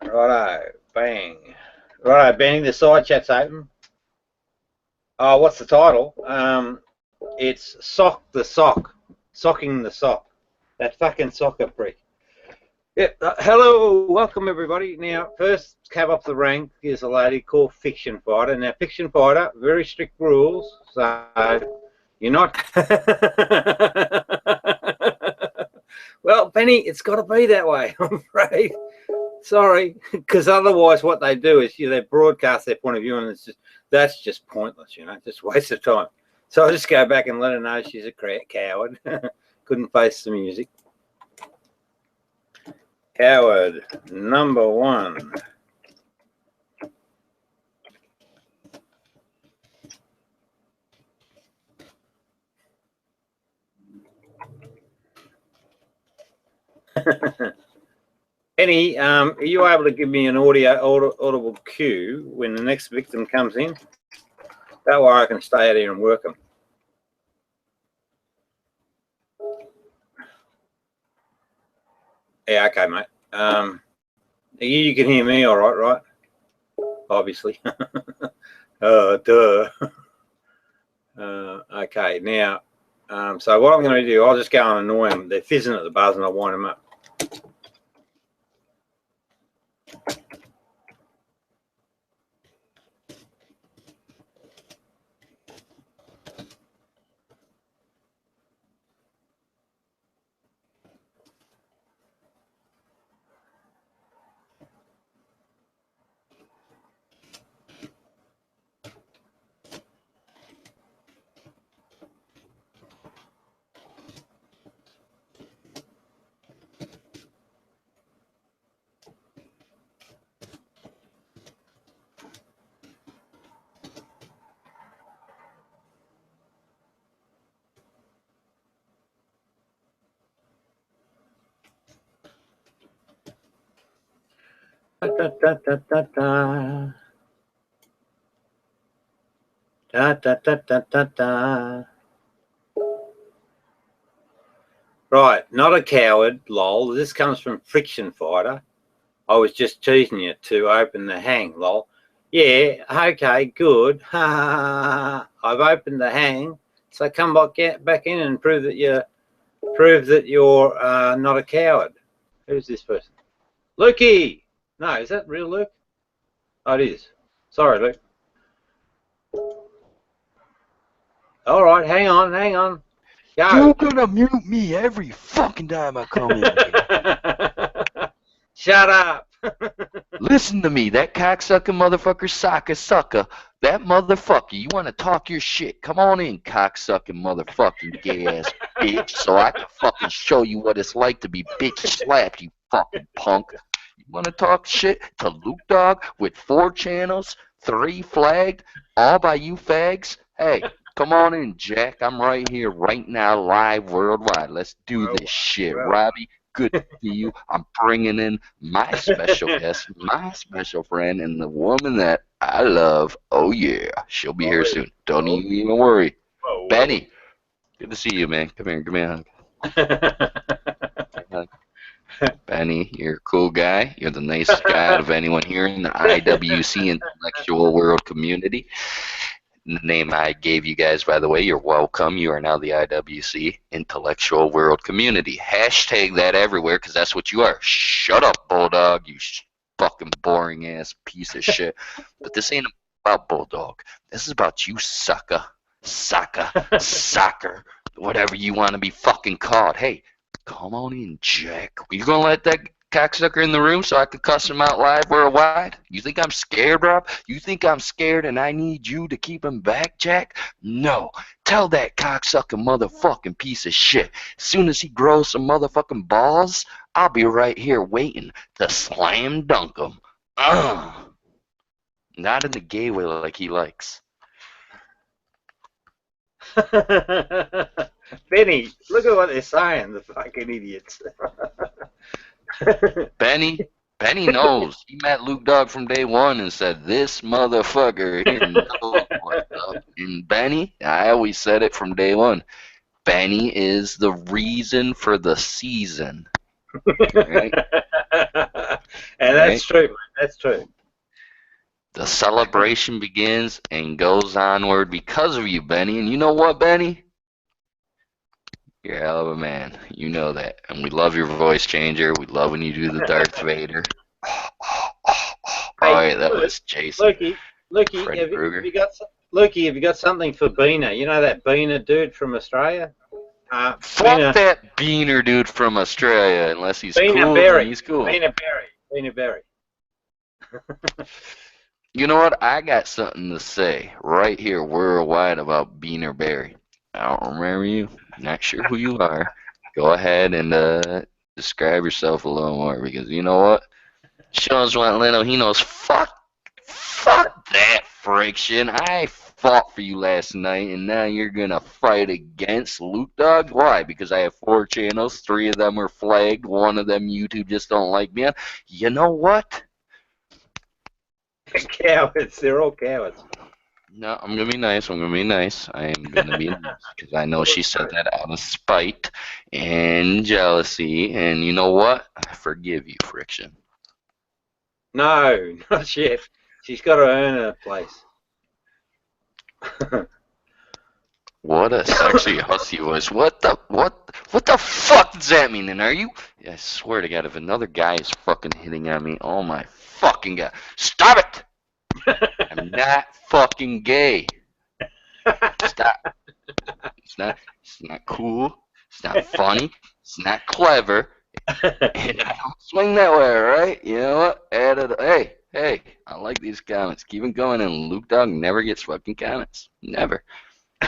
Righto, bang. Righto, Benny, the side chat's open. Oh, what's the title? It's Sock the Sock. Socking the Sock. That fucking soccer freak. Yep. Hello, welcome everybody. Now, first cab off the rank is a lady called Fiction Fighter. Now, Fiction Fighter, very strict rules, so you're not. Well, Benny, it's got to be that way, I'm afraid. Sorry, because otherwise what they do is they broadcast their point of view, and that's just pointless, just waste of time. So I'll just go back and let her know she's a coward. Couldn't face the music. Coward number one. Penny, are you able to give me an audible cue when the next victim comes in? That way I can stay out here and work them. Yeah, okay, mate. You can hear me all right? Obviously. Duh. Okay, now, so what I'm going to do, I'll just go and annoy them. They're fizzing at the buzz and I'll wind them up. Da, da, da, da, da. Da, da, da, da, da, da. Right, not a coward, lol. This comes from Friction Fighter. I was just teasing you to open the hang, lol. Yeah, okay, good. I've opened the hang, so come back in and prove that you're not a coward. Who's this person? Lukey! No, is that real Luke? Oh, it is. Sorry, Luke. All right, hang on. Go. You're gonna mute me every fucking time I come in here. Shut up. Listen to me, that cocksucking motherfucker sucker. That motherfucker, you wanna talk your shit? Come on in, cocksucking motherfucking gay ass bitch, so I can fucking show you what it's like to be bitch slapped, you fucking punk. You wanna talk shit to Luke Dog with 4 channels, 3 flagged, all by you fags? Hey, come on in, Jack. I'm right here, right now, live worldwide. Let's do this shit, Robbie. Good to see you. I'm bringing in my special guest, my special friend, and the woman that I love. Oh, yeah. She'll be here soon. Don't even worry. Benny, good to see you, man. Come here. Give me a hug. Benny, you're a cool guy. You're the nicest guy out of anyone here in the IWC intellectual world community. The name I gave you guys, by the way, you're welcome. You are now the IWC intellectual world community. Hashtag that everywhere, because that's what you are. Shut up, Bulldog, you fucking boring ass piece of shit. But this ain't about Bulldog. This is about you, sucker, whatever you want to be fucking called. Hey, come on in, Jack. You gonna let that cocksucker in the room so I could cuss him out live worldwide? You think I'm scared, Rob? You think I'm scared and I need you to keep him back, Jack? No. Tell that cocksucking motherfucking piece of shit. As soon as he grows some motherfucking balls, I'll be right here waiting to slam dunk him. Not in the gay way like he likes. Benny, look at what they're saying, the fucking idiots. Benny knows. He met Luke Dog from day one and said, this motherfucker here knows what's up. And Benny, I always said it from day one, Benny is the reason for the season. Right? And That's true, mate. That's true. The celebration begins and goes onward because of you, Benny. And you know what, Benny? You're a hell of a man. You know that. And we love your voice changer. We love when you do the Darth Vader. Oh, yeah, that was Jason. Lukey, Freddy have Krueger. you got something for Beaner? You know that Beaner dude from Australia? Fuck that Beaner dude from Australia, unless he's Beaner cool. Berry. He's cool. Beaner Berry. You know what? I got something to say right here worldwide about Beaner Berry. I don't remember you. Not sure who you are. Go ahead and describe yourself a little more, because you know what? Shows what little he knows. Fuck that friction. I fought for you last night, and now you're gonna fight against Luke Dog? Why? Because I have 4 channels. 3 of them are flagged. 1 of them YouTube just don't like me on. You know what? Cowards. They're all cowards. No, I'm gonna be nice. I'm gonna be nice. I am gonna be nice because I know she said that out of spite and jealousy. And you know what? I forgive you, Friction. No, not yet. She's got to earn her place. What a sexy hussy voice. What the fuck does that mean? And are you? I swear to God, if another guy is fucking hitting on me, oh my fucking God, stop it! I'm not fucking gay. Stop. It's not cool. It's not funny. It's not clever. And I don't swing that way, right? You know what? Hey, I like these comments. Keep them going, and Luke Dog never gets fucking comments. Never.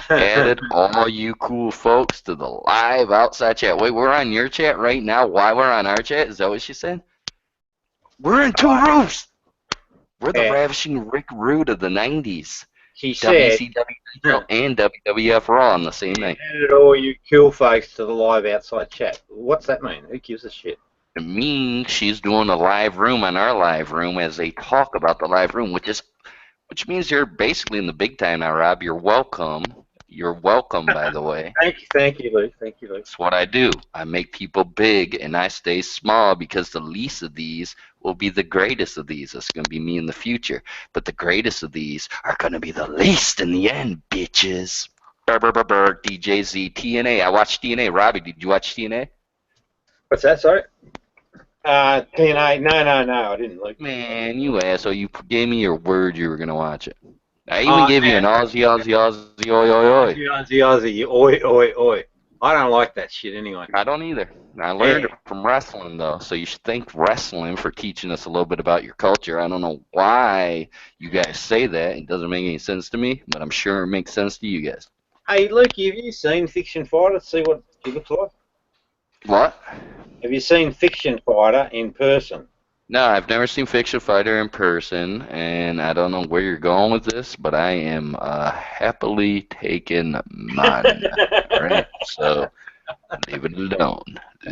Added all you cool folks to the live outside chat. Wait, we're on your chat right now? Why we're on our chat? Is that what she said? We're in 2 roofs. We're the ravishing Rick Rude of the 90s. She said, WCW and WWF Raw on the same night. Added all you cool folks to the live outside chat. What's that mean? Who gives a shit? It means she's doing a live room on our live room as they talk about the live room, which means you're basically in the big time now, Rob. You're welcome. You're welcome, by the way. Thank you, Luke. That's what I do. I make people big, and I stay small because the least of these will be the greatest of these. That's going to be me in the future. But the greatest of these are going to be the least in the end, bitches. DJZ, TNA. I watched TNA. Robbie, did you watch TNA? What's that, sorry? TNA. No, I didn't, Luke. Man, you asshole. You gave me your word you were going to watch it. I even gave you an Aussie, oi, oi, oi. Aussie, oi. I don't like that shit anyway. I don't either. I learned it from wrestling, though, so you should thank wrestling for teaching us a little bit about your culture. I don't know why you guys say that. It doesn't make any sense to me, but I'm sure it makes sense to you guys. Hey, Luke, have you seen Fiction Fighter? See what he looks like? What? Have you seen Fiction Fighter in person? No, I've never seen Fiction Fighter in person, and I don't know where you're going with this, but I am happily taking mine. Right? So, leave it alone.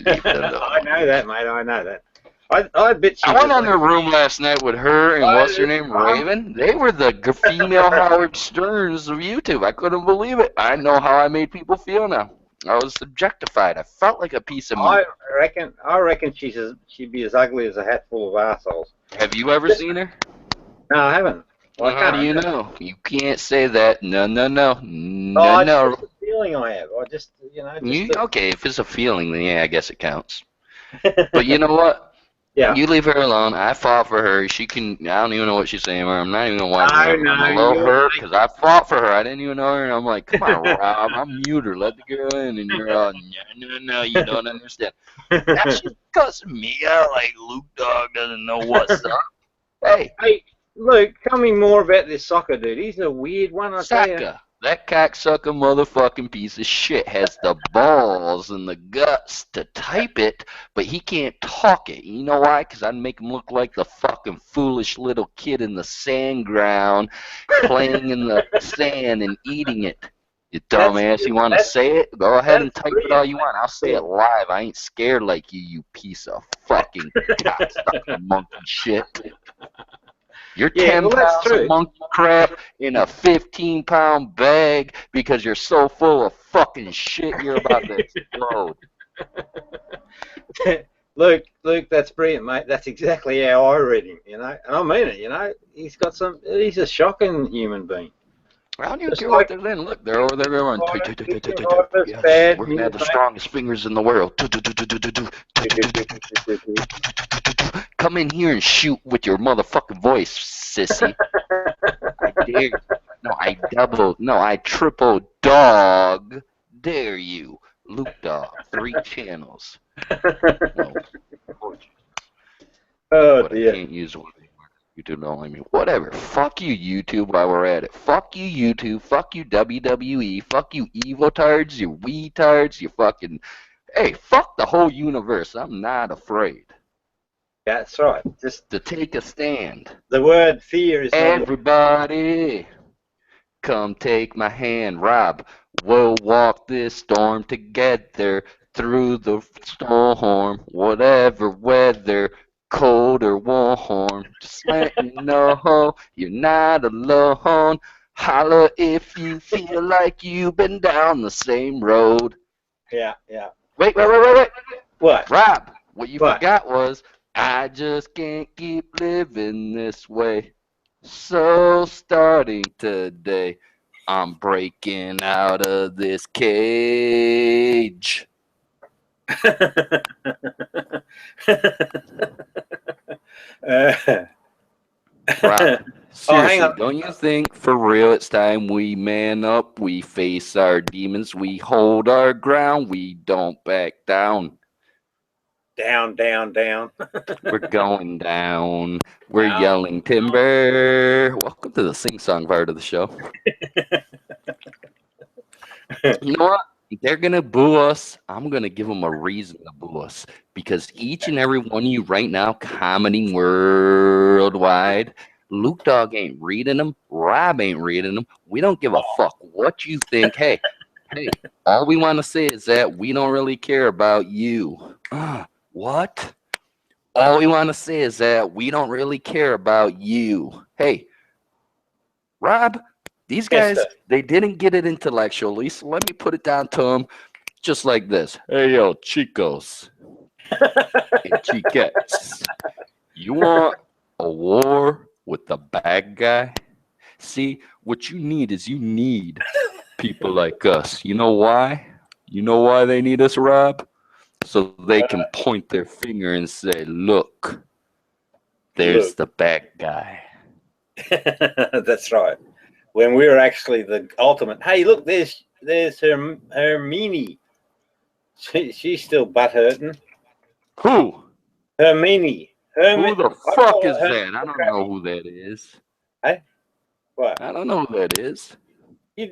I know that, mate. I know that. I bet I went on their room last night with her and what's her name, Raven. They were the female Howard Sterns of YouTube. I couldn't believe it. I know how I made people feel now. I was objectified. I felt like a piece of meat. I reckon she'd be as ugly as a hat full of assholes. Have you ever seen her? No, I haven't. Well, how do you know? You can't say that. No. It's a feeling I have. I just, okay, if it's a feeling, then yeah, I guess it counts. But you know what? Yeah. You leave her alone. I fought for her. She can. I don't even know what she's saying. I'm not even gonna watch her. I'm gonna love her because I fought for her. I didn't even know her, and I'm like, come on, Rob. I'm mute her. Let the girl in, and you're all, no. You don't understand. Now she's cussing me out like Luke Dog doesn't know what's up. Hey, Luke, tell me more about this soccer dude. He's a weird one, I tell you. Saka, that cocksucker motherfucking piece of shit has the balls and the guts to type it, but he can't talk it. You know why? Because I'd make him look like the fucking foolish little kid in the sand ground playing in the sand and eating it. You dumbass, you want to say it? Go ahead and type it all you want. I'll say it live. I ain't scared like you piece of fucking cocksucker monkey shit. You're 10 pounds of monkey crap in a 15-pound bag because you're so full of fucking shit you're about to explode. Luke, that's brilliant, mate. That's exactly how I read him, you know, and I mean it. You know, he's a shocking human being. I don't even Just care what like they're in. Look, they're over there going, Hottest, yes, bad we're going to have the news, strongest fingers in the world. mate. Come in here and shoot with your motherfucking voice, sissy. I dare you. No, I triple dog dare you. Luke Dog, 3 channels. No, Oh but I dear. can't use one anymore. YouTube don't let me. Whatever. Fuck you, YouTube, while we're at it. Fuck you, YouTube. Fuck you, WWE. Fuck you, Evotards, you Weetards, you fucking. Hey, fuck the whole universe. I'm not afraid Yeah, that's right. Just to take a stand. the word fear is not. Everybody, come take my hand, Rob. We'll walk this storm together through the storm, whatever weather, cold or warm. Just let you know you're not alone. Holla if you feel like you've been down the same road. Yeah, yeah. Wait. What? Rob, what you What? forgot was I just can't keep living this way. So starting today, I'm breaking out of this cage. Rob, Oh, hang seriously, on. don't you think for real it's time we man up, we face our demons, we hold our ground, we don't back down. Down, down, down. We're going down. We're Wow. yelling timber. Welcome to the sing-song part of the show. You know what? They're going to boo us. I'm going to give them a reason to boo us. Because each and every one of you right now commenting worldwide, Luke Dog ain't reading them. Rob ain't reading them. We don't give a fuck what you think. Hey, all we want to say is that we don't really care about you. What? All we want to say is that we don't really care about you. Hey, Rob, these Yes, guys, sir. they didn't get it intellectually, so let me put it down to them just like this. Hey, yo, chicos and chiquettes, you want a war with the bad guy? See, what you need is you need people like us. You know why? You know why they need us, Rob? So they can point their finger and say, look, there's the bad guy. That's right. When we were actually the ultimate. Hey, look, there's Hermine. She's still butt hurting. Who? Hermine. Who the fuck is that? I don't know who that is. Hey? What? I don't know who that is.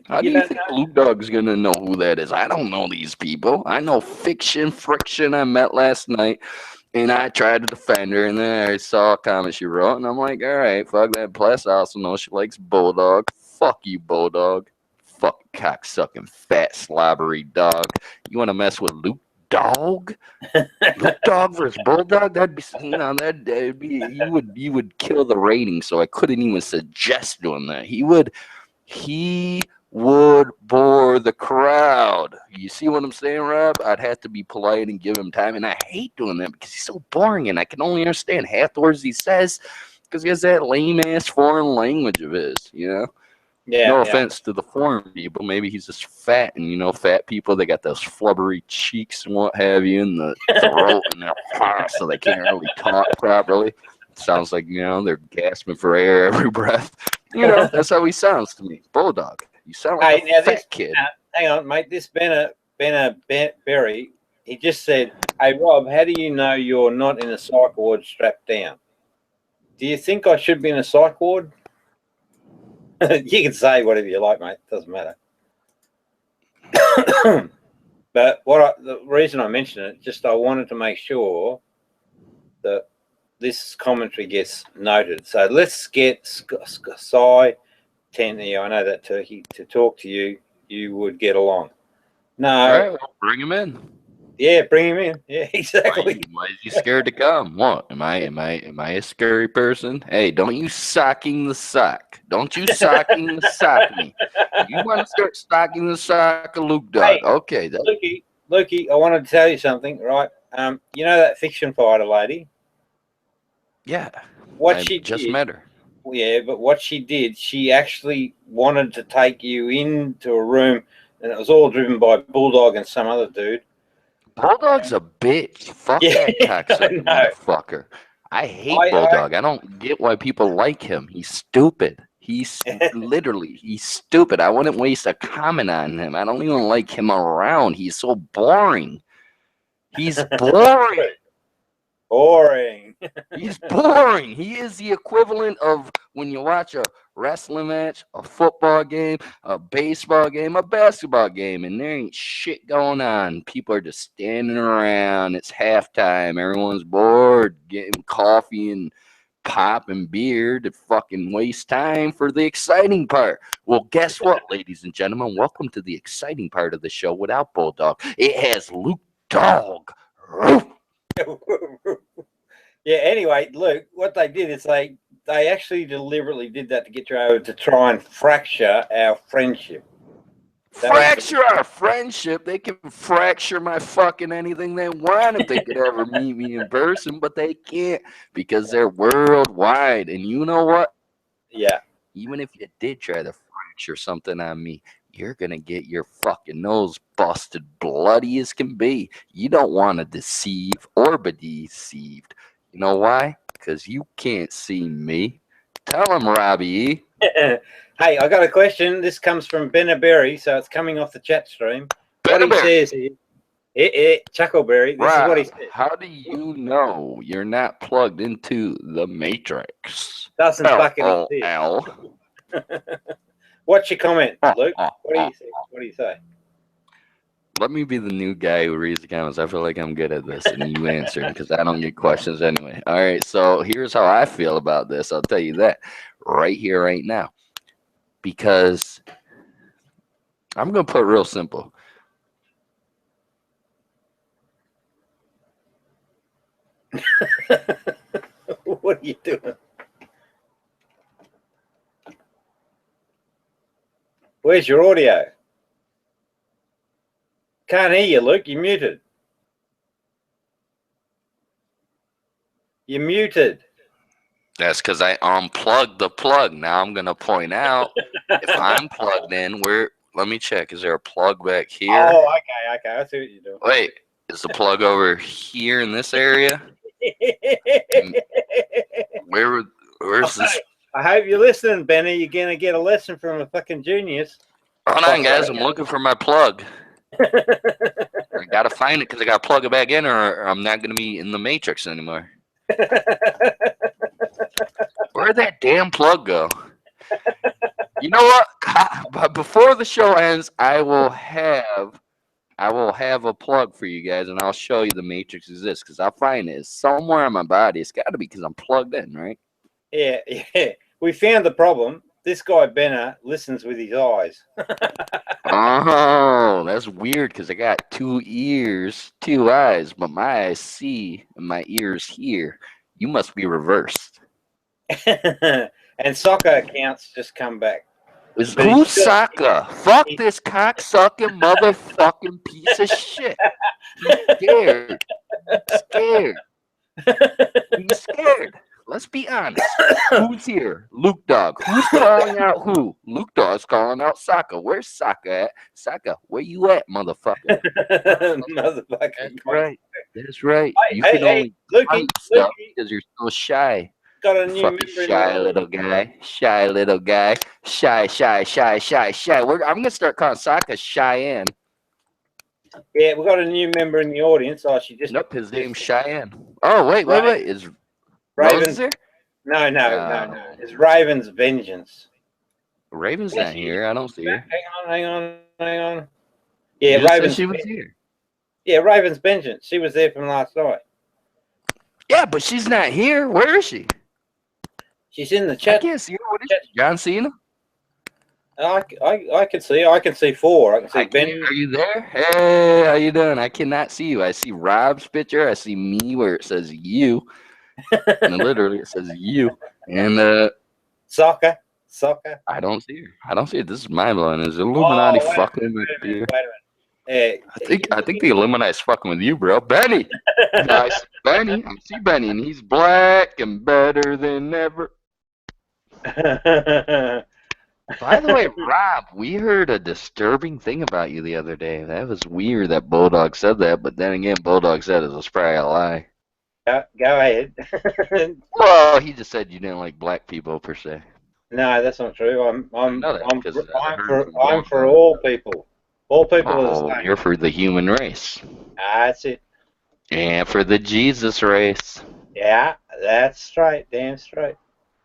How do You you don't think know? Luke Dog's gonna know who that is? I don't know these people. I know Fiction Friction I met last night, and I tried to defend her, and then I saw a comment she wrote, and I'm like, all right, fuck that. Plus, I also know she likes Bulldog. Fuck you, Bulldog. Fuck cocksucking fat slobbery dog. You want to mess with Luke Dog? Luke Dog versus Bulldog? That'd be that'd be you would kill the rating. So I couldn't even suggest doing that. He would bore the crowd. You see what I'm saying, Rob? I'd have to be polite and give him time, and I hate doing that because he's so boring, and I can only understand half the words he says because he has that lame ass foreign language of his. You know. Yeah. No offense to the foreign people. Maybe he's just fat, and fat people, they got those flubbery cheeks and what have you, and the throat, and they're so they can't really talk properly. It sounds like they're gasping for air every breath. That's how he sounds to me. Bulldog. You sound like a fat kid. Hang on, mate. This Benner Berry, he just said, "Hey Rob, how do you know you're not in a psych ward strapped down? Do you think I should be in a psych ward?" You can say whatever you like, mate. Doesn't matter. But the reason I mentioned it, just I wanted to make sure that this commentary gets noted. So let's get Cy Tenny, I know that turkey, to talk to you. You would get along. No. All right, well, bring him in. Yeah, bring him in. Yeah, exactly. Why is he scared to come? What? Am I a scary person? Hey, don't you socking the sock. Don't you socking the sock me. You want to start stocking the sock of Luke Dog. Hey, okay. Lukey, I wanted to tell you something, right? You know that fiction fighter lady? Yeah. What I she just did, met her. yeah, but what she did, she actually wanted to take you into a room, and it was all driven by Bulldog and some other dude. Bulldog's a bitch. Fuck Yeah, that I cocksucker know. motherfucker. I hate I Bulldog. I don't get why people like him. He's stupid. He's he's stupid. I wouldn't waste a comment on him. I don't even like him around. He's so boring. He's boring. boring. He's boring. He is the equivalent of when you watch a wrestling match, a football game, a baseball game, a basketball game, and there ain't shit going on. People are just standing around. It's halftime. Everyone's bored, getting coffee and pop and beer to fucking waste time for the exciting part. Well, guess what, ladies and gentlemen? Welcome to the exciting part of the show without Bulldog. It has Luke Dog. Yeah, anyway, look, what they did is they actually deliberately did that to get you over to try and fracture our friendship. Fracture our friendship. They can fracture my fucking anything they want if they could ever meet me in person, but they can't because they're worldwide. And you know what? Yeah. Even if you did try to fracture something on me, you're gonna get your fucking nose busted bloody as can be. You don't want to deceive or be deceived. You know why? Because you can't see me. Tell him, Robbie. Hey, I got a question. This comes from Benaberry, so it's coming off the chat stream. What he says is, Chuckleberry, this is what he says. How do you know you're not plugged into the Matrix? Doesn't fucking exist. What's your comment, Luke? What do you say? Let me be the new guy who reads the comments. I feel like I'm good at this, and you answer because I don't get questions anyway. All right, so here's how I feel about this. I'll tell you that right here, right now, because I'm gonna put it real simple. What are you doing? Where's your audio? Can't hear you, Luke. You're muted. You're muted. That's because I unplugged the plug. Now I'm gonna point out if I'm plugged in. Let me check. Is there a plug back here? Oh, okay. I see what you're doing. Wait, is the plug over here in this area? Where's this? I hope you're listening, Benny. You're gonna get a lesson from a fucking genius. Hold on, guys. I'm looking for my plug. I gotta find it because I gotta plug it back in, or I'm not gonna be in the Matrix anymore. Where'd that damn plug go? You know what? But before the show ends, I will have a plug for you guys, and I'll show you the Matrix exists because I'll find it somewhere on my body. It's got to be because I'm plugged in, right? Yeah. We found the problem. This guy Benner listens with his eyes. Oh, that's weird because I got 2 ears, 2 eyes, but my eyes see and my ears hear. You must be reversed. And soccer accounts just come back. Who's Sokka? Fuck this cocksucking motherfucking piece of shit. He's scared. He's scared. Let's be honest. Who's here? Luke Dog. Who's calling out who? Luke Dog's calling out Sokka. Where's Sokka at? Sokka, where you at, motherfucker? Motherfucker. That's right. That's right. Hey, You can only Lukey, stuff because you're so shy. Got a new Fucking shy little guy. Shy little guy. Shy. I'm gonna start calling Sokka Cheyenne. Yeah, we got a new member in the audience. Oh, she just. Nope, his name's Cheyenne. Oh, wait. Is Raven's there? No. It's Raven's Vengeance. Raven's not here. I don't see her. Hang on. Yeah, Raven's. She was here. Yeah, Raven's Vengeance. She was there from last night. Yeah, but she's not here. Where is she? She's in the chat. I can't see her. What is she? John Cena? I can see. I can see 4. I can see Ben. Are you there? Hey, how you doing? I cannot see you. I see Rob's picture. I see me where it says you. And literally it says you. And Soccer. I don't see her. This is mind blowing. Is Illuminati fucking with you? Wait a minute. I think the Illuminati's fucking with you, bro. Benny! I see Benny. I see Benny, and he's black and better than ever. By the way, Rob, we heard a disturbing thing about you the other day. That was weird that Bulldog said that, but then again, Bulldog said it was probably a lie. Go ahead. Well, he just said you didn't like black people per se. No, that's not true. I'm for for all people. All people are the Oh, same. you're for the human race. That's it. And for the Jesus race. Yeah, that's straight. Damn straight.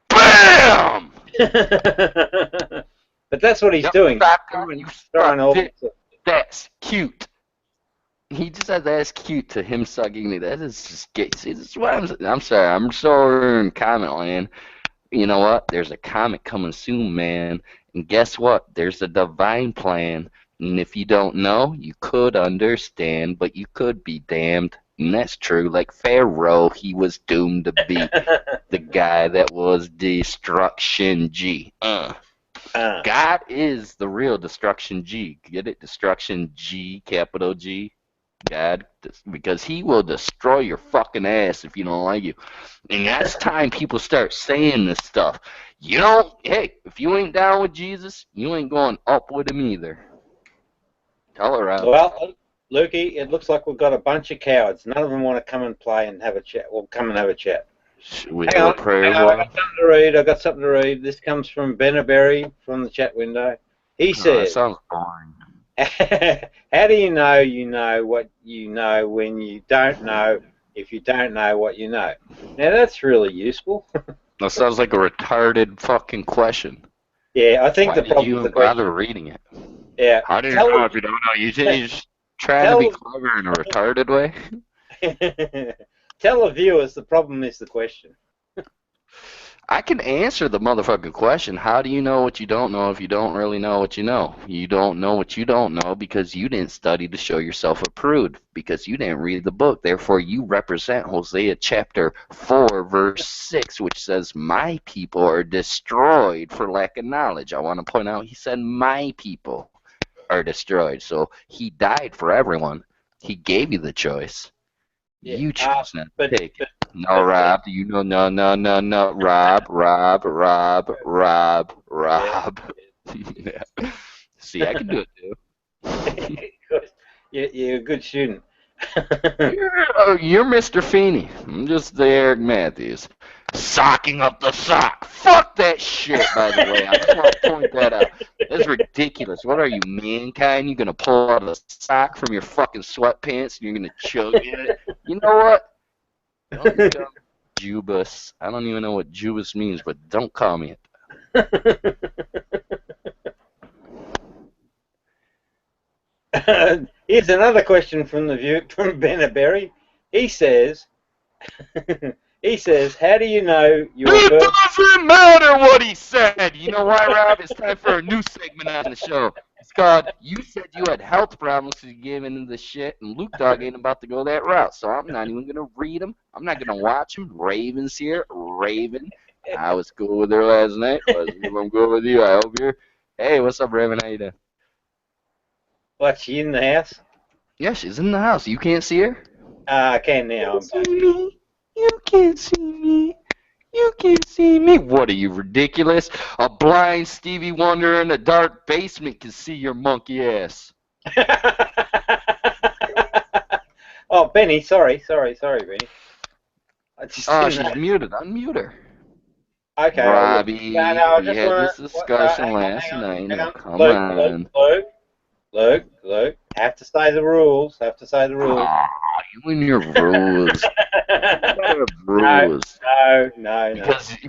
BAM! But that's what he's doing. Throwing all That's cute. He just said that's cute to him sucking me. That is just gay. See, this is what I'm sorry. I'm so in comment land. You know what? There's a comic coming soon, man. And guess what? There's a divine plan. And if you don't know, you could understand, but you could be damned. And that's true. Like Pharaoh, he was doomed to be the guy that was Destruction G. God is the real Destruction G. Get it? Destruction G, capital G. God, because he will destroy your fucking ass if you don't like you. And that's time people start saying this stuff. You don't, hey, if you ain't down with Jesus, you ain't going up with him either. Tell her out. Well, Lukey, it looks like we've got a bunch of cowards. None of them want to come and play and have a chat. Well, come and have a chat. We have a prayer. I got something to read. This comes from Bennerberry from the chat window. He says, that sounds boring. how do you know what you know when you don't know if you don't know what you know? Now, that's really useful. That sounds like a retarded fucking question. Yeah, I think Why the problem did you with the bother question, reading it? Yeah. How do you know if you don't know? You just trying to be clever in a retarded way? Tell the viewers the problem is the question. I can answer the motherfucking question. How do you know what you don't know if you don't really know what you know? You don't know what you don't know because you didn't study to show yourself approved, because you didn't read the book. Therefore, you represent Hosea chapter 4, verse 6, which says, my people are destroyed for lack of knowledge. I want to point out he said my people are destroyed. So he died for everyone. He gave you the choice. Yeah, You chose not to take it. No, but- Rob, you know, no, Rob. Yeah. See, I can do it too. You're a good student. You're Mr. Feeney. I'm just the Eric Matthews. Socking up the sock. Fuck that shit, by the way. I just want to point that out. That's ridiculous. What are you, mankind? You gonna pull out a sock from your fucking sweatpants and you're gonna chug it? You know what? Don't become Jubas. I don't even know what Jubas means, but don't call me it. Here's another question from the view from Bennerberry. He says, how do you know you're It doesn't matter what he said. You know why, Rob? It's time for a new segment on the show. It's called You Said You Had Health Problems because you gave into the shit, and Luke Dog ain't about to go that route, so I'm not even going to read him. I'm not going to watch him. Raven's here. Raven. I was cool with her last night. I'm good with you. I hope you're... Hey, what's up, Raven? How you doing? What, she in the house? Yeah, she's in the house. You can't see her? I can now. You can't see me. You can't see me. What are you, ridiculous? A blind Stevie Wonder in a dark basement can see your monkey ass. Oh, Benny, sorry, Benny. She's muted. Unmute her. Okay. Robbie, we we had this discussion last night. Come on. Luke, have to say the rules. You and your rules. Rules. No.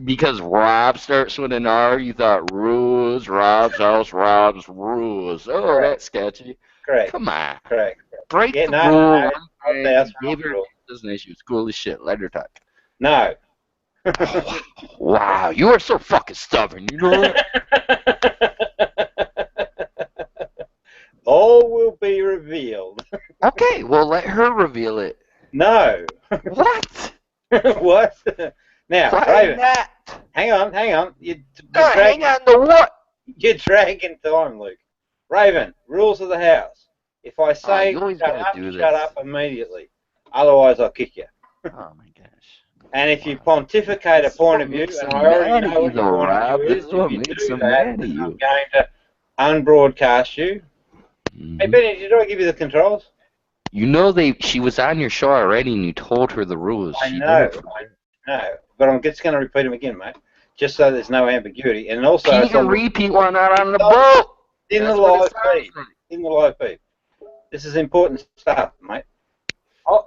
Because Rob starts with an R, you thought rules, Rob's house, Rob's rules. Oh, Correct. That's sketchy. Correct. Come on. Correct. Break the rule. Give her business issues. Cool as shit. Let her talk. No. Oh, wow, you are so fucking stubborn. You know what? All will be revealed. Okay, well, let her reveal it. No. What? What? Now, Why Raven, not? hang on. Hang on to what? You're dragging time, Luke. Raven, rules of the house. If I say you always shut gotta up, do shut this. up immediately. Otherwise, I'll kick you. Oh my gosh. And if you Wow. pontificate a This is point what of view, makes and him I already mad at know you what your though, point of Rob. view This is, is if what you makes do him that, mad at then I'm you. going to unbroadcast you. Hey, Hmm. Benny, did I give you the controls? You know she was on your show already and you told her the rules. I She know, didn't forget. I know. But I'm just going to repeat them again, mate, just so there's no ambiguity. And also, Repeat it's on and the, repeat while not on the it's on boat. in the That's what it live sounds feed. like. In the live feed. This is important stuff, mate.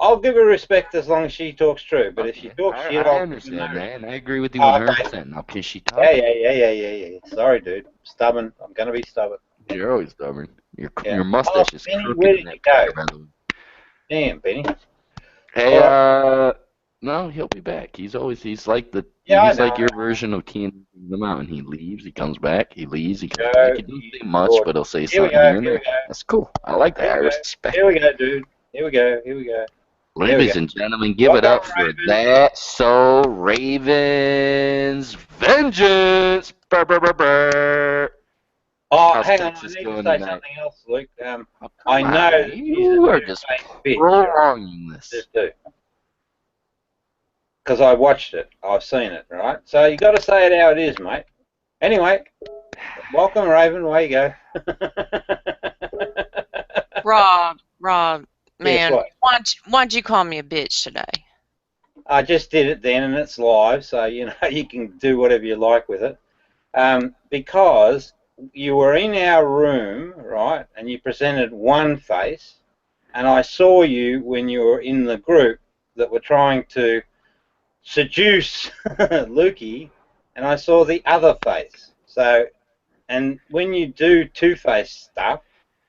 I'll give her respect as long as she talks true. But if she Okay. talks shit, I I'll give her no understand that, respect. and I agree with you Oh, okay. 100%. Now, can she Yeah, talk? yeah. Sorry, dude. Stubborn. I'm going to be stubborn. You're always stubborn. Yeah. Your Oh, mustache is Benny, crooked where in did you that go? picture, by the way. Damn, Benny. Hey, All right. no, he'll be back. He's like Yeah, I he's know. like your version of Keenan the Mountain. He leaves, he comes back, he leaves, he comes back. Go. He doesn't say much, but he'll say Here we something go. here and Here we there. go. That's cool. I like that. Here I we go. respect Here we that. go, dude. Here we go. Here we go. There we Ladies go. and gentlemen, give it Welcome, up for Raven. That So Ravens Vengeance. Brr, brr, brr, brr. Oh, How's hang on. I Texas need to doing say tonight? something else, Luke. Oh, I come know on. that she's a You are just two-faced bitch. prolonging this. Just do. Because I watched it. I've seen it, right? So you got to say it how it is, mate. Anyway, welcome, Raven. Away you go. Rob, Yes, man, what? why'd you call me a bitch today? I just did it then, and it's live, so you know you can do whatever you like with it. Because you were in our room, right, and you presented one face, and I saw you when you were in the group that were trying to seduce Lukey, and I saw the other face. So, and when you do two-faced stuff,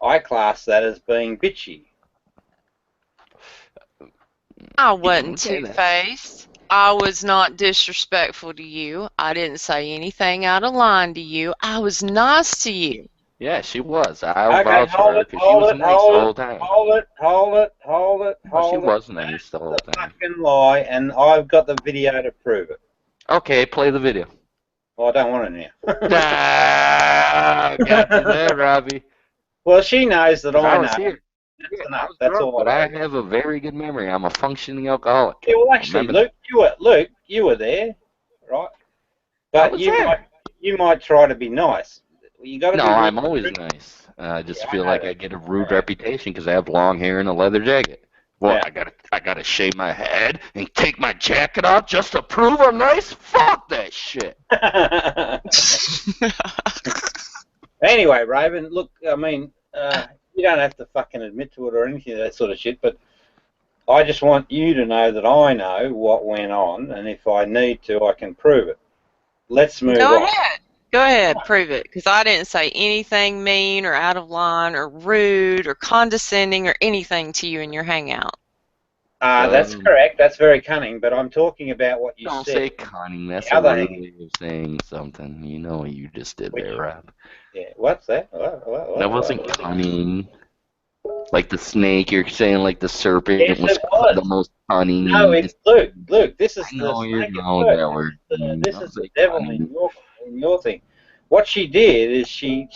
I class that as being bitchy. I wasn't Okay, that's- two-faced. I was not disrespectful to you. I didn't say anything out of line to you. I was nice to you. Yeah, she was. I Okay, vouch for her because she was nice the whole time. hold it. Well, she was nice the whole That's a time. fucking lie, and I've got the video to prove it. Okay, play the video. Well, I don't want it now. Ah, got you there, Robbie. Well, she knows that 'Cause I I was know. here. That's Yeah, I enough. was That's drunk, all but I I know. have a very good memory. I'm a functioning alcoholic. Yeah, well, actually, Remember Luke, you were there, right? I But was there. you might try to be nice. You got to No, be I'm really always rude. nice. I just Yeah, I feel know like that. I get a rude Right. reputation because I have long hair and a leather jacket. Well, Yeah. I gotta shave my head and take my jacket off just to prove I'm nice. Fuck that shit. Anyway, Raven, look, I mean, you don't have to fucking admit to it or anything of that sort of shit, but I just want you to know that I know what went on, and if I need to, I can prove it. Let's move Go on. ahead. Go ahead, prove it. Because I didn't say anything mean or out of line or rude or condescending or anything to you in your hangout. That's correct. That's very cunning, but I'm talking about what you Don't said. say cunning. That's The a other rude hand. way of saying something. You know what you just did there, Rob. Yeah, what's that? What? That wasn't cunning. Like the snake, you're saying like the serpent Yes, was it was. the most cunning. No, and it's Luke. This is I the know you're snake at know work. that word. This Don't is the say devil cunning. in your thing. What she did is she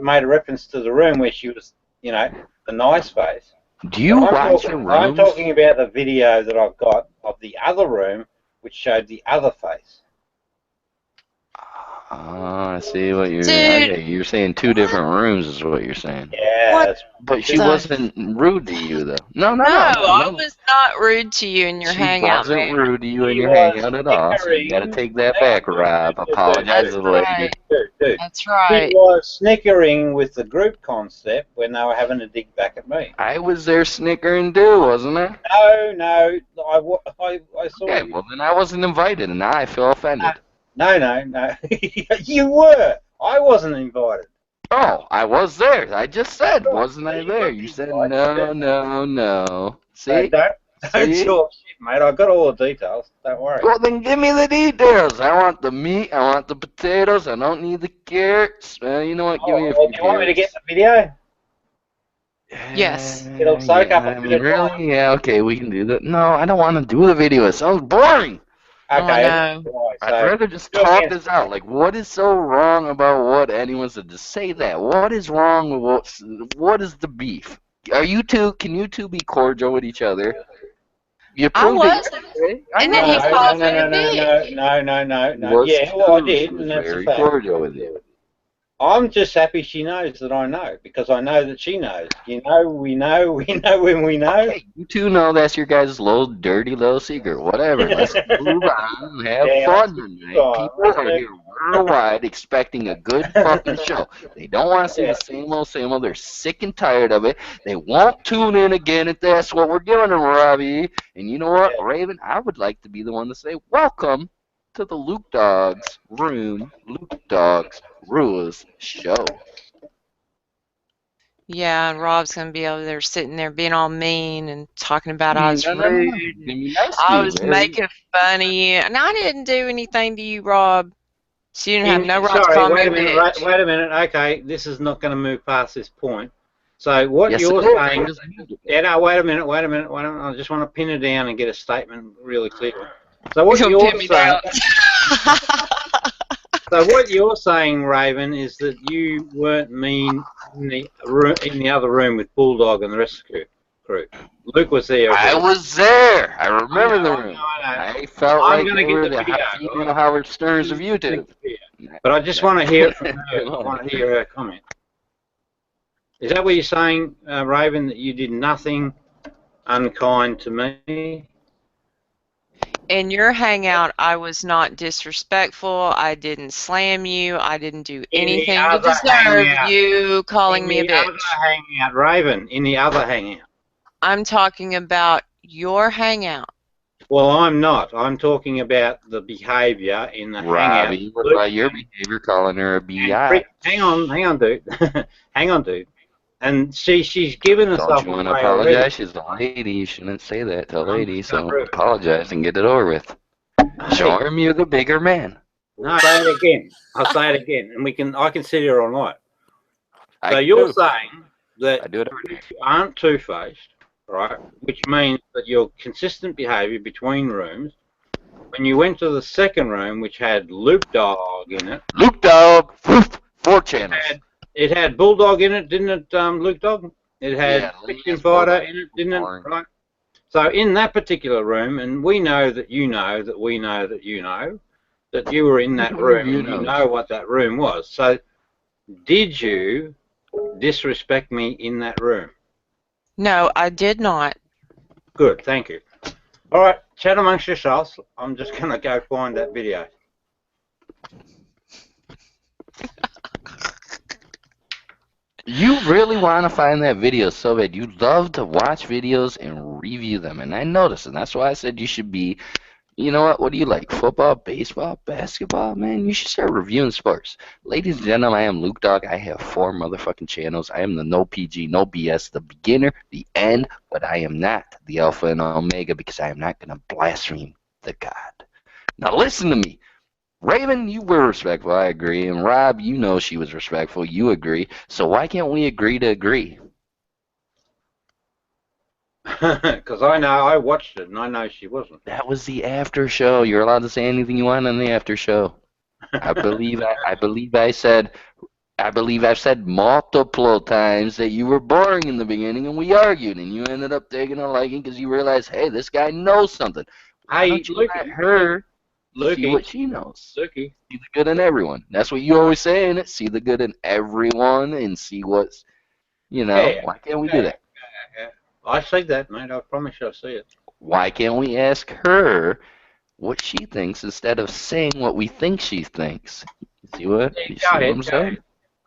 made a reference to the room where she was, you know, the nice face. Do you watch your I'm rooms? talking about the video that I've got of the other room, which showed the other face. I see what you're. Dude. Okay, you're saying two different rooms is what you're saying. Yeah, What? that's But she So- wasn't rude to you though. No. No, I was not rude to you in your She hangout, wasn't man. rude to you in She your was hangout at all. So you gotta snickering. take that back, Rob. Apologize to the lady. Right. Dude. That's She right. was snickering with the group concept when they were having a dig back at me. I was there snickering too, wasn't I? No, I saw Okay, you. well then I wasn't invited, and now I feel offended. No. You were. I wasn't invited. Oh, I was there. I just said, wasn't I You there? were You said invited. no. So See? don't See? talk shit, mate. I've got all the details. Don't worry. Well, then give me the details. I want the meat. I want the potatoes. I don't need the carrots. You know what? Give me a few Do you want me to get carrots. the video? Yes. It'll soak up a I bit mean, of really? time. Yeah, okay, we can do that. No, I don't want to do the video. It sounds boring. Okay. Oh, no. I'd rather just go talk again. this out. Like, what is so wrong about what anyone said? Just say that. What is wrong with what is the beef? Are you two? Can you two be cordial with each other? You I proved it wasn't. yesterday. I And know then he you did. calls me a bitch. No. Was Yeah, well, I true. She did, was and that's a very fact. cordial with you. I'm just happy she knows that I know, because I know that she knows. You know, we know when we know. Hey, you two know that's your guys' little dirty little secret. Whatever. Let's move on and have Yeah, fun let's tonight. on. People are here worldwide expecting a good fucking show. They don't want to see the same old. They're sick and tired of it. They won't tune in again if that's what we're giving them, Robbie. And you know what, Yeah. Raven? I would like to be the one to say, welcome to the Luke Dogs Room, Luke Dogs Rules Show. Yeah, and Rob's gonna be over there sitting there being all mean and talking about I was rude. Give me nice to I you, was baby. making fun of you, and I didn't do anything to you, Rob. So you didn't have no right to Sorry, call me wait a a minute. bitch. Wait a minute. Okay, this is not going to move past this point. So what Yes, you're it is. saying? Just moved it. Yeah, no, wait a minute. I just want to pin it down and get a statement really clear. So what You're gonna you're pin me saying? down. So what you're saying, Raven, is that you weren't mean in the other room with Bulldog and the rest of the crew. Luke was there. I was there. I I remember the know, room. I know. I felt I'm like going to you get were the the video. female Howard Sterns of YouTube. But I just want to hear it from her. I want to hear her comment. Is that what you're saying, Raven, that you did nothing unkind to me? In your hangout, I was not disrespectful. I didn't slam you. I didn't do anything to other deserve hangout. you calling me a In the other bitch. hangout, Raven, in the other hangout. I'm talking about your hangout. Well, I'm not. I'm talking about the behaviour in the Robbie, what hangout. about your behavior calling her a BI? Hang on, dude. Hang on, dude. And she's given herself Don't you want to away apologize? already. She's a lady. You shouldn't say that to a I'm lady. just gonna So prove it. apologize and get it over with. Show him you're the bigger man. No, say it again. I'll say it again, and I can sit here all night. So I you're do. saying I that do it every day. you aren't two-faced, right? Which means that your consistent behaviour between rooms. When you went to the second room, which had Luke Dog in it, Luke Dog, 4 channels. it had Bulldog in it, didn't it, Luke Dog? It had Yeah, Christian Luke's Fighter Bulldog. in it, didn't it? Boring. Right. So in that particular room, and we know that you know that we know that you know that you were in that room, and you know what that room was. So did you disrespect me in that room? No, I did not. Good, thank you. All right, chat amongst yourselves. I'm just going to go find that video. You really want to find that video so bad. You love to watch videos and review them. And I noticed, and that's why I said you should be, you know what do you like? Football, baseball, basketball? Man, you should start reviewing sports. Ladies and gentlemen, I am Luke Dog. I have 4 motherfucking channels. I am the no PG, no BS, the beginner, the end, but I am not the alpha and omega because I am not going to blaspheme the God. Now listen to me. Raven, you were respectful, I agree. And Rob, you know she was respectful, you agree. So why can't we agree to agree? Because I watched it and I know she wasn't. That was the after show. You're allowed to say anything you want on the after show. I believe I've said multiple times that you were boring in the beginning and we argued and you ended up taking a liking because you realized, hey, this guy knows something. Why don't you let her see what she knows? Lukey. See the good in everyone. That's what you always say, ain't it? See the good in everyone and see what's, why can't we do that? I see that, mate. I promise you I see it. Why can't we ask her what she thinks instead of saying what we think she thinks? You see what I'm saying?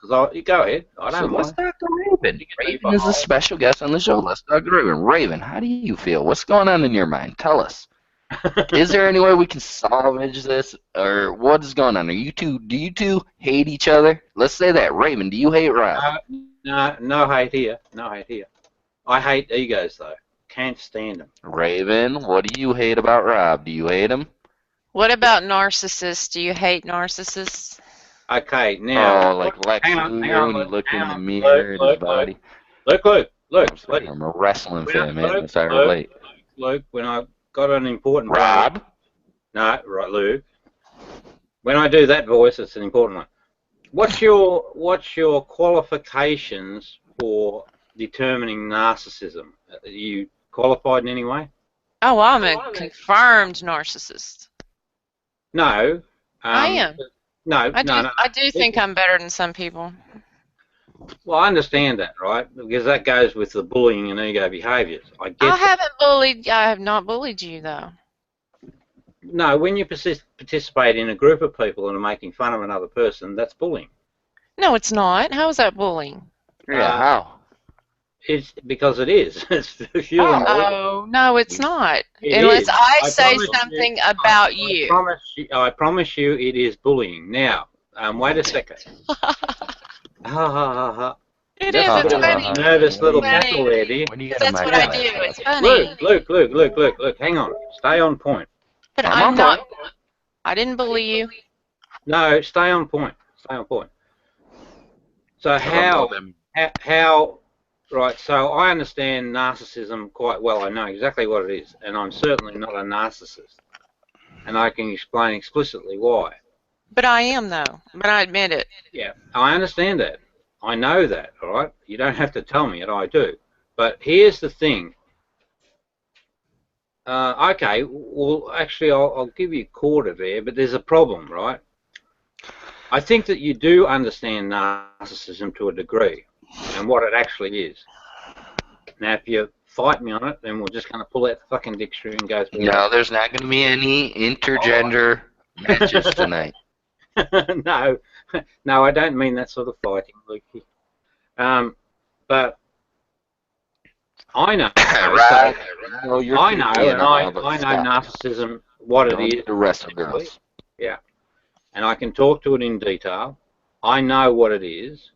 Go ahead. I don't Let's mind. talk to Raven. Raven is a special guest on the show. Let's talk to Raven. Raven, how do you feel? What's going on in your mind? Tell us. Is there any way we can salvage this, or what is going on? Do you two hate each other? Let's say that. Raven, do you hate Rob? No hate here. No hate here. I hate egos though. Can't stand them. Raven, what do you hate about Rob? Do you hate him? What about narcissists? Do you hate narcissists? Okay, now. Like Lex Luger when he looked in the Luke, mirror at his body. Look. I'm a wrestling fan, man. That's how I relate. Luke, when I got an important Rob? No, right, Luke. When I do that voice, it's an important one. What's your qualifications for determining narcissism? Are you qualified in any way? Oh, I'm a confirmed narcissist. No. I am. No. I do think I'm better than some people. Well, I understand that, right? Because that goes with the bullying and ego behaviours. I get that. I have not bullied you, though. No, when you participate in a group of people and are making fun of another person, that's bullying. No, it's not. How is that bullying? Yeah, how? It's because it is. It's fueling. Oh, no, it's not. It Unless is. I say promise something you- about you. I promise you it is bullying. Now, wait a second. Ha ha ha ha. It That's is. a It's bit of a funny. nervous little Funny. cackle there, dear. When do you get That's a what I microphone? do. It's funny. Look, hang on. Stay on point. But I'm I'm on not. I didn't bully you. No, stay on point. Stay on point. So how, right, so I understand narcissism quite well. I know exactly what it is, and I'm certainly not a narcissist. And I can explain explicitly why. But I am, though. But I admit it. Yeah, I understand that. I know that, all right? You don't have to tell me it, I do. But here's the thing. Okay, well, actually, I'll give you a quarter there, but there's a problem, right? I think that you do understand narcissism to a degree and what it actually is. Now, if you fight me on it, then we're just going to pull out the fucking dictionary and go through No, there's not going to be any intergender matches tonight. No, I don't mean that sort of fighting, Lukey. But I know, Right. No, you're I know, being and I all but know stop. narcissism, what it Don't is. get arrested, girls. Yeah, and I can talk to it in detail. I know what it is.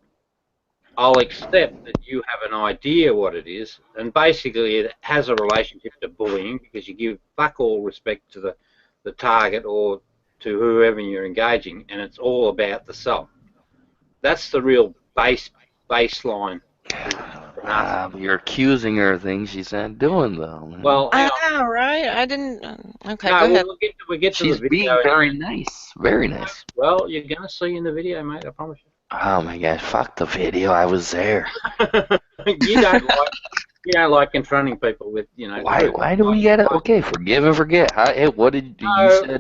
I'll accept that you have an idea what it is, and basically it has a relationship to bullying because you give fuck all respect to the target or to whoever you're engaging, and it's all about the self. That's the real baseline. You're accusing her of things she's not doing, though. Well, I know, right? I didn't. Okay, no, go ahead. we'll get to she's the being video. very nice. Very nice. Well, you're going to see in the video, mate, I promise Oh my god, fuck the video. I was there. you. You don't like confronting people with, you know. Why do we gotta? Okay, forgive and forget. Hey, what did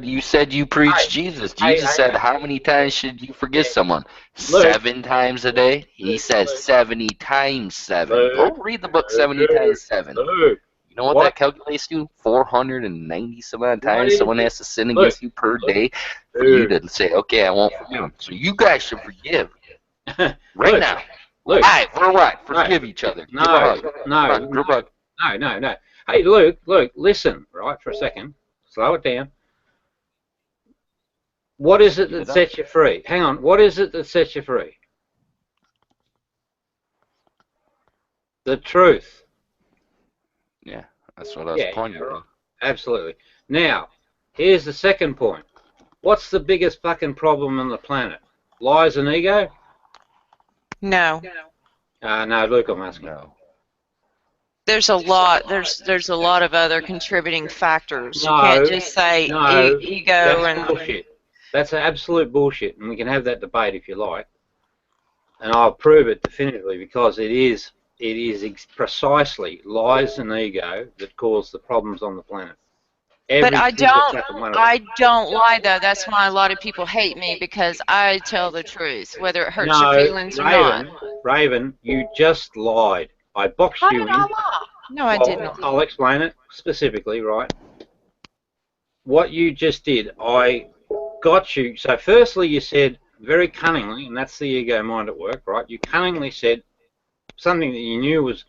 you said you preached Jesus? Jesus said, how many times should you forgive someone? Look. 7 times a day. He says 70 times 7. Go read the book 70 times 7. Look, You know what that calculates to? 490 some odd times someone has to sin against you per day for you to say, okay, I won't forgive him. So you guys should forgive right now. Luke. All right, we're right. Forgive each other. Give a hug. Group hug. No. Hey, Luke, listen, right, for a second. Slow it down. What is it that sets you free? Hang on. What is it that sets you free? The truth. Yeah, that's what I was pointing at. Absolutely. Now, here's the second point. What's the biggest fucking problem on the planet? Lies and ego? No. No, Luke, I'm asking. No. There's a lot. There's a lot of other contributing factors. No, You can't just say ego that's and. bullshit. That's absolute bullshit, and we can have that debate if you like. And I'll prove it definitively because it is precisely lies and ego that cause the problems on the planet. But I don't don't lie though. That's why a lot of people hate me because I tell the truth, whether it hurts your feelings or not. Raven, you just lied. I boxed How you did in. I lie? No, I did not. I'll explain it specifically, right? What you just did, I got you. So firstly, you said very cunningly, and that's the ego mind at work, right? You cunningly said something that you knew was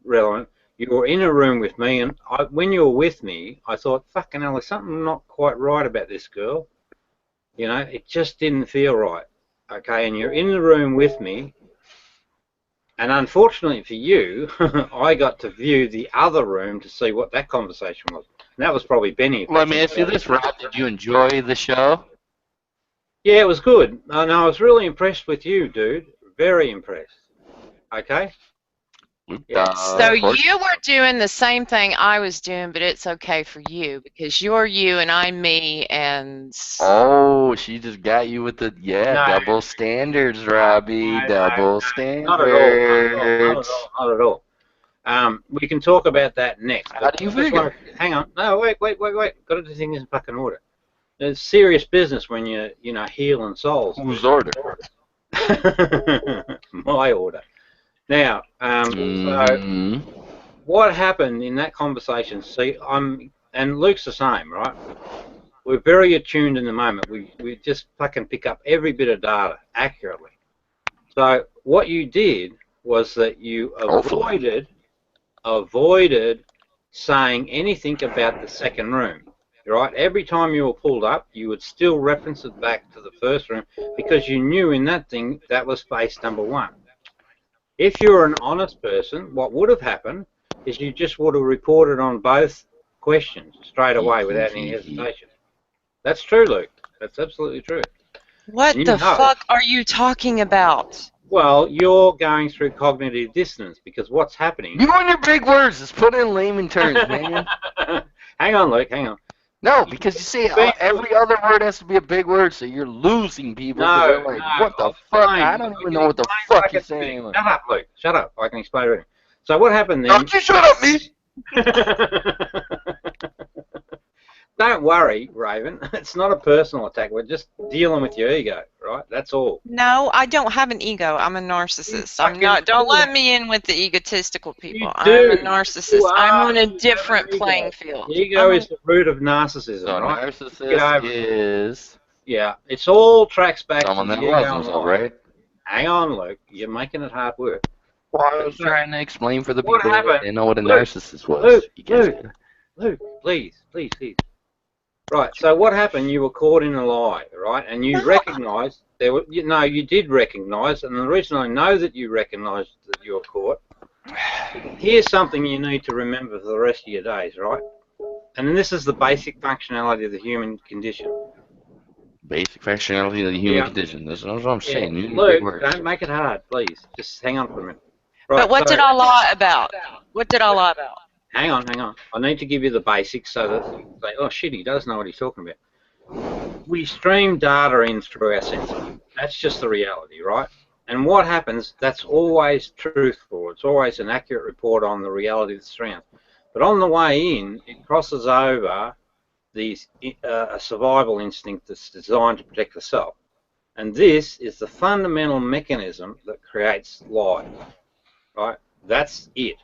relevant. You were in a room with me, and when you were with me, I thought, fucking hell, there's something not quite right about this girl. You know, it just didn't feel right. Okay, and you're in the room with me, and unfortunately for you, I got to view the other room to see what that conversation was. And that was probably Benny. Let me ask you this, Rob. Did you enjoy the show? Yeah, it was good. And I was really impressed with you, dude. Very impressed. Okay? So you were doing the same thing I was doing, but it's okay for you because you're you and I'm me, and Oh, she just got you with the No. double standards, Robbie. Double Not at all. standards. Not at all. We can talk about that next. How do you figure? Hang on. No, wait. Got to do things in fucking order. It's serious business when you're, healing souls. Whose order? My order. Now, so what happened in that conversation? See, and Luke's the same, right? We're very attuned in the moment. We just fucking pick up every bit of data accurately. So what you did was that you avoided saying anything about the second room. Right? Every time you were pulled up, you would still reference it back to the first room because you knew in that thing that was space number 1. If you're an honest person, what would have happened is you just would have reported on both questions straight away without any hesitation. That's true, Luke. That's absolutely true. What the fuck are you talking about? Well, you're going through cognitive dissonance because what's happening... You and your big words. Let's put it in layman terms, man. Hang on, Luke. Hang on. No, because you see, every other word has to be a big word, so you're losing people. No, like, what the fuck? I don't even know what the fuck you're saying. Shut up, Luke. Shut up. I can explain everything. So what happened then... Don't you shut up, me! Don't worry, Raven. It's not a personal attack. We're just dealing with your ego, right? That's all. No, I don't have an ego. I'm a narcissist. I'm not. Don't let me in with the egotistical people. I'm a narcissist. I'm on a different playing field. Ego is the root of narcissism, so right? Narcissist is... Yeah, it's all tracks back someone to that loves himself, right? Hang on, Luke. You're making it hard work. Well, I was trying to explain for the people that didn't know what a narcissist was. Luke, please. Right, so what happened, you were caught in a lie, right? And you recognised, you did recognise, and the reason I know that you recognised that you were caught, here's something you need to remember for the rest of your days, right? And this is the basic functionality of the human condition. Basic functionality of the human condition, that's what I'm saying. Luke, don't make it hard, please. Just hang on for a minute. Right, but what did I lie about? What did I lie about? Hang on. I need to give you the basics so that you can say, oh shit, he does know what he's talking about. We stream data in through our senses. That's just the reality, right? And what happens, that's always truthful. It's always an accurate report on the reality that's around. But on the way in, it crosses over a survival instinct that's designed to protect the self. And this is the fundamental mechanism that creates life, right? That's it.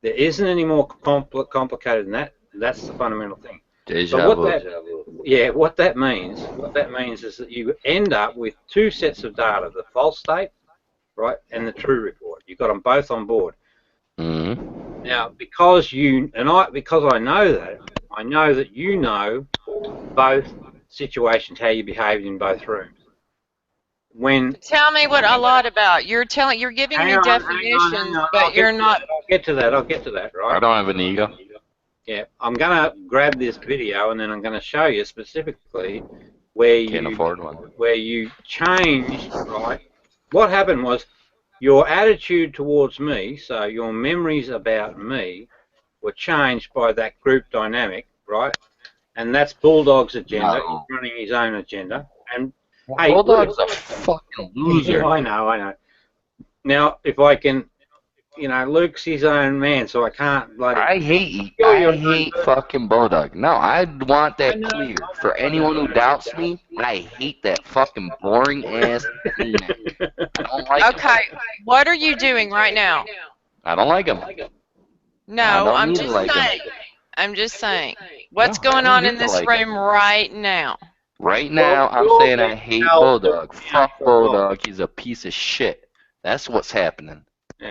There isn't any more complicated than that. That's the fundamental thing. What that means is that you end up with 2 sets of data: the false state, right, and the true report. You've got them both on board. Mm-hmm. Now, because I know that, I know that you know both situations, how you behaved in both rooms. Tell me what I lied about. You're giving me definitions, but you're not. I'll get to that, right? I don't have an ego. Yeah, I'm gonna grab this video and then I'm gonna show you specifically where you changed, right? What happened was your attitude towards me, so your memories about me, were changed by that group dynamic, right? And that's Bulldog's agenda. He's running his own agenda, and hey, Bulldog's a fucking loser. I know. Now, if I can, Luke's his own man, so I can't bloody... I hate fucking Bulldog. No, I want that clear. For anyone who doubts me, I hate that fucking boring ass thing. I don't like him. Okay, what are you doing right now? I don't like him. No, I'm just saying. What's going on in this room right now? Right now, I'm saying I hate Bulldog. Fuck Bulldog. He's a piece of shit. That's what's happening.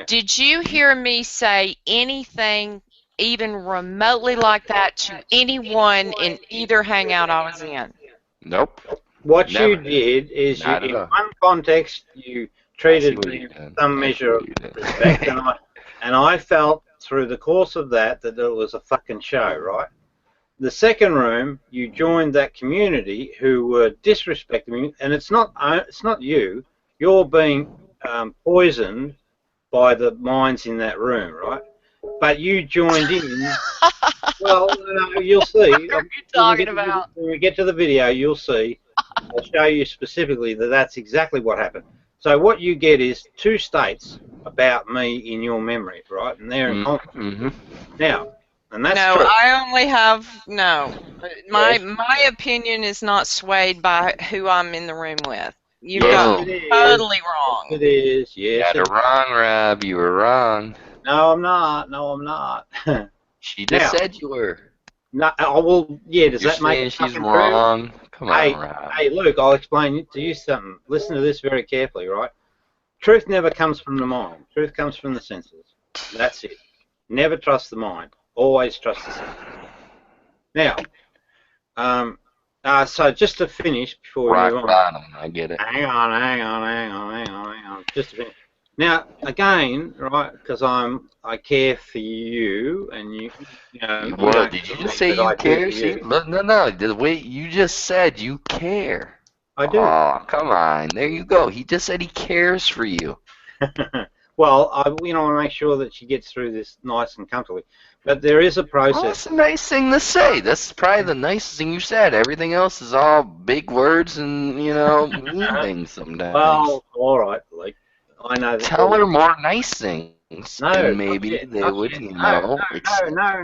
Did you hear me say anything even remotely like that to anyone in either hangout I was in? Nope. What you did is, in one context, you treated me with some measure of respect, and I felt through the course of that it was a fucking show, right? The second room, you joined that community who were disrespecting me, and it's not you. You're being poisoned by the minds in that room, right? But you joined in. Well, no, you'll see. What are you talking about? When we get to the video, you'll see. I'll show you specifically that that's exactly what happened. So what you get is 2 states about me in your memory, right? And they're in conflict. Mm-hmm. Now, and that's No, true. I only have My Yes. my opinion is not swayed by who I'm in the room with. You've Yes, got it me is. totally Yes, wrong. it is. Yes, Got it it wrong, Rob. You were wrong. No, I'm not. No, I'm not. She just Now, said you were. no, well, yeah, does You're that make saying it she's fucking true? wrong. Come Hey, on, Rob. hey, Luke, I'll explain to you something. Listen to this very carefully, right? Truth never comes from the mind. Truth comes from the senses. That's it. Never trust the mind. Always trust the senses. Now, so just to finish before we Rock move on. bottom. I get it. Hang on. Just to finish. Now, again, right? Because I care for you, and you know. What? don't Did you care just say but I you do care? for See, you. look, no. The way you just said you care. I do. Oh, come on. There you go. He just said he cares for you. Well, I want to make sure that she gets through this nice and comfortably. But there is a Well, process. that's a nice thing to say. That's probably the nicest thing you said. Everything else is all big words and, mean things sometimes. Well, all right, Lee. I know that. Tell her more nice things, No, and not maybe yet, they not would, yet. know. No,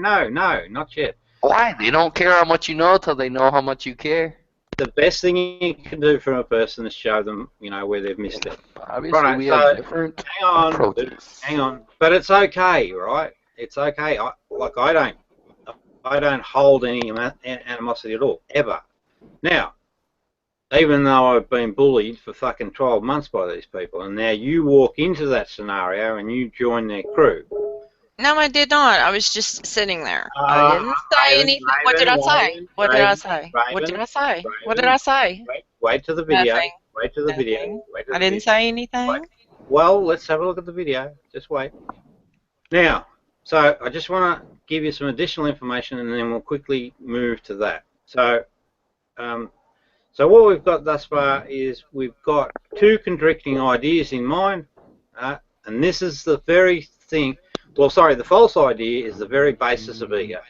not yet. Why? They don't care how much you know till they know how much you care. The best thing you can do for a person is show them, where they've missed it. Obviously, Right, we so have different hang on, approaches. hang on. But it's okay, right? It's okay. I don't hold any animosity at all, ever. Now, even though I've been bullied for fucking 12 months by these people, and now you walk into that scenario and you join their crew. No, I did not. I was just sitting there. I didn't say anything. What did I say? What did I say? What did I say? What did I say? Wait to the video. Nothing. Wait to the video. Nothing. Wait to the I didn't video. say anything. Well, let's have a look at the video. Just wait. Now, so I just want to give you some additional information, and then we'll quickly move to that. So, so what we've got thus far is we've got 2 contradicting ideas in mind, and this is the very thing. Well, sorry, the false idea is the very basis of ego.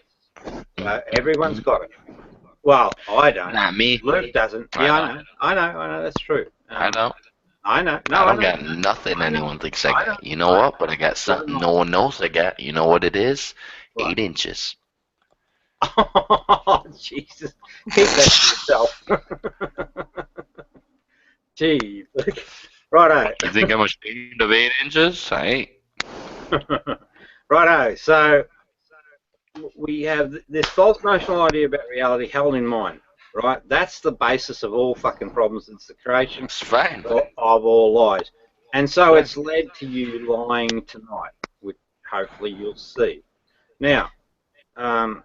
Everyone's got it. Well, I don't. Not me. Luke doesn't. Yeah, I know. That's true. I know. I know. No, I don't know. got nothing anyone thinks I I got. know. You know what? But I got something no one knows I got. You know what it is? What? 8 inches. Oh, Jesus. Keep that to yourself. Gee. Righto. You think I'm ashamed of 8 inches? I ain't. Righto. So we have this false notional idea about reality held in mind, right? That's the basis of all fucking problems. It's the creation It's fine. of all lies. And so it's led to you lying tonight, which hopefully you'll see. Now, and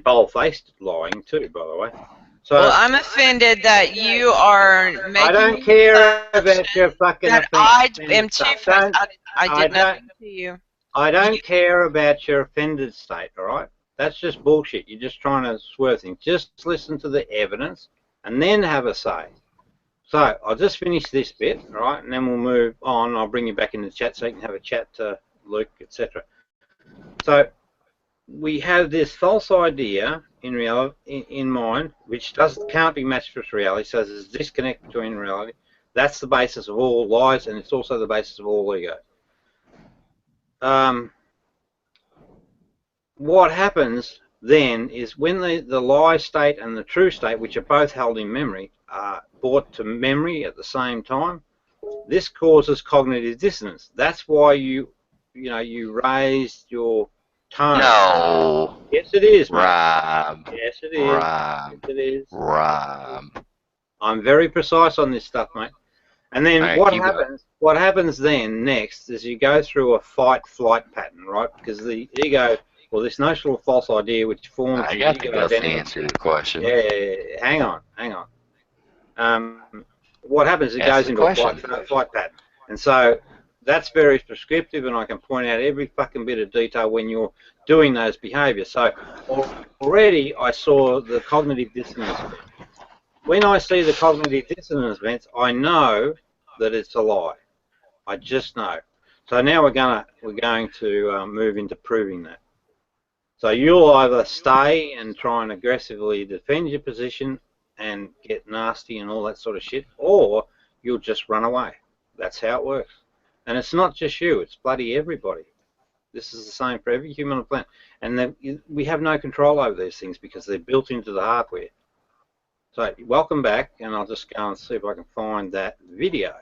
bold-faced lying too, by the way. So Well, I'm offended that you are making. I don't care about your fucking that I offended am too. stuff. I did nothing to you. I don't care about your offended state, all right? That's just bullshit. You're just trying to swerve things. Just listen to the evidence and then have a say. So I'll just finish this bit, all right, and then we'll move on. I'll bring you back in the chat so you can have a chat to Luke, etc. So we have this false idea in reality, in mind, which can't be matched with reality, so there's a disconnect between reality. That's the basis of all lies, and it's also the basis of all ego. What happens then is when the lie state and the true state, which are both held in memory, are brought to memory at the same time, this causes cognitive dissonance. That's why you raised your tone. No. Yes, it is, mate. Rob. Yes, it is. Rob. Yes, it is. Rob. I'm very precise on this stuff, mate. And then Right, what keep happens? What happens then next is you go through a fight-flight pattern, right? Because the ego, well, this notional false idea which forms I the got the ego guts to identity. answer the question. Yeah, hang on. What happens? It Ask goes the into a question. fight pattern, and so that's very prescriptive, and I can point out every fucking bit of detail when you're doing those behaviours. So already I saw the cognitive dissonance. When I see the cognitive dissonance events, I know that it's a lie. I just know. So now we're going to move into proving that. So you'll either stay and try and aggressively defend your position and get nasty and all that sort of shit, or you'll just run away. That's how it works. And it's not just you, it's bloody everybody. This is the same for every human on the planet. And we have no control over these things because they're built into the hardware. So welcome back, and I'll just go and see if I can find that video.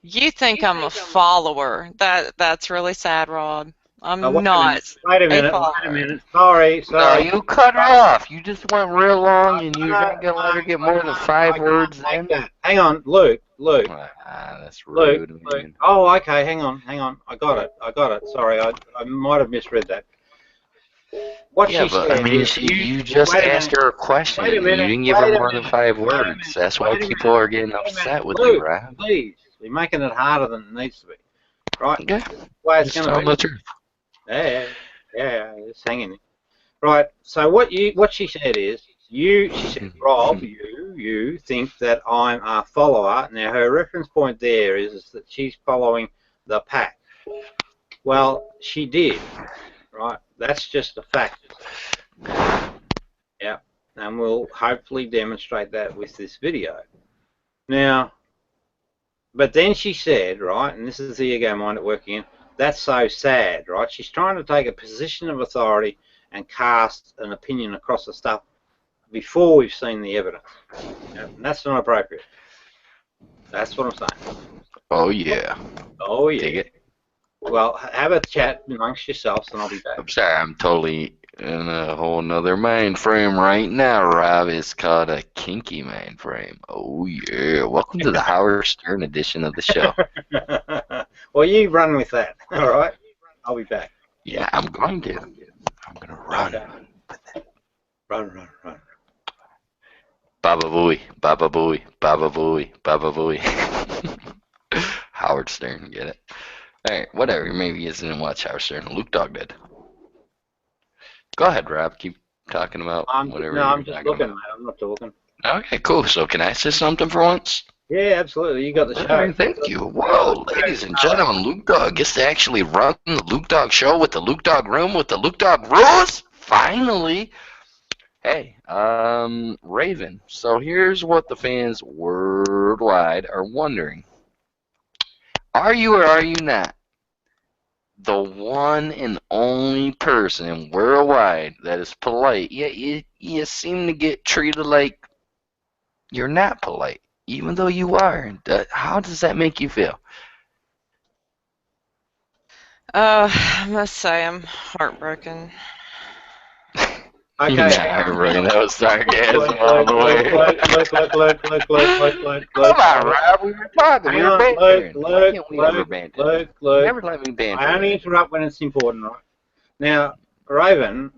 You think I'm a follower. That's really sad, Rob. I'm Oh, not. Wait a minute. Sorry. No, you cut her off. You just went real long, and you're not gonna let her get more than 5 words in. Hang on, Luke. That's rude. Luke. Oh, okay. Hang on. I got it. Sorry, I might have misread that. What Yeah, she but said I mean, is, you just asked her a question. Wait a And minute, you didn't give her more than 5 words. That's why people are getting upset with you, right? Please, you're making it harder than it needs to be. Right? Okay. That's the way it's Just going tell to the be. truth. Yeah, just hang in there. Right. So what she said is, she said, Rob, you think that I'm a follower. Now her reference point there is that she's following the pack. Well, she did. Right. That's just a fact. Yeah. And we'll hopefully demonstrate that with this video. Now, but then she said, right, and this is the ego mind at work again, that's so sad, right? She's trying to take a position of authority and cast an opinion across the stuff before we've seen the evidence. And that's not appropriate. That's what I'm saying. Oh, yeah. Oh, yeah. Dig it. Well, have a chat amongst yourselves and I'll be back. I'm sorry, I'm totally in a whole nother mind frame right now, Rob. It's called a kinky mind frame. Oh, yeah. Welcome to the Howard Stern edition of the show. Well, you run with that, all right? I'll be back. Yeah, I'm going to. I'm going to run. Okay. Run. Baba Booey, Baba Booey, Baba Booey, Baba Booey. Howard Stern, get it? Alright, whatever. Maybe he didn't watch Howard Stern. Luke Dog did. Go ahead, Rob. Keep talking about whatever. No, I'm just looking, mate. I'm not talking. Okay, cool. So can I say something for once? Yeah, absolutely. You got the show. Alright, thank you. Whoa, ladies and gentlemen, Luke Dog gets to actually run the Luke Dog show with the Luke Dog room with the Luke Dog rules. Finally. Hey, Raven. So here's what the fans worldwide are wondering. Are you or are you not the one and only person worldwide that is polite? Yet you seem to get treated like you're not polite, even though you are. How does that make you feel? I must say I'm heartbroken. Okay. That was sarcasm all the way. Look. Come on, Rob. We were talking. We were bantering. Why can't we ever banter? Look. Never let me banter. I only interrupt when it's important, right? Now, Raven,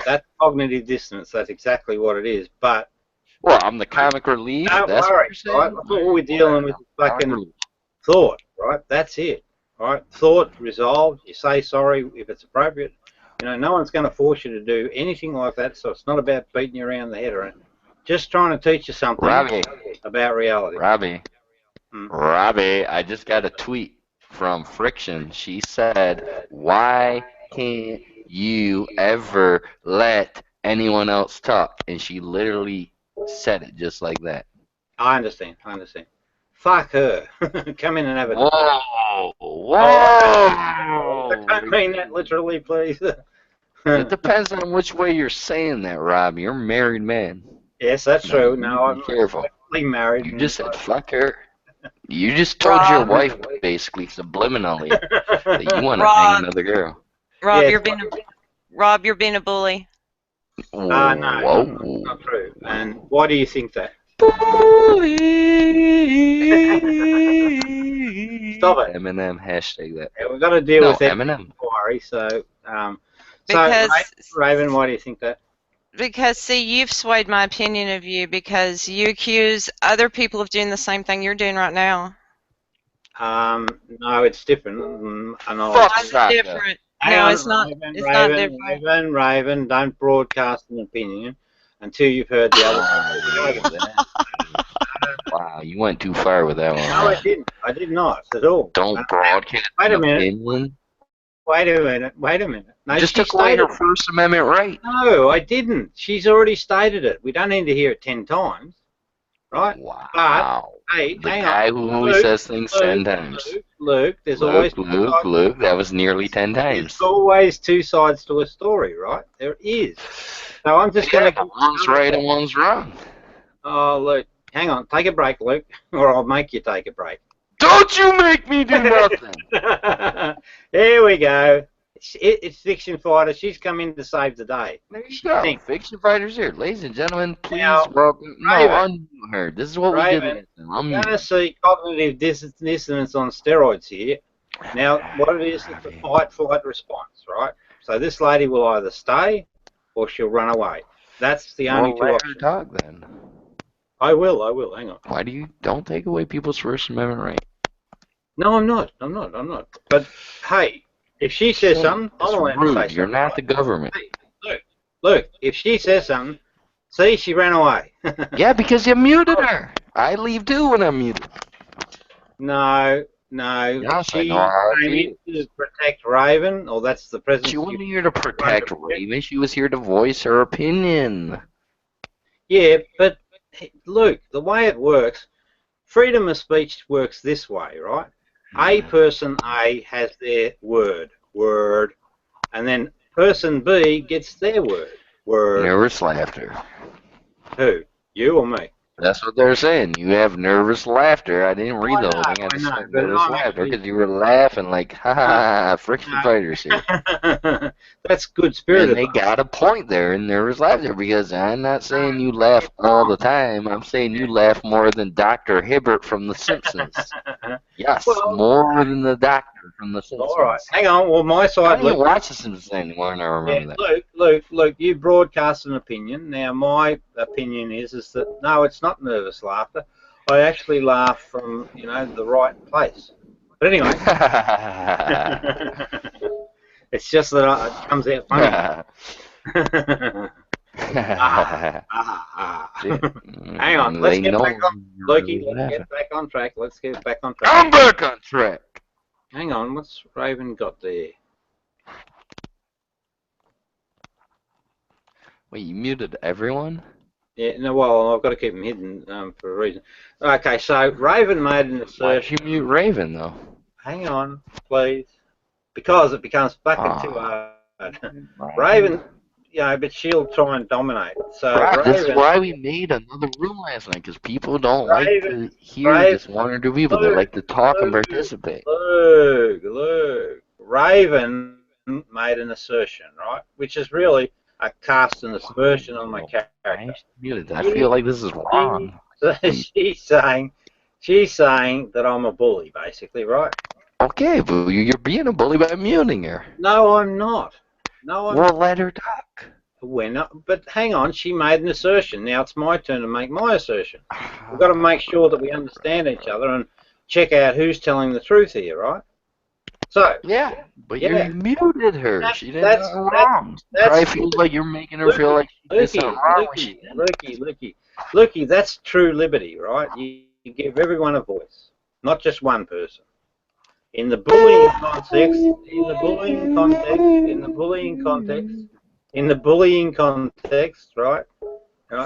that's cognitive dissonance. That's exactly what it is. But well, I'm the comic relief. Don't That's worry, what you're right? saying? That's what we're dealing with. Fucking thought, right? That's it. Right? Thought resolved. You say sorry if it's appropriate. You know, no one's going to force you to do anything like that, so it's not about beating you around the head or anything. Just trying to teach you something about reality. Robbie, I just got a tweet from Friction. She said, why can't you ever let anyone else talk? And she literally said it just like that. I understand. Fuck her. Come in and have a... Whoa! I don't mean that literally, please. It depends on which way you're saying that, Rob. You're a married man. Yes, that's true. No, I'm careful. Married. You just said fuck her. You just told your wife basically subliminally that you want to bang another girl. Rob, Yes. you're being a bully. Whoa. No, not true. And why do you think that? Bully. Stop it. Eminem, hashtag that. Yeah, we've got to deal with that Eminem. inquiry. So, Because Raven, why do you think that? Because, see, you've swayed my opinion of you because you accuse other people of doing the same thing you're doing right now. No, it's different. It's different. No, it's not. It's not different. Raven, don't broadcast an opinion until you've heard the other. Wow, you went too far with that one. No, I didn't. I did not at all. Don't broadcast Wait a an minute. opinion. Wait a minute. Wait a minute. No, Just she took away her stated. First Amendment right. No, I didn't. She's already stated it. We don't need to hear it 10 times, right? Wow. Hey, The hang guy on. who always says things 10 times. Luke, there's always Luke, that was nearly 10 times. There's always two sides to a story, right? There is. So I'm just going to. One's right and one's wrong. Oh, Luke, hang on. Take a break, Luke, or I'll make you take a break. Don't you make me do nothing. There we go. It's Fiction Fighter. She's come in to save the day. There you go. Thanks. Fiction Fighters here. Ladies and gentlemen, please Now, welcome. No, Raven. unmute her. This is what Raven, we did. We're going to see cognitive dissonance on steroids here. Now, what it is a fight-flight response, right? So this lady will either stay or she'll run away. That's the only two let her options. talk then. I will. Hang on. Why do you don't take away people's First Amendment right? No, I'm not. But, hey, if she says something, I'm allowed to say Rude. something. You're not the government. Hey, look, if she says something, see, she ran away. Yeah, because you muted her. I leave too when I'm muted. No. Yes, She I know how came it in to protect Raven, or that's the president. She wasn't here to protect Raven. She was here to voice her opinion. Yeah, but Luke, the way it works, freedom of speech works this way, right? A person A has their word, and then person B gets their word. Nervous laughter. Who? You or me? That's what they're saying. You have nervous laughter. I didn't read the whole thing. I just I know, said but nervous I'm laughter actually- because you were laughing like, ha ha ha, Friction Fighters here. That's good spirit. And they got a point there in nervous laughter because I'm not saying you laugh all the time. I'm saying you laugh more than Dr. Hibbert from The Simpsons. Yes, Well- more than the doctor from The Simpsons. All right, hang on. Well, my I side. don't even watch The Simpsons anymore, and I remember that. Luke, you broadcast an opinion. Now, my opinion is that no, it's not nervous laughter. I actually laugh from the right place. But anyway, it's just that it comes out funny. Hang on, let's get back on, Loki. Let's get back on track. I'm back on track. Hang on, what's Raven got there? Wait, you muted everyone? Yeah, no, well, I've got to keep them hidden for a reason. Okay, so Raven made an Why did assertion. you mute Raven, though? Hang on, please. Because it becomes fucking too hard. Raven, but she'll try and dominate. So Right, this is Raven, why we made another room last night, because people don't like Raven- to hear just one or two people. They Luke, like to talk and Luke, participate. Luke, Raven made an assertion, right? Which is really a cast and aspersion on my I character. muted. I feel like this is wrong. So she's saying that I'm a bully, basically, right? Okay, but you're being a bully by muting her. No, I'm not. Well, let her talk. We're not. But hang on, she made an assertion. Now it's my turn to make my assertion. We've got to make sure that we understand each other and check out who's telling the truth here, right? So, Yeah, but Yeah. you muted her. That- She did that's- nothing wrong. that's- Probably feels like you're making her feel like she did something wrong when she didn't. Looky, that's true liberty, right? You give everyone a voice, not just one person. In the bullying context, right?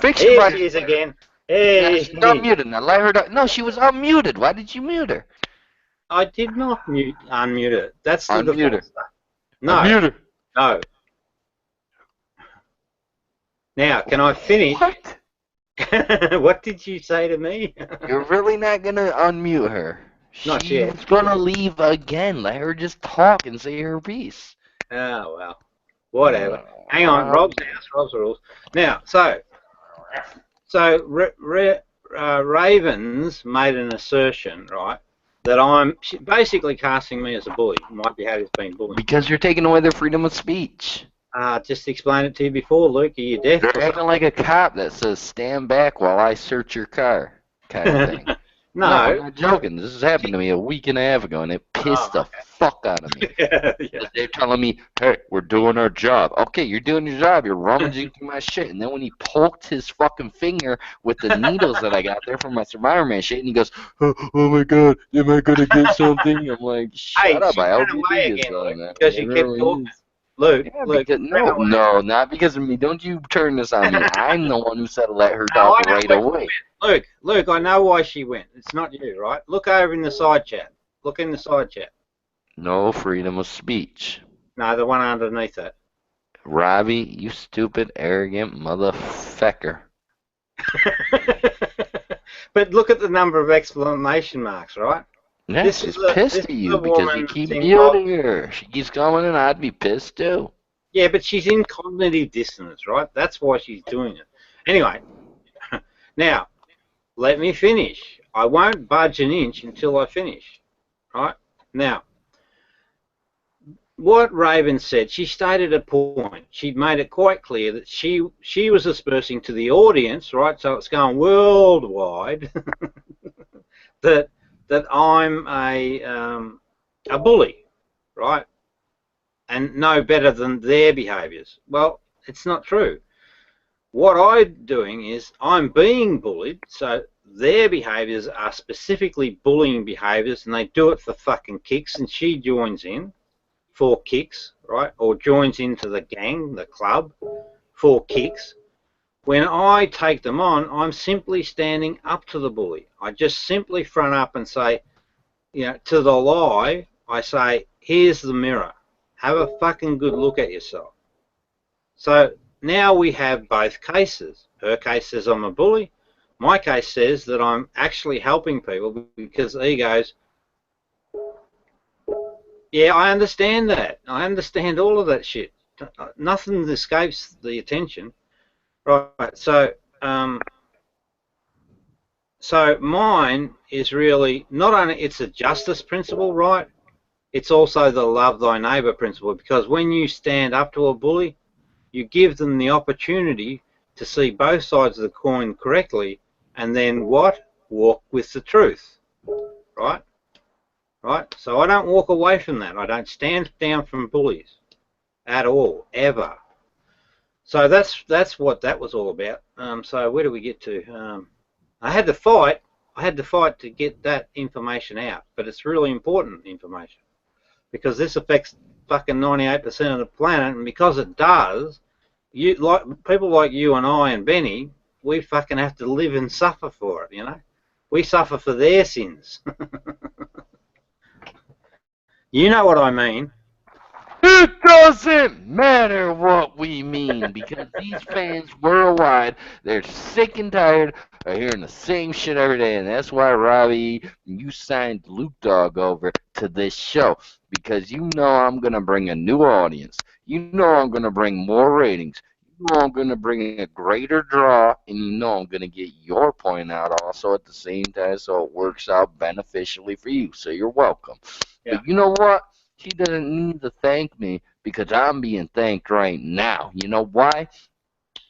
Fiction Here writer- she is again. Yeah, Hey, she's unmuted. Now let her talk. No, she was unmuted. Why did you mute her? I did not unmute her. That's the Unmute her. default stuff. No, Unmute her. no. Now, can I finish? What? What did you say to me? You're really not gonna unmute her. Not She's yet. gonna leave again. Let her just talk and say her piece. Oh, well. Whatever. Hang on. Rob's house. Rob's rules. Now, so Ravens made an assertion, right, that she's basically casting me as a bully. My behaviour's been bullying. Because you're taking away their freedom of speech. Just explained it to you before, Luke. Are you deaf? They're acting like a cop that says, "Stand back while I search your car," kind of thing. No. I'm not joking. This has happened to me a week and a half ago, and it pissed the fuck out of me. Yeah. They're telling me, hey, we're doing our job. Okay, you're doing your job. You're rummaging through my shit. And then when he poked his fucking finger with the needles that I got there from my Survivor Man shit, and he goes, oh my God, am I going to get something? I'm like, shut up. I hope you do get something. Because you kept talking. Luke, Yeah, Luke. because, no, not because of me. Don't you turn this on me. I'm the one who said let her talk right away. Luke, I know why she went. It's not you, right? Look over in the side chat. Look in the side chat. No freedom of speech. No, the one underneath it. Robbie, you stupid, arrogant motherfucker. But look at the number of exclamation marks, right? Yeah, This she's is a- pissed this at is you a because you woman keep in muting her. She keeps coming and I'd be pissed too. Yeah, but she's in cognitive dissonance, right? That's why she's doing it. Anyway, now, let me finish. I won't budge an inch until I finish, right? Now, what Raven said, she stated a point. She'd made it quite clear that she was dispersing to the audience, right? So it's going worldwide that I'm a bully, right? And no better than their behaviours. Well, it's not true. What I'm doing is I'm being bullied, so their behaviours are specifically bullying behaviours, and they do it for fucking kicks, and she joins in for kicks, right? Or joins into the gang, the club, for kicks. When I take them on, I'm simply standing up to the bully. I just simply front up and say, you know, to the lie, I say, here's the mirror. Have a fucking good look at yourself. So now we have both cases. Her case says I'm a bully. My case says that I'm actually helping people because egos. Yeah, I understand that. I understand all of that shit. Nothing escapes the attention. Right, so so mine is really not only it's a justice principle, right? It's also the love thy neighbour principle, because when you stand up to a bully, you give them the opportunity to see both sides of the coin correctly, and then what? Walk with the truth, right? Right? So I don't walk away from that. I don't stand down from bullies at all, ever. So that's what that was all about. So where do we get to? I had to fight. I had to fight to get that information out, but it's really important information because this affects fucking 98% of the planet, and because it does, you like people like you and I and Benny, we fucking have to live and suffer for it. You know, we suffer for their sins. You know what I mean. It doesn't matter what we mean because these fans worldwide, they're sick and tired of hearing the same shit every day, and that's why, Robbie, you signed Luke Dog over to this show because you know I'm going to bring a new audience. You know I'm going to bring more ratings. You know I'm going to bring a greater draw, and you know I'm going to get your point out also at the same time so it works out beneficially for you. So you're welcome. Yeah. But you know what? He doesn't need to thank me because I'm being thanked right now. You know why?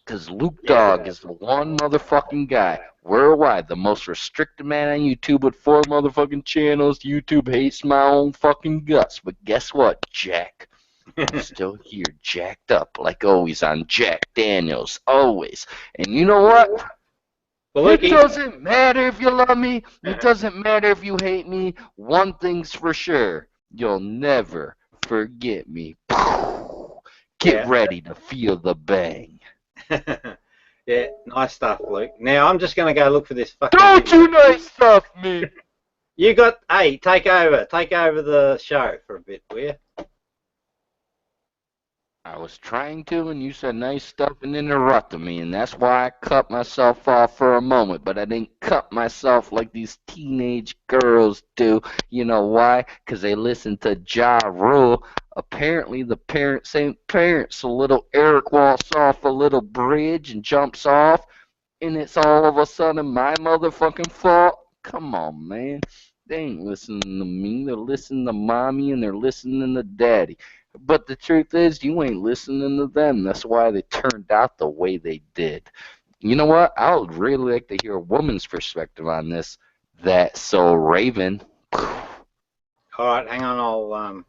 Because Luke Dog is the one motherfucking guy worldwide, the most restricted man on YouTube with 4 motherfucking channels. YouTube hates my own fucking guts. But guess what, Jack? I'm still here, jacked up, like always on Jack Daniels, always. And you know what? Well, It doesn't matter if you love me. It doesn't matter if you hate me. One thing's for sure. You'll never forget me. Get ready to feel the bang. Yeah, nice stuff, Luke. Now I'm just going to go look for this fucking. Don't you nice stuff me? You got. Hey, take over the show for a bit, will you? I was trying to, and you said nice stuff and interrupted me, and that's why I cut myself off for a moment, but I didn't cut myself like these teenage girls do. You know why? Because they listen to Ja Rule. Apparently, the parents ain't parents, so little Eric walks off a little bridge and jumps off, and it's all of a sudden my motherfucking fault. Come on, man. They ain't listening to me. They're listening to mommy, and they're listening to daddy. But the truth is, you ain't listening to them. That's why they turned out the way they did. You know what? I would really like to hear a woman's perspective on this. That's so Raven. All right, hang on.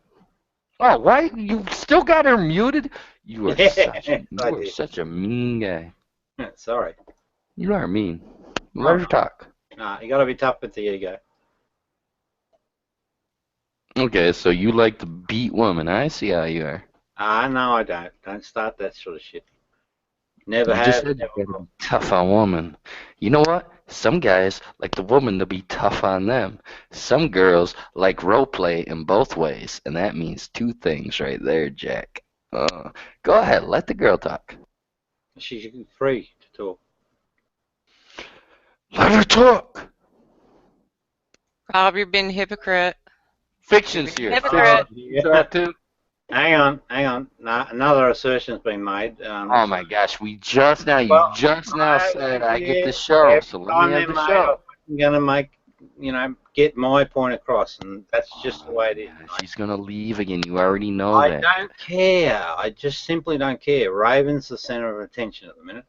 Oh, why you still got her muted? You are such I you are did. such a mean guy. Sorry. You are mean. Let her talk. Nah, you got to be tough with the ego. Okay, so you like to beat women. I see how you are. No, I don't. Don't start that sort of shit. Never You just have. said you Never gotta will. be tough on women. You know what? Some guys like the woman to be tough on them. Some girls like role play in both ways, and that means two things right there, Jack. Go ahead, let the girl talk. She's free to talk. Let her talk. Rob, you're being a hypocrite. Fiction's here. Hypocrite. You talk too. Hang on. No, another assertion's been made. Oh my gosh, you just now said I get the show, every so let me time have they're the made, show. I'm gonna get my point across, and that's just the way it is. She's gonna leave again. You already know I that. don't care. I just simply don't care. Raven's the center of attention at the minute.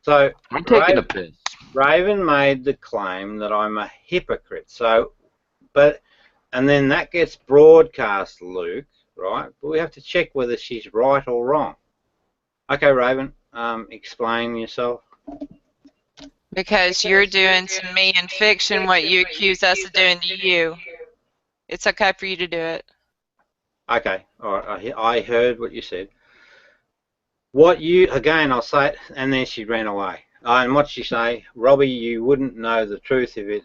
So I'm taking a piss. Raven made the claim that I'm a hypocrite. And then that gets broadcast, Luke, right? But we have to check whether she's right or wrong. Okay, Raven, explain yourself. Because you're doing to me in fiction what you accuse us of doing to you. It's okay for you to do it. Okay, all right. I heard what you said. I'll say it, and then she ran away. And what she say, Robbie, you wouldn't know the truth if it,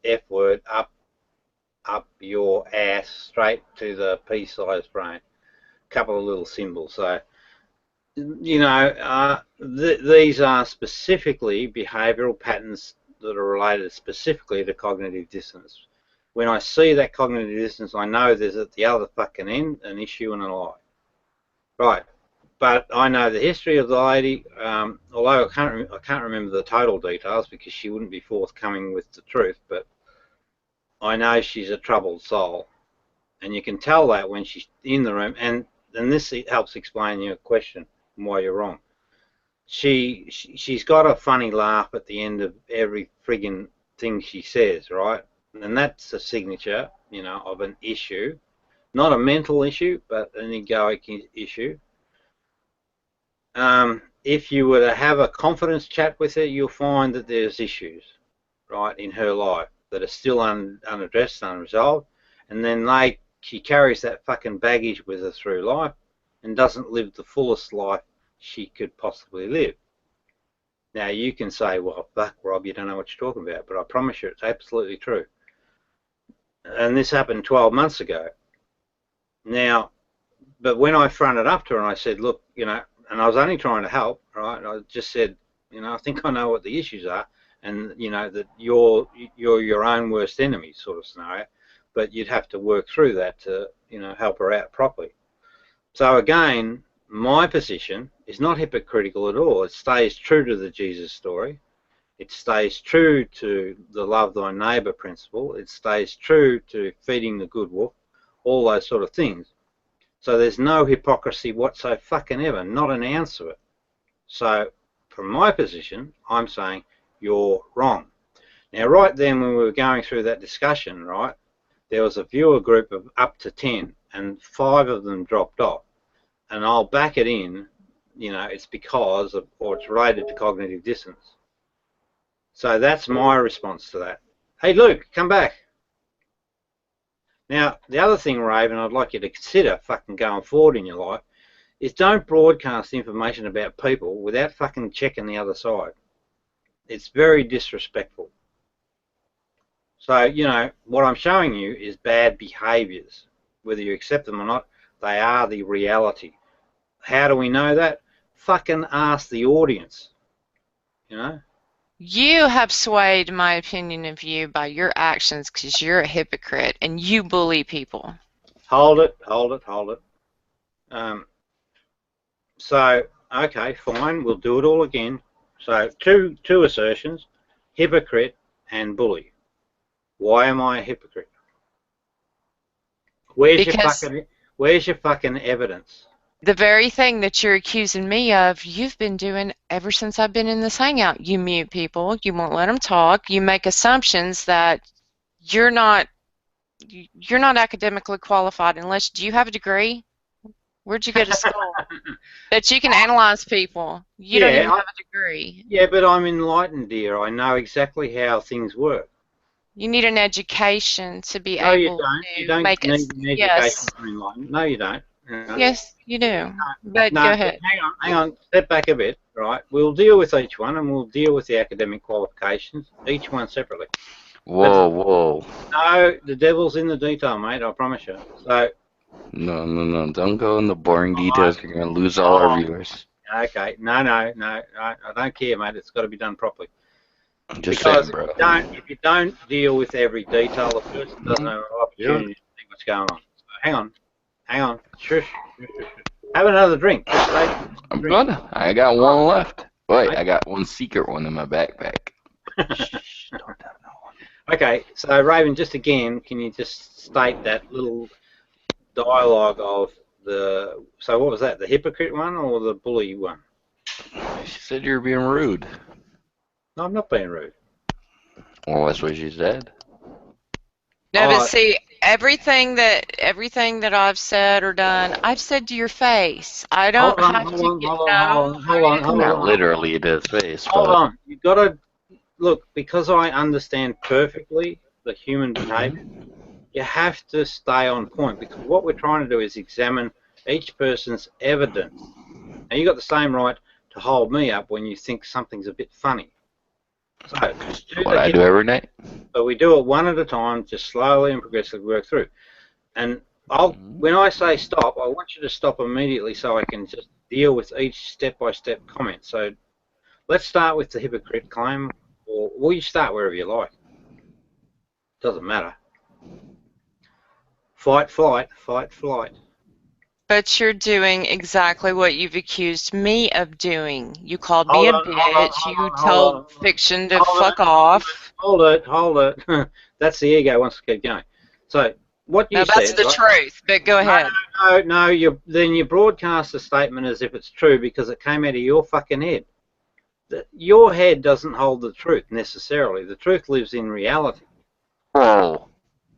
F word, up your ass straight to the pea-sized brain. Couple of little symbols. So, these are specifically behavioural patterns that are related specifically to cognitive dissonance. When I see that cognitive dissonance, I know there's at the other fucking end an issue and a lie. Right. But I know the history of the lady, although I can't remember the total details because she wouldn't be forthcoming with the truth, but I know she's a troubled soul. And you can tell that when she's in the room, and this helps explain your question and why you're wrong. She's got a funny laugh at the end of every friggin' thing she says, right? And that's a signature, of an issue. Not a mental issue, but an egoic issue. If you were to have a confidence chat with her, you'll find that there's issues, right, in her life that are still unaddressed, unresolved, and then she carries that fucking baggage with her through life and doesn't live the fullest life she could possibly live. Now, you can say, well, fuck, Rob, you don't know what you're talking about, but I promise you it's absolutely true. And this happened 12 months ago. Now, but when I fronted up to her and I said, look, and I was only trying to help, right? I just said, I think I know what the issues are, and that you're your own worst enemy, sort of scenario. But you'd have to work through that to, help her out properly. So again, my position is not hypocritical at all. It stays true to the Jesus story. It stays true to the love thy neighbour principle. It stays true to feeding the good wolf, all those sort of things. So there's no hypocrisy whatsoever, not an ounce of it. So from my position, I'm saying you're wrong. Now, right then when we were going through that discussion, right, there was a viewer group of up to 10, and 5 of them dropped off. And I'll back it in, it's because of, or it's related to cognitive dissonance. So that's my response to that. Hey, Luke, come back. Now, the other thing, Raven, I'd like you to consider fucking going forward in your life is don't broadcast information about people without fucking checking the other side. It's very disrespectful. So, what I'm showing you is bad behaviours. Whether you accept them or not, they are the reality. How do we know that? Fucking ask the audience, You have swayed my opinion of you by your actions because you're a hypocrite and you bully people. Hold it. So, okay, fine, we'll do it all again. So, two assertions, hypocrite and bully. Why am I a hypocrite? Where's your fucking evidence? The very thing that you're accusing me of, you've been doing ever since I've been in this hangout. You mute people, you won't let them talk, you make assumptions that you're not you're not academically qualified unless do you have a degree? Where'd you go to school? That you can analyze people. You don't even have a degree. Yeah, but I'm enlightened, dear. I know exactly how things work. You need an education to be No, you able don't. to You don't make need it. an education Yes. to be enlightened. No, you don't. No. Yes, you do. But No, go ahead. hang on. Step back a bit, right? We'll deal with each one, and we'll deal with the academic qualifications, each one separately. Whoa, whoa. No, the devil's in the detail, mate. I promise you. So. No. Don't go in the boring details. You're going to lose all our viewers. Okay. No. I don't care, mate. It's got to be done properly. Just Because saying, bro. if you don't deal with every detail, the person doesn't have an opportunity to see what's going on. So hang on. Shush. Have another drink. I'm gonna. I got one left. Wait, I got one secret one in my backpack. Shh, don't tell no one. Okay, so Raven, just again, can you just state that little dialogue of the, so what was that, the hypocrite one or the bully one? She said you were being rude. No, I'm not being rude. Well, that's what she said. No, but see, everything that I've said or done, I've said to your face. I don't have to Hold on. Not literally to his face. Hold on. You've got to, look, because I understand perfectly the human behavior, you have to stay on point, because what we're trying to do is examine each person's evidence. Now, you've got the same right to hold me up when you think something's a bit funny. So, what I do every night. So we do it one at a time, just slowly and progressively work through. And when I say stop, I want you to stop immediately so I can just deal with each step-by-step comment. So let's start with the hypocrite claim, or you start wherever you like. Doesn't matter. Fight, flight. But you're doing exactly what you've accused me of doing. You called me a bitch. You told Fiction to fuck off. Hold it. That's the ego wants to keep going. So what you said. No, that's the truth. But go ahead. No. Then you broadcast the statement as if it's true because it came out of your fucking head. Your head doesn't hold the truth necessarily. The truth lives in reality. Oh.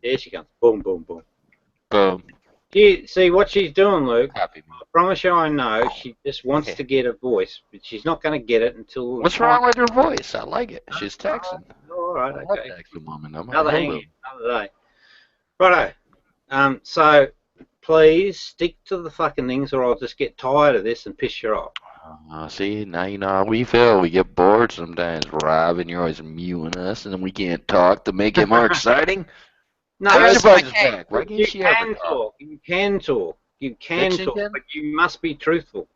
There she comes. Boom, boom, boom. Boom. You see what she's doing, Luke? Happy. I promise you I know. She just wants to get a voice, but she's not going to get it until... What's wrong with her voice? I like it. She's texting. All right, I okay. like texting woman. Another day. Righto. So, please stick to the fucking things or I'll just get tired of this and piss you off. See, now you know how we feel. We get bored sometimes, Robin. You're always muting us, and then we can't talk to make it more exciting. No, Why can't you she can ever talk. You can talk. You can Fiction talk, can? but you must be truthful.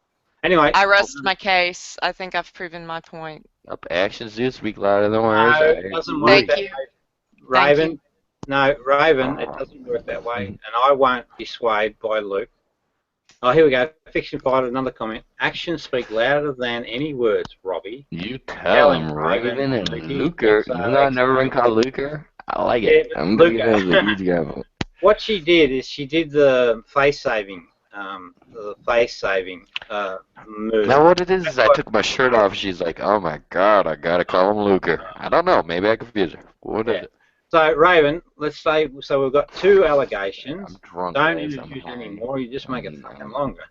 Anyway. I rest my case. I think I've proven my point. Up actions do speak louder than words. No, it doesn't work that way. Raven, Raven, it doesn't work that way, and I won't be swayed by Luke. Oh, here we go. Fiction Fighter, another comment. Actions speak louder than any words, Robbie. You tell him, Raven and Luker. You know I've never been called Luker? I like it. Yeah, I'm going to give it a huge gamble. What she did is she did the face saving, move. Now what it is I took my shirt off. She's like, oh my god, I gotta call him Luker. I don't know. Maybe I confuse her. What is it? So Raven, let's say we've got two allegations. I'm drunk. Don't introduce any more. You just make it fucking longer.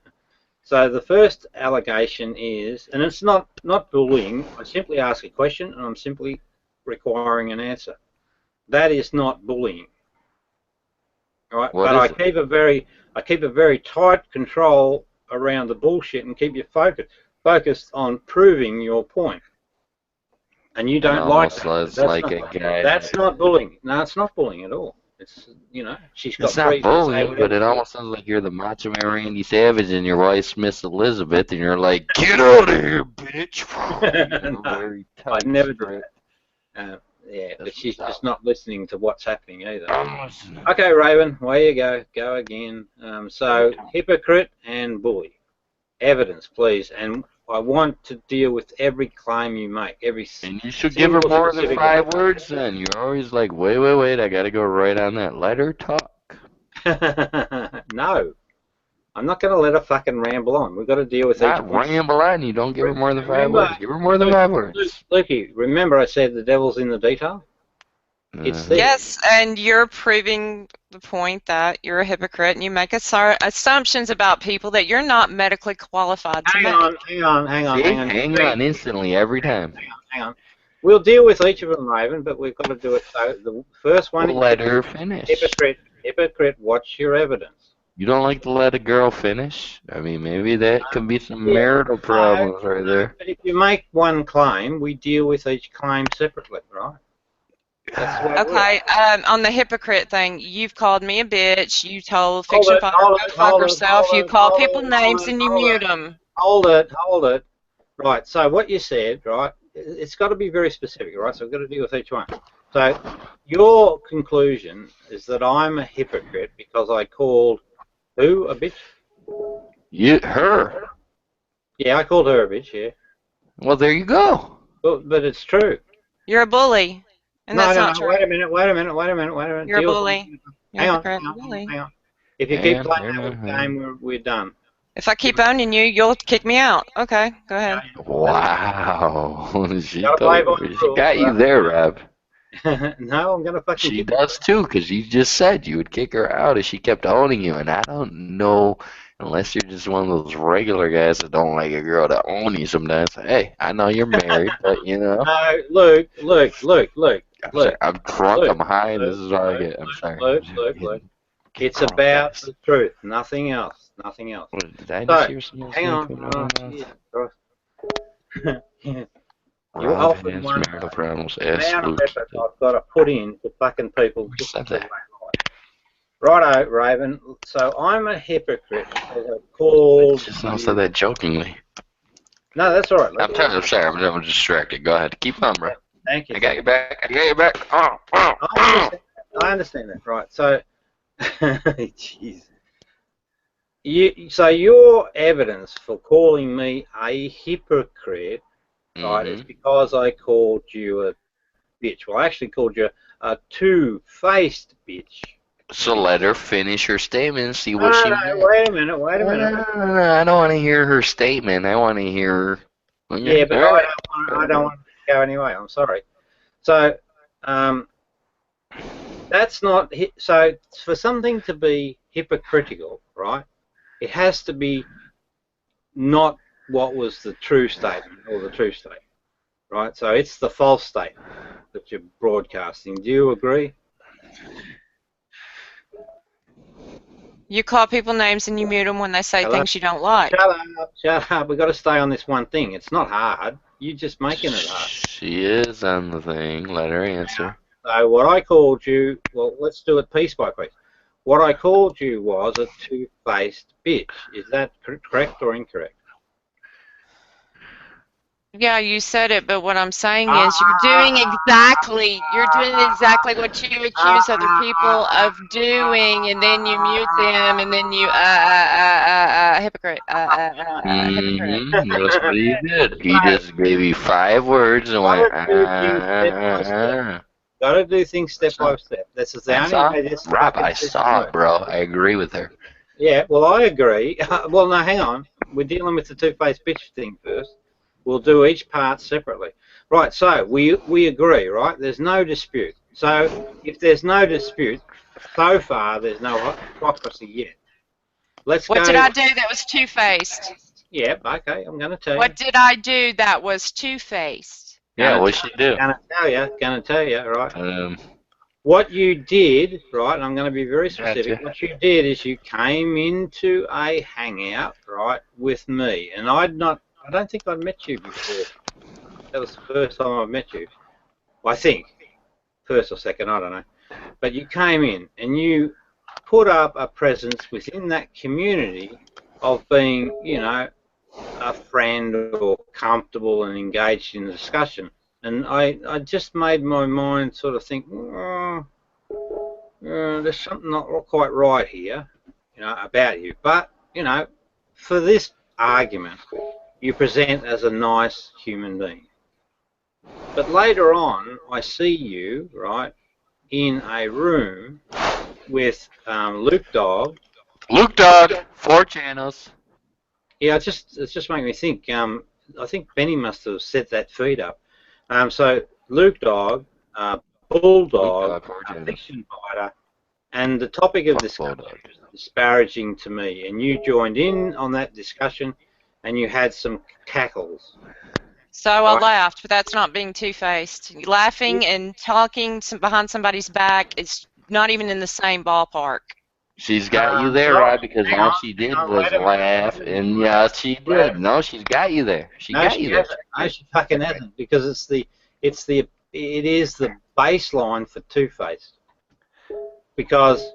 So the first allegation is, and it's not bullying. I simply ask a question and I'm simply requiring an answer. That is not bullying. All right, but I keep a very tight control around the bullshit and keep you focused on proving your point. And you don't like that. That's not bullying. No, it's not bullying at all. It's, you know, she's got. It's not bullying, but it almost sounds like you're the Macho Man Randy Savage and your wife's Miss Elizabeth, and you're like, get out of here, bitch. No, I'd never do that. Yeah, but she's just not listening to what's happening either. Okay, Raven, away you go. Go again. So, hypocrite and bully. Evidence, please. And I want to deal with every claim you make. And you should give her more than 5 words then. You're always like, wait, I gotta go right on that. Let her talk. No. I'm not going to let her fucking ramble on. We've got to deal with each Not one. ramble on. You don't give her more than 5 Remember- words. Give her more than 5 words. Lukey, remember I said the devil's in the detail? It's there. Yes, and you're proving the point that you're a hypocrite and you make assumptions about people that you're not medically qualified to Hang make. on, hang on, hang on, See? hang on. Hang on instantly every time. Hang on. We'll deal with each of them, Raven, but we've got to do it so. The first one We'll is let her finish. hypocrite, watch your evidence. You don't like to let a girl finish? I mean, maybe that could be some marital problems right there. But if you make one claim, we deal with each claim separately, right? That's the way it Okay, on the hypocrite thing, you've called me a bitch. You told Hold Fiction it, Fire hold to it, go fuck hold it, herself. hold You it, call hold people it, names hold it, and you hold mute it. them. Hold it. Right, so what you said, right, it's got to be very specific, right? So we've got to deal with each one. So your conclusion is that I'm a hypocrite because I called who a bitch? Her. Yeah, I called her a bitch, yeah. Well, there you go. But it's true. You're a bully, and that's not true. Wait a minute. You're a Deal with bully. it. You're Hang a on, hypocrite. hang on, Bully. hang on. If you keep playing that game, we're done. If I keep owning you, you'll kick me out. Okay, go ahead. Wow. she Gotta play by the rules, got you right? there, Rob. No, I'm gonna fucking. She does too, because you just said you would kick her out if she kept owning you, and I don't know, unless you're just one of those regular guys that don't like a girl to own you sometimes. Hey, I know you're married, but you know. No, Luke. I'm drunk, Luke, I'm high, and this is all I Luke, get. I'm sorry. Luke. It's about the truth, nothing else. Nothing else. What, did I So, just hear someone hang on. coming Oh, out of my mouth? Jesus Christ. You Rob offered has one marital problems. amount Ask of Luke. effort I've got to put in to fucking people. Who said that? Righto, Raven. So I'm a hypocrite because I called. Just not said that jokingly. No, that's all right. Luke. I'm sorry. I'm distracted. Go ahead. Keep on, bro. Thank you. I got your back. Oh. I understand that, right? So, jeez. So your evidence for calling me a hypocrite, right, is because I called you a bitch. Well, I actually called you a two-faced bitch. So let her finish her statement and see what she meant. Wait a minute. No, I don't want to hear her statement. I want to hear her. Yeah, but I don't want to go anyway. I'm sorry. So, that's not... So, for something to be hypocritical, right, it has to be not what was the true statement or the true statement, right? So it's the false statement that you're broadcasting. Do you agree? You call people names and you mute them when they say things you don't like. Shut up. We've got to stay on this one thing. It's not hard. You're just making it hard. She is on the thing. Let her answer. So what I called you... Well, let's do it piece by piece. What I called you was a two-faced bitch. Is that correct or incorrect? Yeah, you said it, but what I'm saying is you're doing exactly what you accuse other people of doing, and then you mute them, and then you hypocrite. Hypocrite. That's what he did. He just gave you 5 words and went. Got to do things step by step. This is the only way this. Rob, I saw it, bro. I agree with her. Yeah, well, I agree. Well, no, hang on. We're dealing with the two-faced bitch thing first. We'll do each part separately. Right, so we agree, right? There's no dispute. So if there's no dispute, so far there's no hypocrisy yet. Let's go. What did I do that was two-faced? Yeah, okay, I'm going to tell you. What did I do that was two-faced? Yeah, what'd she do? Gonna tell you, right? What you did, right, and I'm going to be very specific, Gotcha. what you did is you came into a hangout, right, with me, and I don't think I'd met you before. That was the first time I've met you. I think. First or second, I don't know. But you came in and you put up a presence within that community of being, you know, a friend or comfortable and engaged in the discussion. And I just made my mind sort of think, there's something not quite right here, you know, about you. But, you know, for this argument, you present as a nice human being. But later on, I see you, right, in a room with Luke Dog Luke Dog, 4 channels. Yeah, it's just making me think. I think Benny must have set that feed up. So Luke Dog, Luke Bulldog, Dog, 4 channels. Fiction Fighter, and the topic of Fuck discussion Bulldog. was disparaging to me, and you joined in on that discussion, and you had some cackles. So I Right. laughed, but that's not being two-faced. Laughing and talking behind somebody's back is not even in the same ballpark. She's got you there, No, right? Because hang all on, she did hang on, was wait a minute. laugh, and yeah, she did. No, she's got you there. She No, got she you there. hasn't. No, she fucking hasn't, because it is the baseline for two-faced. Because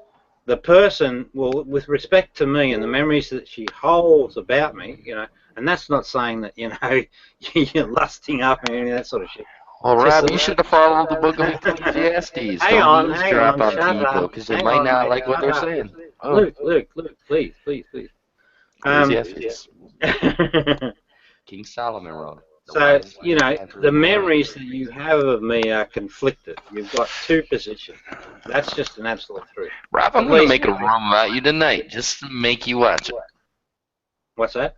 the person will, with respect to me and the memories that she holds about me, you know, and that's not saying that, you know, you're lusting up and any of that sort of shit. Well, Just Rob, a- you should have followed the book of Ecclesiastes. Hang Don't on, eavesdrop on shut people, up. because they Hang might on, not mate, like what shut they're up. saying. Oh, Luke, please. Ecclesiastes. King Solomon wrote it. The So, wise you know, answer the the wise. memories that you have of me are conflicted. You've got two positions. That's just an absolute truth. Rob, I'm At going to least- make a room about you tonight, just to make you watch it. What's that?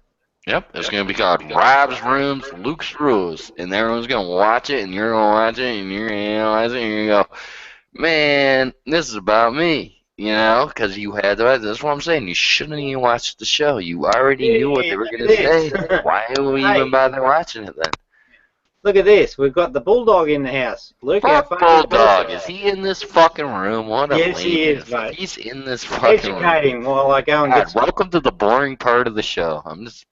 Yep, it's going to be called Rob's Rooms, Luke's Rules, and everyone's going to watch it, and you're going to watch it, and you're going to analyze it, and you're going to go, man, this is about me, you know, because you had to. That's what I'm saying. You shouldn't even watch the show. You already knew what they were going to say. Why would we even bother watching it then? Look at this. We've got the Bulldog in the house. Luke, our Fuck fucking Bulldog. Is he in this fucking room? What a Yes, he lame is, ass. mate. He's in this fucking room. Educate him while I go and God, get some. welcome to the boring part of the show. I'm just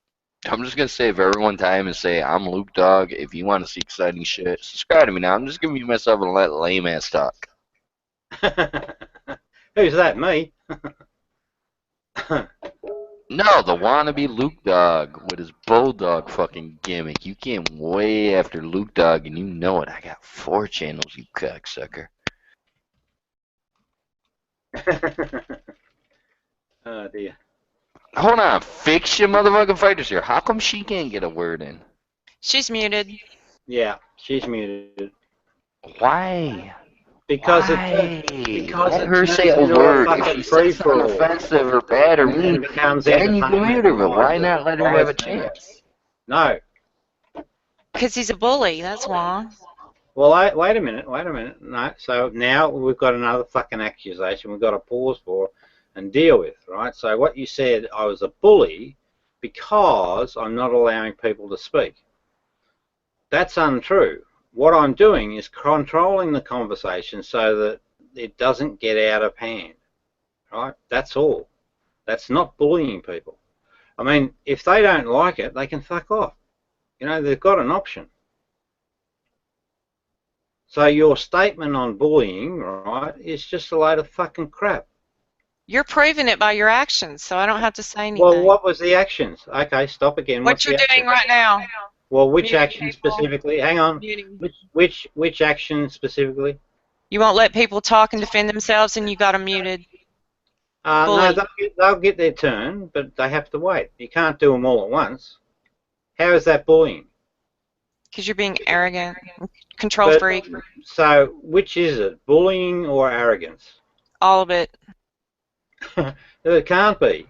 gonna save everyone time and say I'm Luke Dog. If you want to see exciting shit, subscribe to me now. I'm just giving myself a lame ass talk. Who's that? Me? No, the wannabe Luke Dog with his Bulldog fucking gimmick. You came way after Luke Dog, and you know it. I got 4 channels, you cocksucker. Oh dear. Hold on, Fiction motherfucking fighters here. How come she can't get a word in? She's muted. Yeah, she's muted. Why? Because Why? because Let it her turns say a into a word. fucking If she says something free-for-all. offensive or bad or And then mean, it becomes then you can entertainment mute her, but and why not let her have a buys chance? No. Because he's a bully, that's why. Well, wait a minute. No, so now we've got another fucking accusation we've got to pause for and deal with, right? So what you said, I was a bully because I'm not allowing people to speak. That's untrue. What I'm doing is controlling the conversation so that it doesn't get out of hand, right? That's all. That's not bullying people. I mean, if they don't like it, they can fuck off. You know, they've got an option. So your statement on bullying, right, is just a load of fucking crap. You're proving it by your actions, so I don't have to say anything. Well, what was the actions? Okay, stop again. What What's you're the doing action? right now. Well, which Muting action people. specifically? Hang on. Muting. Which action specifically? You won't let people talk and defend themselves, and you got them muted. No, Bully. they'll get their turn, but they have to wait. You can't do them all at once. How is that bullying? Because you're being arrogant, control But- freak, So, which is it, bullying or arrogance? all of it. It can't be.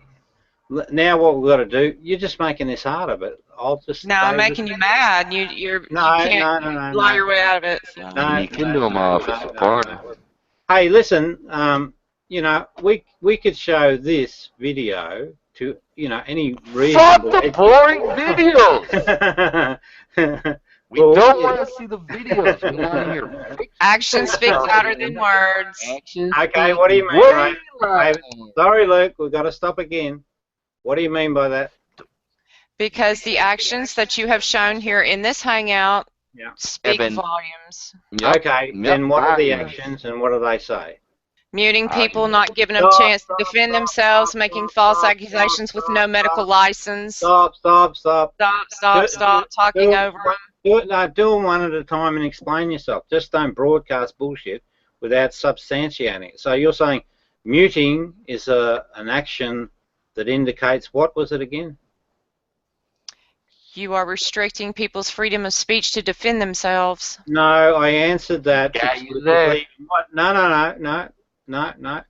Now what we've got to do, you're just making this harder, but I'll just... Now I'm say making this- you mad. You No, can't no. lie your way out of it. So. No, You can do them all if it's a party. Hey, listen, you know, we could show this video to, you know, any Fuck reasonable... the boring videos! We Well, don't yeah. want to see the videos. We want to hear Actions speak louder than words. actions. Okay, what do you mean, Way right? louder. Sorry, Luke, we've got to stop again. What do you mean by that? Because the actions that you have shown here in this hangout Yeah. speak Evan. volumes. Yep. Okay, Yep. then what are the Arguments. actions and what do they say? Muting people, Arguments. not giving them a chance to defend themselves, making false accusations with no medical license. Stop. Stop, talking Do it- over them. Do them one at a time and explain yourself. Just don't broadcast bullshit without substantiating it. So you're saying muting is an action that indicates, what was it again? You are restricting people's freedom of speech to defend themselves. No, I answered that Got you there. explicitly. What? No.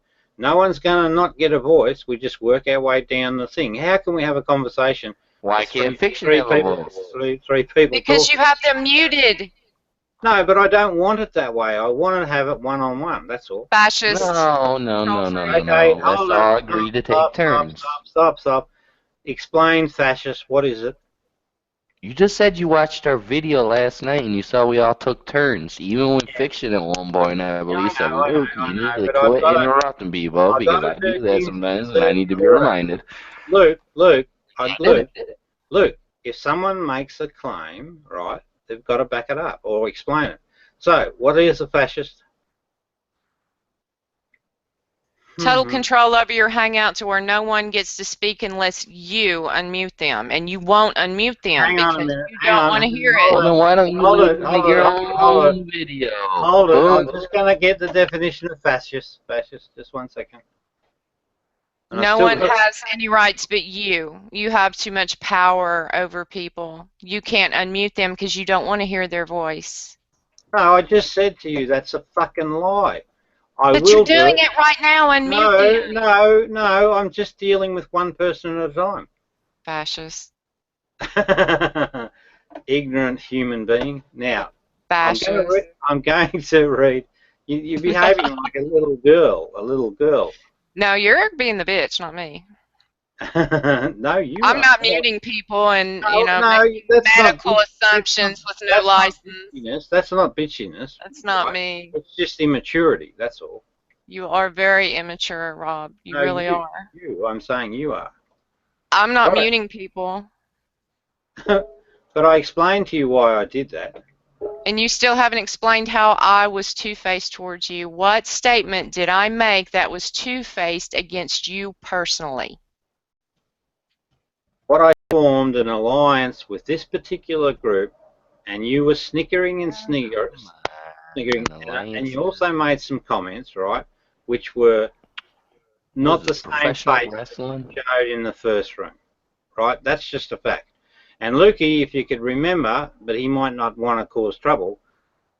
No one's going to not get a voice. We just work our way down the thing. How can we have a conversation? Why can't fiction have a voice? Three people Because talking? you have them muted, No, but I don't want it that way. I want to have it one-on-one. That's all. fascist. No. Okay, Let's hold all on. agree to take turns. Stop. Explain, fascist. What is it? You just said you watched our video last night and you saw we all took turns. Even with fiction at one point, I believe said, Luke, you need to quit interrupting people because I do that sometimes and I need to be reminded. Luke, if someone makes a claim, right, they've got to back it up or explain it. So, what is a fascist? Total control over your hangout to where no one gets to speak unless you unmute them, and you won't unmute them Hang on a because minute, you hang don't on. want to hear Well, it. then why don't you make your own video? Hold it. I'm just going to get the definition of fascist. Fascist. Just 1 second. And No one has any rights but you. You have too much power over people. You can't unmute them because you don't want to hear their voice. No, I just said to you that's a fucking lie. But you're doing it right now. Unmute them. No. I'm just dealing with one person at a time. Fascist. Ignorant human being. Now, Fascist. I'm going to read. You're behaving like a little girl. No, you're being the bitch, not me. No, you. I'm not muting people and making that's medical not, assumptions with no license. That's not bitchiness. That's not right? me. It's just immaturity. That's all. You are very immature, Rob. You really are. I'm saying you are. I'm not muting people. But I explained to you why I did that. And you still haven't explained how I was two-faced towards you. What statement did I make that was two-faced against you personally? What I formed an alliance with this particular group, and you were sniggering, and you also made some comments, right, which were not the same face that you showed in the first room, right? That's just a fact. And Lukey, if you could remember, but he might not want to cause trouble,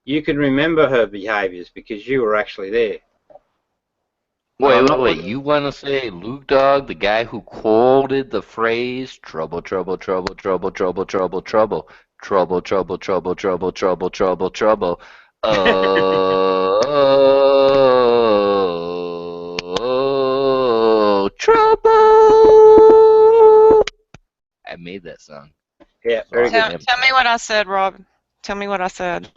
you can remember her behaviours because you were actually there. Wait. You want to say Luke Dog, the guy who quoted the phrase, trouble, trouble, trouble, trouble, trouble, trouble, trouble, trouble, trouble, trouble, trouble, trouble, trouble, trouble, trouble. I made that song. Yeah, very good. Tell me what I said, Rob. Tell me what I said.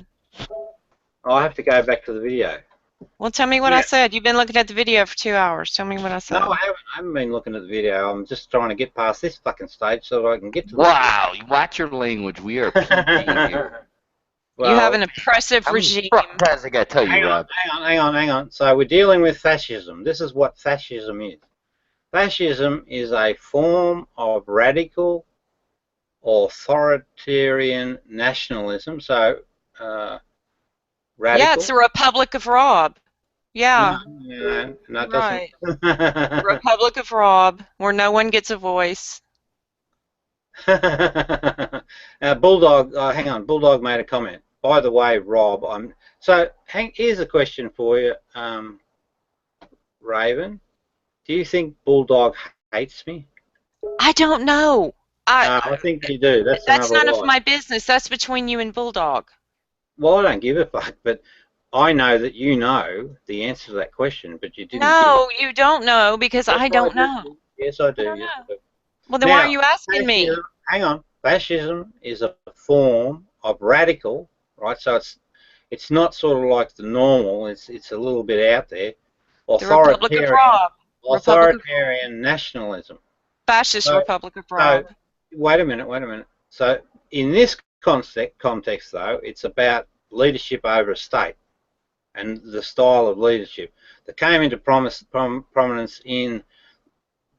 I'll have to go back to the video. Well, tell me what I said. You've been looking at the video for 2 hours. Tell me what I said. No, I haven't been looking at the video. I'm just trying to get past this fucking stage so that I can get to the Wow, you watch your language. We are PG here. Well, you have an oppressive regime. How many times I gotta tell you, Rob? Hang on. So we're dealing with fascism. This is what fascism is. Fascism is a form of radical authoritarian nationalism. So, radical. Yeah, it's the Republic of Rob. Yeah. No, it right. doesn't. Republic of Rob, where no one gets a voice. Bulldog, hang on. Bulldog made a comment. By the way, Rob, here's a question for you, Raven. Do you think Bulldog hates me? I don't know. I think you do. That's none of my business. That's between you and Bulldog. Well, I don't give a fuck, but I know that you know the answer to that question, but you didn't. No, you don't know because I don't know. Yes, I do. Yes, I do. Well, then why are you asking me? Hang on. Fascism is a form of radical, right? So it's not sort of like the normal. It's a little bit out there. Authoritarian nationalism. Fascist Republic of Rob. Wait a minute. So in this context, though, it's about leadership over a state and the style of leadership that came into prominence in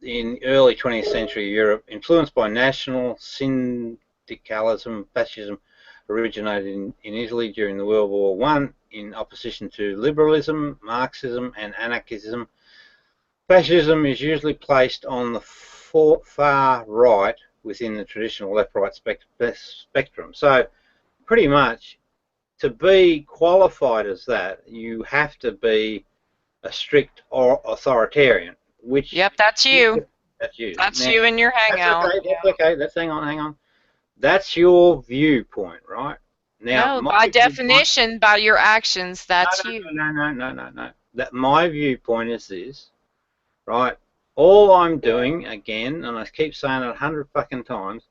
early 20th century Europe, influenced by national syndicalism. Fascism originated in Italy during the World War I in opposition to liberalism, Marxism and anarchism. Fascism is usually placed on the far right within the traditional left-right spectrum. So pretty much to be qualified as that, you have to be a strict or authoritarian, which Yep, that's you. that's you. That's Now, you in your that's hangout. okay. That's okay. Let's hang on. That's your viewpoint, right? Now, No, my by viewpoint. definition, by your actions, that's No, you. no, no, no, no, no, no. That my viewpoint is this, right? All I'm doing, again, and I keep saying it 100 fucking times,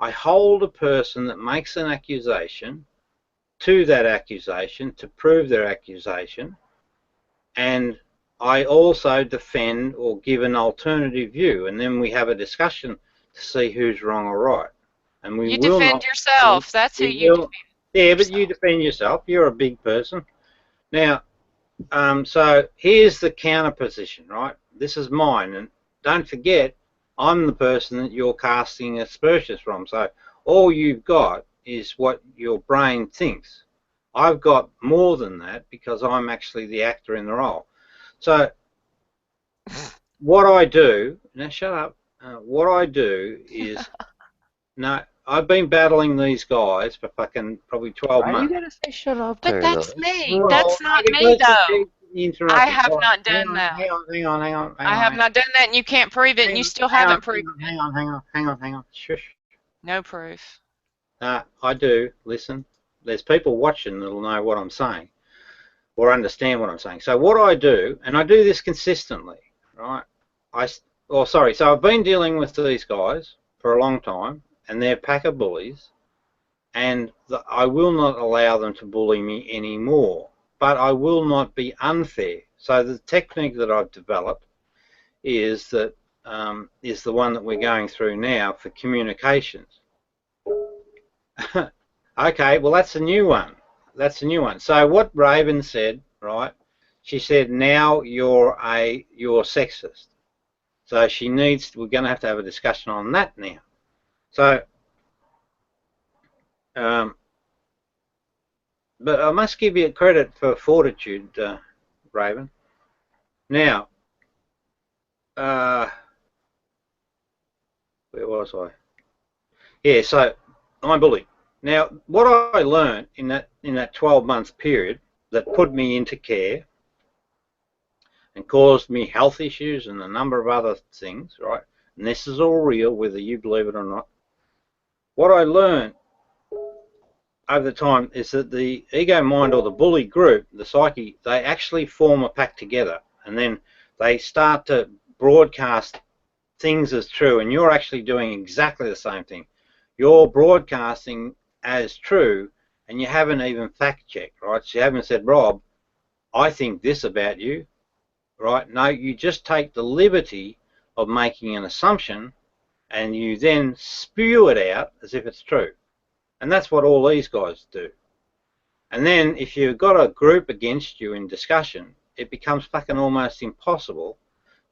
I hold a person that makes an accusation to that accusation to prove their accusation, and I also defend or give an alternative view, and then we have a discussion to see who's wrong or right. And we You will defend not. yourself. That's who We you will. defend. Yeah, but you defend yourself. You're a big person. Now, so here's the counter position, right? This is mine, and don't forget, I'm the person that you're casting aspersions from. So all you've got is what your brain thinks. I've got more than that because I'm actually the actor in the role. So what I do, now shut up, what I do is, no, I've been battling these guys for fucking probably 12 Why you months. gotta say shut up But there, that's though? me. Well, That's not me, because you though. keep I interrupting. have All right, not done that. hang on. I have not done that, and you can't prove it, and you still haven't proved it. Hang on. Shush. No proof. I do. Listen. There's people watching that'll know what I'm saying or understand what I'm saying. So what I do, and I do this consistently, right? So I've been dealing with these guys for a long time, and they're a pack of bullies, and I will not allow them to bully me anymore. But I will not be unfair. So the technique that I've developed is the one that we're going through now for communications. Okay, well that's a new one. So what Raven said, right? She said now you're sexist. So we're going to have a discussion on that now. So, but I must give you credit for fortitude, Raven. Now, where was I? Yeah, so I'm bullied. Now, what I learned in that 12 month period that put me into care and caused me health issues and a number of other things, right? And this is all real, whether you believe it or not. What I learned over the time is that the ego mind or the bully group, the psyche, they actually form a pack together, and then they start to broadcast things as true, and you're actually doing exactly the same thing. You're broadcasting as true, and you haven't even fact checked, right? So you haven't said, Rob, I think this about you, right? No, you just take the liberty of making an assumption, and you then spew it out as if it's true. And that's what all these guys do. And then if you've got a group against you in discussion, it becomes fucking almost impossible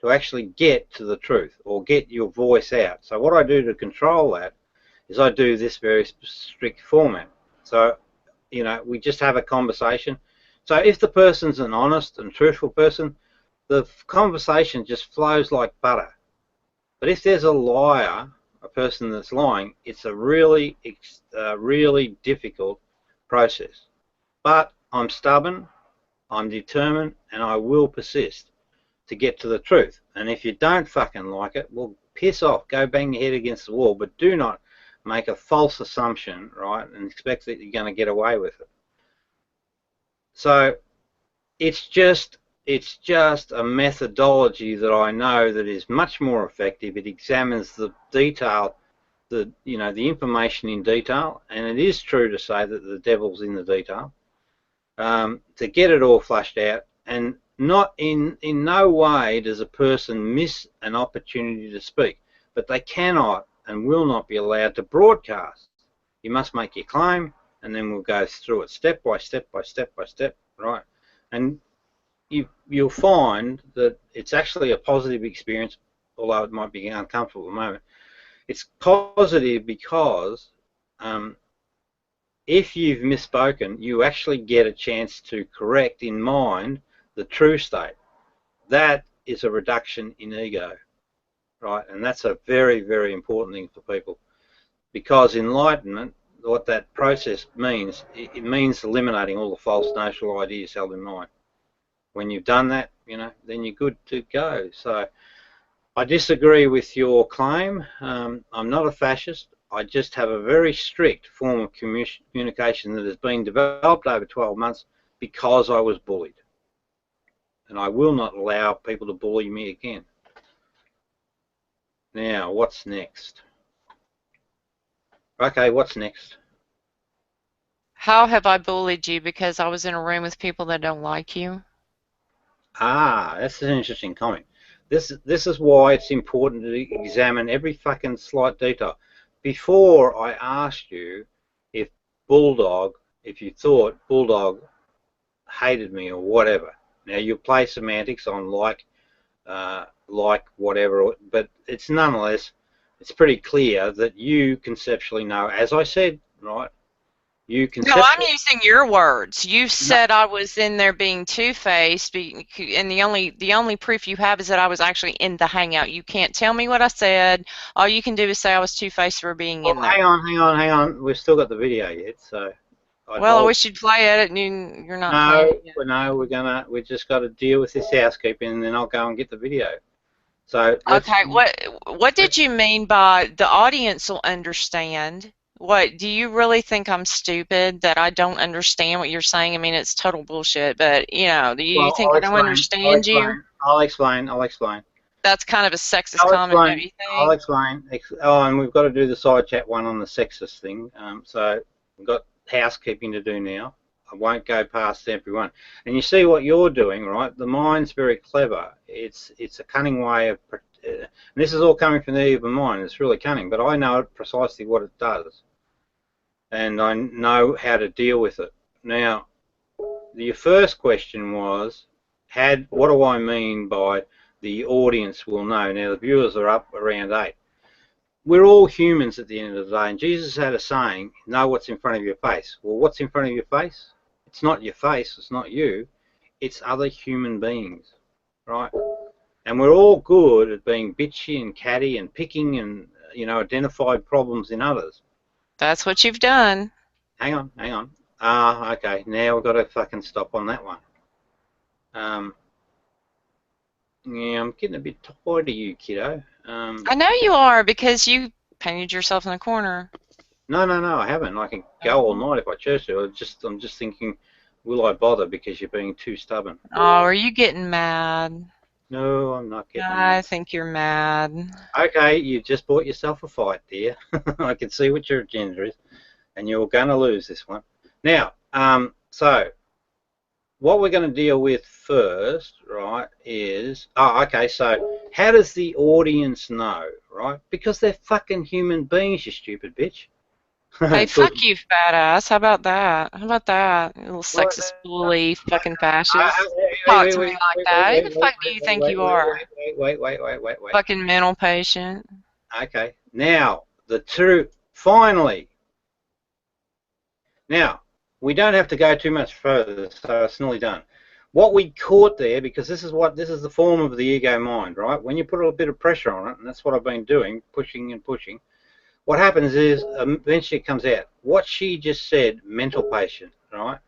to actually get to the truth or get your voice out. So what I do to control that is I do this very strict format. So, you know, we just have a conversation. So if the person's an honest and truthful person, the conversation just flows like butter. But if there's a liar, a person that's lying, it's a really difficult process. But I'm stubborn, I'm determined, and I will persist to get to the truth. And if you don't fucking like it, well, piss off, go bang your head against the wall, but do not make a false assumption, right, and expect that you're going to get away with it. So it's just a methodology that I know that is much more effective. It examines the detail, the information in detail, and it is true to say that the devil's in the detail, to get it all flushed out. And not in no way does a person miss an opportunity to speak, but they cannot and will not be allowed to broadcast. You must make your claim, and then we'll go through it step by step, right? And you'll find that it's actually a positive experience, although it might be uncomfortable at the moment. It's positive because if you've misspoken, you actually get a chance to correct in mind the true state. That is a reduction in ego, right? And that's a very, very important thing for people, because enlightenment, what that process means, it means eliminating all the false notional ideas held in mind. When you've done that, then you're good to go. So I disagree with your claim. I'm not a fascist. I just have a very strict form of communication that has been developed over 12 months because I was bullied. And I will not allow people to bully me again. Now, what's next? Okay, what's next? How have I bullied you? Because I was in a room with people that don't like you? Ah, that's an interesting comment. This is why it's important to examine every fucking slight detail. Before I asked you if you thought Bulldog hated me or whatever. Now you play semantics on like whatever, but it's nonetheless, it's pretty clear that you conceptually know, as I said, right? You No, conceptually. I'm using your words. You said I was in there being two-faced, and the only proof you have is that I was actually in the hangout. You can't tell me what I said. All you can do is say I was two-faced for being in there. Hang on. We've still got the video yet, so. Well, I wish you'd play it, and you're not playing it yet. No, we just got to deal with this housekeeping, and then I'll go and get the video. So. Okay, what did you mean by the audience will understand? What, do you really think I'm stupid that I don't understand what you're saying? I mean, it's total bullshit, but, do you think I don't understand you? I'll explain. That's kind of a sexist comment, don't you think? I'll explain. Oh, and we've got to do the side chat one on the sexist thing. So we've got housekeeping to do now. I won't go past everyone. And you see what you're doing, right? The mind's very clever. It's a cunning way of... and this is all coming from the evil mind. It's really cunning, but I know precisely what it does. And I know how to deal with it. Now, your first question was, what do I mean by the audience will know? Now, the viewers are up around 8. We're all humans at the end of the day, and Jesus had a saying, know what's in front of your face. Well, what's in front of your face? It's not your face, it's not you, it's other human beings, right? And we're all good at being bitchy and catty and picking and, identify problems in others. That's what you've done. Hang on. Okay, now we've got to fucking stop on that one. Yeah, I'm getting a bit tired of you, kiddo. I know you are, because you painted yourself in the corner. No, I haven't. I can go all night if I choose to. I'm just thinking, will I bother because you're being too stubborn? Oh, are you getting mad? No, I'm not getting mad. I think you're mad. Okay, you just bought yourself a fight, dear. I can see what your agenda is, and you're going to lose this one. Now, so what we're going to deal with first, right, is... Oh, okay, so how does the audience know, right? Because they're fucking human beings, you stupid bitch. Hey, fuck you, fat ass. How about that? You little sexist bully, fucking fascist. Talk to me like that. Who the fuck do you think you are? Wait. Fucking mental patient. Okay. Now, finally. Now, we don't have to go too much further, so it's nearly done. What we caught there, because this is the form of the ego mind, right? When you put a bit of pressure on it, and that's what I've been doing, pushing and pushing, what happens is eventually it comes out. What she just said, mental patient, right?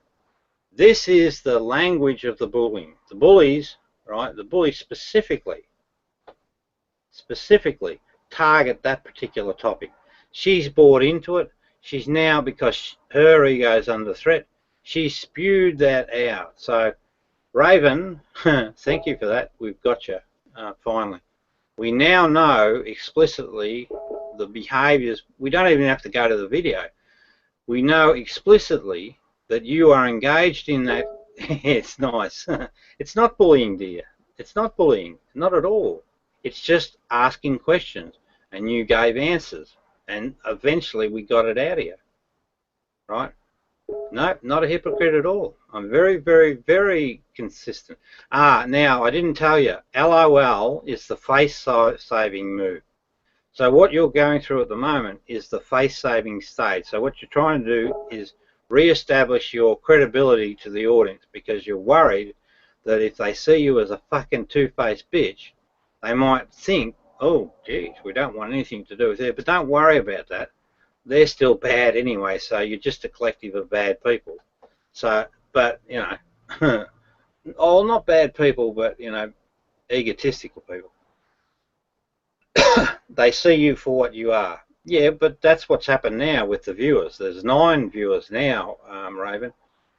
This is the language of the bullying. The bullies, right? The bullies specifically target that particular topic. She's bought into it. She's now, because her ego is under threat, she spewed that out. So, Raven, thank you for that. We've got you, finally. We now know explicitly the behaviours. We don't even have to go to the video. We know explicitly that you are engaged in that. It's nice. It's not bullying, dear. It's not bullying. Not at all. It's just asking questions, and you gave answers, and eventually we got it out of you. Right? No, not a hypocrite at all. I'm very, very, very consistent. Now, I didn't tell you, LOL is the face-saving move. So what you're going through at the moment is the face-saving stage. So what you're trying to do is re-establish your credibility to the audience, because you're worried that if they see you as a fucking two-faced bitch, they might think, oh, geez, we don't want anything to do with it. But don't worry about that. They're still bad anyway, so you're just a collective of bad people. So, but, oh, not bad people, but you know, egotistical people. They see you for what you are. Yeah, but that's what's happened now with the viewers. There's 9 viewers now, Raven,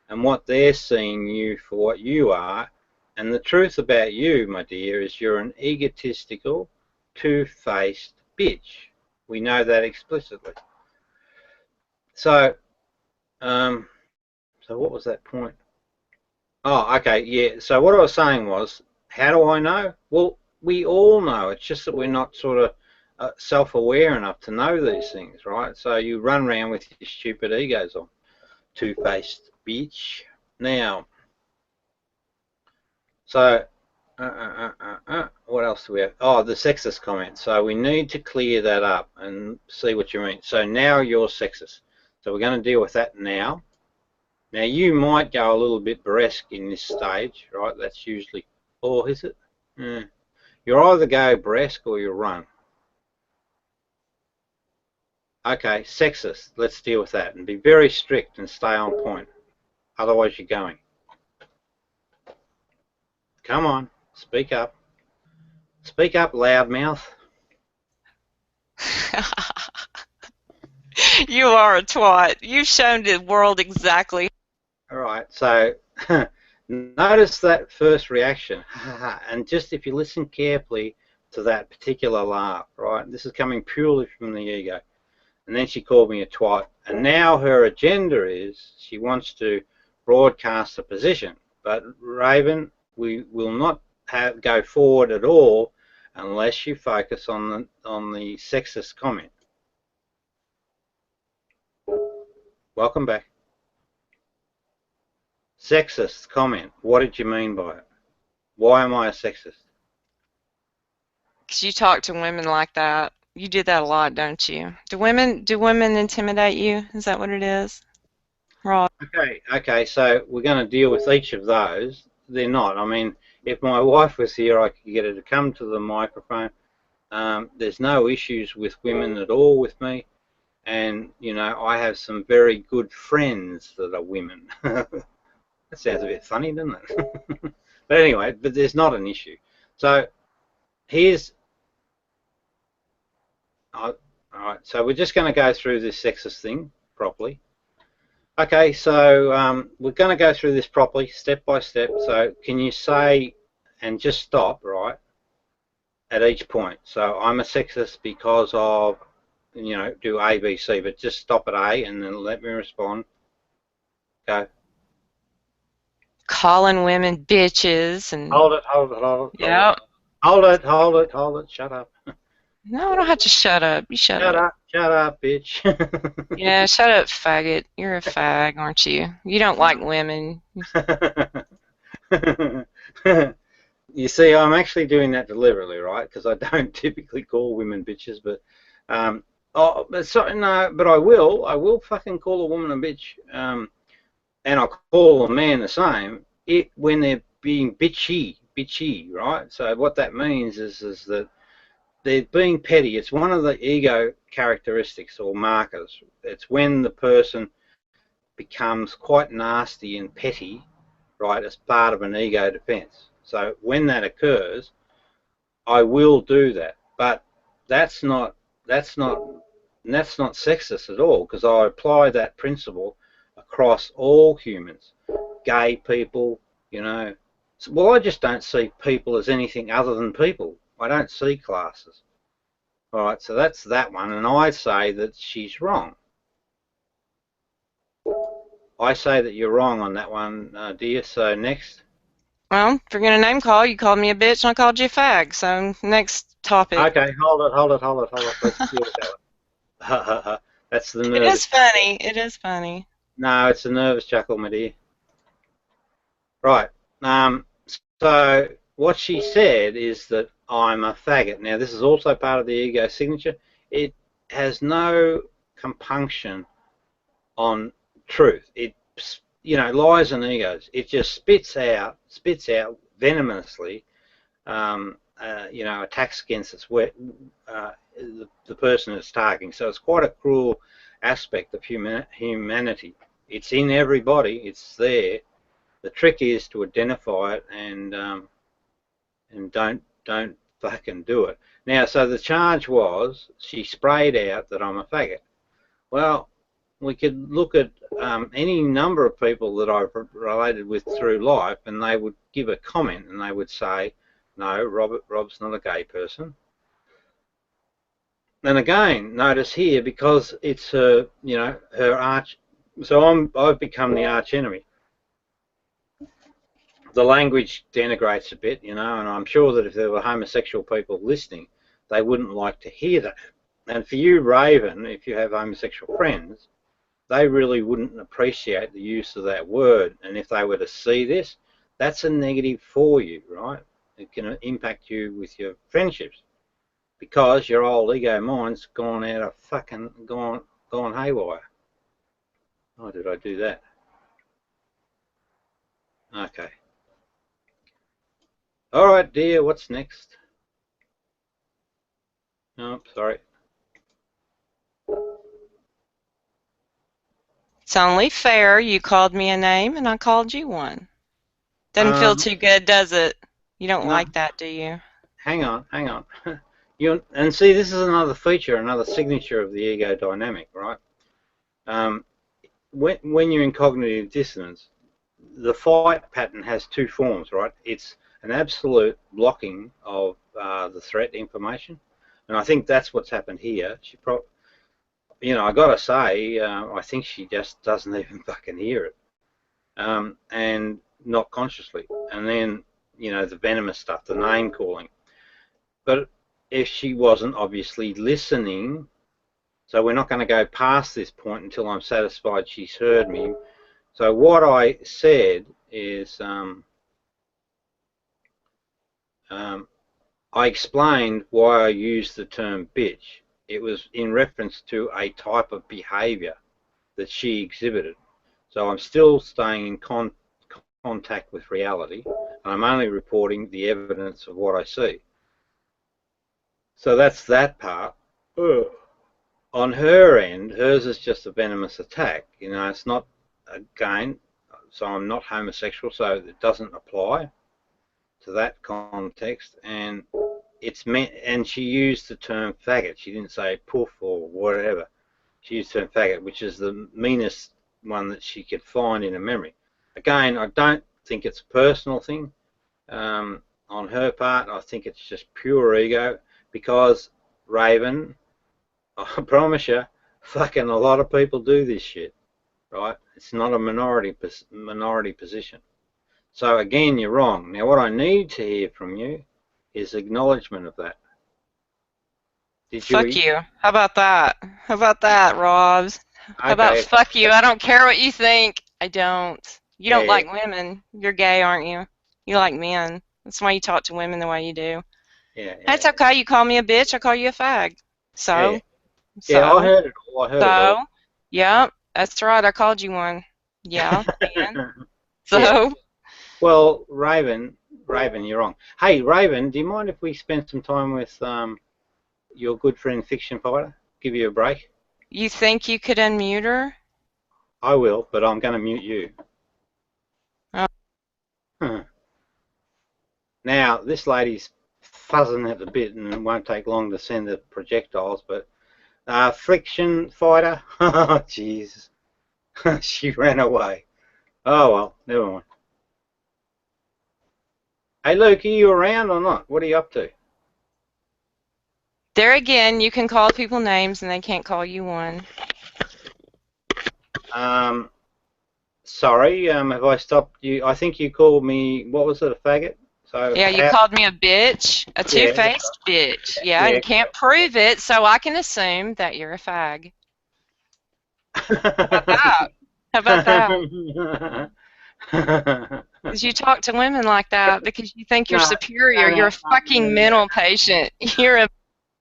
and what they're seeing you for what you are. And the truth about you, my dear, is you're an egotistical, two-faced bitch. We know that explicitly. So, so what was that point? Oh, okay, yeah. So what I was saying was, how do I know? Well, we all know. It's just that we're not sort of self-aware enough to know these things, right? So you run around with your stupid egos on, two-faced bitch. Now, so what else do we have? Oh, the sexist comment. So we need to clear that up and see what you mean. So now you're sexist. So we're going to deal with that now. Now you might go a little bit Bresk in this stage, right? That's usually, or is it? Yeah. You either go Bresk or you run. Okay, sexist. Let's deal with that and be very strict and stay on point. Otherwise you're going. Come on, speak up. Speak up, loudmouth. You are a twat. You've shown the world exactly. All right, so notice that first reaction, and just if you listen carefully to that particular laugh, right? This is coming purely from the ego. And then she called me a twat, and now her agenda is she wants to broadcast a position. But Raven, we will not go forward at all unless you focus on the sexist comment. Welcome back. Sexist comment. What did you mean by it? Why am I a sexist? Because you talk to women like that. You do that a lot, don't you? Do women intimidate you? Is that what it is? Right. Okay, so we're going to deal with each of those. They're not. I mean, if my wife was here, I could get her to come to the microphone. There's no issues with women at all with me. And, you know, I have some very good friends that are women. That sounds a bit funny, doesn't it? But anyway, but there's not an issue. So here's... all right, so we're just going to go through this sexist thing properly. Okay, so we're going to go through this properly, step by step. So can you say, and just stop, right, at each point. So I'm a sexist because of, you know, do A, B, C, but just stop at A and then let me respond. Go. Calling women bitches and... Hold it. Yeah. Hold it. Shut up. No, I don't have to shut up. You shut up. Shut up, bitch. Yeah, shut up, faggot. You're a fag, aren't you? You don't like women. You see, I'm actually doing that deliberately, right? Because I don't typically call women bitches, but but I will fucking call a woman a bitch, and I call a man the same when they're being bitchy, right? So what that means is that they're being petty. It's one of the ego characteristics or markers. It's when the person becomes quite nasty and petty, right, as part of an ego defense. So when that occurs, I will do that. But that's not sexist at all, because I apply that principle across all humans, gay people, you know. Well, I just don't see people as anything other than people. I don't see classes. All right, so that's that one, and I say that she's wrong. I say that you're wrong on that one, dear. So next. Well, if you're going to name call, you called me a bitch and I called you a fag. So next topic. Okay, hold it. Let's deal with that one. That's the nervous. It is funny. It is funny. No, it's a nervous chuckle, my dear. Right. So what she said is that I'm a faggot. Now, this is also part of the ego signature. It has no compunction on truth. It, you know, lies and egos. It just spits out venomously, you know, attacks against the person it's targeting. So it's quite a cruel aspect of humanity. It's in everybody. It's there. The trick is to identify it and don't fucking do it. Now, so the charge was she sprayed out that I'm a faggot. Well, we could look at any number of people that I've related with through life, and they would give a comment and they would say, no, Rob's not a gay person. And again, notice here, because it's her, you know, her arch, so I've become the arch enemy. The language denigrates a bit, you know, and I'm sure that if there were homosexual people listening, they wouldn't like to hear that. And for you, Raven, if you have homosexual friends, they really wouldn't appreciate the use of that word. And if they were to see this, that's a negative for you, right? It can impact you with your friendships because your old ego mind's gone out of fucking, gone haywire. Oh, did I do that? Okay. All right, dear, what's next? Oh, sorry. It's only fair. You called me a name and I called you one. Doesn't feel too good, does it? You don't no. like that, do you? Hang on. And see, this is another feature, another signature of the ego dynamic, right? When you're in cognitive dissonance, the fight pattern has two forms, right? It's an absolute blocking of the threat information, and I think that's what's happened here. She probably, you know, I gotta say, I think she just doesn't even fucking hear it, and not consciously. And then, you know, the venomous stuff, the name calling. But if she wasn't obviously listening, so we're not going to go past this point until I'm satisfied she's heard me. So what I said is, I explained why I used the term bitch. It was in reference to a type of behaviour that she exhibited. So I'm still staying in contact with reality, and I'm only reporting the evidence of what I see. So that's that part. On her end, hers is just a venomous attack. You know, it's not, again, so I'm not homosexual, so it doesn't apply to that context. And it's meant, and she used the term faggot. She didn't say poof or whatever. She used the term faggot, which is the meanest one that she could find in her memory. Again, I don't think it's a personal thing on her part. I think it's just pure ego, because Raven, I promise you, fucking a lot of people do this shit, right? It's not a minority position. So again, you're wrong. Now, what I need to hear from you is acknowledgement of that. Fuck you. How about that? How about that, Robs? How about fuck you? I don't care what you think. I don't. You don't like women. You're gay, aren't you? You like men. That's why you talk to women the way you do. Yeah. That's okay. You call me a bitch, I call you a fag. So? Yeah, I heard it all. it all. Yeah, that's right. I called you one. Yeah. So? Yeah. Well, Raven, you're wrong. Hey, Raven, do you mind if we spend some time with your good friend Fiction Fighter? Give you a break? You think you could unmute her? I will, but I'm going to mute you. Oh. Now, this lady's fuzzing at the bit, and it won't take long to send the projectiles, but Friction Fighter, oh, jeez, she ran away. Oh, well, never mind. Hey, Luke, are you around or not? What are you up to? There again, you can call people names, and they can't call you one. Sorry, have I stopped you? I think you called me, what was it, a faggot? So yeah, you called me a bitch, a two-faced bitch. Yeah, and can't prove it, so I can assume that you're a fag. How about that? How about that? Because you talk to women like that because you think you're superior. You're a fucking mental patient. You're a...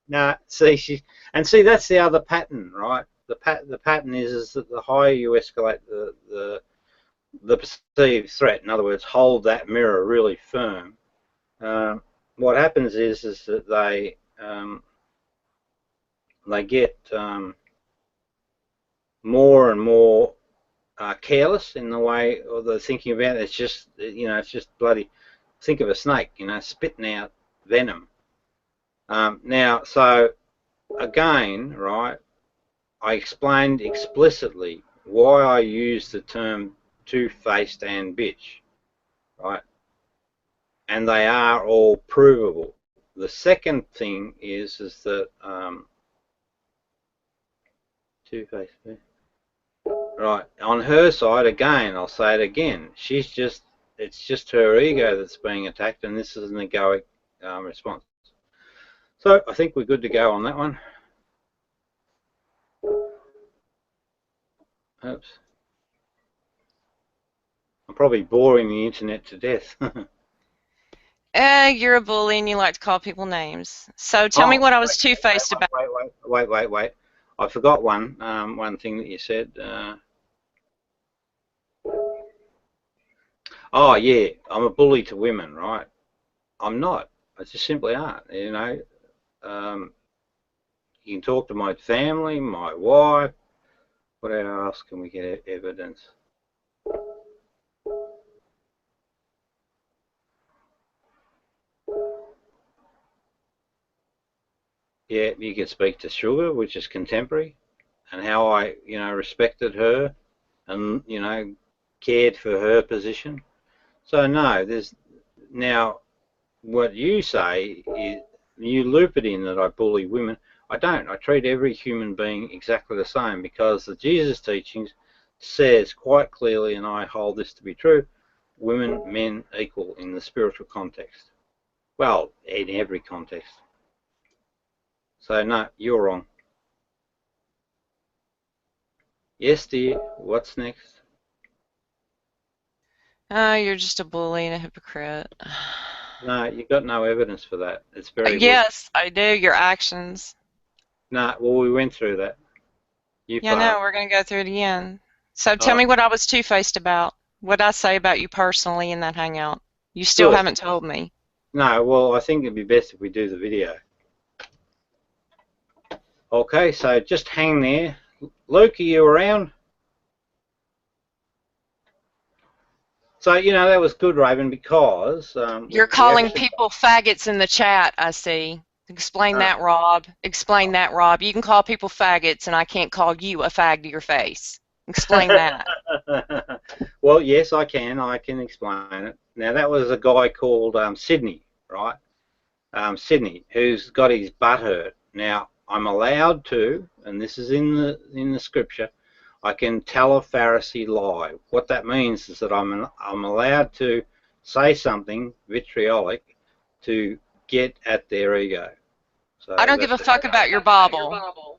No, see, that's the other pattern, right? The pattern is that the higher you escalate the perceived threat, in other words, hold that mirror really firm, what happens is that they get more and more careless in the way or the thinking about it. It's just, you know, it's just bloody, think of a snake, you know, spitting out venom. Now, so again, right, I explained explicitly why I use the term two-faced and bitch, right? And they are all provable. The second thing is that two-faced, right? On her side, again, I'll say it again. It's just her ego that's being attacked, and this is an egoic response. So I think we're good to go on that one. Oops. I'm probably boring the internet to death. You're a bully and you like to call people names. So tell me what I was two-faced about. Wait. I forgot one thing that you said. Oh, yeah, I'm a bully to women, right? I'm not. I just simply aren't, you know. You can talk to my family, my wife. What else can we get evidence? Yeah, you can speak to Sugar, which is contemporary, and how I, you know, respected her and, you know, cared for her position. So no, there's now what you say is you loop it in that I bully women. I don't. I treat every human being exactly the same because the Jesus teachings says quite clearly, and I hold this to be true, women, men equal in the spiritual context. Well, in every context. So no, you're wrong. Yes, dear. What's next? You're just a bully and a hypocrite. No, you got no evidence for that. It's very weak. Yes, I do. Your actions. No, well, we went through that. You Yeah, no, failed. we're going to go through it again. So tell me what I was two-faced about. What did I say about you personally in that hangout? You still Good. haven't told me. No, well, I think it'd be best if we do the video. Okay, so just hang there. Luke, are you around? So, you know, that was good, Raven, because... You're calling people faggots in the chat, I see. Explain that, Rob. Explain that, Rob. You can call people faggots, and I can't call you a fag to your face. Explain that. Well, yes, I can. I can explain it. Now, that was a guy called Sydney, right? Sydney, who's got his butt hurt. Now, I'm allowed to, and this is in the scripture, I can tell a Pharisee lie. What that means is that I'm allowed to say something vitriolic to get at their ego. So I don't give a fuck about your Bible.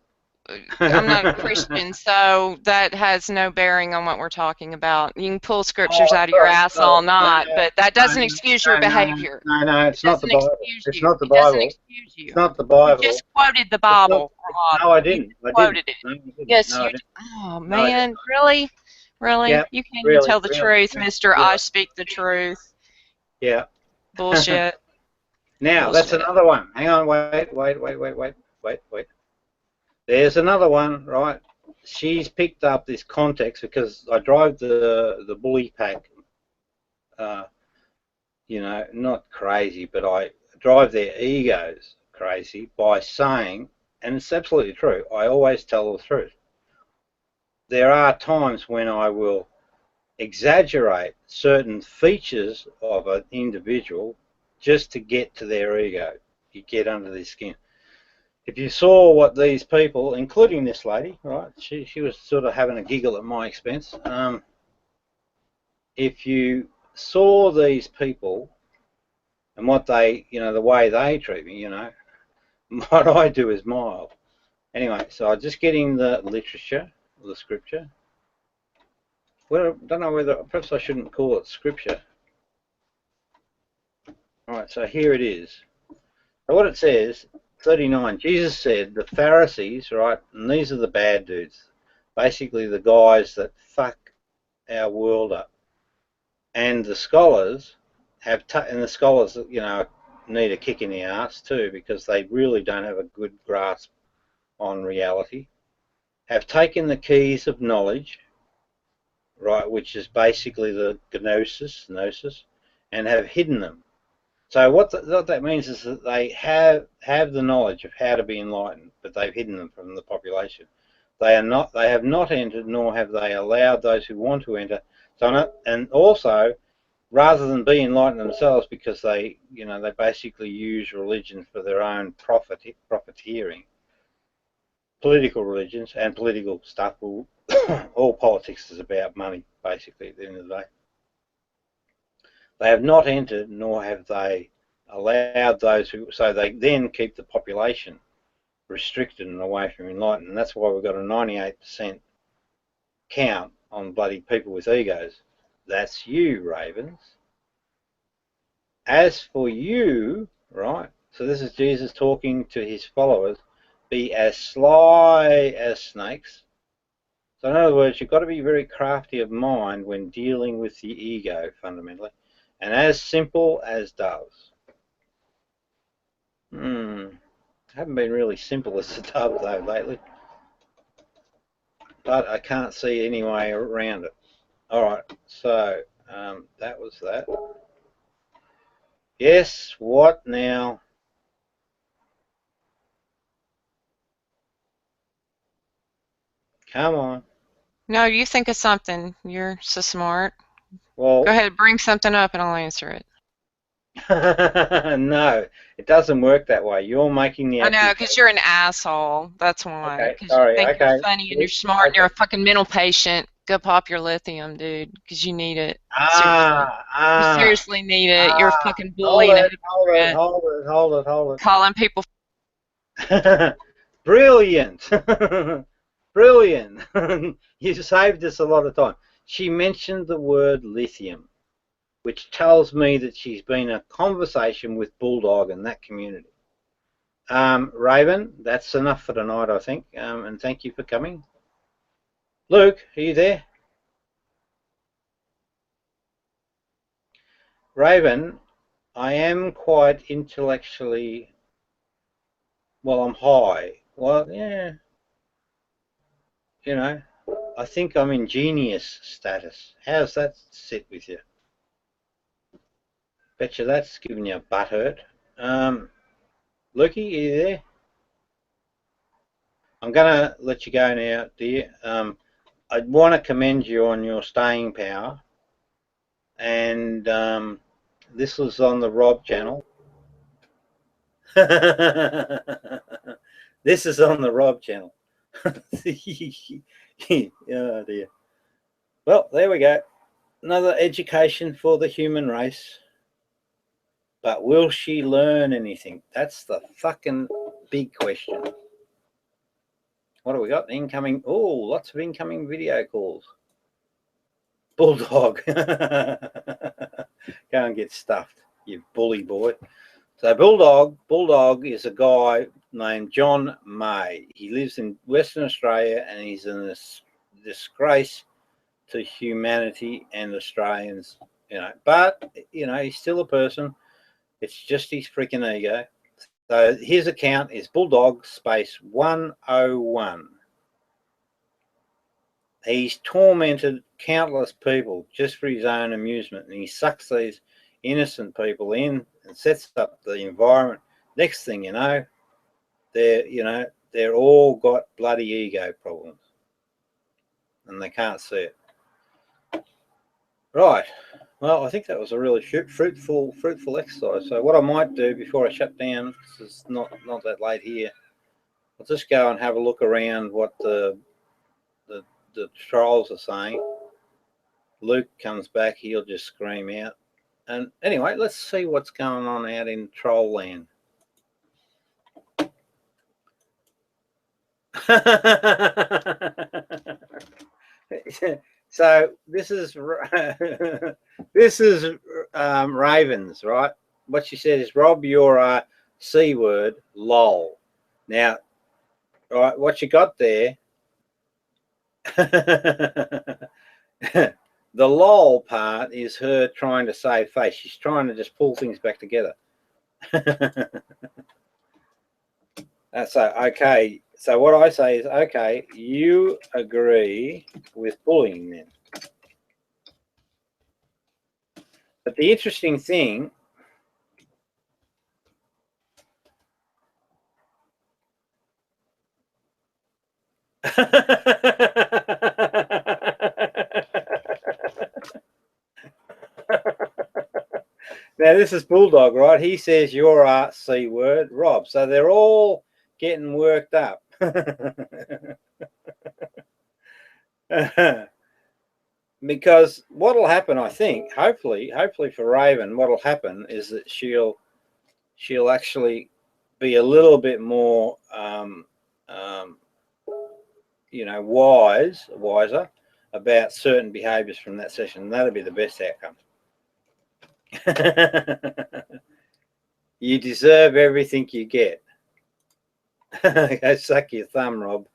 I'm not a Christian, so that has no bearing on what we're talking about. You can pull scriptures out of your ass all night, but that doesn't excuse your behavior. No, it's not the Bible. It's not the It Bible. doesn't excuse you. It's not the Bible. You just quoted the Bible, Rob. No, I didn't. You quoted it. No, I didn't. Yes, No, I you didn't. Oh, man. Really? Really? Yeah, You can't really, even tell the really. truth, mister. Yeah. I speak the truth. Yeah. Bullshit. Now, that's another one. Hang on, wait. There's another one, right? She's picked up this context because I drive the bully pack, you know, not crazy, but I drive their egos crazy by saying, and it's absolutely true, I always tell the truth. There are times when I will exaggerate certain features of an individual just to get to their ego. You get under their skin. If you saw what these people, including this lady, right, she was sort of having a giggle at my expense. If you saw these people and what they, you know, the way they treat me, you know, what I do is mild. Anyway, so I'm just getting the literature, the scripture. Well, I don't know whether, perhaps I shouldn't call it scripture. All right, so here it is. So what it says, 39, Jesus said the Pharisees, right, and these are the bad dudes, basically the guys that fuck our world up. And the scholars have, and the scholars, you know, need a kick in the ass too because they really don't have a good grasp on reality, have taken the keys of knowledge, right, which is basically the gnosis, and have hidden them. So what that means is that they have the knowledge of how to be enlightened, but they've hidden them from the population. They have not entered, nor have they allowed those who want to enter. And also, rather than be enlightened themselves, because they basically use religion for their own profiteering. Political religions and political stuff all politics is about money, basically, at the end of the day. They have not entered, nor have they allowed those who, so they then keep the population restricted and away from enlightenment. And that's why we've got a 98% count on bloody people with egos. That's you, Ravens. As for you, right, so this is Jesus talking to his followers, be as sly as snakes. So in other words, you've got to be very crafty of mind when dealing with the ego, fundamentally, and as simple as doves. Haven't been really simple as a dove though lately, but I can't see any way around it. All right, so that was that. Yes, what now? Come on. No, you think of something. You're so smart. Well, Go ahead, bring something up and I'll answer it. no, it doesn't work that way. You're making the I know, because you're an asshole. That's why. Okay, Because sorry, you think okay. you're funny and you're smart and you're a fucking mental patient. Go pop your lithium, dude, because you need it. You seriously need it. You're a fucking bully and a hypocrite. Hold it. Calling people. Brilliant. Brilliant. You saved us a lot of time. She mentioned the word lithium, which tells me that she's been in a conversation with Bulldog and that community. Raven, that's enough for tonight, I think, and thank you for coming. Luke, are you there? Raven, I am quite intellectually, well, I'm high. Well, yeah, I think I'm in genius status. How's that sit with you? Betcha that's giving you a butt hurt. Lukey, are you there? I'm going to let you go now, dear. I want to commend you on your staying power. And this was on the Rob channel. This is on the Rob channel. Oh dear. Well, there we go. Another education for the human race. But will she learn anything? That's the fucking big question. What have we got? Incoming. Oh, lots of incoming video calls. Bulldog. Go and get stuffed, you bully boy. So Bulldog is a guy named John May. He lives in Western Australia and he's a disgrace to humanity and Australians, But, he's still a person. It's just his freaking ego. So his account is Bulldog space 101. He's tormented countless people just for his own amusement, and he sucks these innocent people in and sets up the environment. Next thing you know, they're all got bloody ego problems, and they can't see it. Right. Well, I think that was a really fruitful exercise. So what I might do before I shut down, because it's not that late here, I'll just go and have a look around what the trolls are saying. Luke comes back, he'll just scream out. And anyway, let's see what's going on out in troll land. So this is Ravens, right? What she said is, Rob, you're a C word, lol. Now, right, what you got there, the lol part is her trying to save face. She's trying to just pull things back together. So, okay. So what I say is, okay, you agree with bullying then. But the interesting thing now this is Bulldog, right? He says you're a C word, Rob. So they're all getting worked up. Because what'll happen, I think, hopefully for Raven, what'll happen is that she'll actually be a little bit more, you know, wiser about certain behaviours from that session. And that'll be the best outcome. You deserve everything you get. Go suck your thumb, Rob.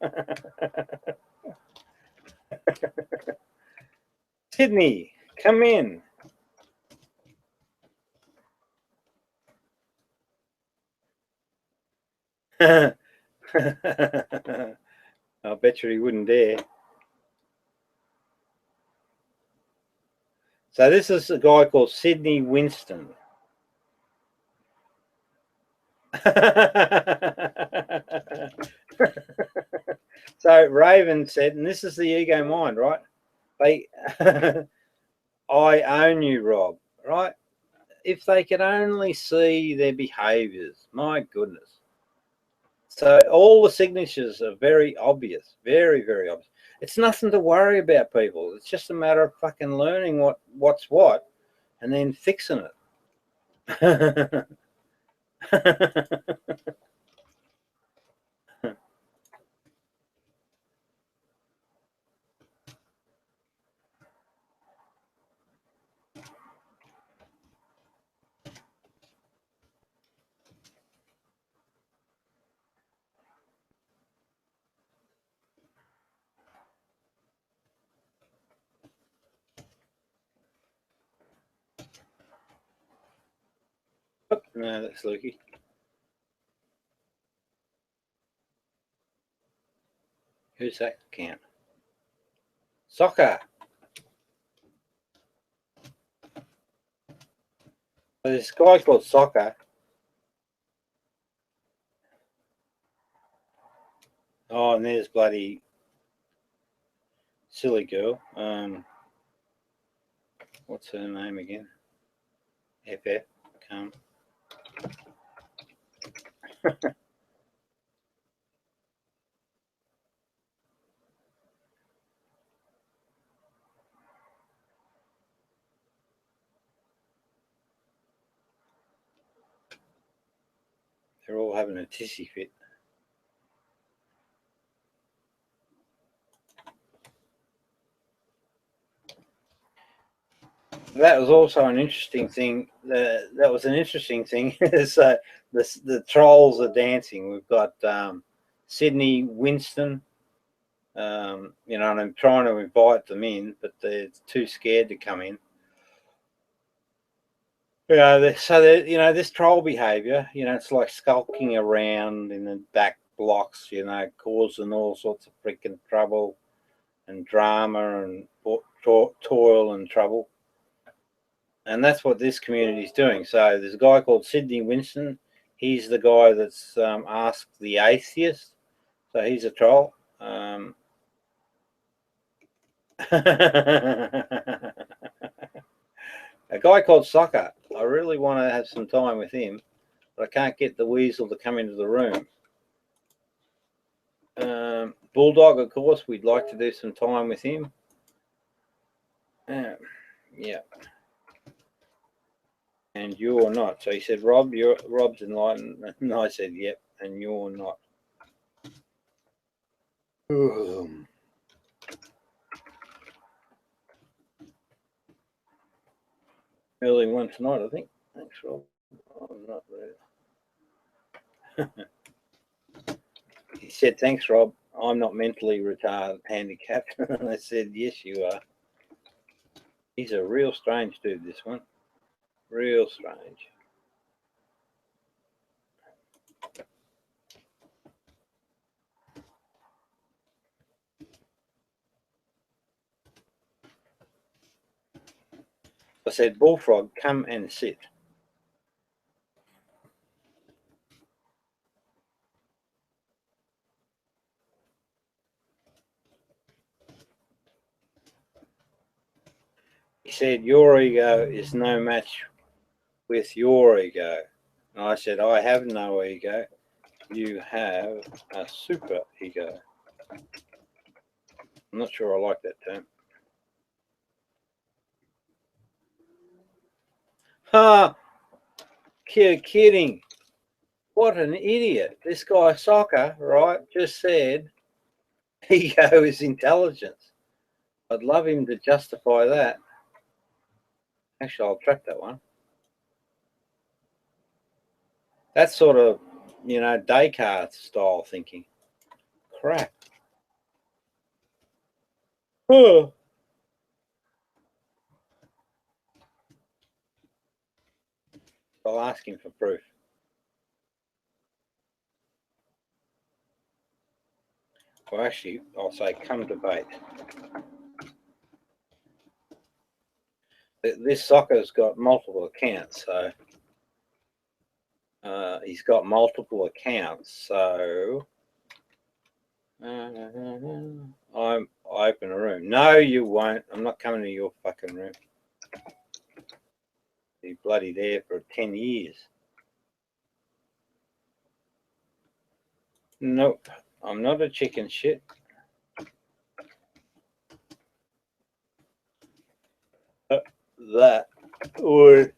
Sydney, come in. I bet you he wouldn't dare. So this is a guy called Sydney Winston. So Raven said, and this is the ego mind, right? They, I own you, Rob, right? If they could only see their behaviours, my goodness. So all the signatures are very obvious, very, very obvious. It's nothing to worry about, people. It's just a matter of fucking learning what's what and then fixing it. No, that's Lukey. Who's that count? Soccer. This guy called Soccer. Oh, and there's bloody silly girl. What's her name again? FF. Come. They're all having a tissy fit. That was also an interesting thing. That was an interesting thing. So the trolls are dancing. We've got Sydney Winston. You know, and I'm trying to invite them in, but they're too scared to come in. You know, you know, this troll behaviour, you know, it's like skulking around in the back blocks, you know, causing all sorts of freaking trouble and drama and toil and trouble. And that's what this community is doing. So there's a guy called Sydney Winston. He's the guy that's asked the atheist. So he's a troll. A guy called Soccer. I really want to have some time with him, but I can't get the weasel to come into the room. Bulldog, of course, we'd like to do some time with him. Yeah. And you're not. So he said, Rob, Rob's enlightened. And I said, yep, and you're not. Early one tonight, I think. Thanks, Rob. I'm not ready. He said, thanks, Rob. I'm not mentally retarded, handicapped. I said, yes, you are. He's a real strange dude, this one. Real strange. I said, Bullfrog, come and sit. He said, your ego is no match with your ego. And I said, I have no ego. You have a super ego. I'm not sure I like that term. Ha! Kidding. What an idiot. This guy, Soccer, right, just said ego is intelligence. I'd love him to justify that. Actually, I'll track that one. That's sort of, you know, Descartes style thinking. Crap. Oh. I'll ask him for proof. Well, actually, I'll say, come debate. This Soccer's got multiple accounts, so he's got multiple accounts, so I open a room. No, you won't. I'm not coming to your fucking room. Be bloody there for 10 years. Nope, I'm not a chicken shit. That would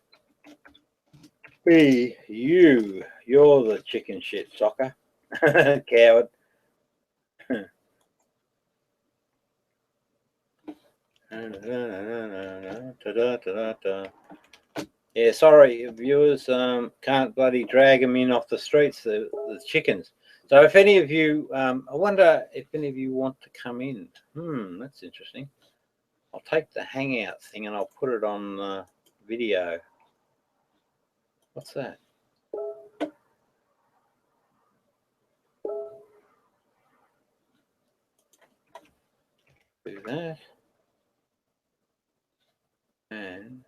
be you. You're the chicken shit, Soccer. Coward. Yeah, sorry, viewers. Can't bloody drag them in off the streets, the chickens. So if any of you, I wonder if any of you want to come in. That's interesting. I'll take the Hangout thing and I'll put it on video. What's that? Do that. And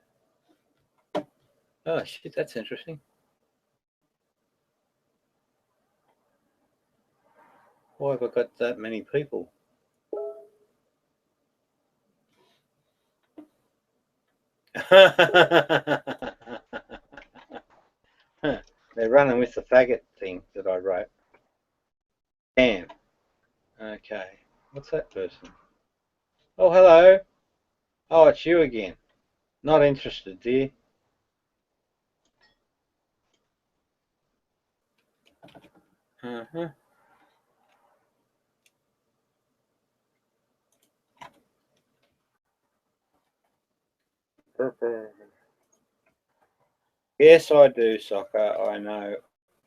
oh shit, that's interesting. Why have I got that many people? They're running with the faggot thing that I wrote. Damn. Okay. What's that person? Oh, hello. Oh, it's you again. Not interested, dear. Yes, I do, Soccer. I know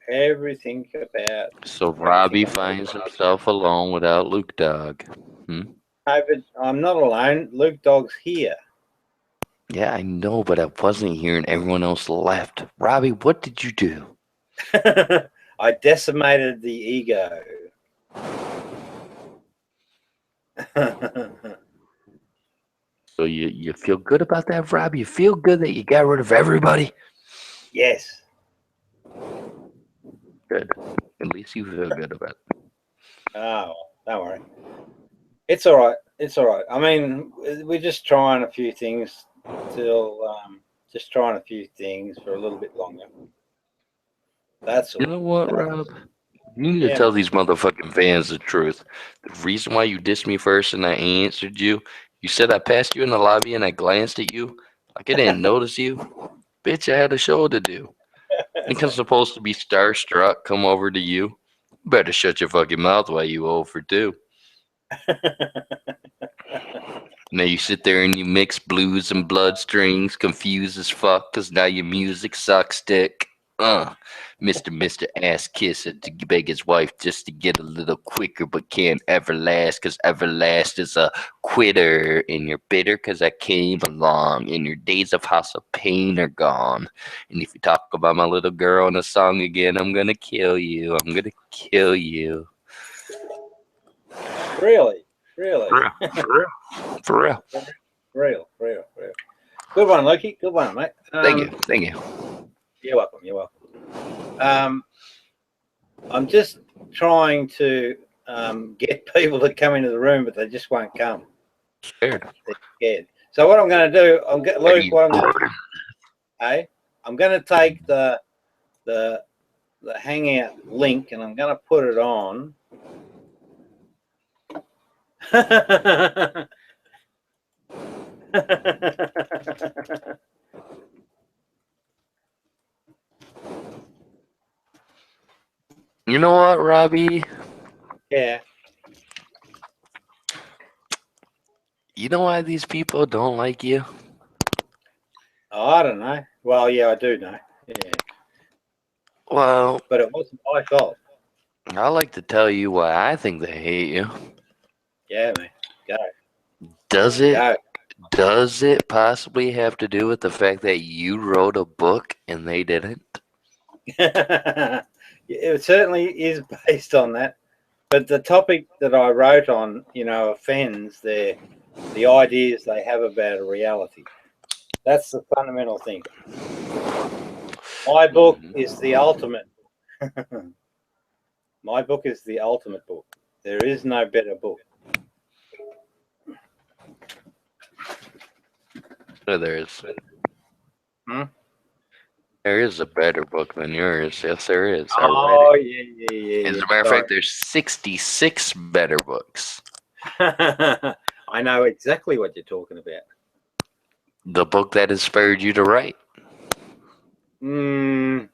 everything about. So Robbie finds himself alone without Luke Dog. No, but I'm not alone. Luke Dog's here. Yeah, I know, but I wasn't here and everyone else left. Robbie, what did you do? I decimated the ego. So you feel good about that, Robbie? You feel good that you got rid of everybody? Yes. Good. At least you feel good about it. Oh, don't worry. It's all right. It's all right. I mean, we're just trying a few things till, just trying a few things for a little bit longer. That's all. You know what, Rob? You need to tell these motherfucking fans the truth. The reason why you dissed me first and I answered you, you said I passed you in the lobby and I glanced at you like I didn't notice you. Bitch, I had a show to do. I think I'm supposed to be starstruck, come over to you. Better shut your fucking mouth while you 0 for 2. Now you sit there and you mix blues and bloodstrings, confused as fuck, cause now your music sucks dick. Mr. Ass Kisser to beg his wife just to get a little quicker, but can't ever last, cause Everlast is a quitter, and you're bitter cause I came along, and your days of House of Pain are gone. And if you talk about my little girl in a song again, I'm gonna kill you. I'm gonna kill you. Really? Really? For real. For real. Real. Good one, Loki. Good one, mate. Thank you. Thank you. You're welcome. You're welcome. I'm just trying to get people to come into the room, but they just won't come. Scared. They're scared. So what I'm going to do, Luke, what I'm going to do, hey, I'm going to take the Hangout link and I'm going to put it on. You know what, Robbie? Yeah. You know why these people don't like you? Oh, I don't know. Well, yeah, I do know. Yeah. Well, But it wasn't my fault. I like to tell you why I think they hate you. Yeah, man. Go. Does it? Go. Does it possibly have to do with the fact that you wrote a book and they didn't? It certainly is based on that. But the topic that I wrote on, offends the ideas they have about a reality. That's the fundamental thing. My book is the ultimate. My book is the ultimate book. There is no better book. No, there is. Hmm? There is a better book than yours. Yes, there is. I read Oh, it. yeah. As a matter of fact, there's 66 better books. I know exactly what you're talking about. The book that inspired you to write. Mm,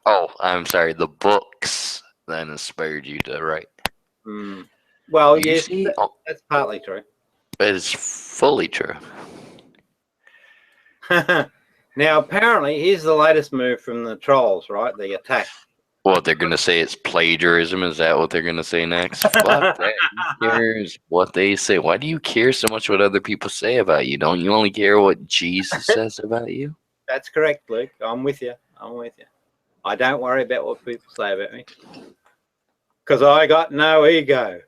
Oh, I'm sorry. The books that inspired you to write. well, You yes, see, that's partly true. it's fully true. Now, apparently, here's the latest move from the trolls, right? The attack. What, they're going to say it's plagiarism? Is that what they're going to say next? Fuck that. Who cares what they say? Why do you care so much what other people say about you? Don't you only care what Jesus says about you? That's correct, Luke. I'm with you. I don't worry about what people say about me. Because I got no ego.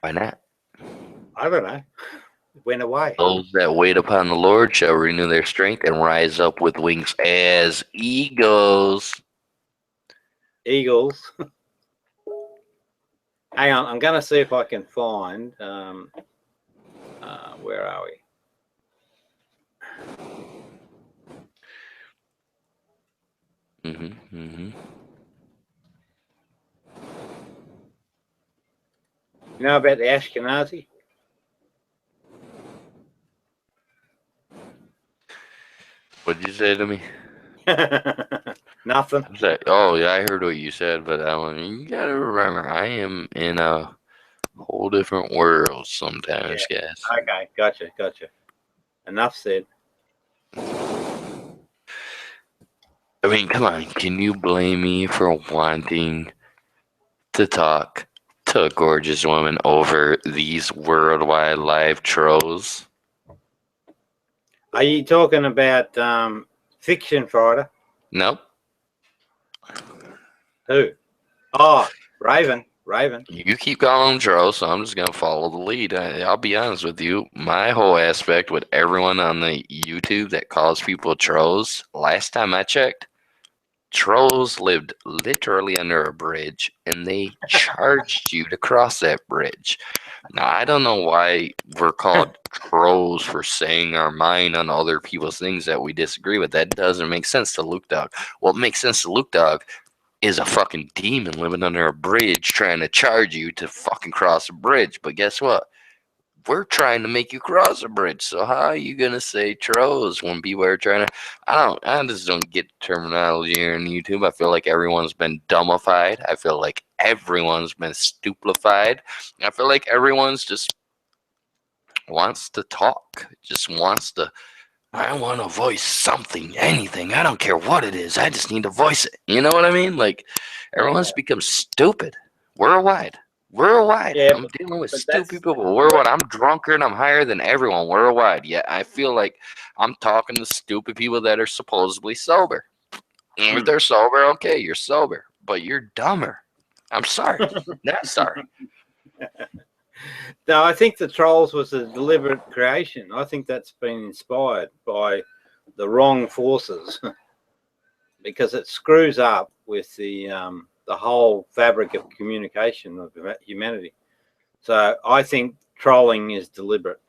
Why not? I don't know. It went away. Those that wait upon the Lord shall renew their strength and rise up with wings as eagles. Eagles. Hang on. I'm going to see if I can find... where are we? You know about the Ashkenazi? What'd you say to me? Nothing. Oh, yeah, I heard what you said, but you gotta remember, I am in a whole different world sometimes, guys. Okay, gotcha. Enough said. I mean, come on, can you blame me for wanting to talk to a gorgeous woman over these worldwide live trolls? Are you talking about Fiction Fighter? Nope. Who? Oh, Raven. You keep calling them trolls, so I'm just going to follow the lead. I'll be honest with you. My whole aspect with everyone on the YouTube that calls people trolls, last time I checked, trolls lived literally under a bridge, and they charged you to cross that bridge. Now, I don't know why we're called trolls for saying our mind on other people's things that we disagree with. That doesn't make sense to Luke Dog. What makes sense to Luke Dog is a fucking demon living under a bridge trying to charge you to fucking cross a bridge. But guess what? We're trying to make you cross a bridge. So how are you gonna say trolls when people are trying to? I just don't get terminology here on YouTube. I feel like everyone's been dumbified. I feel like everyone's been stupefied. I feel like everyone's just wants to talk. Just wants to. I want to voice something, anything. I don't care what it is. I just need to voice it. You know what I mean? Like, everyone's become stupid. Worldwide. Yeah, I'm dealing with stupid people. Worldwide. I'm drunker and I'm higher than everyone worldwide. Yet I feel like I'm talking to stupid people that are supposedly sober. And if they're sober, okay, you're sober. But you're dumber. I'm sorry. Not sorry. No, I think the Trolls was a deliberate creation. I think that's been inspired by the wrong forces because it screws up with the whole fabric of communication of humanity. So I think trolling is deliberate.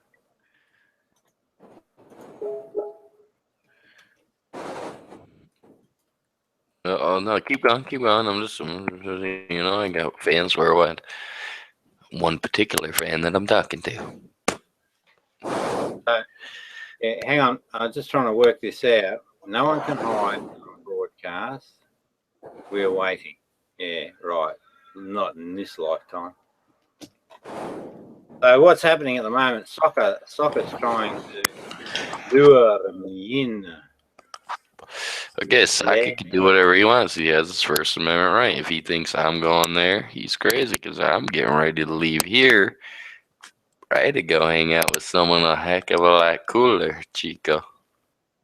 Oh no, keep going. I'm just, you know, I got fans worldwide. One particular fan that I'm talking to. Yeah, hang on, I'm just trying to work this out. No one can hide from broadcast. We're waiting. Yeah, right. Not in this lifetime. So what's happening at the moment? Soccer's trying to lure me in. I guess Saka can do whatever he wants. He has his First Amendment right. If he thinks I'm going there, he's crazy because I'm getting ready to leave here. Right to go hang out with someone a heck of a lot cooler, Chico.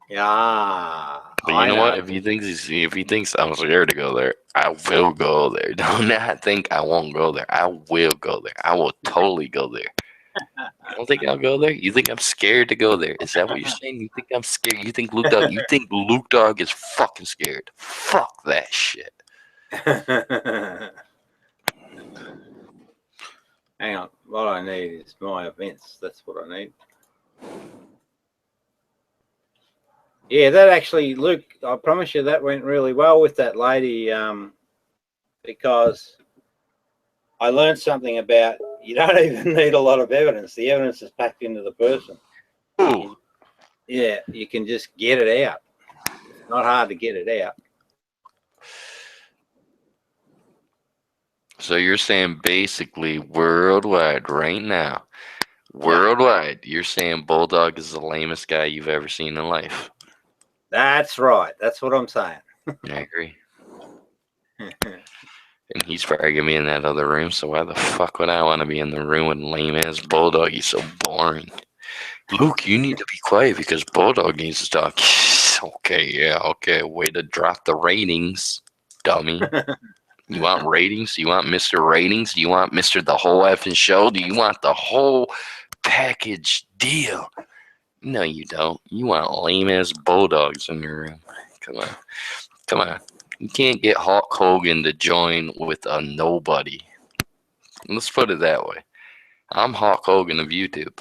Yeah. But you know what? If he thinks I'm scared to go there, I will go there. Do not think I won't go there. I will go there. I will totally go there. You don't think I'll go there? You think I'm scared to go there? Is that what you're saying? You think I'm scared? You think Luke Dog? You think Luke Dog is fucking scared? Fuck that shit. Hang on. What I need is my events. That's what I need. Yeah, that actually, Luke, I promise you that went really well with that lady because I learned something about you don't even need a lot of evidence. The evidence is packed into the person. Ooh. Yeah, you can just get it out. It's not hard to get it out. So you're saying basically worldwide right now, worldwide, you're saying Bulldog is the lamest guy you've ever seen in life. That's right. That's what I'm saying. I agree. And he's probably gonna be in that other room, so why the fuck would I want to be in the room with lame ass Bulldog? He's so boring. Luke, you need to be quiet because Bulldog needs to talk. Okay, yeah, okay. Way to drop the ratings, dummy. You want ratings? You want Mr. Ratings? Do you want Mr. The Whole Effing Show? Do you want the whole package deal? No, you don't. You want lame ass Bulldogs in your room. Come on. Come on. You can't get Hulk Hogan to join with a nobody. Let's put it that way. I'm Hulk Hogan of YouTube.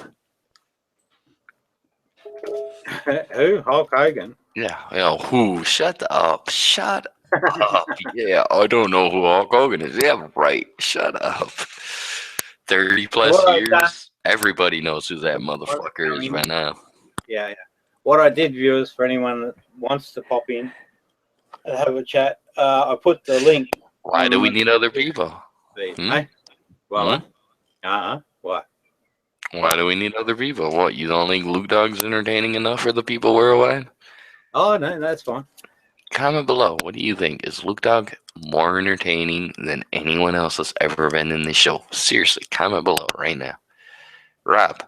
Who? Hulk Hogan? Yeah, who? Shut up. Shut up. Yeah, I don't know who Hulk Hogan is. Yeah, right. Shut up. 30 plus years. Everybody knows who that motherfucker is right now. Yeah. What I did, viewers, for anyone that wants to pop in and have a chat, I put the link. Why do we need other people? Hey? Well, what? Why do we need other people? What, you don't think Luke Dog's entertaining enough for the people worldwide? Oh, no, that's fine. Comment below. What do you think? Is Luke Dog more entertaining than anyone else that's ever been in this show? Seriously, comment below right now. Rob,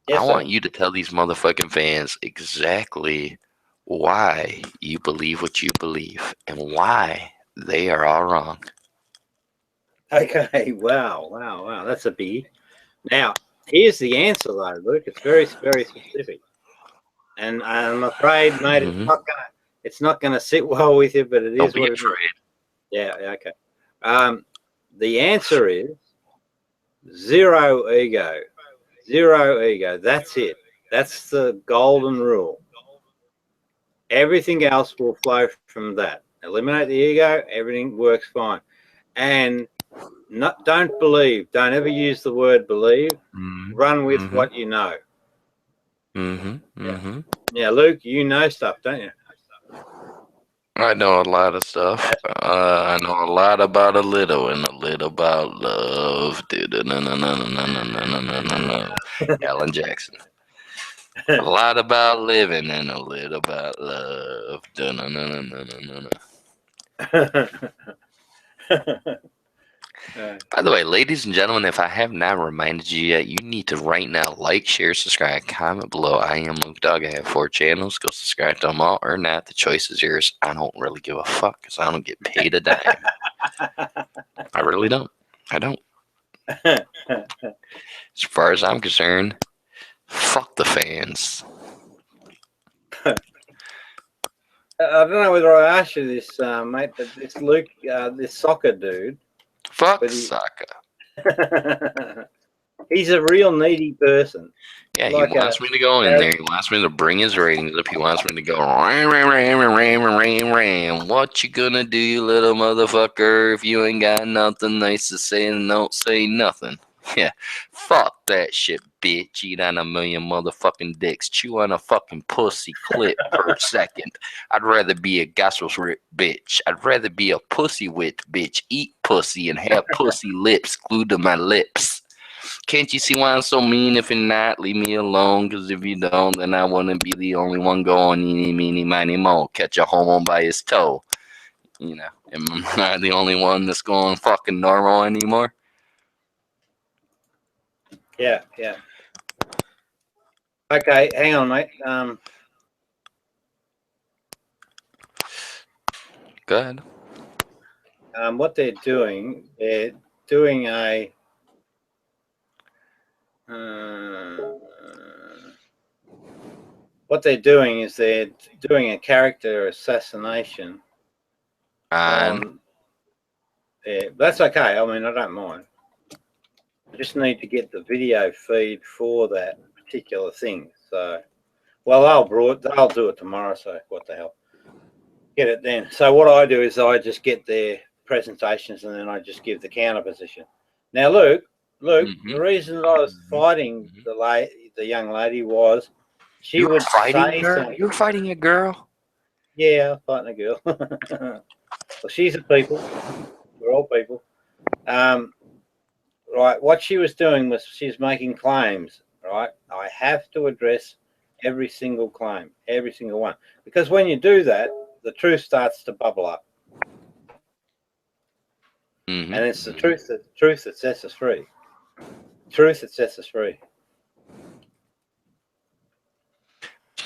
yes, I want you to tell these motherfucking fans exactly why you believe what you believe and why they are all wrong. Okay, wow. That's a biggie. Now, here's the answer, though, Luke. It's very, very specific. And I'm afraid, mate, it's not gonna sit well with you, but it is what it is. Yeah, okay. The answer is zero ego. Zero ego. That's it. That's the golden rule. Everything else will flow from that. Eliminate the ego, everything works fine. And don't believe. Don't ever use the word believe. Run with what you know. Yeah, Luke, you know stuff, don't you? I know a lot of stuff. I know a lot about a little and a little about love. Alan Jackson. A lot about living and a little about love. By the way, ladies and gentlemen, if I have not reminded you yet, you need to right now like, share, subscribe, comment below. I am Luke Dog. I have 4 channels. Go subscribe to them all or not. The choice is yours. I don't really give a fuck because I don't get paid a dime. I really don't. I don't. As far as I'm concerned, fuck the fans. I don't know whether I asked you this, mate, but this Luke, this soccer dude, Fuck But he- Saka. he's a real needy person. Yeah, Like he wants me to go in there. He wants me to bring his ratings up. He wants me to go ram, ram, ram, ram, ram, ram, ram. What you gonna do, you little motherfucker, if you ain't got nothing nice to say and don't say nothing? Yeah, fuck that shit, bitch. Eat on a million motherfucking dicks. Chew on a fucking pussy clip per second. I'd rather be a gospel rip bitch. I'd rather be a pussy whipped bitch. Eat pussy and have pussy lips glued to my lips. Can't you see why I'm so mean? If you're not, leave me alone. Because if you don't, then I wouldn't be the only one going eeny, meeny, miny, mo. Catch a homo by his toe. You know, am I not the only one that's going fucking normal anymore? Yeah. Okay, hang on, mate. Go ahead. What they're doing a what they're doing is they're doing a character assassination on. Yeah, that's okay. I mean, I don't mind. I just need to get the video feed for that particular thing. So, well, they'll do it tomorrow. So, what the hell? Get it then. So, what I do is I just get their presentations and then I just give the counter position. Now, Luke, the reason that I was fighting the young lady was she You were would fighting say her? something. You were fighting a girl? Yeah, I'm fighting a girl. Well, she's a people. We're all people. Right. What she was doing was she's making claims. Right. I have to address every single claim, every single one, because when you do that, the truth starts to bubble up, and it's the truth that sets us free. Truth that sets us free.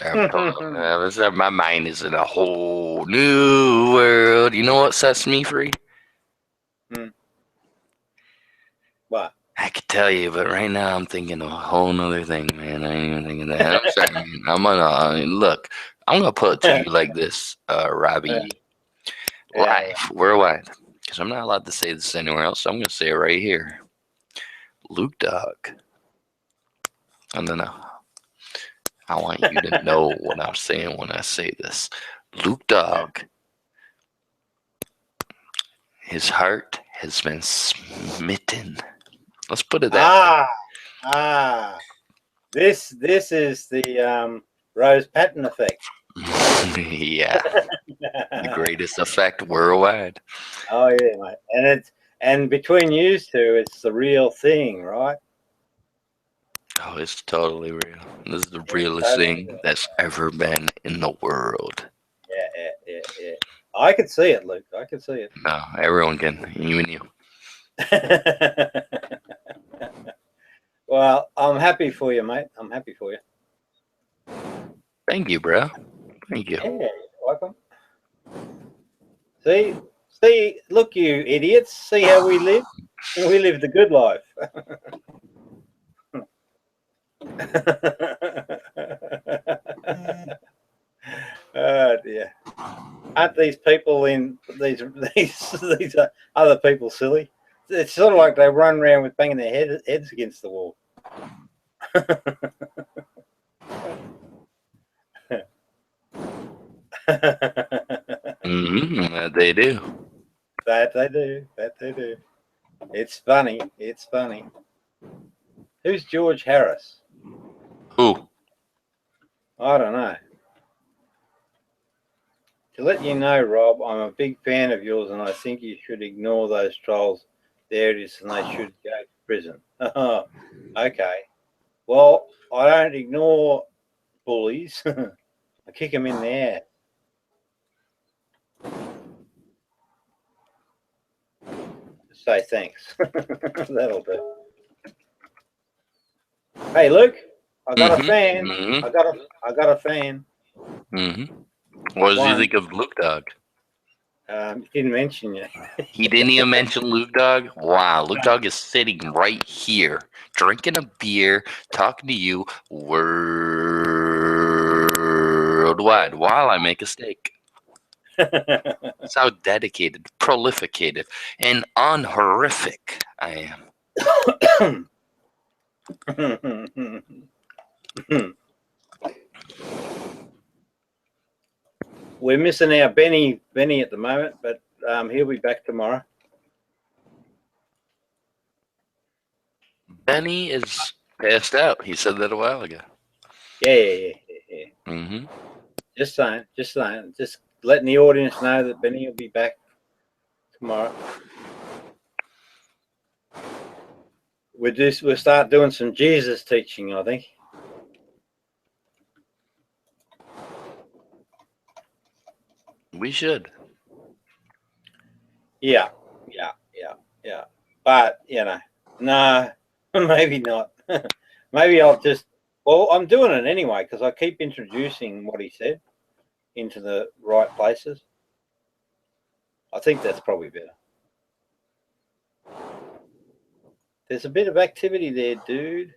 My mind is in a whole new world. You know what sets me free? What? I could tell you, but right now I'm thinking of a whole nother thing, man. I ain't even thinking that. I'm sorry, man. Look. I'm gonna put it to you like this, Robbie. Live, worldwide, because I'm not allowed to say this anywhere else. So I'm gonna say it right here. Luke Dog. No. I want you to know what I'm saying when I say this. Luke Dog. His heart has been smitten. Let's put it that way. This is the Rose Patton effect. Yeah, the greatest effect worldwide. Oh yeah, mate. And between you two, it's the real thing, right? Oh, it's totally real. This is the realest thing that's ever been in the world. Yeah. I could see it, Luke. I could see it. No, everyone can, even you. Well, I'm happy for you, mate. I'm happy for you. Thank you, bro. Thank you. Yeah, welcome. See, look, you idiots. See how we live? We live the good life. Oh dear. Aren't these people in these other people silly? It's sort of like they run around with banging their heads against the wall. They do. That they do. It's funny. Who's George Harris? Who? I don't know. To let you know, Rob, I'm a big fan of yours, and I think you should ignore those trolls. There it is, and they should go to prison. Okay. Well, I don't ignore bullies. I kick them in the ass. Say thanks. That'll do. Hey, Luke, I got a fan. I got a fan. What does he think of Luke Dog? He didn't mention you. He didn't even mention Luke Dog. Wow, Luke Dog is sitting right here, drinking a beer, talking to you worldwide while I make a steak. That's how dedicated, prolificated, and unhorrific I am. We're missing our Benny at the moment, but he'll be back tomorrow. Benny is passed out. He said that a while ago. Yeah. Mm-hmm. Just saying. Just letting the audience know that Benny will be back tomorrow. We'll start doing some Jesus teaching, I think. We should. Yeah. But no, maybe not. Maybe I'll just. Well, I'm doing it anyway because I keep introducing what he said into the right places. I think that's probably better. There's a bit of activity there, dude.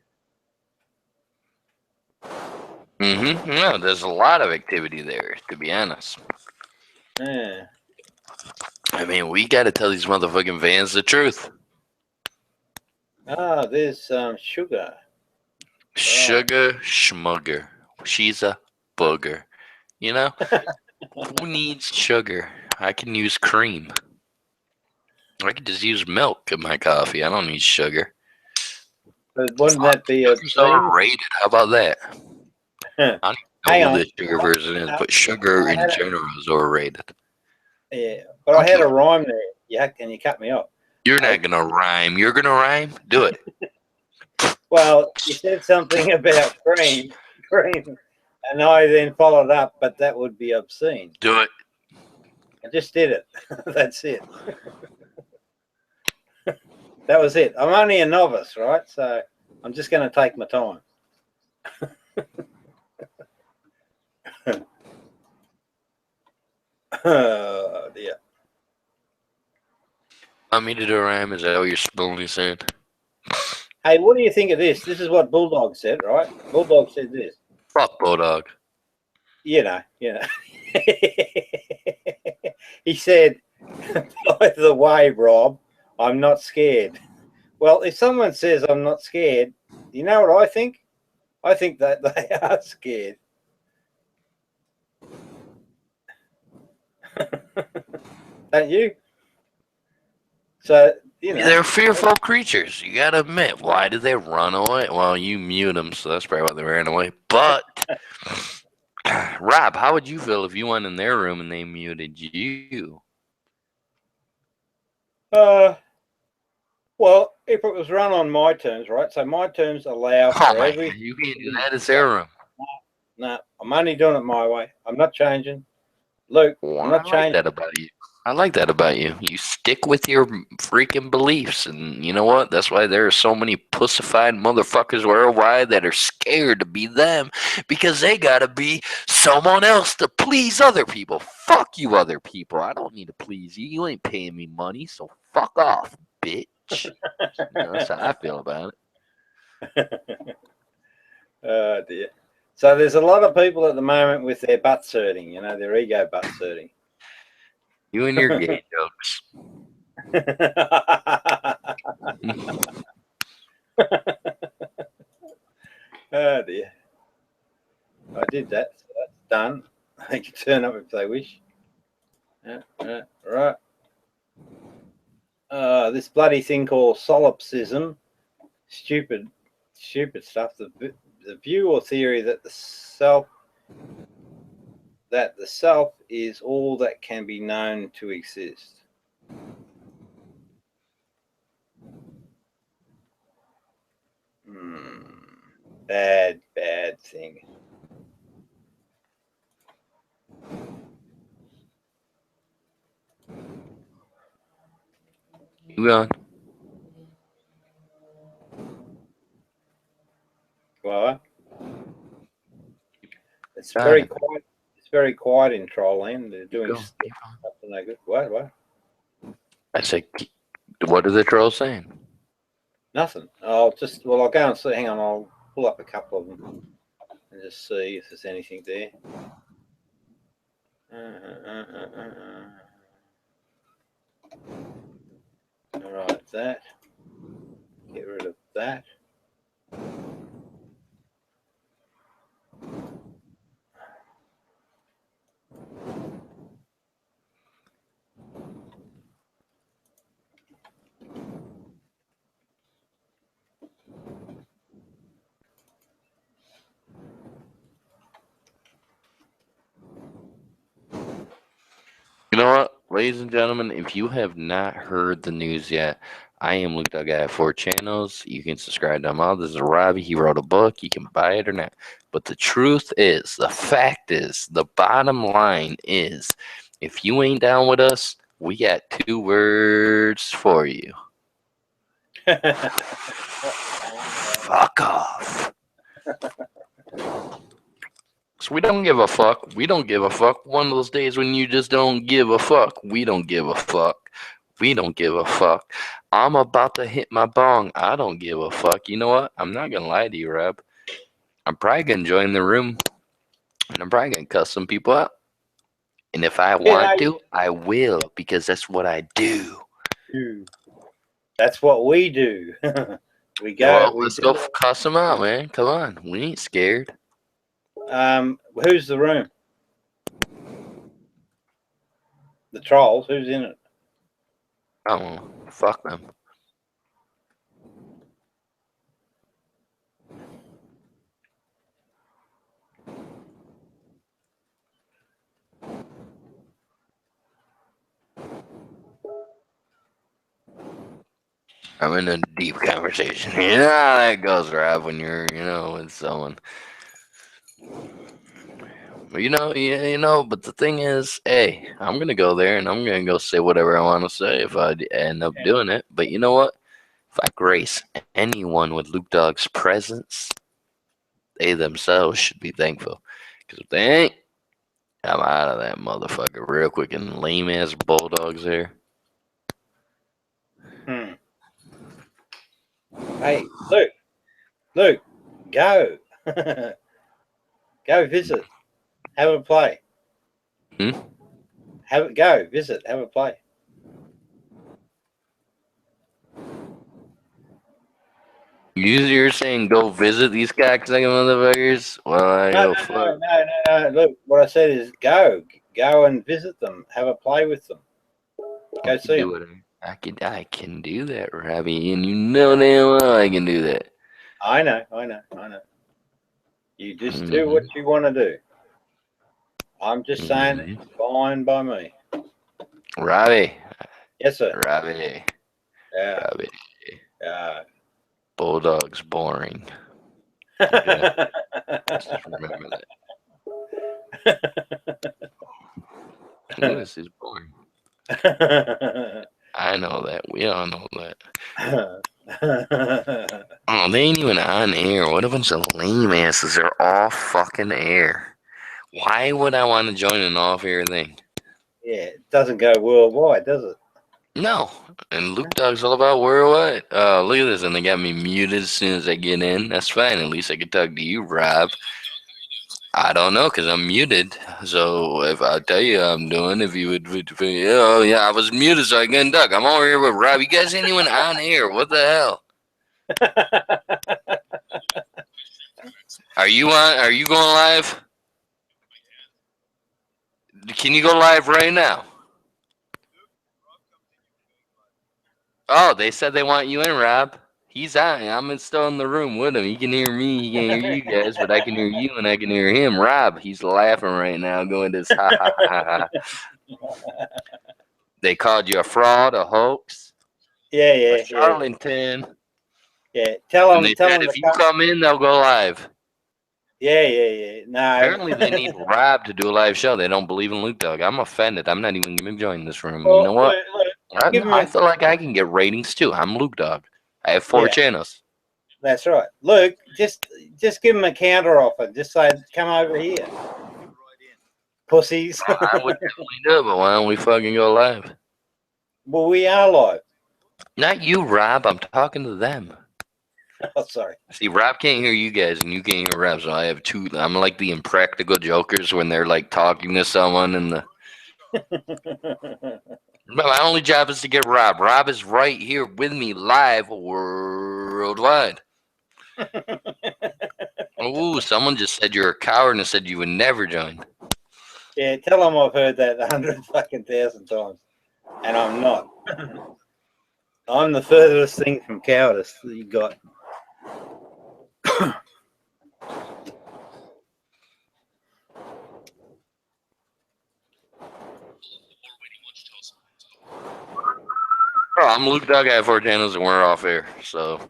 Mm-hmm. No, there's a lot of activity there, to be honest. Yeah. I mean, we got to tell these motherfucking fans the truth. Ah, there's sugar. Sugar schmugger. She's a booger. You know? Who needs sugar? I can use cream. I can just use milk in my coffee. I don't need sugar. But wouldn't that be a Sugar's overrated. How about that? I don't Hang know on. what the sugar version is, but sugar in general is overrated. Yeah, but I had a rhyme there. And you cut me off. You're not gonna rhyme. You're gonna rhyme? Do it. Well, you said something about cream, and I then followed up, but that would be obscene. Do it. I just did it. That's it. That was it. I'm only a novice, right? So I'm just going to take my time. Oh, dear. Want me to do a rhyme? Is that what you're spooning said? Hey, what do you think of this? This is what Bulldog said, right? Bulldog said this. Fuck Bulldog. You know. He said, by the way, Rob, I'm not scared. Well, if someone says I'm not scared, you know what I think? I think that they are scared. Don't you? So, They're fearful creatures. You gotta admit. Why did they run away? Well, you mute them, so that's probably why they ran away. But, Rob, how would you feel if you went in their room and they muted you? Well, if it was run on my terms, right? So my terms allow for every. God, you can't do that. It's their room. No, I'm only doing it my way. I'm not changing. Luke, I'm not changing. That about you. I like that about you. You stick with your freaking beliefs, and you know what? That's why there are so many pussified motherfuckers worldwide that are scared to be them because they gotta be someone else to please other people. Fuck you, other people. I don't need to please you. You ain't paying me money, so fuck off, bitch. That's how I feel about it. Oh dear. So there's a lot of people at the moment with their butt hurting, their ego butt hurting. You and your gay jokes. Oh dear. I did that, so that's done. They can turn up if they wish. Right. This bloody thing called solipsism, stupid stuff. The view or theory that the self is all that can be known to exist. Bad thing. You on? Well, it's very quiet. It's very quiet in Trollland. They're doing stuff No good. What? I said, what are the trolls saying? Nothing. I'll go and see. Hang on, I'll pull up a couple of them and just see if there's anything there. All right, that. Get rid of that. You know what, ladies and gentlemen, if you have not heard the news yet, I am Luke Dog. I have 4 channels. You can subscribe to them all. This is Robbie. He wrote a book. You can buy it or not. But the truth is, the fact is, the bottom line is, if you ain't down with us, we got 2 words for you. Fuck off. So we don't give a fuck. We don't give a fuck. One of those days when you just don't give a fuck. We don't give a fuck. We don't give a fuck. I'm about to hit my bong. I don't give a fuck. You know what? I'm not going to lie to you, Rob. I'm probably going to join the room. And I'm probably going to cuss some people out. And if I want to, I will. Because that's what I do. That's what we do. We go. Well, let's go cuss them out, man. Come on. We ain't scared. Who's the room? The trolls. Who's in it? I don't know. Fuck them. I'm in a deep conversation. You know how that goes, Rob, when you're, with someone. But the thing is, hey, I'm going to go there and I'm going to go say whatever I want to say if I end up doing it. But you know what? If I grace anyone with Luke Dog's presence, they themselves should be thankful. Because if they ain't, I'm out of that motherfucker real quick. And lame-ass bulldogs there. Hey, Luke, go. Go visit. Have a play. Go visit. Have a play. You're saying go visit these cocksucking motherfuckers? Well, No. Look, what I said is go and visit them. Have a play with them. Go see them. I can do that, Robbie, and you know damn well I can do that. I know. You just do what you want to do. I'm just saying it's fine by me. Robbie. Yes, sir. Robbie. Yeah. Robbie. Yeah. Bulldog's boring. Okay. Just remember that. Lewis is boring. I know that. We all know that. Oh, they ain't even on air. What a bunch of lame asses. They're off fucking air. Why would I want to join an off-air thing? Yeah, it doesn't go worldwide, does it? No. And Luke Dog's all about worldwide. Look at this. And they got me muted as soon as I get in. That's fine. At least I can talk to you, Rob. I don't know, because I'm muted. So if I tell you how I'm doing, if you would, I was muted so I couldn't talk. I'm over here with Rob. You guys ain't even on air. What the hell? Are you on? Are you going live? Can you go live right now? Oh, they said they want you in, Rob. He's on. I'm still in the room with him. He can hear me. He can't hear you guys, but I can hear you and I can hear him. Rob, he's laughing right now, going this ha ha ha ha. They called you a fraud, a hoax. Yeah. A charlatan. Yeah. Tell them. If you come in, they'll go live. Yeah. No. Apparently, they need Rob to do a live show. They don't believe in Luke Dog. I'm offended. I'm not even going to join this room. Well, you know what? Look, I feel like I can get ratings too. I'm Luke Dog. I have 4 channels. That's right. Luke, just give him a counter offer. Just say, come over here. pussies. I would definitely do it, but why don't we fucking go live? Well, we are live. Not you, Rob. I'm talking to them. Oh, sorry. See, Rob can't hear you guys, and you can't hear Rob, so I have two. I'm like the impractical jokers when they're like talking to someone, and my only job is to get Rob. Rob is right here with me live worldwide. Oh, someone just said you're a coward and said you would never join. Yeah, tell them I've heard that 100,000 times, and I'm not. I'm the furthest thing from cowardice that you got. Oh, I'm Luke Dog. I have 4 channels, and we're off air. So,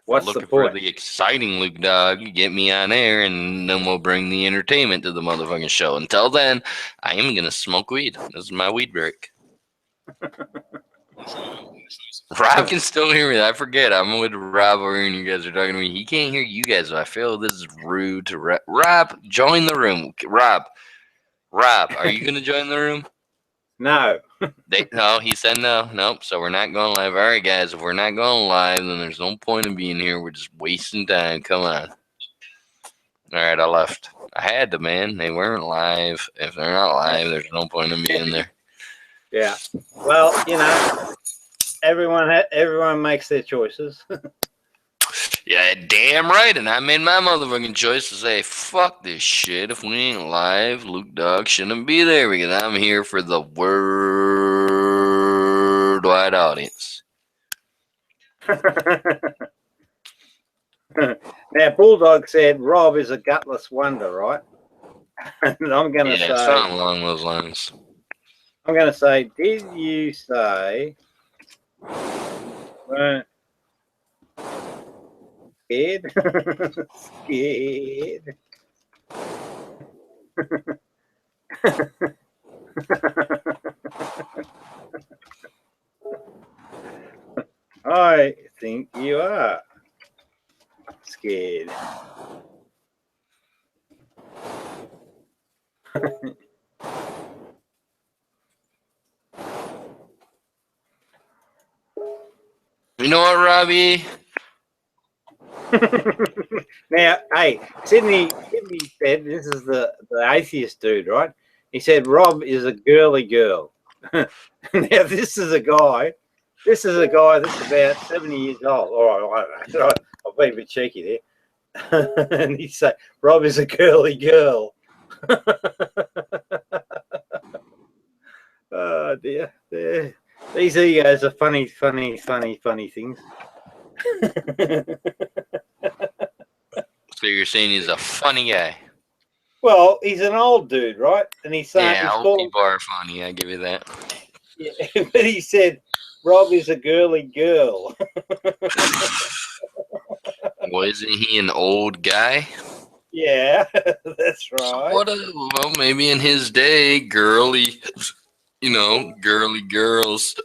What's looking the for point? the exciting Luke Dog, get me on air, and then we'll bring the entertainment to the motherfucking show. Until then, I am gonna smoke weed. This is my weed break. Rob can still hear me. I forget. I'm with Rob over here, and you guys are talking to me. He can't hear you guys. So I feel this is rude to Rob. Join the room. Rob, are you gonna join the room? No. No, he said no. Nope. So we're not going live. All right, guys. If we're not going live, then there's no point in being here. We're just wasting time. Come on. All right, I left. I had to, man. They weren't live. If they're not live, there's no point in being there. Yeah. Well, you know, everyone makes their choices. Yeah, damn right. And I made my motherfucking choice to say, fuck this shit. If we ain't live, Luke Dog shouldn't be there because I'm here for the worldwide audience. Now, Bulldog said Rob is a gutless wonder, right? And I'm going to say, something along those lines. I'm going to say, did you say weren't scared? Scared. I think you are scared. You know what, Robbie? Now, hey, Sydney said, this is the atheist dude, right? He said Rob is a girly girl. Now, this is a guy that's about 70 years old. All right, I'll be a bit cheeky there. And he said, Rob is a girly girl. Oh, dear. These egos are funny things. So you're saying he's a funny guy? Well, he's an old dude, right? And he's saying, Yeah, old people are funny. I give you that. Yeah, but he said Rob is a girly girl. Well, isn't he an old guy? Yeah, that's right. So well, maybe in his day, girly girls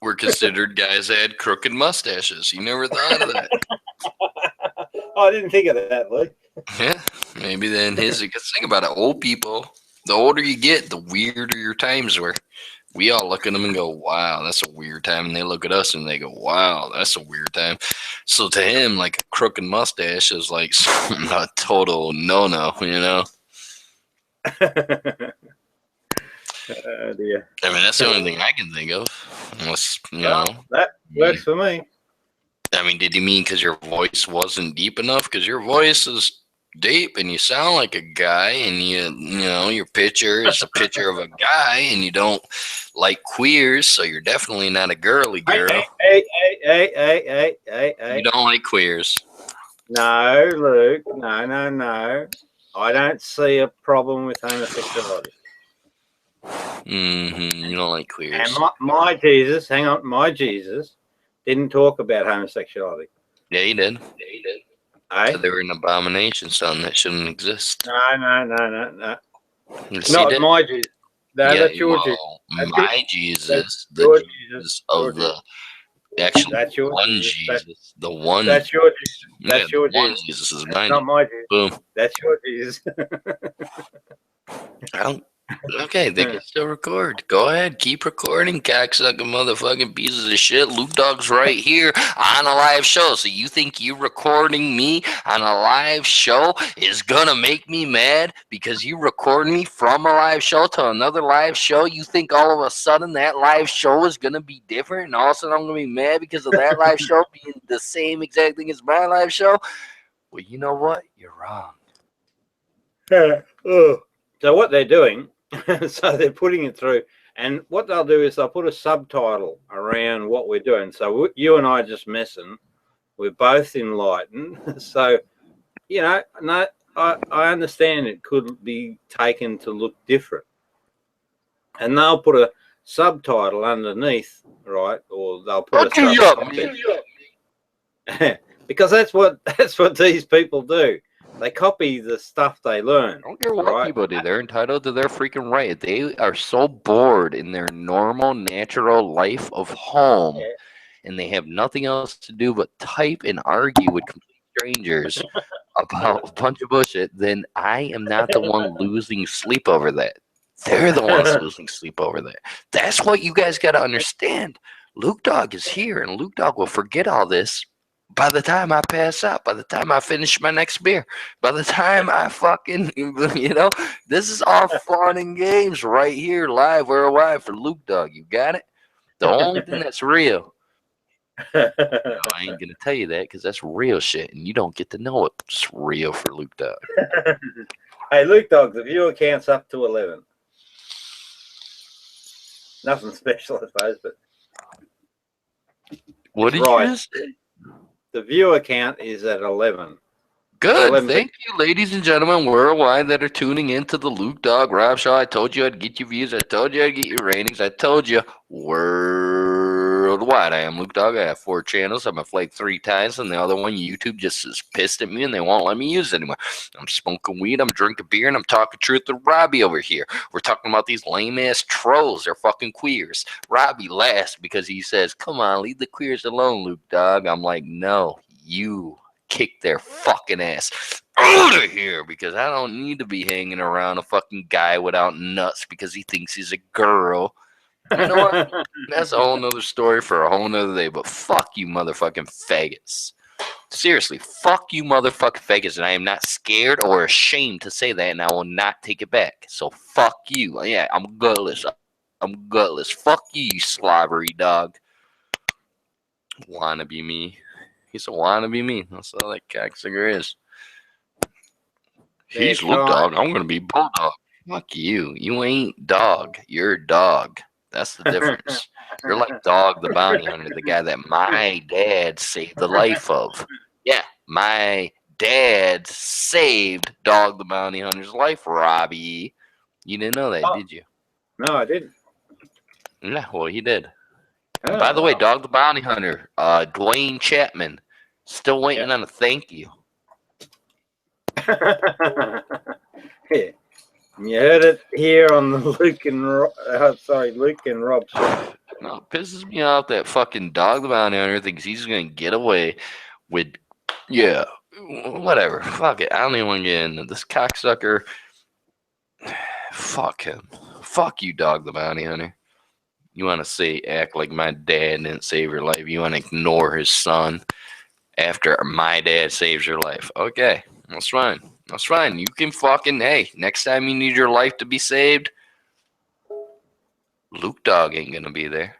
were considered guys that had crooked mustaches. You never thought of that. I didn't think of that, Luke. Yeah, maybe then his. Because think about it, old people. The older you get, the weirder your times were. We all look at them and go, "Wow, that's a weird time," and they look at us and they go, "Wow, that's a weird time." So to him, like a crooked mustache is like a total no-no, you know. Oh dear. I mean, that's the only thing I can think of. Unless, that works for me. I mean, did you mean because your voice wasn't deep enough? Because your voice is deep and you sound like a guy, and your picture is a picture of a guy, and you don't like queers, so you're definitely not a girly girl. Hey. You don't like queers. No, Luke. No. I don't see a problem with homosexuality. You don't like queers. And my Jesus, hang on, my Jesus didn't talk about homosexuality. Yeah, he did. Eh? So they were an abomination, son, that shouldn't exist. No. Yes, Not my Jesus. No, yeah, that's your Jesus. My Jesus, the your Jesus of the actually that's your one Jesus. Jesus, the one. That's your Jesus. That's your one Jesus. Jesus is That's 90. not my Jesus. Boom. That's your Jesus. Okay, they can still record. Go ahead, keep recording, cocksucking motherfucking pieces of shit. Luke Dog's right here on a live show. So you think you recording me on a live show is gonna make me mad because you record me from a live show to another live show? You think all of a sudden that live show is gonna be different and all of a sudden I'm gonna be mad because of that live show being the same exact thing as my live show? Well, you know what? You're wrong. So what they're doing, so they're putting it through, and what they'll do is they'll put a subtitle around what we're doing. So you and I are just messing. We're both enlightened. So, you know, no, I understand it could be taken to look different. And they'll put a subtitle underneath, right? Or they'll put Fuck you up, man. because that's what these people do. They copy the stuff they learn. I don't care what right? people do. They're entitled to their freaking right. They are so bored in their normal, natural life of home, and they have nothing else to do but type and argue with complete strangers about a bunch of bullshit. Then I am not the one losing sleep over that. They're the ones losing sleep over that. That's what you guys got to understand. Luke Dog is here, and Luke Dog will forget all this by the time I pass out, by the time I finish my next beer, by the time I fucking, you know, this is all fun and games right here, live worldwide for Luke Dog. You got it? The only thing that's real. I ain't going to tell you that because that's real shit, and you don't get to know it's real for Luke Dog. Hey, Luke Dog, the viewer count's up to 11. Nothing special, I suppose, but. What did you just say? The viewer count is at 11. Good. 11. Thank you, ladies and gentlemen worldwide that are tuning into the Luke Dog Rob Show. I told you I'd get you views. I told you I'd get your ratings. I told you worldwide. I am Luke Dog. I have 4 channels. I'm like 3 times, and the other one, YouTube, just is pissed at me, and they won't let me use it anymore. I'm smoking weed. I'm drinking beer, and I'm talking truth to Robbie over here. We're talking about these lame-ass trolls. They're fucking queers. Robbie laughs because he says, come on, leave the queers alone, Luke Dog. I'm like, no, you kick their fucking ass out of here because I don't need to be hanging around a fucking guy without nuts because he thinks he's a girl. You know what? That's a whole nother story for a whole nother day, but fuck you motherfucking faggots. Seriously, fuck you motherfucking faggots, and I am not scared or ashamed to say that, and I will not take it back. So fuck you. Yeah, I'm gutless. I'm gutless. Fuck you, you slobbery dog. Wannabe me. He's a wannabe me. That's all that cocksucker is. He's Luke Dog. I'm going to be Bulldog. Fuck you. You ain't dog. You're dog. That's the difference. You're like Dog the Bounty Hunter, the guy that my dad saved the life of. Yeah, my dad saved Dog the Bounty Hunter's life, Robbie. You didn't know that, did you? No, I didn't. Yeah, well, he did. And by the way, Dog the Bounty Hunter, Dwayne Chapman, still waiting on a thank you. Yeah. You heard it here on the Luke and Rob show. No, it pisses me off that fucking Dog the Bounty Hunter thinks he's gonna get away with, yeah, whatever. Fuck it. I don't even want to get into this cocksucker. Fuck him. Fuck you, Dog the Bounty Hunter. You want to act like my dad didn't save your life. You want to ignore his son after my dad saves your life. Okay, that's fine. That's fine. You can fucking, hey, next time you need your life to be saved, Luke Dog ain't going to be there.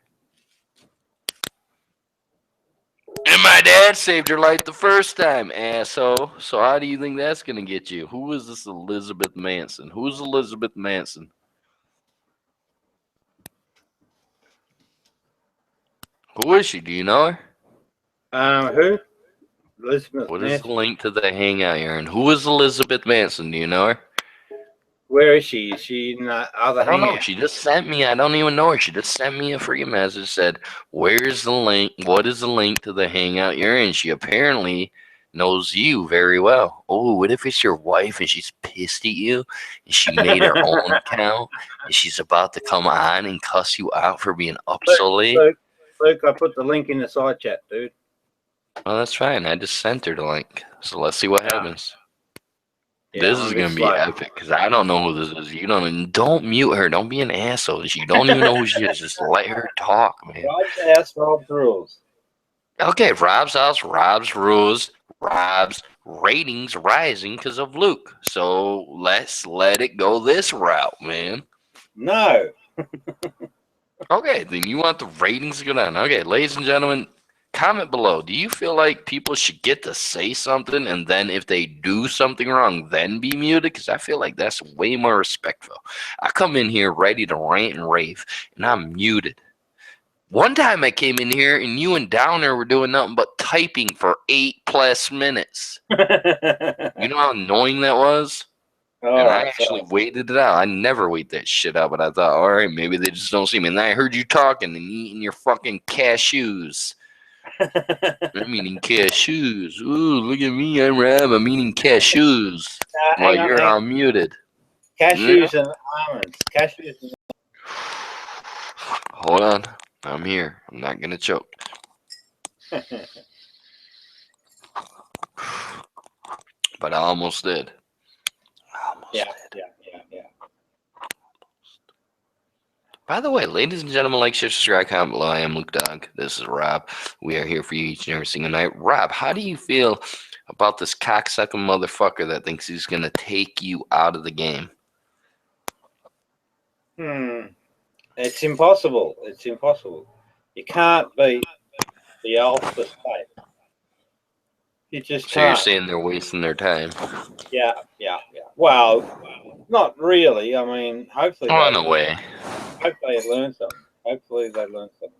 And my dad saved your life the first time, asshole. So how do you think that's going to get you? Who is this Elizabeth Manson? Who's Elizabeth Manson? Who is she? Do you know her? Who? Elizabeth What Manson. is the link to the hangout, Aaron? Who is Elizabeth Manson? Do you know her? Where is she? Is she in the other I don't know. hangout? She just sent me. I don't even know her. She just sent me a freaking message. Said, "Where's the link? What is the link to the hangout you're in?" She apparently knows you very well. Oh, what if it's your wife and she's pissed at you and she made her own account and she's about to come on and cuss you out for being up so late? Luke, I put the link in the side chat, dude. Well, that's fine. I just sent her the link. So let's see what happens. Yeah, This I'm is a bit gonna be slow. epic because I don't know who this is. You don't mute her. Don't be an asshole. You don't even know who she is. Just let her talk, man. Rob's house, Rob's rules. Okay, Rob's house, Rob's rules, Rob's ratings rising because of Luke. So let's let it go this route, man. No. Okay, then you want the ratings to go down. Okay, ladies and gentlemen, comment below. Do you feel like people should get to say something and then if they do something wrong, then be muted? Because I feel like that's way more respectful. I come in here ready to rant and rave, and I'm muted. One time I came in here and you and Downer were doing nothing but typing for 8+ minutes. You know how annoying that was? All And I right, actually so waited it out. I never wait that shit out, but I thought, all right, maybe they just don't see me. And then I heard you talking and eating your fucking cashews. I'm eating cashews. Ooh, look at me. I'm Rob. I'm eating cashews. Well, hang on, you're unmuted. cashews and almonds. Cashews and Hold on. I'm here. I'm not going to choke. But I almost did. yeah. By the way, ladies and gentlemen, like, share, subscribe, comment below. I am Luke Dog. This is Rob. We are here for you each and every single night. Rob, how do you feel about this cocksucking motherfucker that thinks he's going to take you out of the game? It's impossible. It's impossible. You can't beat the alpha state. You just So you're can't. saying they're wasting their time? Yeah. Well, not really. I mean, hopefully Oh, in a way. Hopefully they learn something. Hopefully they learn something.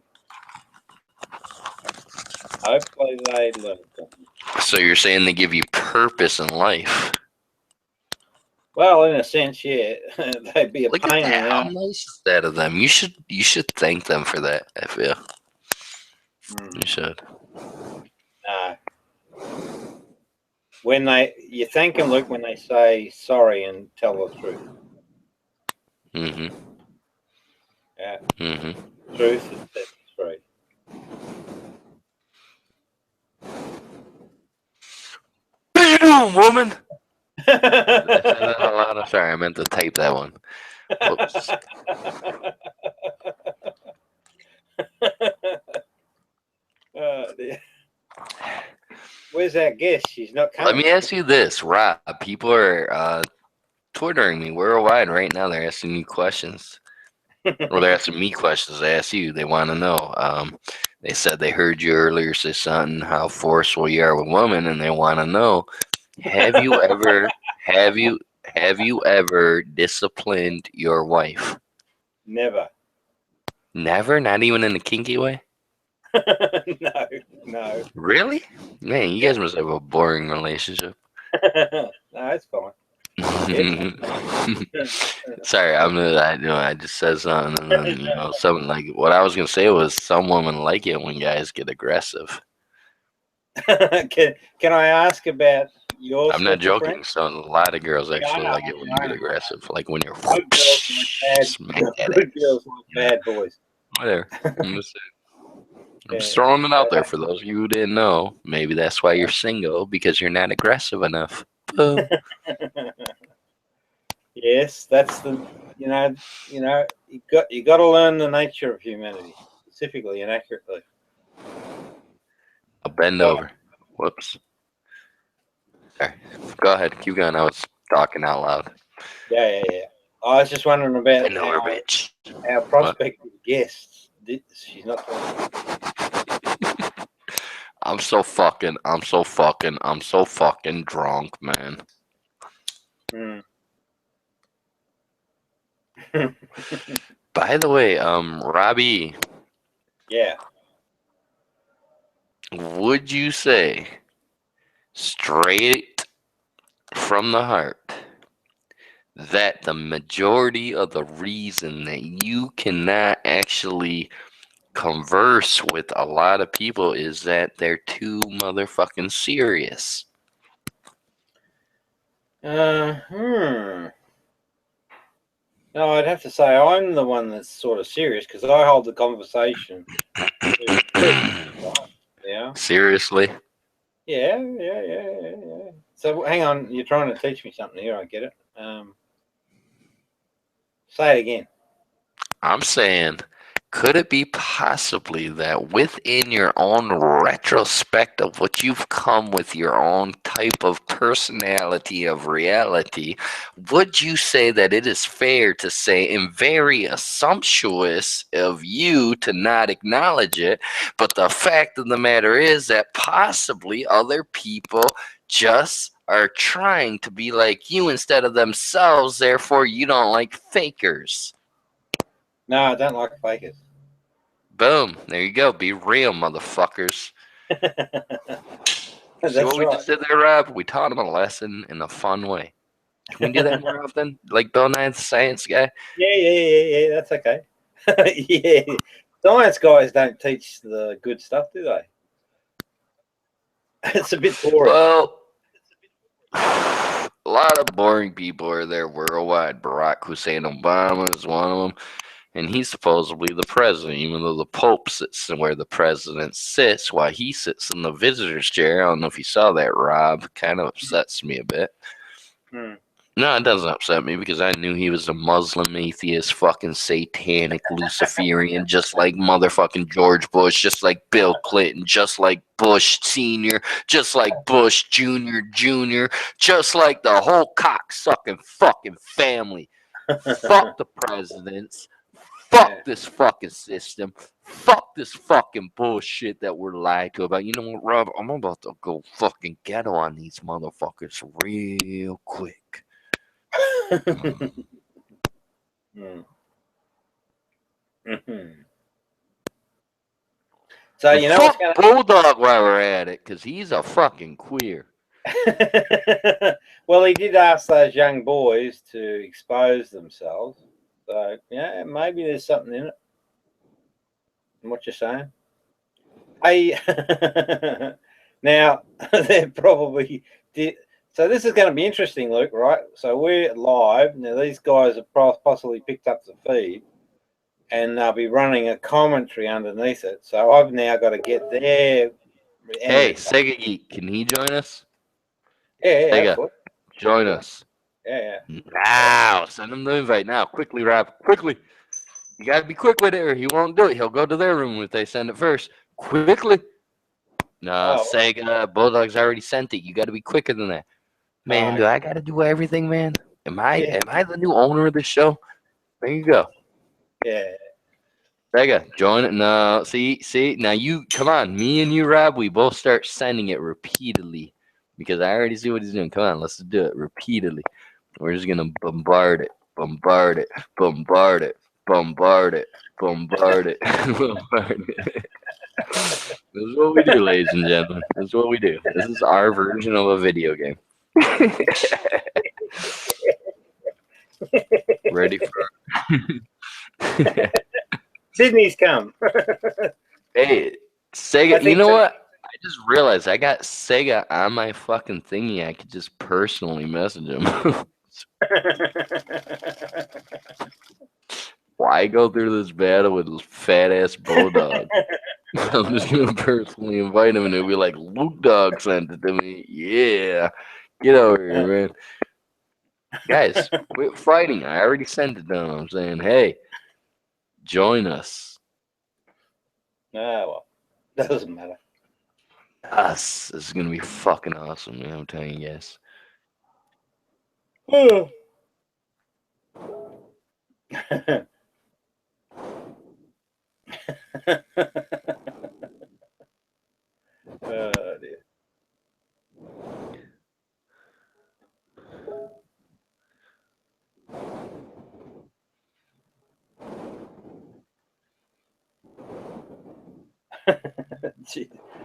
So you're saying they give you purpose in life? Well, in a sense, yeah. They'd be a Look at pain in that. the How ass. nice is that of them? You should thank them for that. I feel you should. You thank them, Luke, when they say sorry and tell the truth. Mm-hmm. Yeah. Mm-hmm. Truth is set free. What are you doing, woman? Did I say that out loud? I'm sorry, I meant to type that one. Whoops. Where's that guest? She's not coming. Let me ask you this, Rob. People are Twittering me worldwide right now. They're asking you questions. Well, they're asking me questions. They ask you. They want to know. They said they heard you earlier say something how forceful you are with women, and they want to know: Have you ever disciplined your wife? Never. Never, not even in a kinky way. No. Really? Man, you guys must have a boring relationship. No, it's fine. Sorry, I just said something, and then something like what I was gonna say was some women like it when guys get aggressive. Can I ask about your? I'm not joking. Friend? So a lot of girls actually like it when you get aggressive, like when you're Good girls like bad boys. Whatever. I'm just throwing it out there for those of you who didn't know. Maybe that's why you're single, because you're not aggressive enough. Boom. Yes, that's the you got to learn the nature of humanity, specifically and accurately. I'll bend over. Whoops. Sorry. Go ahead. Keep going. I was talking out loud. Yeah. I was just wondering about Bend over, bitch. our prospective guests. She's not talking. I'm so fucking drunk, man. By the way, Robbie. Yeah. Would you say, straight from the heart, that the majority of the reason that you cannot actually converse with a lot of people is that they're too motherfucking serious? No, I'd have to say I'm the one that's sort of serious because I hold the conversation. Yeah. Seriously? Yeah. So hang on, you're trying to teach me something here. I get it. Say it again. I'm saying, could it be possibly that within your own retrospect of what you've come with your own type of personality of reality, would you say that it is fair to say and very assumptuous of you to not acknowledge it, but the fact of the matter is that possibly other people just are trying to be like you instead of themselves, therefore you don't like fakers? No, I don't like fakers. Boom. There you go. Be real, motherfuckers. See That's what we right. just did there, Rob? We taught them a lesson in a fun way. Can we do that more often? Like Bill Nye the Science Guy? Yeah. That's okay. Yeah. Science guys don't teach the good stuff, do they? It's a bit boring. Well, a lot of boring people are there worldwide. Barack Hussein Obama is one of them. And he's supposedly the president, even though the Pope sits where the president sits while he sits in the visitor's chair. I don't know if you saw that, Rob. Kind of upsets me a bit. No, it doesn't upset me because I knew he was a Muslim, atheist, fucking satanic Luciferian, just like motherfucking George Bush, just like Bill Clinton, just like Bush Sr., just like Bush Jr., just like the whole cocksucking fucking family. Fuck the presidents. Fuck this fucking system. Fuck this fucking bullshit that we're lied to about. You know what, Rob? I'm about to go fucking ghetto on these motherfuckers real quick. So you know fuck what's Bulldog while we're at it, because he's a fucking queer. Well, he did ask those young boys to expose themselves. So yeah, maybe there's something in it. In what you're saying. Hey, now they probably did. So this is going to be interesting, Luke. Right? So we're live now. These guys have possibly picked up the feed, and they'll be running a commentary underneath it. So I've now got to get their. Hey, Sega Geek, can he join us? Yeah, Sega, join us. Yeah. Now, send him the invite now. Quickly, Rob. Quickly. You gotta be quick with it or he won't do it. He'll go to their room if they send it first. Quickly. No, Sega, Bulldog's already sent it. You gotta be quicker than that. Man, do I gotta do everything, man? Am I the new owner of this show? There you go. Yeah. Sega, join it. No, see, now you come on, me and you, Rob, we both start sending it repeatedly. Because I already see what he's doing. Come on, let's do it repeatedly. We're just gonna bombard it, bombard it, bombard it, bombard it, bombard it, bombard it. This is what we do, ladies and gentlemen. This is what we do. This is our version of a video game. Ready for Sydney's come. Hey, Sega, you know what? I just realized I got Sega on my fucking thingy. I could just personally message him. Why go through this battle with this fat ass Bulldog? I'm just gonna personally invite him and he'll be like, Luke Dog sent it to me. Yeah. Get over here, man. Guys, quit fighting. I already sent it to him. I'm saying, hey, join us. Well, doesn't matter. Us. This is gonna be fucking awesome, man. I'm telling you guys. Oh dear.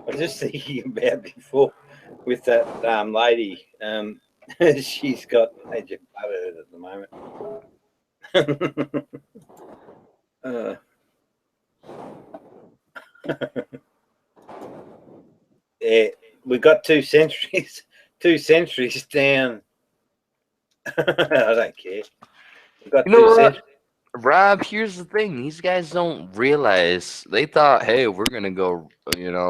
I was just thinking about before with that lady. She's got major butthead at the moment. Yeah, we got 2 centuries. 2 centuries down. I don't care. We got you know 2 what? centuries. Rob, here's the thing. These guys don't realize. They thought, hey, we're going to go,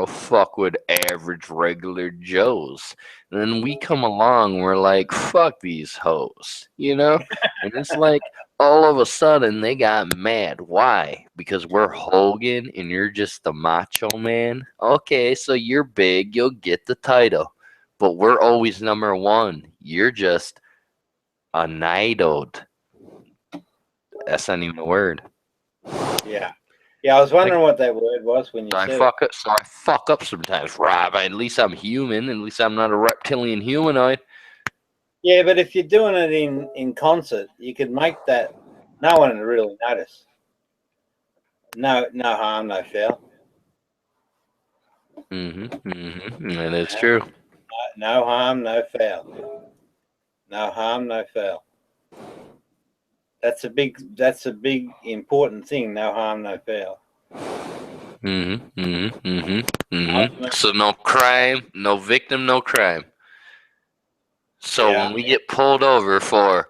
fuck with average regular Joes. And then we come along, we're like, fuck these hoes, And it's like, all of a sudden, they got mad. Why? Because we're Hogan and you're just the macho man? Okay, so you're big, you'll get the title. But we're always number one. You're just a idled. That's not even a word. Yeah. Yeah, I was wondering what that word was when you said it. So I fuck up sometimes, Rob. At least I'm human. At least I'm not a reptilian humanoid. Yeah, but if you're doing it in concert, you could make that no one would really notice. No harm, no foul. That is true. No harm, no foul. No harm, no foul. That's a big important thing. No harm, no foul. So no crime, no victim, no crime. So when we get pulled over for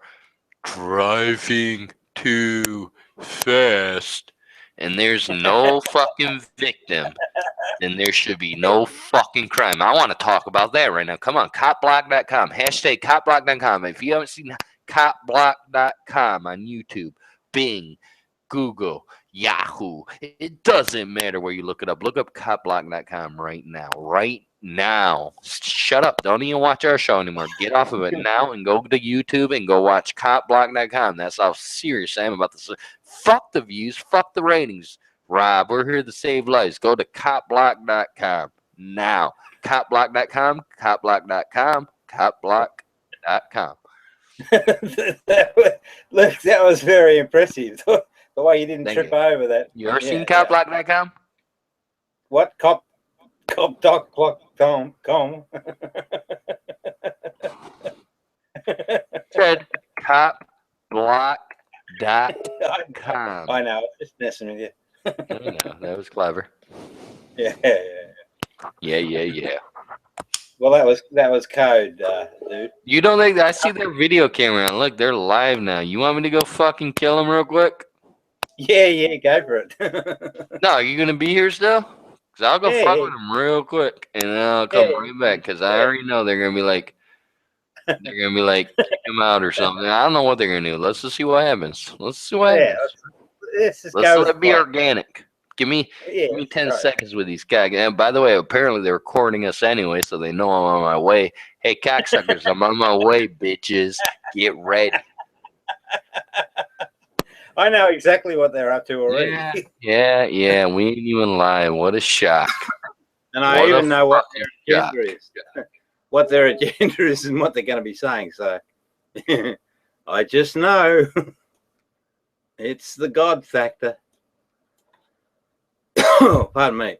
driving too fast and there's no fucking victim, then there should be no fucking crime. I want to talk about that right now. Come on, copblock.com. Hashtag copblock.com. If you haven't seen copblock.com on YouTube, Bing, Google, Yahoo, it doesn't matter where you look it up. Look up copblock.com right now. Right now. Shut up. Don't even watch our show anymore. Get off of it now and go to YouTube and go watch copblock.com. That's how serious I am about this. Fuck the views. Fuck the ratings. Rob, we're here to save lives. Go to copblock.com now. Copblock.com, copblock.com, copblock.com. That was very impressive. The way you didn't trip over that. You ever seen copblock.com? What? Cop.com. Said copblock.com. I know, I'm just messing with you. I know, that was clever. Yeah. Well, that was code, dude. You don't think I see their video camera on? Look, they're live now. You want me to go fucking kill them real quick? Yeah, go for it. No, are you gonna be here still? Cause I'll go fuck with them real quick, and then I'll come right back. Cause I already know they're gonna be like, kick him out or something. I don't know what they're gonna do. Let's just see what happens. Let's let it be organic. Give me 10 seconds with these guys. And by the way, apparently they're recording us anyway, so they know I'm on my way. Hey, cocksuckers, I'm on my way, bitches. Get ready. I know exactly what they're up to already. Yeah. We ain't even lying. What a shock. And I even know what their agenda is. What their agenda is and what they're going to be saying. So I just know it's the God factor. Pardon me.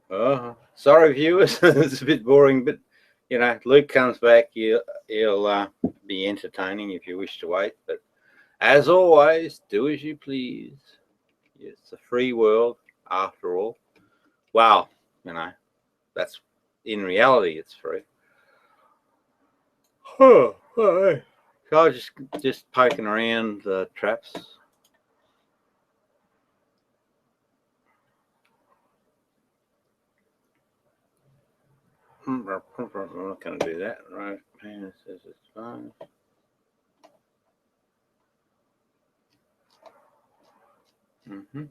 Oh, sorry, viewers. It's a bit boring, but Luke comes back. He'll be entertaining if you wish to wait. But As always, do as you please. It's a free world, after all. Well, you know, that's in reality, it's free. So I was just poking around the traps. I'm not going to do that, right? Man, it says it's fine. Mm-hmm.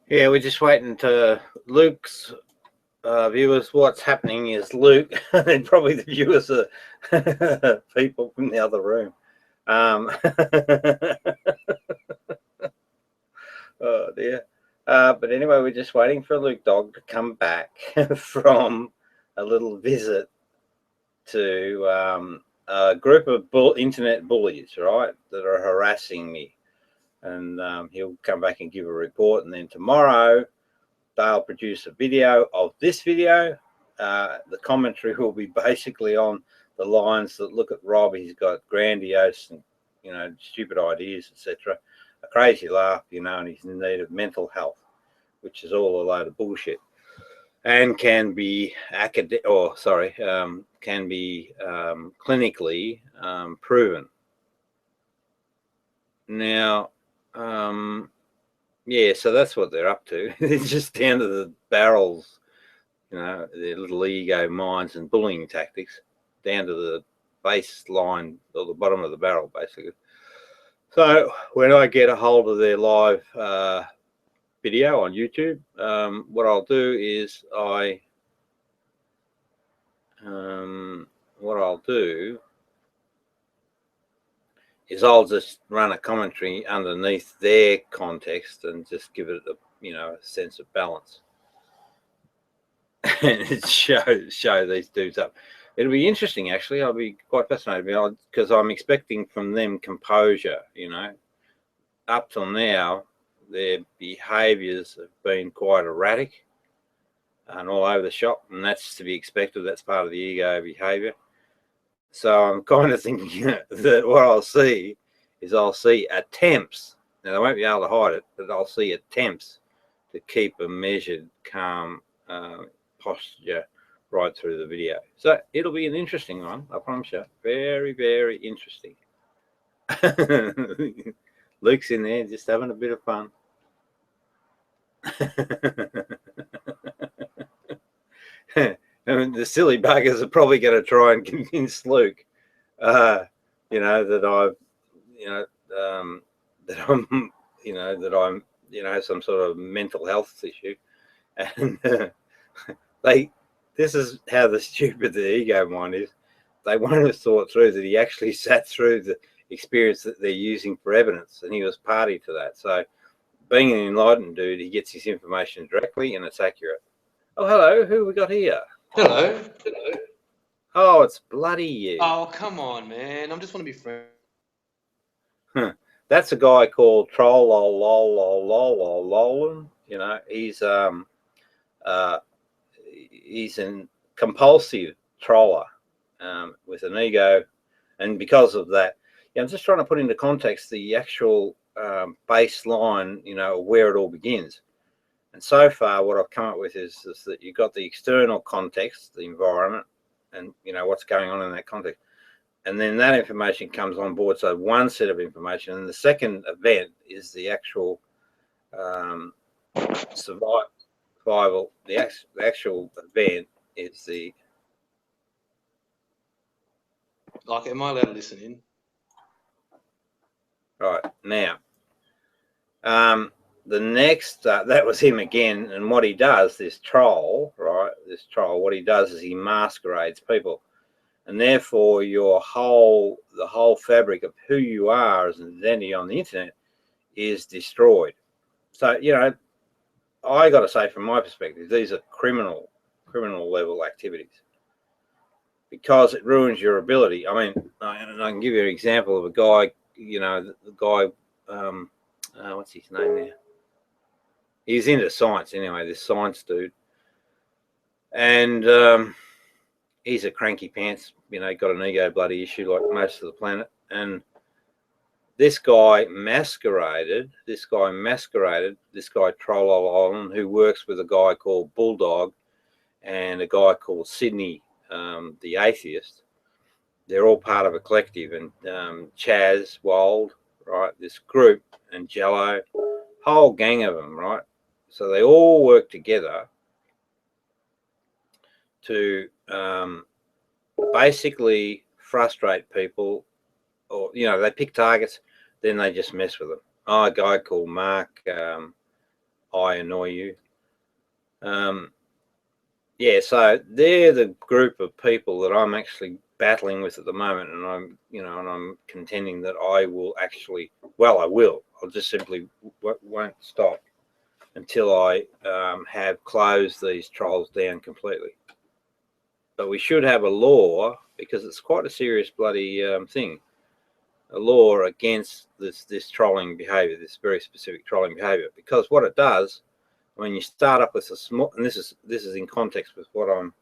Yeah, we're just waiting to Luke's viewers. What's happening is Luke, and probably the viewers are people from the other room. Oh dear. But anyway, we're just waiting for Luke Dog to come back from a little visit to a group of internet bullies, right, that are harassing me. And he'll come back and give a report. And then tomorrow, they'll produce a video of this video. The commentary will be basically on the lines that look at Rob. He's got grandiose and, you know, stupid ideas, etc. A crazy laugh, you know, and he's in need of mental health, which is all a load of bullshit, and can be clinically proven. Now, yeah, so that's what they're up to. It's just down to the barrels, you know, their little ego minds and bullying tactics, down to the baseline or the bottom of the barrel, basically. So when I get a hold of their live video on YouTube, what I'll do is I'll just run a commentary underneath their context and just give it a, you know, a sense of balance and show these dudes up. It'll be interesting, actually. I'll be quite fascinated because I'm expecting from them composure. You know, up till now, their behaviours have been quite erratic and all over the shop, and that's to be expected. That's part of the ego behaviour. So I'm kind of thinking that what I'll see attempts. Now, they won't be able to hide it, but I'll see attempts to keep a measured, calm posture right through the video. So it'll be an interesting one, I promise you. Very, very interesting. Luke's in there just having a bit of fun. And the silly buggers are probably going to try and convince Luke, you know, that I've, you know, that I'm, you know, that I'm, you know, some sort of mental health issue, and this is how the stupid the ego mind is. They won't have thought through that he actually sat through the experience that they're using for evidence, and he was party to that. So, being an enlightened dude, he gets his information directly and it's accurate. Oh, hello, who we got here? Hello. Oh, it's bloody you. Oh, come on, man. I just want to be friends. That's a guy called Troll. You know, he's he's a compulsive troller with an ego, and because of that, I'm just trying to put into context the actual baseline, where it all begins. And so far, what I've come up with is that you've got the external context, the environment, and what's going on in that context, and then that information comes on board. So one set of information, and the second event is the actual survival. The actual event is the. Like, am I allowed to listen in? Right now, the next that was him again, and what he does, this troll, what he does is he masquerades people, and therefore the whole fabric of who you are as an identity on the internet is destroyed. So I got to say, from my perspective, these are criminal level activities, because it ruins your ability. I mean, I can give you an example of a guy. The guy, what's his name now? He's into science anyway, this science dude. And he's a cranky pants, got an ego bloody issue like most of the planet. And this guy masqueraded this guy Troll Island, who works with a guy called Bulldog and a guy called Sydney, the atheist. They're all part of a collective, and Chaz Wild, right, this group, and Jello, whole gang of them, right? So they all work together to basically frustrate people, or they pick targets, then they just mess with them. Oh, a guy called Mark, I annoy you. Yeah, so they're the group of people that I'm actually battling with at the moment, and I'm contending that I will actually, I'll just simply won't stop until I have closed these trolls down completely. But we should have a law, because it's quite a serious bloody thing, a law against this trolling behavior, this very specific trolling behavior, because what it does, when you start up with a small, and this is in context with what I'm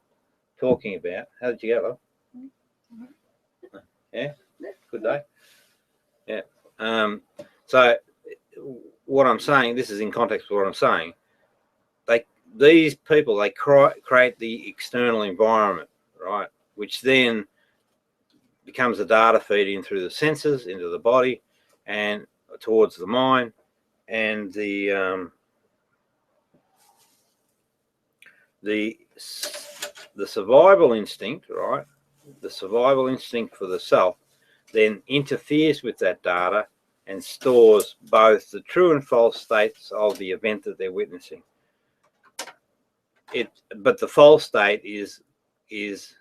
talking about. How did you get, love? Yeah, good day. Yeah. So what I'm saying, this is in context with what I'm saying. These people create the external environment, right, which then becomes a data feed in through the senses into the body and towards the mind, and the survival instinct, right? The survival instinct for the self then interferes with that data and stores both the true and false states of the event that they're witnessing. But the false state is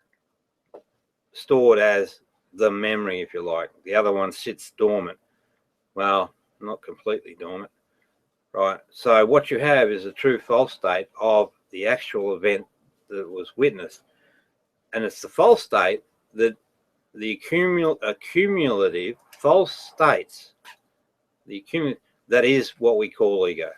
stored as the memory, if you like. The other one sits dormant. Well, not completely dormant, right? So what you have is a true false state of the actual event that was witnessed, and it's the false state that the accumulative false states, that is what we call ego,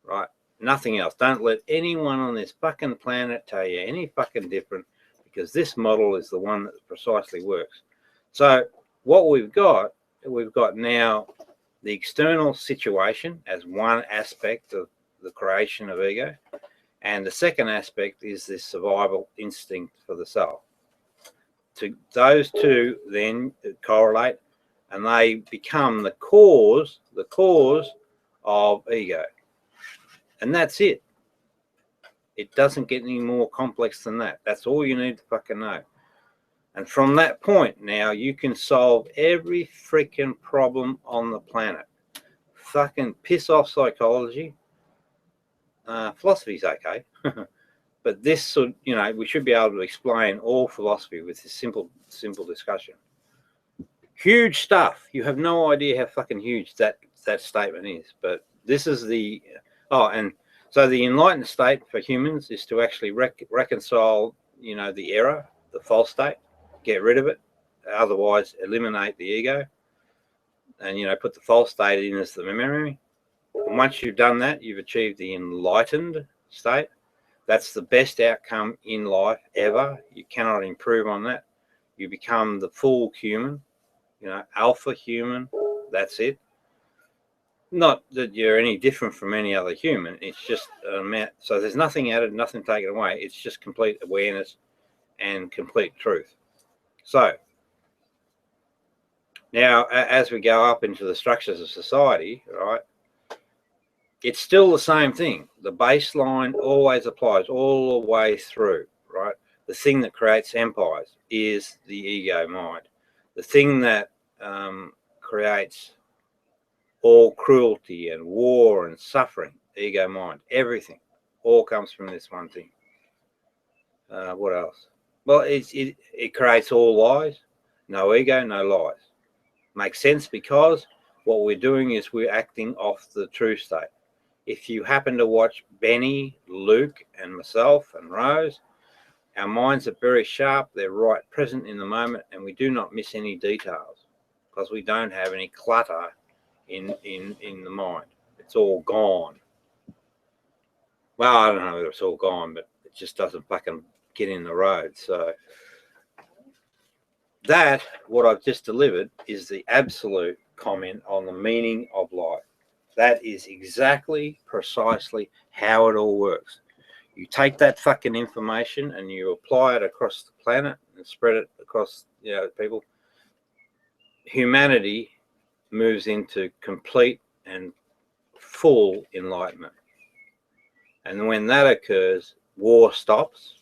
right? Nothing else. Don't let anyone on this fucking planet tell you any fucking different, because this model is the one that precisely works. So what we've got now the external situation as one aspect of the creation of ego, and the second aspect is this survival instinct for the self. Those two then correlate, and they become the cause of ego. And that's it. It doesn't get any more complex than that. That's all you need to fucking know. And from that point now, you can solve every freaking problem on the planet. Fucking piss off psychology. Philosophy's okay. But this, we should be able to explain all philosophy with this simple discussion. Huge stuff. You have no idea how fucking huge that statement is. But this is and so the enlightened state for humans is to actually reconcile, the error, the false state, get rid of it, otherwise eliminate the ego, and put the false state in as the memory. And once you've done that, you've achieved the enlightened state, That's the best outcome in life ever. You cannot improve on that. You become the full human, you know, alpha human. That's it. Not that you're any different from any other human. It's just so there's nothing added, nothing taken away. It's just complete awareness and complete truth. So now, as we go up into the structures of society, right, it's still the same thing. The baseline always applies all the way through, right? The thing that creates empires is the ego mind. The thing that creates all cruelty and war and suffering, ego mind, everything, all comes from this one thing. What else? Well, it creates all lies. No ego, no lies. Makes sense, because what we're doing is we're acting off the true state. If you happen to watch Benny, Luke, and myself and Rose, our minds are very sharp. They're right present in the moment, and we do not miss any details because we don't have any clutter in the mind. It's all gone. Well, I don't know whether it's all gone, but it just doesn't fucking get in the road. So that, what I've just delivered, is the absolute comment on the meaning of life. That is exactly, precisely how it all works. You take that fucking information and you apply it across the planet and spread it across, you know, people. Humanity moves into complete and full enlightenment. And when that occurs, war stops,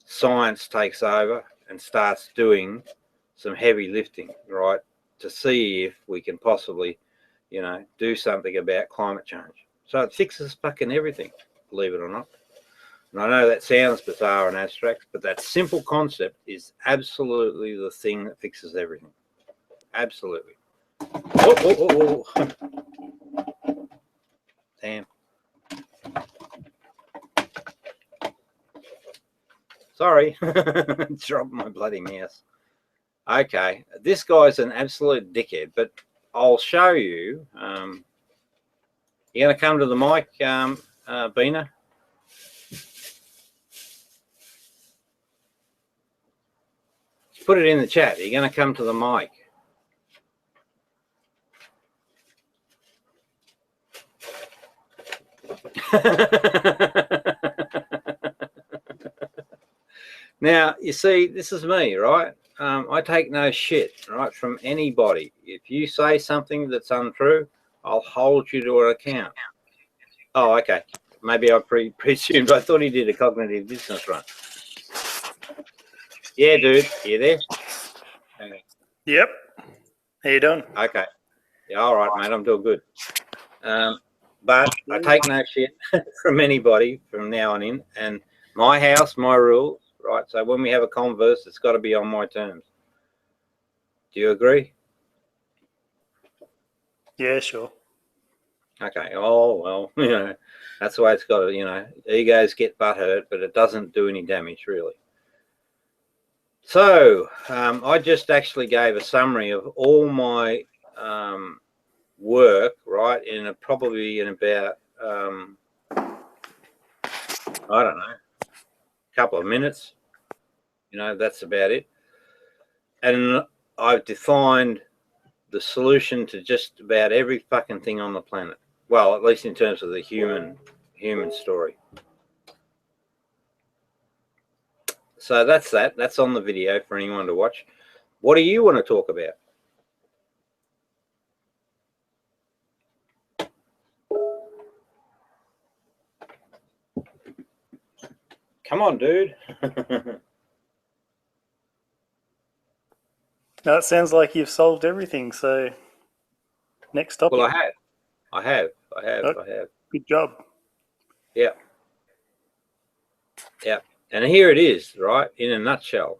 science takes over and starts doing some heavy lifting, right, to see if we can possibly, you know, do something about climate change. So it fixes fucking everything, believe it or not. And I know that sounds bizarre and abstract, but that simple concept is absolutely the thing that fixes everything. Absolutely. Oh. Damn. Sorry. Dropped my bloody mouse. Okay. This guy's an absolute dickhead, but I'll show you. You going to come to the mic, Bina? Put it in the chat. Are you going to come to the mic? Now, you see, this is me, right? I take no shit, right, from anybody. If you say something that's untrue, I'll hold you to an account. Oh, okay. Maybe I presumed. I thought he did a cognitive dissonance run. Yeah, dude. You there? Okay. Yep. How you doing? Okay. Yeah, all right, mate. I'm doing good. But I take no shit from anybody from now on in. And my house, my rules, right? So when we have a converse, it's got to be on my terms. Do you agree? Yeah, sure. Okay. Oh, well, you know, that's the way it's got to, you know, egos get butthurt, but it doesn't do any damage, really. So I just actually gave a summary of all my work, right, probably in about, I don't know, a couple of minutes. You know, that's about it. And I've defined the solution to just about every fucking thing on the planet. Well, at least in terms of the human story. So that's that. That's on the video for anyone to watch. What do you want to talk about? Come on, dude. Now it sounds like you've solved everything. So next topic. Well, I have. Good job. Yeah. Yeah. And here it is, right, in a nutshell.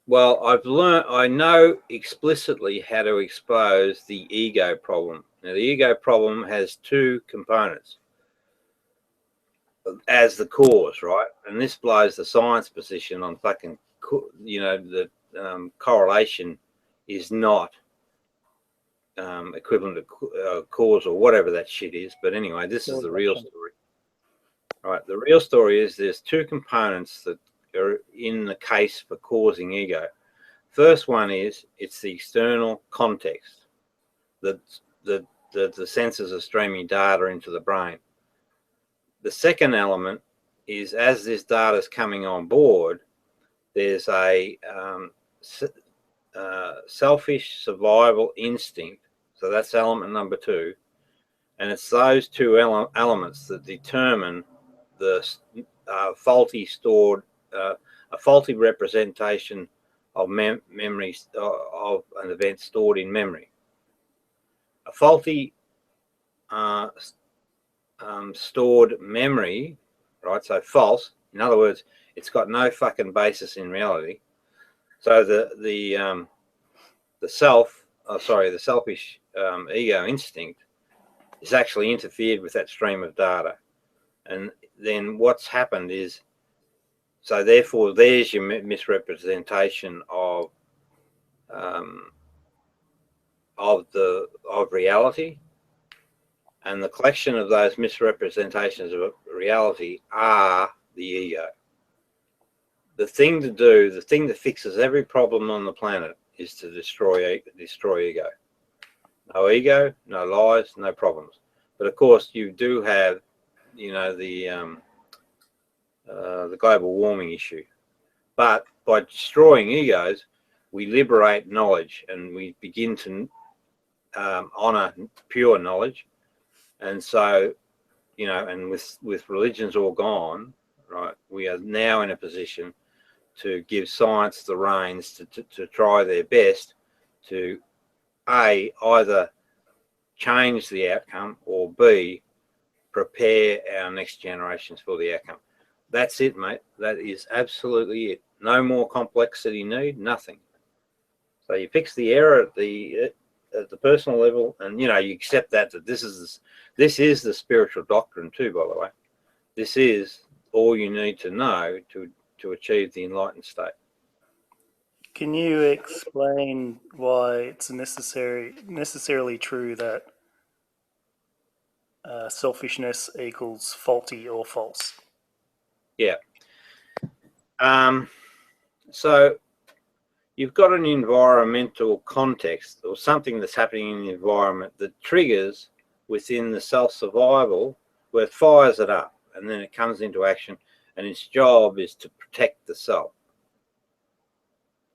Well, I know explicitly how to expose the ego problem. Now, the ego problem has two components as the cause, right? And this blows the science position on fucking, you know, the correlation is not equivalent to cause or whatever that shit is. But anyway, this is the real story. All right, the real story is there's two components that are in the case for causing ego. First one is it's the external context that the senses are streaming data into the brain. The second element is as this data is coming on board, there's a selfish survival instinct. So that's element number two. And it's those two elements that determine the faulty representation of memories of an event stored in memory. A faulty stored memory, right? So false. In other words, it's got no fucking basis in reality. So the selfish ego instinct is actually interfered with that stream of data, and then what's happened is, so therefore there's your misrepresentation of reality, and the collection of those misrepresentations of reality are the ego. The thing to do, the thing that fixes every problem on the planet is to destroy ego. No ego, no lies, no problems. But of course, you do have, you know, the global warming issue. But by destroying egos, we liberate knowledge, and we begin to honor pure knowledge. And so, you know, and with religions all gone, right, we are now in a position to give science the reins to try their best to either change the outcome, or B, prepare our next generations for the outcome. That's it, mate. That is absolutely it. No more complexity need, nothing. So you fix the error at the personal level, and you know, you accept that this is the spiritual doctrine too, by the way. This is all you need to know to achieve the enlightened state. Can you explain why it's necessarily true that selfishness equals faulty or false? Yeah. So you've got an environmental context or something that's happening in the environment that triggers within the self-survival, where it fires it up, and then it comes into action, and its job is to protect the self.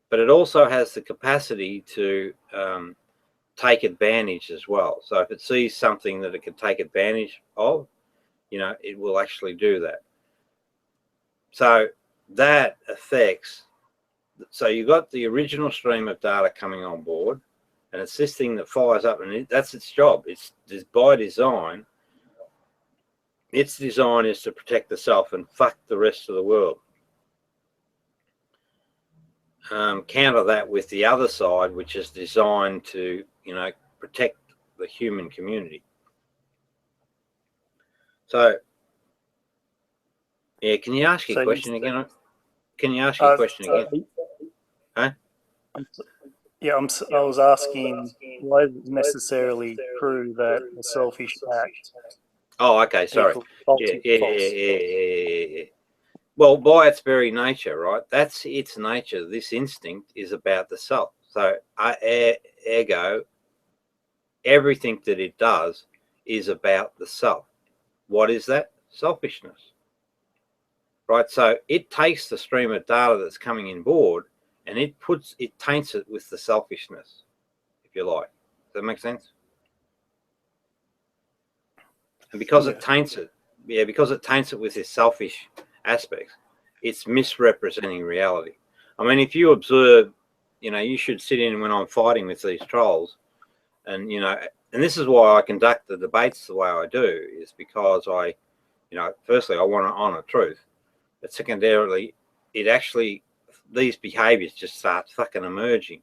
But it also has the capacity to take advantage as well. So if it sees something that it can take advantage of, you know, it will actually do that. So that affects, so you've got the original stream of data coming on board, and it's this thing that fires up, and that's its job. It's by design. Its design is to protect the self and fuck the rest of the world. Counter that with the other side, which is designed to, you know, protect the human community. So, yeah, can you ask your question again? Can you ask your question again? Huh? Yeah, I was asking why is it necessarily true that a selfish act? Oh, okay, sorry. Yeah. Well, by its very nature, right? That's its nature. This instinct is about the self. So, ergo, everything that it does is about the self. What is that? Selfishness. Right? So, it takes the stream of data that's coming in board, and it taints it with the selfishness, if you like. Does that make sense? And because it taints it, because it taints it with its selfish aspects, it's misrepresenting reality. I mean, if you observe, you know, you should sit in when I'm fighting with these trolls, and, you know, and this is why I conduct the debates the way I do, is because I, you know, firstly, I want to honor truth, but secondarily, it actually, these behaviors just start fucking emerging,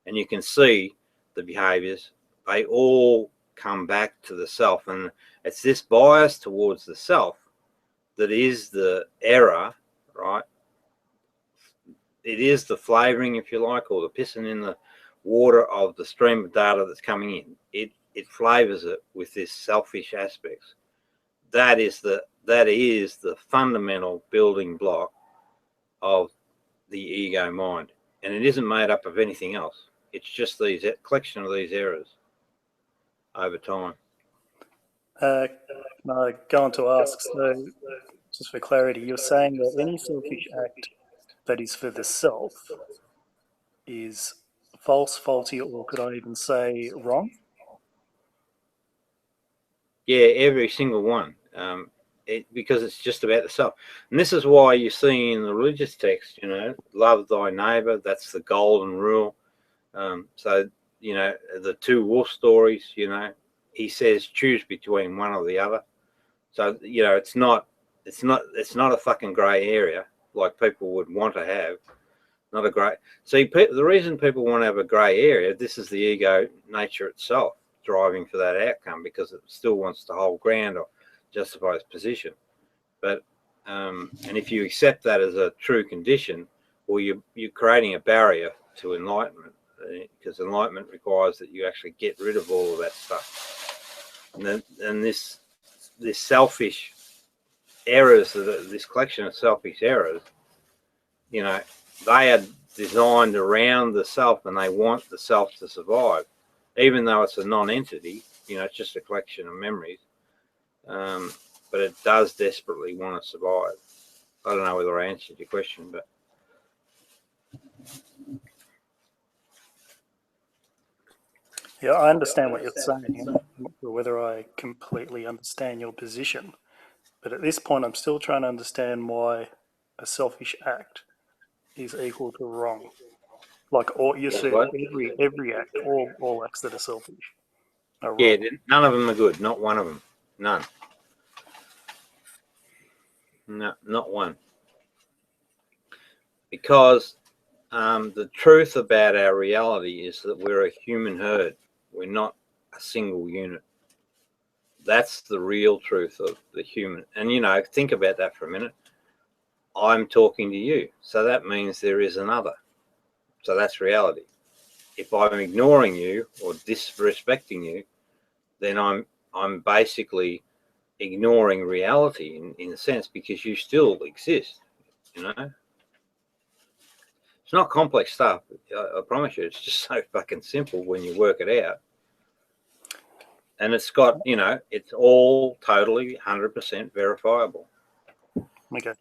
and you can see the behaviors, they all come back to the self, and it's this bias towards the self that is the error, right? It is the flavoring, if you like, or the pissing in the water of the stream of data that's coming in. It flavors it with this selfish aspects. That is the fundamental building block of the ego mind, and it isn't made up of anything else. It's just these collection of these errors over time. No, going to ask, so just for clarity, you're saying that any selfish act that is for the self is false, faulty, or could I even say wrong? Yeah, every single one. Because it's just about the self. And this is why you see in the religious text, love thy neighbor, that's the golden rule. So, the two wolf stories, he says choose between one or the other. So, it's not a fucking grey area like people would want to have. Not a grey. See, the reason people want to have a grey area, this is the ego nature itself driving for that outcome, because it still wants to hold ground or justify its position. But and if you accept that as a true condition, well, you're creating a barrier to enlightenment, because enlightenment requires that you actually get rid of all of that stuff. And this selfish errors, this collection of selfish errors, they are designed around the self, and they want the self to survive, even though it's a non-entity. It's just a collection of memories. But it does desperately want to survive. I don't know whether I answered your question, but Yeah, I understand what you're saying. I'm not sure whether I completely understand your position, but at this point, I'm still trying to understand why a selfish act is equal to wrong. Like, or you said, every act, all acts that are selfish are wrong. yeah, none of them are good. Not one of them. None. No, not one. Because the truth about our reality is that we're a human herd. We're not a single unit. That's the real truth of the human. And, think about that for a minute. I'm talking to you. So that means there is another. So that's reality. If I'm ignoring you or disrespecting you, then I'm basically ignoring reality in a sense, because you still exist. It's not complex stuff. I promise you, it's just so fucking simple when you work it out. And it's got, it's all totally 100% verifiable. Okay.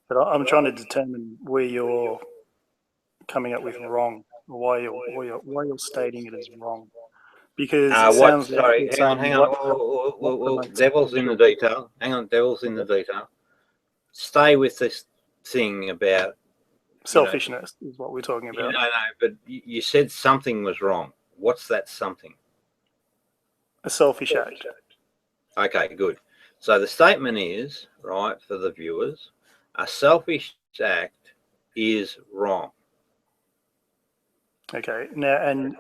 But I'm trying to determine where you're coming up with wrong, or why you're stating it as wrong. Because it sounds like hang on. Devil's in the detail. Hang on, devil's in the detail. Stay with this thing about selfishness is what we're talking about. No, but you said something was wrong. What's that something? A selfish act. Okay, good. So the statement is, right, for the viewers, a selfish act is wrong. Okay. Now, and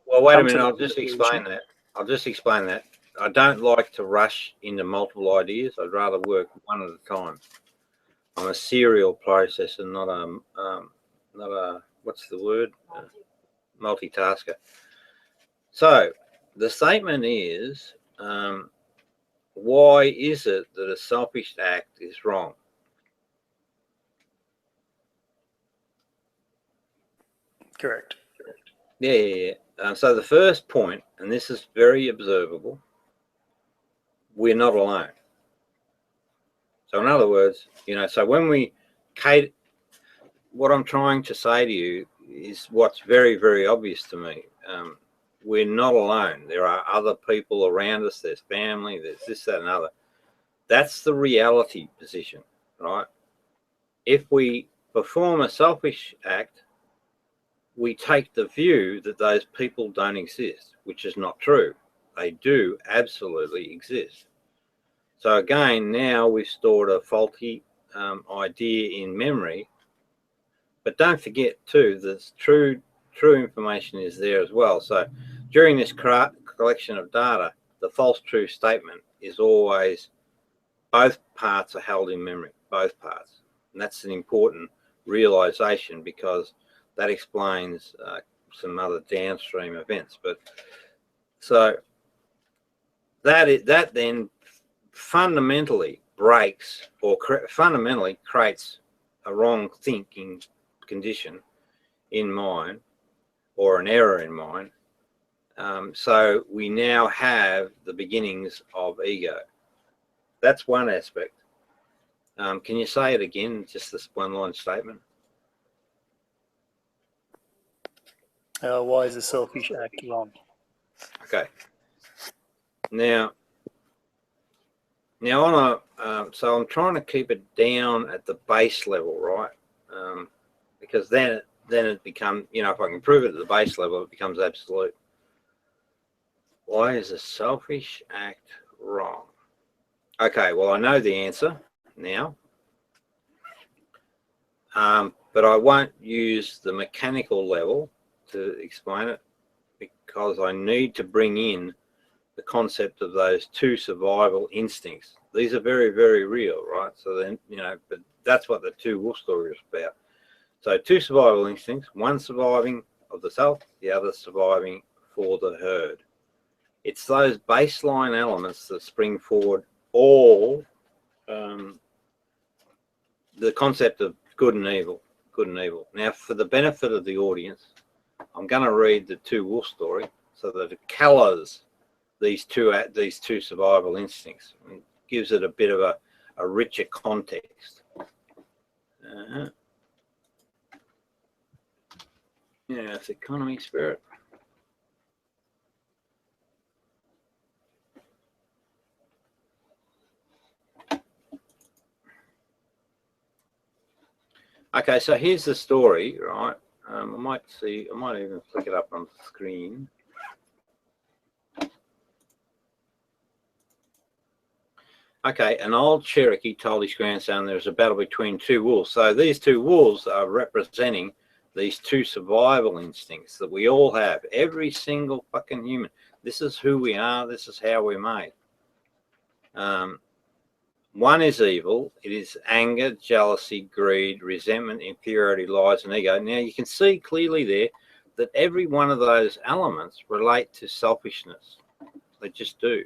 well, wait a minute. I'll just explain that. I don't like to rush into multiple ideas. I'd rather work one at a time. I'm a serial processor, not a what's the word? Multitasker. So the statement is, why is it that a selfish act is wrong? Correct. Yeah. So the first point, and this is very observable, we're not alone. So in other words, so when we what I'm trying to say to you is what's very, very obvious to me. We're not alone. There are other people around us. There's family. There's this, that, and other. That's the reality position, right? If we perform a selfish act, we take the view that those people don't exist, which is not true. They do absolutely exist. So again, now we've stored a faulty idea in memory, but don't forget too, the true information is there as well. So during this collection of data, the false true statement is always both parts are held in memory, both parts. And that's an important realization, because that explains some other downstream events. But so that then fundamentally breaks or fundamentally creates a wrong thinking condition in mind, or an error in mind. So we now have the beginnings of ego. That's one aspect. Can you say it again, just this one-line statement? Why is a selfish act wrong? Okay. Now on a so I'm trying to keep it down at the base level, right? Because then it becomes, you know, if I can prove it at the base level, it becomes absolute. Why is a selfish act wrong? Okay, well, I know the answer now, but I won't use the mechanical level to explain it, because I need to bring in the concept of those two survival instincts. These are very, very real, right? So then, you know, but that's what the two wolf story is about. So two survival instincts, one surviving of the self, the other surviving for the herd. It's those baseline elements that spring forward all the concept of good and evil. Now, for the benefit of the audience, I'm going to read the two wolf story so that it colors these two survival instincts and gives it a bit of a richer context. Yeah, it's economy spirit. Okay, so here's the story, right? I might even flick it up on the screen. Okay, an old Cherokee told his grandson there was a battle between two wolves. So these two wolves are representing these two survival instincts that we all have, every single fucking human. This is who we are. This is how we're made. One is evil. It is anger, jealousy, greed, resentment, inferiority, lies, and ego. Now, you can see clearly there that every one of those elements relate to selfishness. They just do.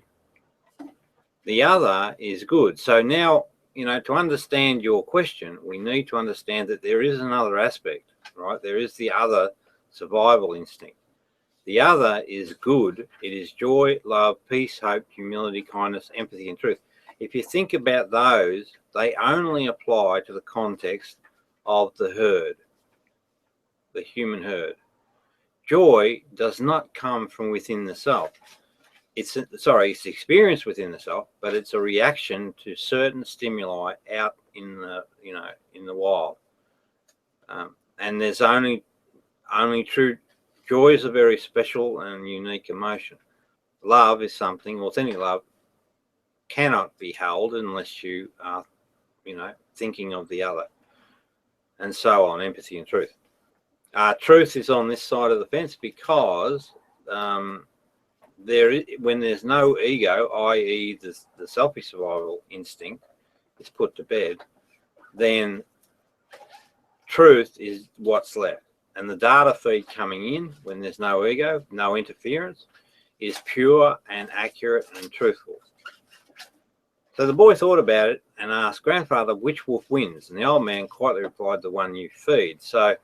The other is good. So now, you know, to understand your question, we need to understand that there is another aspect, right? There is the other survival instinct. The other is good. It is joy, love, peace, hope, humility, kindness, empathy, and truth. If you think about those, they only apply to the context of the herd, the human herd. Joy does not come from within the self. It's experienced within the self, but it's a reaction to certain stimuli out in the, you know, in the wild. And there's only true joy is a very special and unique emotion. Love is something, authentic love cannot be held unless you are, you know, thinking of the other, and so on. Empathy and truth. Truth is on this side of the fence because when there's no ego, i.e. the selfish survival instinct is put to bed, then truth is what's left. And the data feed coming in when there's no ego, no interference, is pure and accurate and truthful. So the boy thought about it and asked, "Grandfather, which wolf wins?" And the old man quietly replied, "The one you feed." So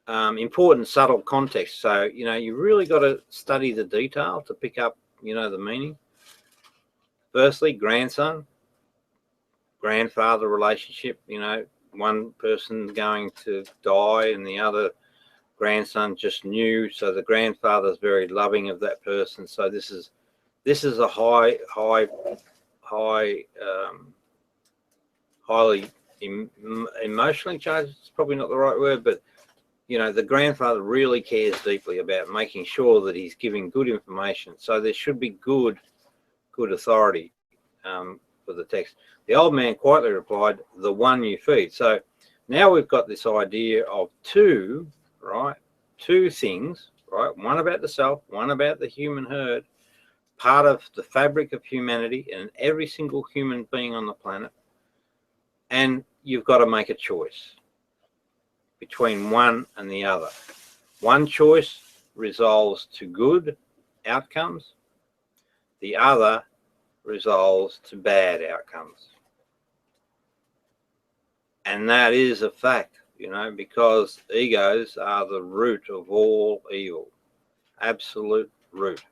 important subtle context. So, you know, you really got to study the detail to pick up, you know, the meaning. Firstly, grandson, grandfather relationship, you know, one person going to die and the other grandson just knew. So the grandfather is very loving of that person. So this is a highly emotionally charged. It's probably not the right word, but you know, the grandfather really cares deeply about making sure that he's giving good information. So there should be good authority for the text. The old man quietly replied, "The one you feed." So now we've got this idea of two things, right? One about the self, one about the human herd, part of the fabric of humanity and every single human being on the planet. And you've got to make a choice between one and the other. One choice resolves to good outcomes. The other resolves to bad outcomes. And that is a fact, you know, because egos are the root of all evil. Absolute root.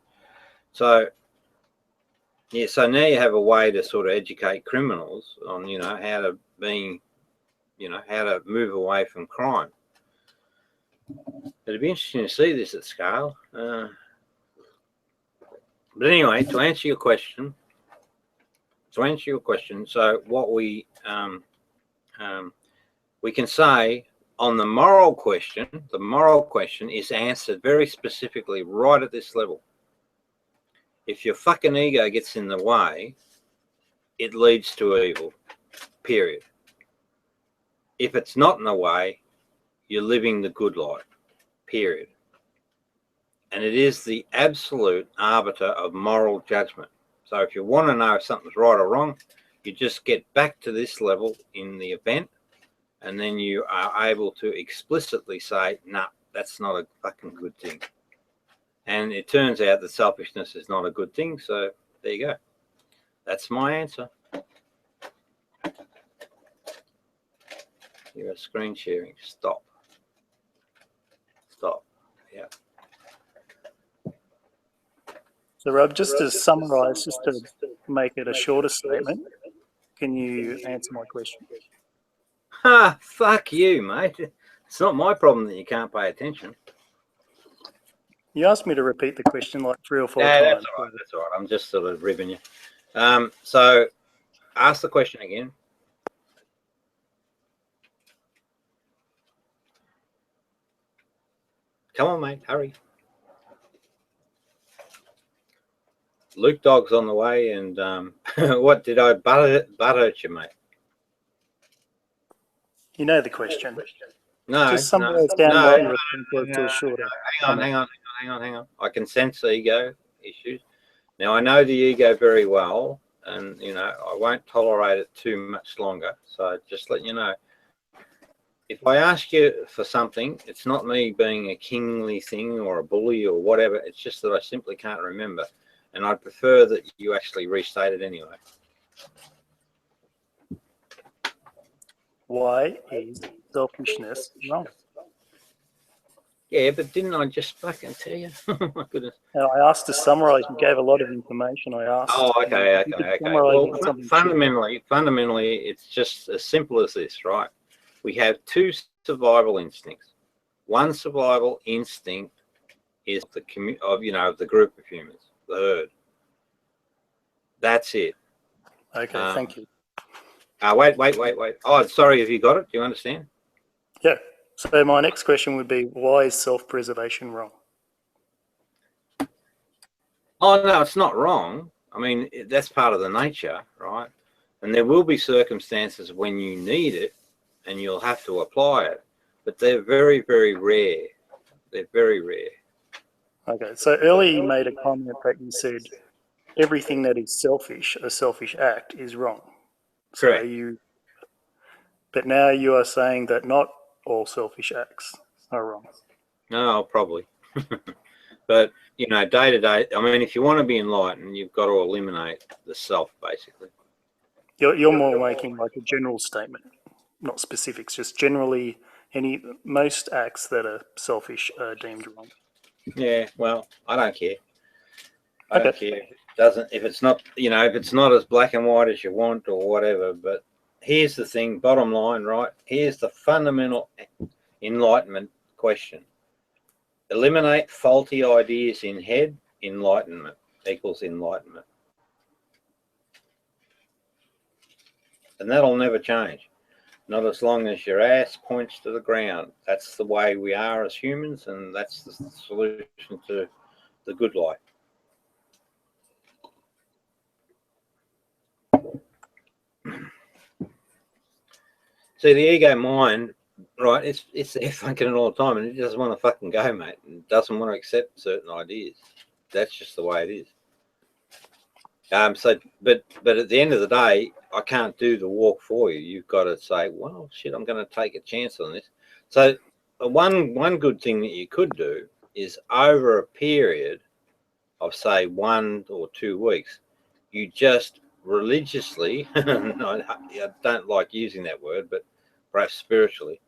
So, yeah, so now you have a way to sort of educate criminals on, you know, how to how to move away from crime. It'd be interesting to see this at scale. But anyway, to answer your question, so what we can say on the moral question is answered very specifically right at this level. If your fucking ego gets in the way, it leads to evil, period. If it's not in the way, you're living the good life, period. And it is the absolute arbiter of moral judgment. So if you want to know if something's right or wrong, you just get back to this level in the event, and then you are able to explicitly say, nah, that's not a fucking good thing. And it turns out that selfishness is not a good thing, so there you go. That's my answer. You're screen sharing. Stop. Yeah. So, Rob, just to summarise, just to make it a shorter statement, can you answer my question? Ha! Fuck you, mate. It's not my problem that you can't pay attention. You asked me to repeat the question like 3 or 4 Yeah, times. that's all right. That's all right. I'm just sort of ribbing you. So, ask the question again. Come on, mate. Hurry. Luke Dog's on the way, and what did I butter you, mate? You know the question. No, Just summarise down what your response was to a shorter. hang on. I can sense ego issues. Now, I know the ego very well, and, you know, I won't tolerate it too much longer. So just letting you know, if I ask you for something, it's not me being a kingly thing or a bully or whatever. It's just that I simply can't remember. And I'd prefer that you actually restate it anyway. Why is selfishness wrong? Yeah, but didn't I just fucking tell you? Oh, my goodness. Now, I asked to summarise. You gave a lot of information. I asked. Oh, okay. Well, fundamentally, it's just as simple as this, right? We have two survival instincts. One survival instinct is the the group of humans, the herd. That's it. Okay, thank you. Wait. Oh, sorry. Have you got it? Do you understand? Yeah. So my next question would be, why is self-preservation wrong? Oh, no, it's not wrong. I mean, that's part of the nature, right? And there will be circumstances when you need it and you'll have to apply it. But they're very, very rare. They're very rare. Okay. So earlier you made a comment that you said everything that is selfish, a selfish act, is wrong. Correct. So but now you are saying that not all selfish acts are wrong. No, probably. But, you know, day to day, I mean, if you want to be enlightened, you've got to eliminate the self, basically. You're more making like a general statement, not specifics, just generally most acts that are selfish are deemed wrong. Yeah, well, I don't care. I don't care. If it's not as black and white as you want or whatever, but here's the thing, bottom line, right? Here's the fundamental enlightenment question. Eliminate faulty ideas in head, enlightenment equals enlightenment. And that'll never change. Not as long as your ass points to the ground. That's the way we are as humans, and that's the solution to the good life. See, the ego mind, right, it's there fucking all the time, and it doesn't want to fucking go, mate. It doesn't want to accept certain ideas. That's just the way it is. But at the end of the day, I can't do the walk for you. You've got to say, well, shit, I'm going to take a chance on this. So one good thing that you could do is over a period of say 1 or 2 weeks, you just religiously, I don't like using that word, but perhaps spiritually,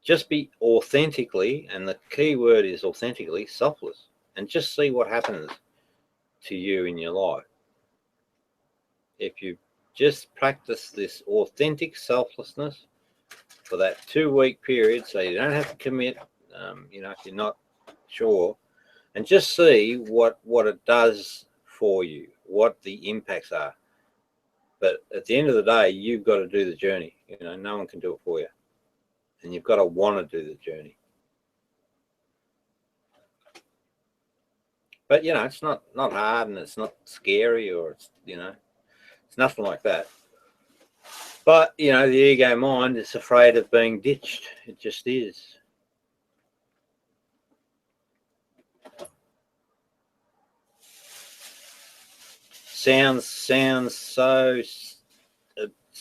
just be authentically, and the key word is authentically selfless, and just see what happens to you in your life. If you just practice this authentic selflessness for that 2-week period, so you don't have to commit, if you're not sure, and just see what it does for you, what the impacts are. But at the end of the day, you've got to do the journey. No one can do it for you, and you've got to want to do the journey. But it's not hard, and it's not scary, or it's nothing like that. But the ego mind is afraid of being ditched. It just is. Sounds so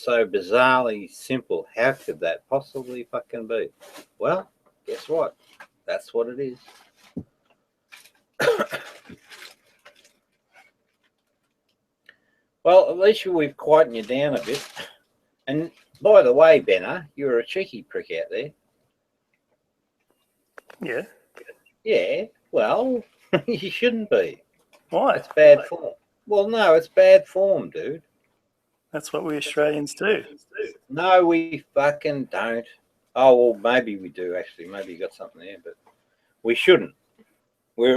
bizarrely simple. How could that possibly fucking be? Well, guess what? That's what it is. Well, at least we've quietened you down a bit. And by the way, Benner, you're a cheeky prick out there. Yeah. Yeah, well, you shouldn't be. Why? It's bad form. Well, no, it's bad form, dude. That's what we Australians do. No, we fucking don't. Oh, well, maybe we do, actually. Maybe you got something there, but we shouldn't. We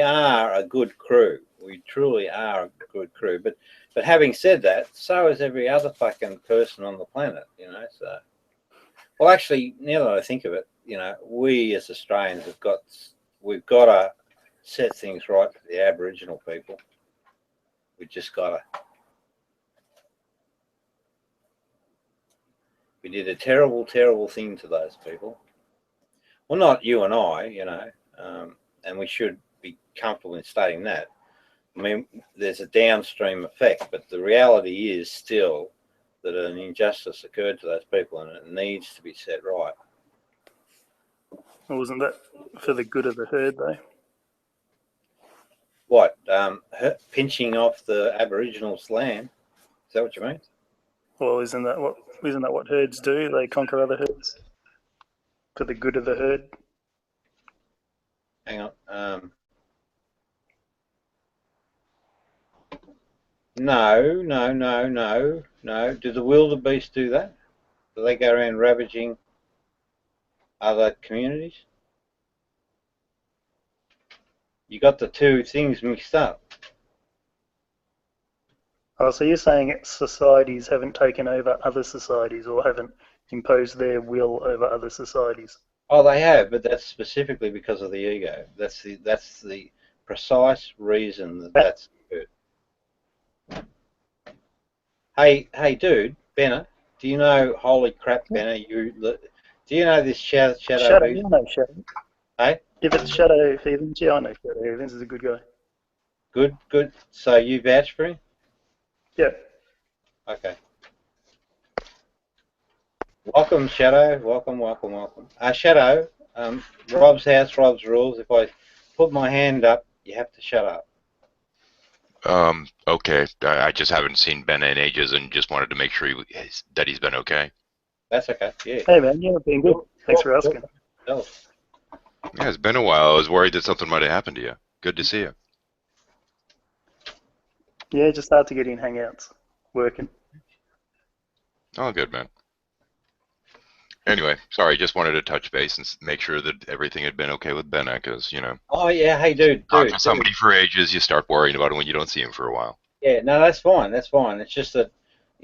are a good crew. We truly are a good crew. But having said that, so is every other fucking person on the planet, so. Well, actually, now that I think of it, we as Australians we've got to set things right for the Aboriginal people. We just got to. We did a terrible, terrible thing to those people. Well, not you and I, and we should be comfortable in stating that. I mean, there's a downstream effect, but the reality is still that an injustice occurred to those people, and it needs to be set right. Well, wasn't that for the good of the herd, though? What? Pinching off the Aboriginals' land? Is that what you mean? Well, isn't that what herds do? They conquer other herds for the good of the herd. Hang on. No. Do the wildebeest do that? Do they go around ravaging other communities? You got the two things mixed up. Oh, so you're saying societies haven't taken over other societies or haven't imposed their will over other societies? Oh, they have, but that's specifically because of the ego. That's the precise reason that's occurred. Hey, dude, Benner, do you know? Holy crap, Benner! Do you know this Shadow? Shadow, you know Shadow. Hey? If it's Shadow Heathens, yeah, I know Shadow Heathens is a good guy. Good. So you vouch for him? Yeah. Okay. Welcome, Shadow. Welcome. Shadow, Rob's house, Rob's rules. If I put my hand up, you have to shut up. Okay. I just haven't seen Ben in ages and just wanted to make sure that he's been okay. That's okay, yeah. Hey, man, you're being good. Thanks for asking. No. Yeah, it's been a while. I was worried that something might have happened to you. Good to see you. Yeah, just hard to get in hangouts. Working. Oh, good, man. Anyway, sorry, just wanted to touch base and make sure that everything had been okay with Benna, because, Oh, yeah, hey, dude. somebody for ages, you start worrying about it when you don't see him for a while. Yeah, no, that's fine. It's just that,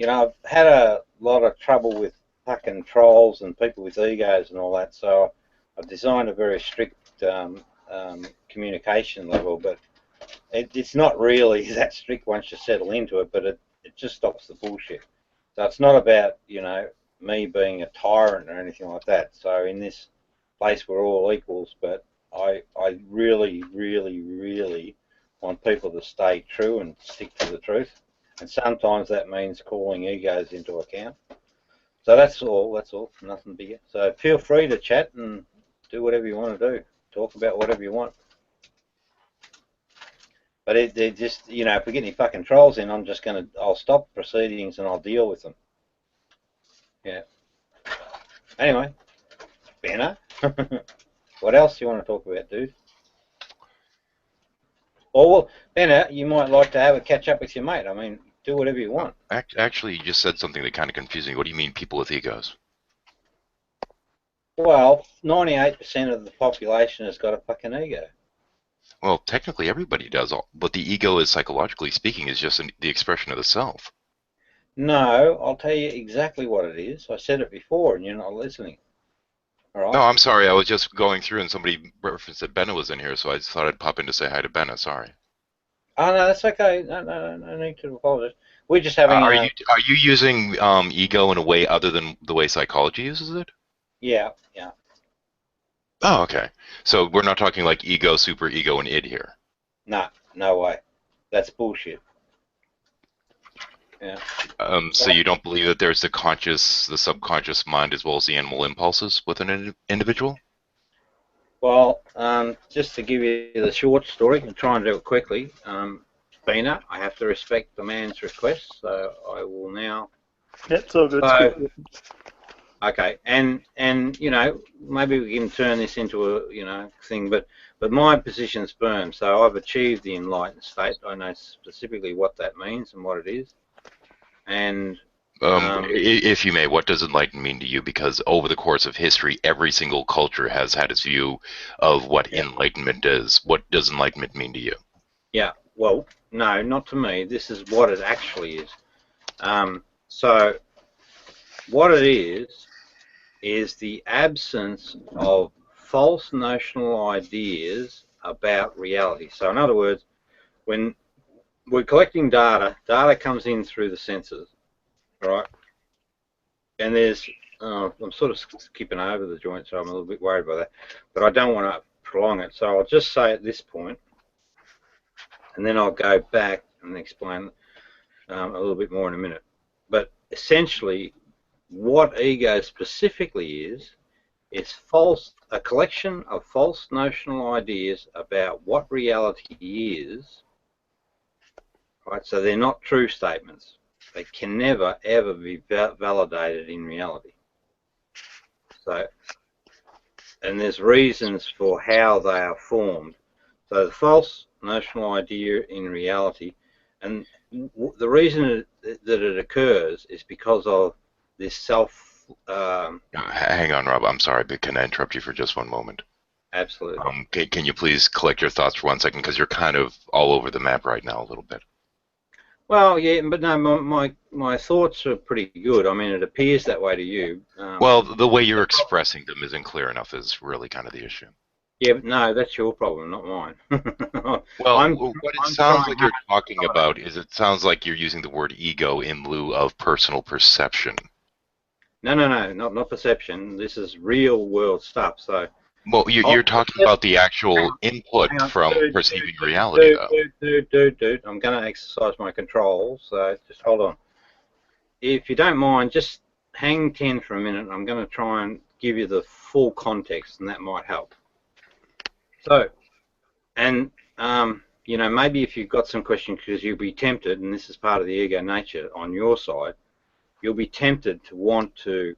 I've had a lot of trouble with fucking trolls and people with egos and all that, so I've designed a very strict communication level, but it's not really that strict once you settle into it, but it just stops the bullshit. So it's not about, me being a tyrant or anything like that. So in this place we're all equals, but I really, really, really want people to stay true and stick to the truth. And sometimes that means calling egos into account. So that's all. That's all. Nothing bigger. So feel free to chat and do whatever you want to do. Talk about whatever you want. But it just, you know, if we get any fucking trolls in, I'll stop proceedings and I'll deal with them. Yeah. Anyway, Benno, what else do you want to talk about, dude? Or, well, Benno, you might like to have a catch up with your mate. I mean, do whatever you want. Actually, you just said something that kind of confused me. What do you mean, people with egos? Well, 98% of the population has got a fucking ego. Well, technically everybody does, but the ego is, psychologically speaking, is just the expression of the self. No, I'll tell you exactly what it is. I said it before and you're not listening. All right? No, I'm sorry. I was just going through and somebody referenced that Benno was in here, so I just thought I'd pop in to say hi to Benno. Sorry. Oh, no, that's okay. No need to apologize. We're just having Are you using ego in a way other than the way psychology uses it? Yeah. Oh, okay. So we're not talking like ego, super ego, and id here. No way. That's bullshit. Yeah. So you don't believe that there's the conscious, the subconscious mind, as well as the animal impulses within an individual? Well, just to give you the short story, and try and do it quickly. Benno, I have to respect the man's request, so I will now. Yeah, it's all good. So, okay, and you know, maybe we can turn this into a thing, but my position's firm. So I've achieved the enlightened state. I know specifically what that means and what it is. And if you may, what does enlightened mean to you? Because over the course of history, every single culture has had its view of what enlightenment is. What does enlightenment mean to you? Yeah, well, no, not to me. This is what it actually is. So what it is the absence of false notional ideas about reality. So in other words, when we're collecting data comes in through the senses, right? And there's, I'm sort of skipping over the joint, so I'm a little bit worried about that, but I don't want to prolong it. So I'll just say at this point, and then I'll go back and explain a little bit more in a minute. But essentially, what ego specifically is a collection of false notional ideas about what reality is. Right, so they're not true statements. They can never, ever be validated in reality. So, and there's reasons for how they are formed. So the false notional idea in reality, and the reason that it occurs is because of this self... Hang on, Rob. I'm sorry, but can I interrupt you for just one moment? Absolutely. Can you please collect your thoughts for 1 second, because you're kind of all over the map right now a little bit. Well, yeah, but no, my thoughts are pretty good. I mean, it appears that way to you. Well, the way you're expressing them isn't clear enough is really kind of the issue. Yeah, but no, that's your problem, not mine. Well, what it sounds like you're talking about is it sounds like you're using the word ego in lieu of personal perception. No, not perception. This is real world stuff. So. Well, you're talking about the actual input from perceiving reality, though. Dude, I'm going to exercise my control, so just hold on. If you don't mind, just hang 10 for a minute. I'm going to try and give you the full context, and that might help. So, and, you know, maybe if you've got some questions, because you'll be tempted, and this is part of the ego nature on your side, you'll be tempted to want to...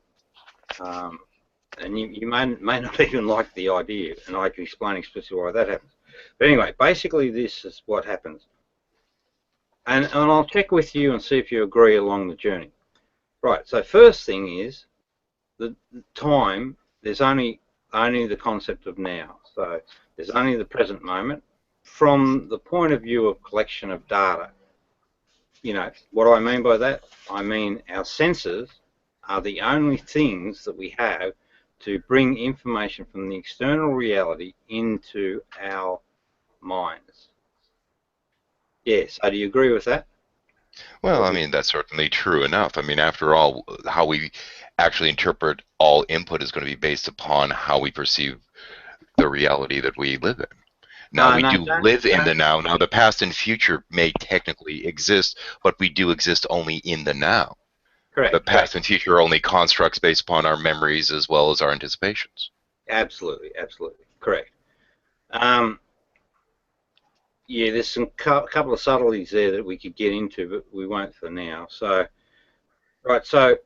and you may not even like the idea, and I can explain explicitly why that happens. But anyway, basically this is what happens. And I'll check with you and see if you agree along the journey. Right, so first thing is, the time, there's only the concept of now. So there's only the present moment. From the point of view of collection of data, you know, what do I mean by that? I mean our senses are the only things that we have to bring information from the external reality into our minds. Yes, so do you agree with that? Well, I mean, that's certainly true enough. I mean, after all, how we actually interpret all input is going to be based upon how we perceive the reality that we live in. Now, we do live in the now. Now, the past and future may technically exist, but we do exist only in the now. Correct. But past and future are only constructs based upon our memories as well as our anticipations. Absolutely, absolutely. Correct. Yeah, there's some couple of subtleties there that we could get into, but we won't for now. So, right, so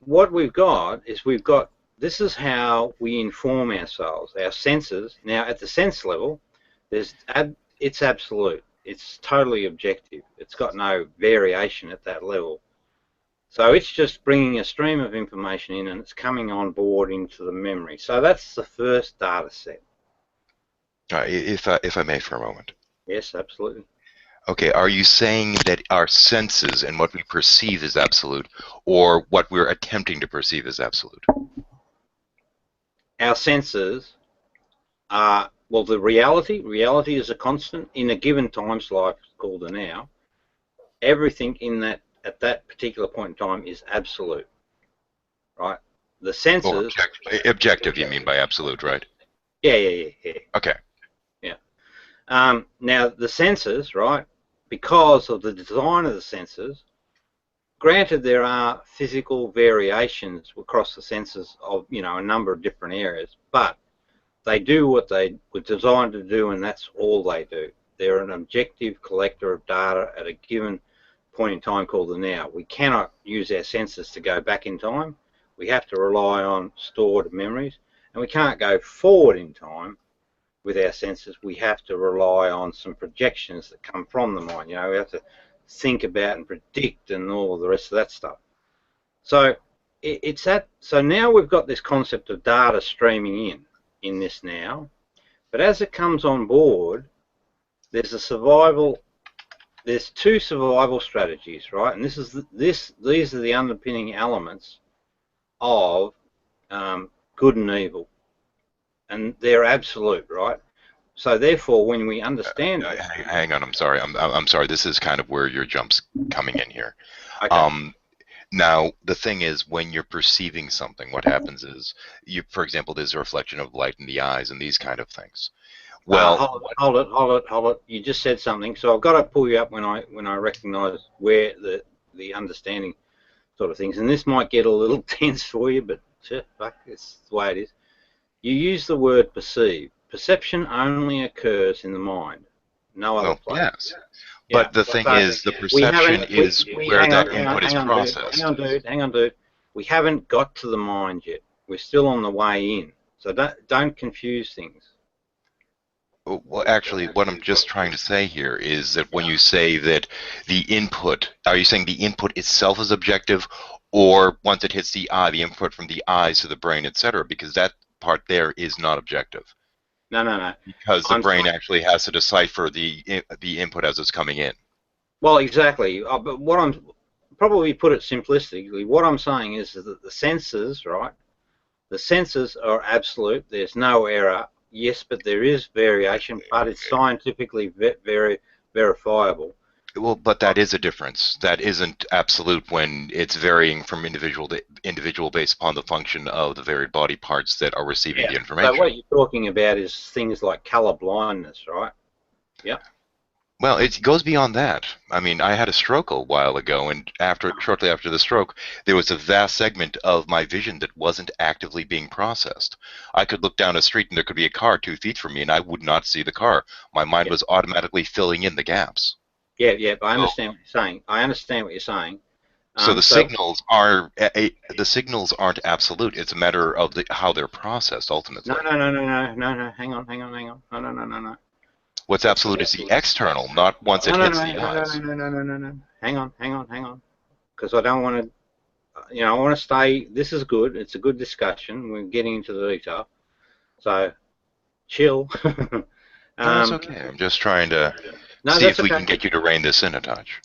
what we've got is this is how we inform ourselves, our senses. Now, at the sense level, it's absolute. It's totally objective. It's got no variation at that level. So it's just bringing a stream of information in and it's coming on board into the memory. So that's the first data set. If I may for a moment. Yes, absolutely. Okay, are you saying that our senses and what we perceive is absolute, or what we're attempting to perceive is absolute? Our senses are, well, the reality is a constant in a given time slot called the now. Everything at that particular point in time is absolute, right? The senses... Objective, you mean by absolute, right? Yeah. Okay. Now, the senses, right, because of the design of the senses, granted there are physical variations across the senses of, a number of different areas, but they do what they were designed to do, and that's all they do. They're an objective collector of data at a given point in time called the now. We cannot use our senses to go back in time. We have to rely on stored memories, and we can't go forward in time with our senses. We have to rely on some projections that come from the mind. We have to think about and predict and all of the rest of that stuff. So so now we've got this concept of data streaming in this now, but as it comes on board, there's two survival strategies, right? And these are the underpinning elements of good and evil. And they're absolute, right? So therefore, when we understand it... Hang on, I'm sorry. I'm sorry. This is kind of where your jump's coming in here. Okay. Now, the thing is, when you're perceiving something, what happens is, for example, there's a reflection of light in the eyes and these kind of things. Well, hold it. You just said something, so I've got to pull you up when I recognise where the understanding sort of things. And this might get a little tense for you, but fuck, it's the way it is. You use the word perceive. Perception only occurs in the mind, no other place. Yes. Yeah. But the thing is, the perception is where that input is processed. Hang on, dude. We haven't got to the mind yet. We're still on the way in. So don't confuse things. Well, actually, what I'm just trying to say here is that when you say that the input, are you saying the input itself is objective, or once it hits the eye, the input from the eyes to the brain, etc.? Because that part there is not objective. No. Because the brain actually has to decipher the input as it's coming in. Well, exactly. But what I'm probably put it simplistically, what I'm saying is that the senses, right? The senses are absolute. There's no error. Yes, but there is variation, but it's scientifically very verifiable. Well, but that is a difference. That isn't absolute when it's varying from individual to individual based upon the function of the varied body parts that are receiving the information. So what you're talking about is things like color blindness, right? Yep. Well, it goes beyond that. I mean, I had a stroke a while ago, and shortly after the stroke, there was a vast segment of my vision that wasn't actively being processed. I could look down a street and there could be a car 2 feet from me, and I would not see the car. My mind was automatically filling in the gaps. Yeah, I understand what you're saying. I understand what you're saying. So the signals aren't absolute. It's a matter of how they're processed ultimately. No. Hang on. No. What's absolute is the external, not once it hits the eyes. No. Hang on. Because I don't want to. I want to stay. This is good. It's a good discussion. We're getting into the detail. So, chill. That's okay. I'm just trying to see if we can get you to rein this in a touch.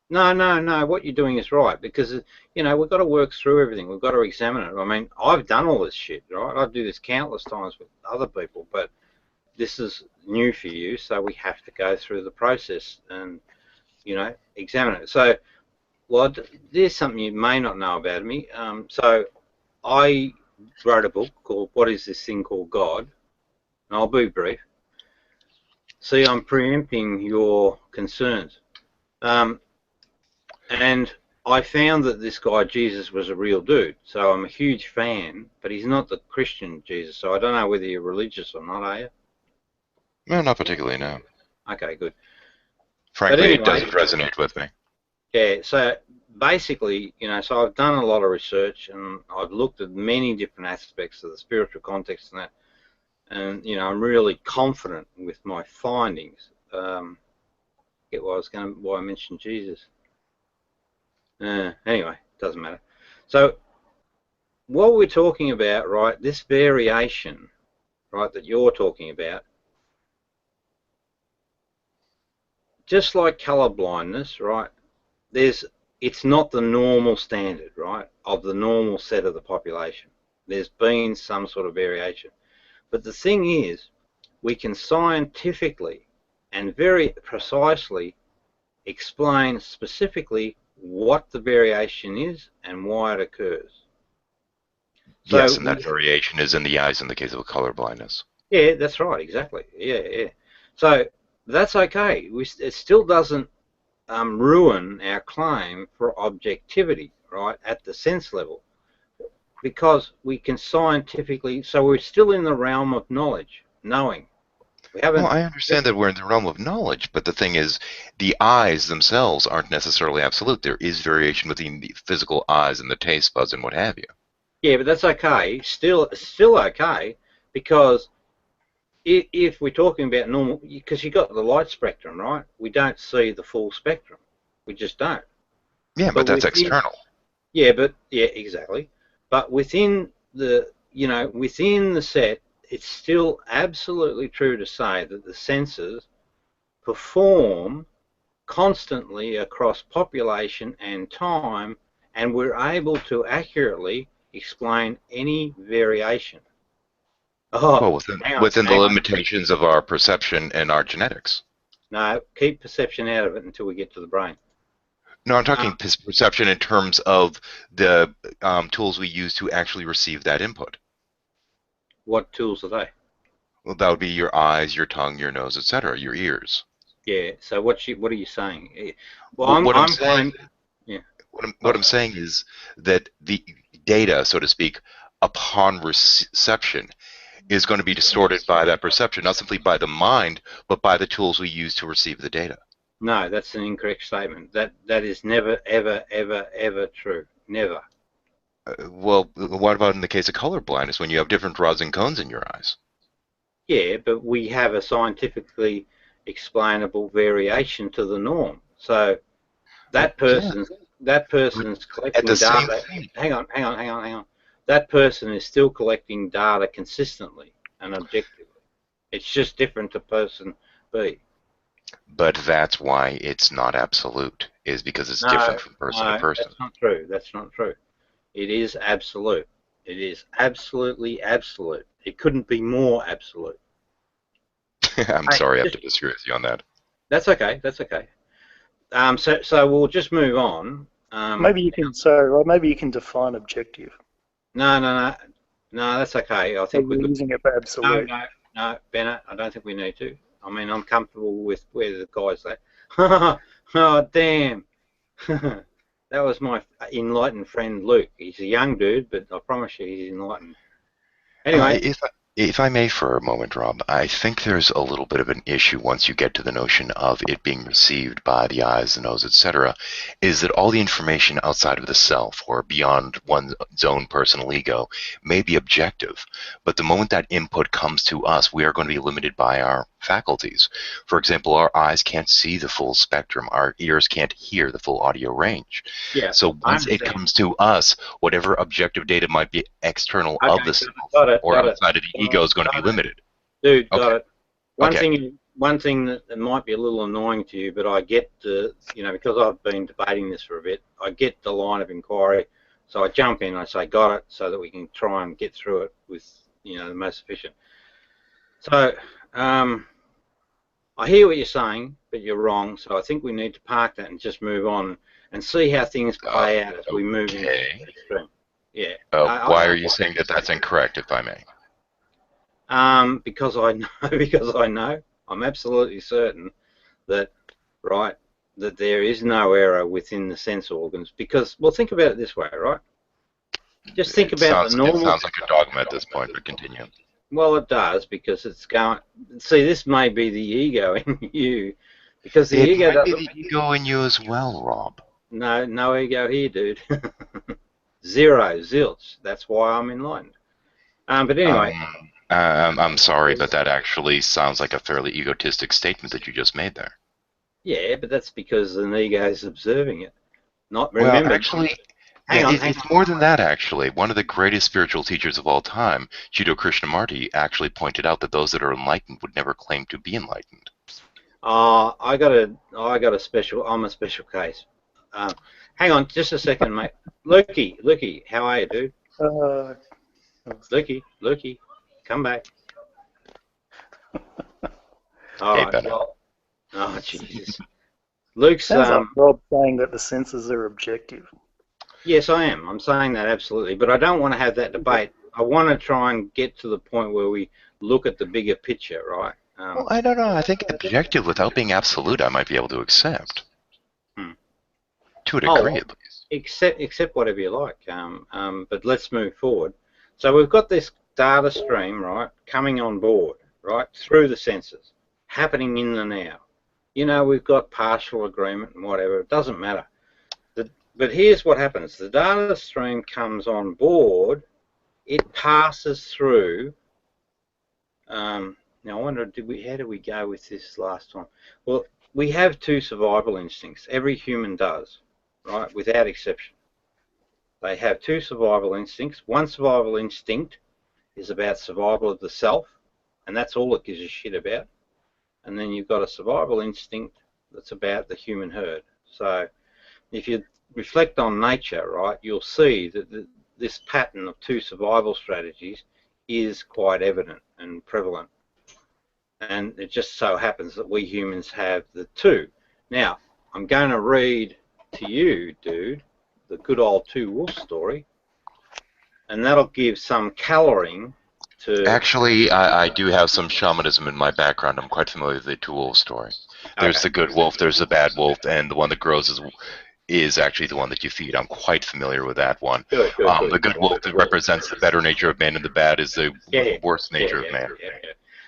No. What you're doing is right, because we've got to work through everything. We've got to examine it. I mean, I've done all this shit, right? I do this countless times with other people, but this is new for you, so we have to go through the process and examine it. So, well, there's something you may not know about me. So, I wrote a book called "What Is This Thing Called God?" and I'll be brief. See, I'm preempting your concerns. And I found that this guy Jesus was a real dude, so I'm a huge fan. But he's not the Christian Jesus, so I don't know whether you're religious or not, are you? No, not particularly, no. Okay, good. Frankly, anyway, it doesn't resonate with me. Yeah, so basically, so I've done a lot of research and I've looked at many different aspects of the spiritual context and that, and I'm really confident with my findings. Get why I mentioned Jesus. Anyway, doesn't matter. So what we're talking about, right? This variation, right, that you're talking about, just like color blindness, right? It's not the normal standard, right, of the normal set of the population. There's been some sort of variation. But the thing is, we can scientifically and very precisely explain specifically what the variation is and why it occurs. Yes, and that variation is in the eyes in the case of color blindness. Yeah, that's right, exactly. Yeah. So that's okay. It still doesn't ruin our claim for objectivity, right, at the sense level, because we can scientifically, so we're still in the realm of knowledge, knowing. Well, I understand that we're in the realm of knowledge, but the thing is, the eyes themselves aren't necessarily absolute. There is variation within the physical eyes and the taste buds and what have you. Yeah, but that's okay. Still okay, because if we're talking about normal, because you've got the light spectrum, right? We don't see the full spectrum. We just don't. Yeah, but that's external. Yeah, exactly. But within the, within the set, it's still absolutely true to say that the senses perform constantly across population and time, and we're able to accurately explain any variation. Well, within the limitations of our perception and our genetics. No, keep perception out of it until we get to the brain. No, I'm talking perception in terms of the tools we use to actually receive that input. What tools are they? Well, that would be your eyes, your tongue, your nose, etc., your ears. Yeah. So what are you saying? Well, what I'm saying is that the data, so to speak, upon reception, is going to be distorted by that perception, not simply by the mind, but by the tools we use to receive the data. No, that's an incorrect statement. That is never, ever, ever, ever true. Never. Well, what about in the case of color blindness, when you have different rods and cones in your eyes? Yeah, but we have a scientifically explainable variation to the norm. So that person's collecting data. Hang on. That person is still collecting data consistently and objectively. It's just different to person B. But that's why it's not absolute, is because it's different from person to person. That's not true. That's not true. It is absolute. It is absolutely absolute. It couldn't be more absolute. I'm sorry I have to disagree with you on that. That's okay. That's okay. So we'll just move on. Maybe you can maybe you can define objective. No, that's okay. I think we're using it for absolute. No, Bennett, I don't think we need to. I mean, I'm comfortable with where the guy's at. Oh, damn. That was my enlightened friend Luke. He's a young dude, but I promise you he's enlightened. Anyway. If I may for a moment, Rob, I think there's a little bit of an issue once you get to the notion of it being received by the eyes, the nose, etc., is that all the information outside of the self or beyond one's own personal ego may be objective, but the moment that input comes to us, we are going to be limited by our faculties. For example, our eyes can't see the full spectrum, our ears can't hear the full audio range. Yeah, so once it comes to us, whatever objective data might be external of the self or outside of the ego is going to be limited. Dude, got it. One thing that might be a little annoying to you, but I get the, because I've been debating this for a bit, I get the line of inquiry, so I jump in and I say, got it, so that we can try and get through it with, the most efficient. So, I hear what you're saying, but you're wrong, so I think we need to park that and just move on and see how things play out as we move into the extreme. Yeah. Why are you saying that that's incorrect, if I may? Because I know, I'm absolutely certain that, right, that there is no error within the sense organs because, well, think about it this way, right? Just think about the normal. It sounds like a dogma at this point, but continue. Well, it does because it's going. See, this may be the ego in you, because the ego It might be doesn't. the ego in you as well, Rob. No ego here, dude. Zero, zilch. That's why I'm enlightened. But anyway. I'm sorry, but that actually sounds like a fairly egotistic statement that you just made there. Yeah, but that's because an ego is observing it. Not remember. Well, actually, hang on. it's more than that, actually. One of the greatest spiritual teachers of all time, Jiddu Krishnamurti, actually pointed out that those that are enlightened would never claim to be enlightened. I got a special. I'm a special case. Hang on, just a second, mate. Lukey, how are you, dude? Lukey, come back. All Hey, right. Ben. Well, oh, Jesus. Luke's. Sounds like Rob saying that the senses are objective. Yes, I am. I'm saying that absolutely, but I don't want to have that debate. I want to try and get to the point where we look at the bigger picture, right? Well, I don't know. I think objective, without being absolute, I might be able to accept. To a degree, at least. Accept whatever you like. But let's move forward. So we've got this data stream, right, coming on board, right, through the senses, happening in the now. You know, we've got partial agreement and whatever. It doesn't matter. But here's what happens. The data stream comes on board. It passes through. Now, I wonder, how did we go with this last time? Well, we have two survival instincts. Every human does, right, without exception. They have two survival instincts. One survival instinct is about survival of the self, and that's all it gives a shit about. And then you've got a survival instinct that's about the human herd. So if you reflect on nature, right, you'll see that this pattern of two survival strategies is quite evident and prevalent. And it just so happens that we humans have the two. Now, I'm going to read to you, dude, the good old Two Wolves story, and that'll give some colouring to... Actually, I do have some shamanism in my background. I'm quite familiar with the Two Wolves story. There's the good wolf, there's the bad wolf, and the one that grows is actually the one that you feed. I'm quite familiar with that one. Good, the good wolf that represents the better nature of man, and the bad is the worst nature of man.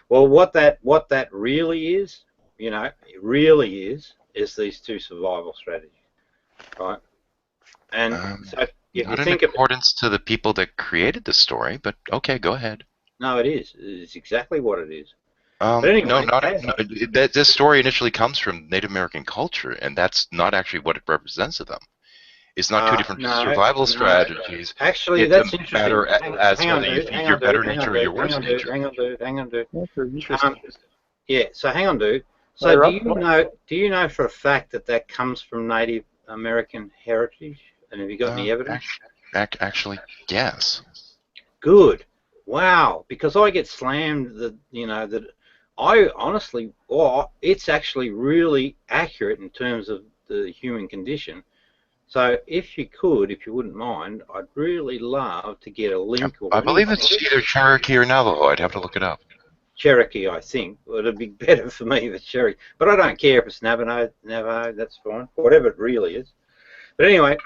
Well, what that really is, you know, it really is these two survival strategies, right? And so if you think in accordance to the people that created the story, but okay, go ahead. No, it is. It's exactly what it is. But anyway, this story initially comes from Native American culture, and that's not actually what it represents to them. It's not two different survival strategies. Actually, that's interesting. Matter as whether you feed your better nature or your worse nature. Hang on, dude. Interesting. Yeah. So hang on, dude. So do you know for a fact that comes from Native American heritage? And have you got any evidence? Actually, yes. Good. Wow. Because I get slammed that I honestly, it's actually really accurate in terms of the human condition. So if you wouldn't mind, I'd really love to get a link. I believe it's either Cherokee or Navajo. I'd have to look it up. Cherokee, I think. Well, it'd be better for me if it's Cherokee. But I don't care if it's Navajo, that's fine. Whatever it really is. But anyway,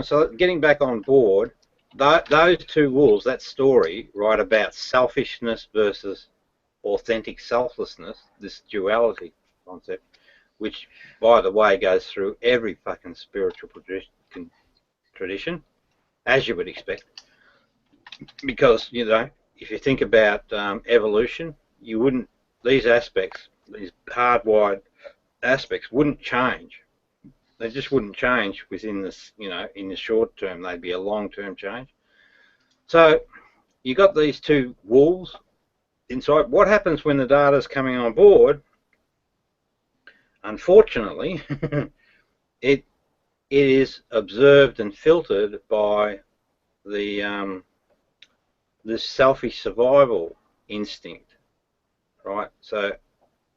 so getting back on board, those two wolves, that story, right, about selfishness versus authentic selflessness, this duality concept, which, by the way, goes through every fucking spiritual tradition, as you would expect. Because, you know, if you think about evolution, you wouldn't, these aspects, these hardwired aspects wouldn't change. They just wouldn't change within this, you know, in the short term. They'd be a long-term change. So you got these two wolves inside. What happens when the data's coming on board? Unfortunately, it is observed and filtered by the this selfish survival instinct, right? So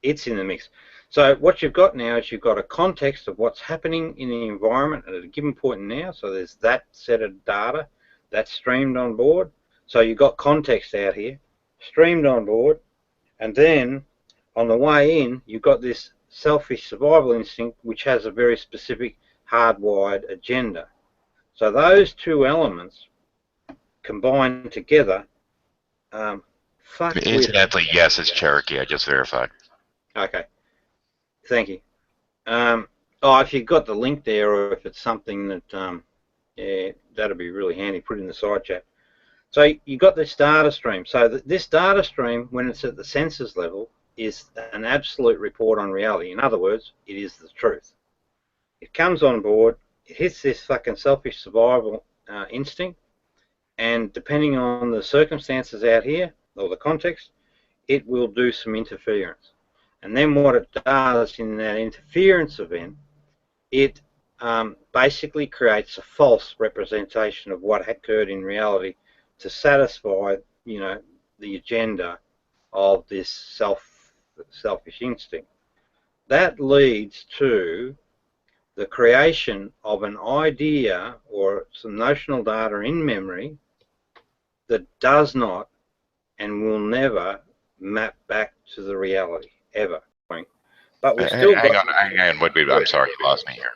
it's in the mix. So what you've got now is you've got a context of what's happening in the environment at a given point now. So there's that set of data that's streamed on board. So you've got context out here, streamed on board, and then on the way in, you've got this selfish survival instinct, which has a very specific hardwired agenda. So those two elements combined together, fuck with... Incidentally, yes, it's Cherokee. I just verified. Okay, thank you. If you've got the link there, or if it's something that, yeah, that'd be really handy. Put it in the side chat. So you got this data stream. So this data stream, when it's at the sensors level, is an absolute report on reality. In other words, it is the truth. It comes on board, it hits this fucking selfish survival instinct, and depending on the circumstances out here, or the context, it will do some interference. And then what it does in that interference event, it basically creates a false representation of what occurred in reality to satisfy, the agenda of this selfish instinct. That leads to the creation of an idea or some notional data in memory that does not and will never map back to the reality, ever. But we still hang on, wait, I'm sorry, you lost me here.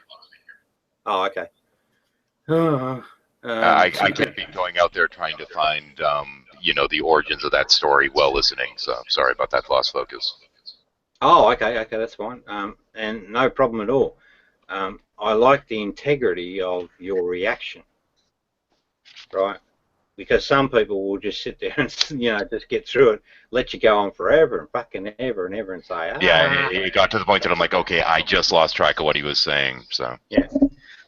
Oh, okay. I could be going out there trying to find, the origins of that story while listening. So sorry about that, lost focus. Oh, okay, that's fine. And no problem at all. I like the integrity of your reaction, right? Because some people will just sit there and, just get through it, let you go on forever and fucking ever and ever and say, Yeah, it got to the point that I'm like, okay, I just lost track of what he was saying. So yeah.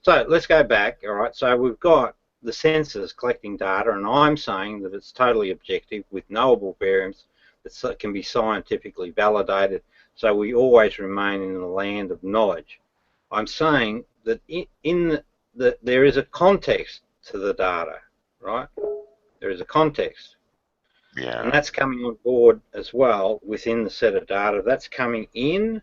So let's go back, all right? So we've got the sensors collecting data, and I'm saying that it's totally objective with knowable variance that can be scientifically validated, so we always remain in the land of knowledge. I'm saying that that there is a context to the data, right? There is a context. yeah, And that's coming on board as well within the set of data. That's coming in,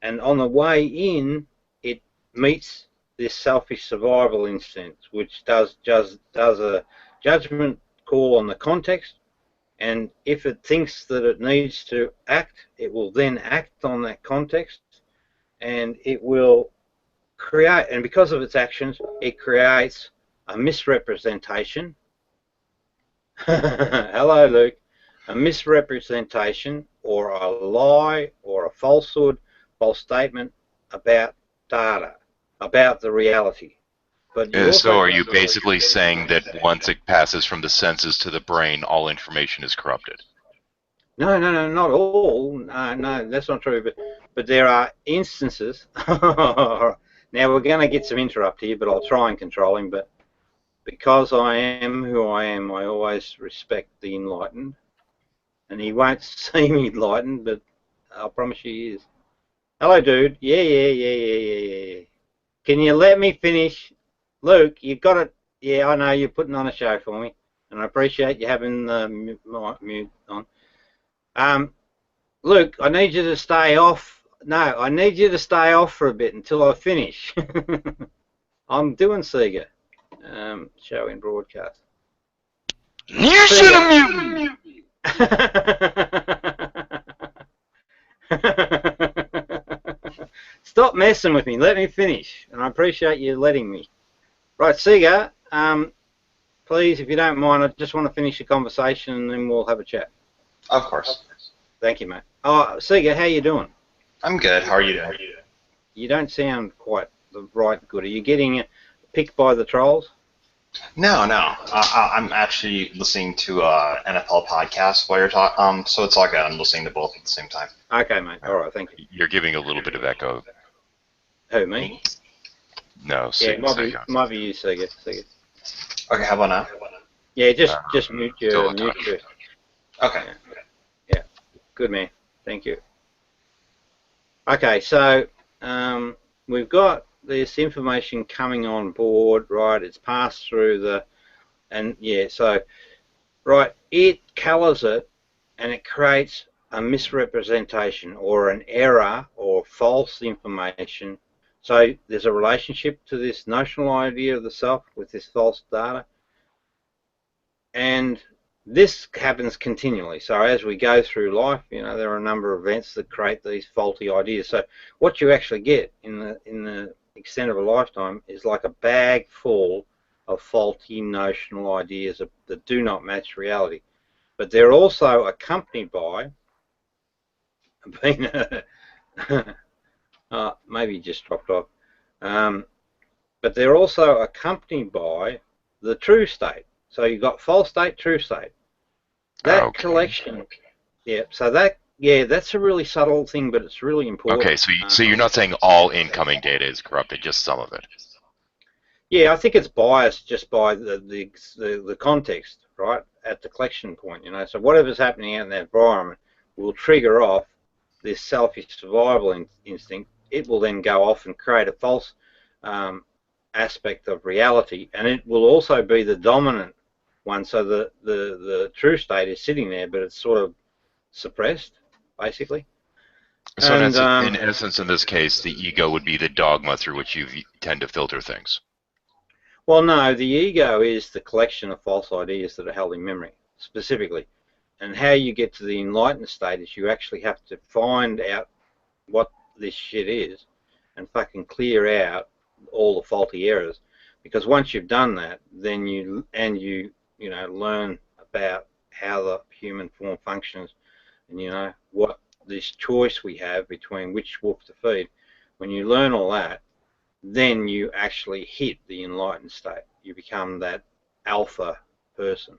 and on the way in, it meets this selfish survival instinct, which does a judgment call on the context, and if it thinks that it needs to act, it will then act on that context, and it will create, and because of its actions, it creates a misrepresentation. Hello, Luke. A misrepresentation or a lie or a falsehood, false statement about data, about the reality. But so are you basically saying that once it passes from the senses to the brain, all information is corrupted? No, not all. No, that's not true. But there are instances. Now we're going to get some interrupt here, but I'll try and control him. But because I am who I am, I always respect the enlightened. And he won't seem enlightened, but I'll promise you he is. Hello, dude. Yeah. Can you let me finish? Luke, you've got it. Yeah, I know you're putting on a show for me, and I appreciate you having the mute on. Luke, I need you to stay off. No, I need you to stay off for a bit until I finish. I'm doing Sega. Show in broadcast. You should have muted me. Stop messing with me. Let me finish, and I appreciate you letting me. Right, Sega, please, if you don't mind, I just want to finish the conversation, and then we'll have a chat. Of course. Thank you, mate. Oh, Sega, how you doing? I'm good. How are you doing? You don't sound quite right good. Are you getting picked by the trolls? No. I'm actually listening to NFL podcast while you're talking. So it's all good. I'm listening to both at the same time. Okay, mate. All right, thank you. You're giving a little bit of echo. Who, me? No, Yeah, might be you, Sega. Okay, how about now? Yeah, just mute your. Okay. Yeah, good man. Thank you. Okay, so we've got this information coming on board, right? It's passed through right, it colors it and it creates a misrepresentation or an error or false information. So there's a relationship to this notional idea of the self with this false data, and this happens continually. So as we go through life, you know, there are a number of events that create these faulty ideas. So what you actually get in the extent of a lifetime is like a bag full of faulty notional ideas that do not match reality. But they're also accompanied by maybe just dropped off. But they're also accompanied by the true state. So you've got false state, true state. That collection, yeah. So that's a really subtle thing, but it's really important. Okay, so you're not saying all incoming data is corrupted, just some of it. Yeah, I think it's biased just by the context, right, at the collection point. You know, so whatever's happening out in that environment will trigger off this selfish survival instinct. It will then go off and create a false aspect of reality, and it will also be the dominant one. So the true state is sitting there, but it's sort of suppressed, basically. So And, in essence, in this case, the ego would be the dogma through which you tend to filter things. Well, no, the ego is the collection of false ideas that are held in memory, specifically. And how you get to the enlightened state is you actually have to find out what this shit is and fucking clear out all the faulty errors. Because once you've done that, then you know, learn about how the human form functions, and you know what this choice we have between which wolf to feed. When you learn all that, then you actually hit the enlightened state. You become that alpha person.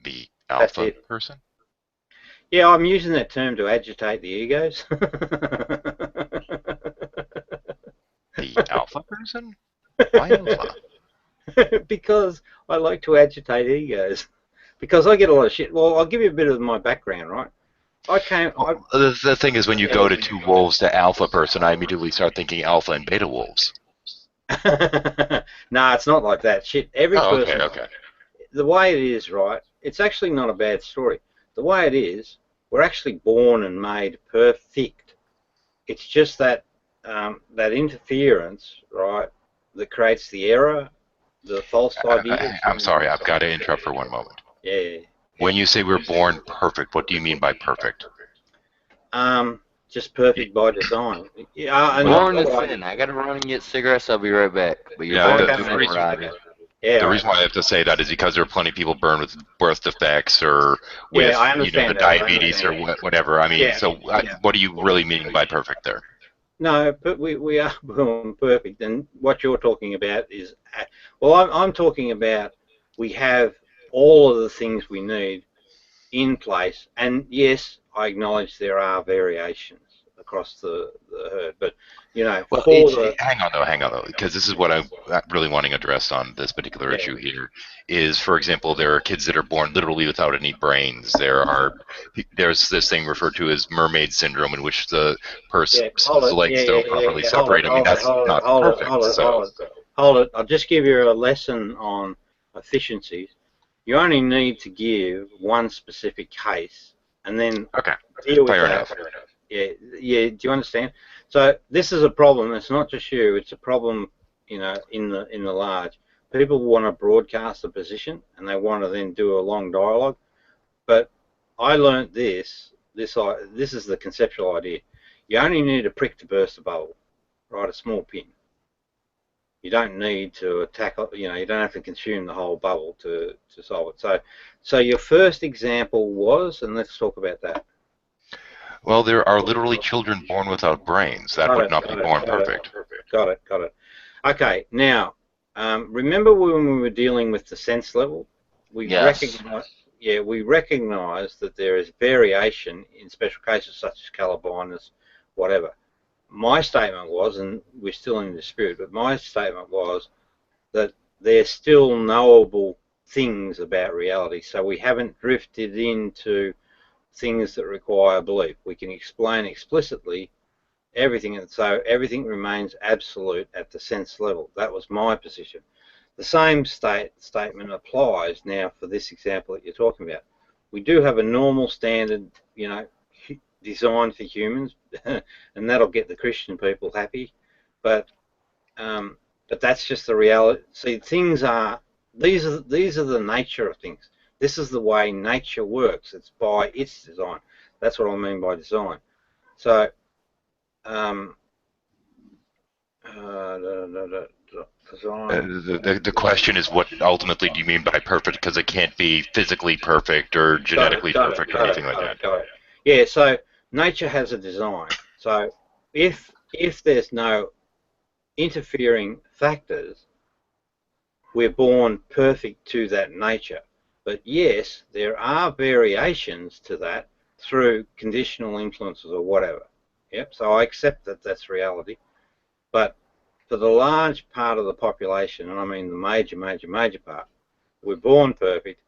The alpha person? Yeah, I'm using that term to agitate the egos. The alpha person? Why alpha? Because I like to agitate egos. Because I get a lot of shit. Well, I'll give you a bit of my background, right? The thing is, when you go to two wolves to alpha person, I immediately start thinking alpha and beta wolves. Nah, it's not like that. Shit, every person. Okay. The way it is, right? It's actually not a bad story. The way it is, we're actually born and made perfect. It's just that that interference, right, that creates the error, the false idea. I'm sorry, I've got to interrupt for one moment. Yeah. When you say we're born perfect, what do you mean by perfect? Just perfect by design. Born to sin. I gotta run and get cigarettes. I'll be right back. But you're born to sin, Roger. Yeah, the reason why I have to say that is because there are plenty of people born with birth defects or with the diabetes or whatever. I mean, what do you really mean by perfect there? No, but we are born perfect, and what you're talking about is, well, I'm talking about we have all of the things we need in place, and yes, I acknowledge there are variations across the herd, but you know, well, hang on though, because this is what I'm really wanting to address on this particular issue here. Is, for example, there are kids that are born literally without any brains. There's this thing referred to as mermaid syndrome, in which the person's legs don't properly separate. I mean, that's not perfect. Hold it. I'll just give you a lesson on efficiencies. You only need to give one specific case, and then deal with that. Yeah. Do you understand? So this is a problem. It's not just you. It's a problem, you know, in the large. People want to broadcast a position, and they want to then do a long dialogue. But I learnt this. This is the conceptual idea. You only need a prick to burst a bubble, right? A small pin. You don't need to attack. You know, you don't have to consume the whole bubble to solve it. So your first example was, and let's talk about that. Well, there are literally children born without brains. That would not be born perfect. Got it. Okay, now, remember when we were dealing with the sense level? We recognize that there is variation in special cases such as color blindness, whatever. My statement was, and we're still in dispute, but my statement was that there's still knowable things about reality, so we haven't drifted into things that require belief. We can explain explicitly everything, and so everything remains absolute at the sense level. That was my position. The same statement applies now for this example that you're talking about. We do have a normal standard, you know, designed for humans, and that'll get the Christian people happy. But that's just the reality. See, these are the nature of things. This is the way nature works. It's by its design. That's what I mean by design. So, The question is, what ultimately do you mean by perfect? Because it can't be physically perfect or genetically perfect or anything like that. Got it. Yeah, so nature has a design. So if there's no interfering factors, we're born perfect to that nature. But yes, there are variations to that through conditional influences or whatever. Yep, so I accept that that's reality. But for the large part of the population, and I mean the major part, we're born perfect,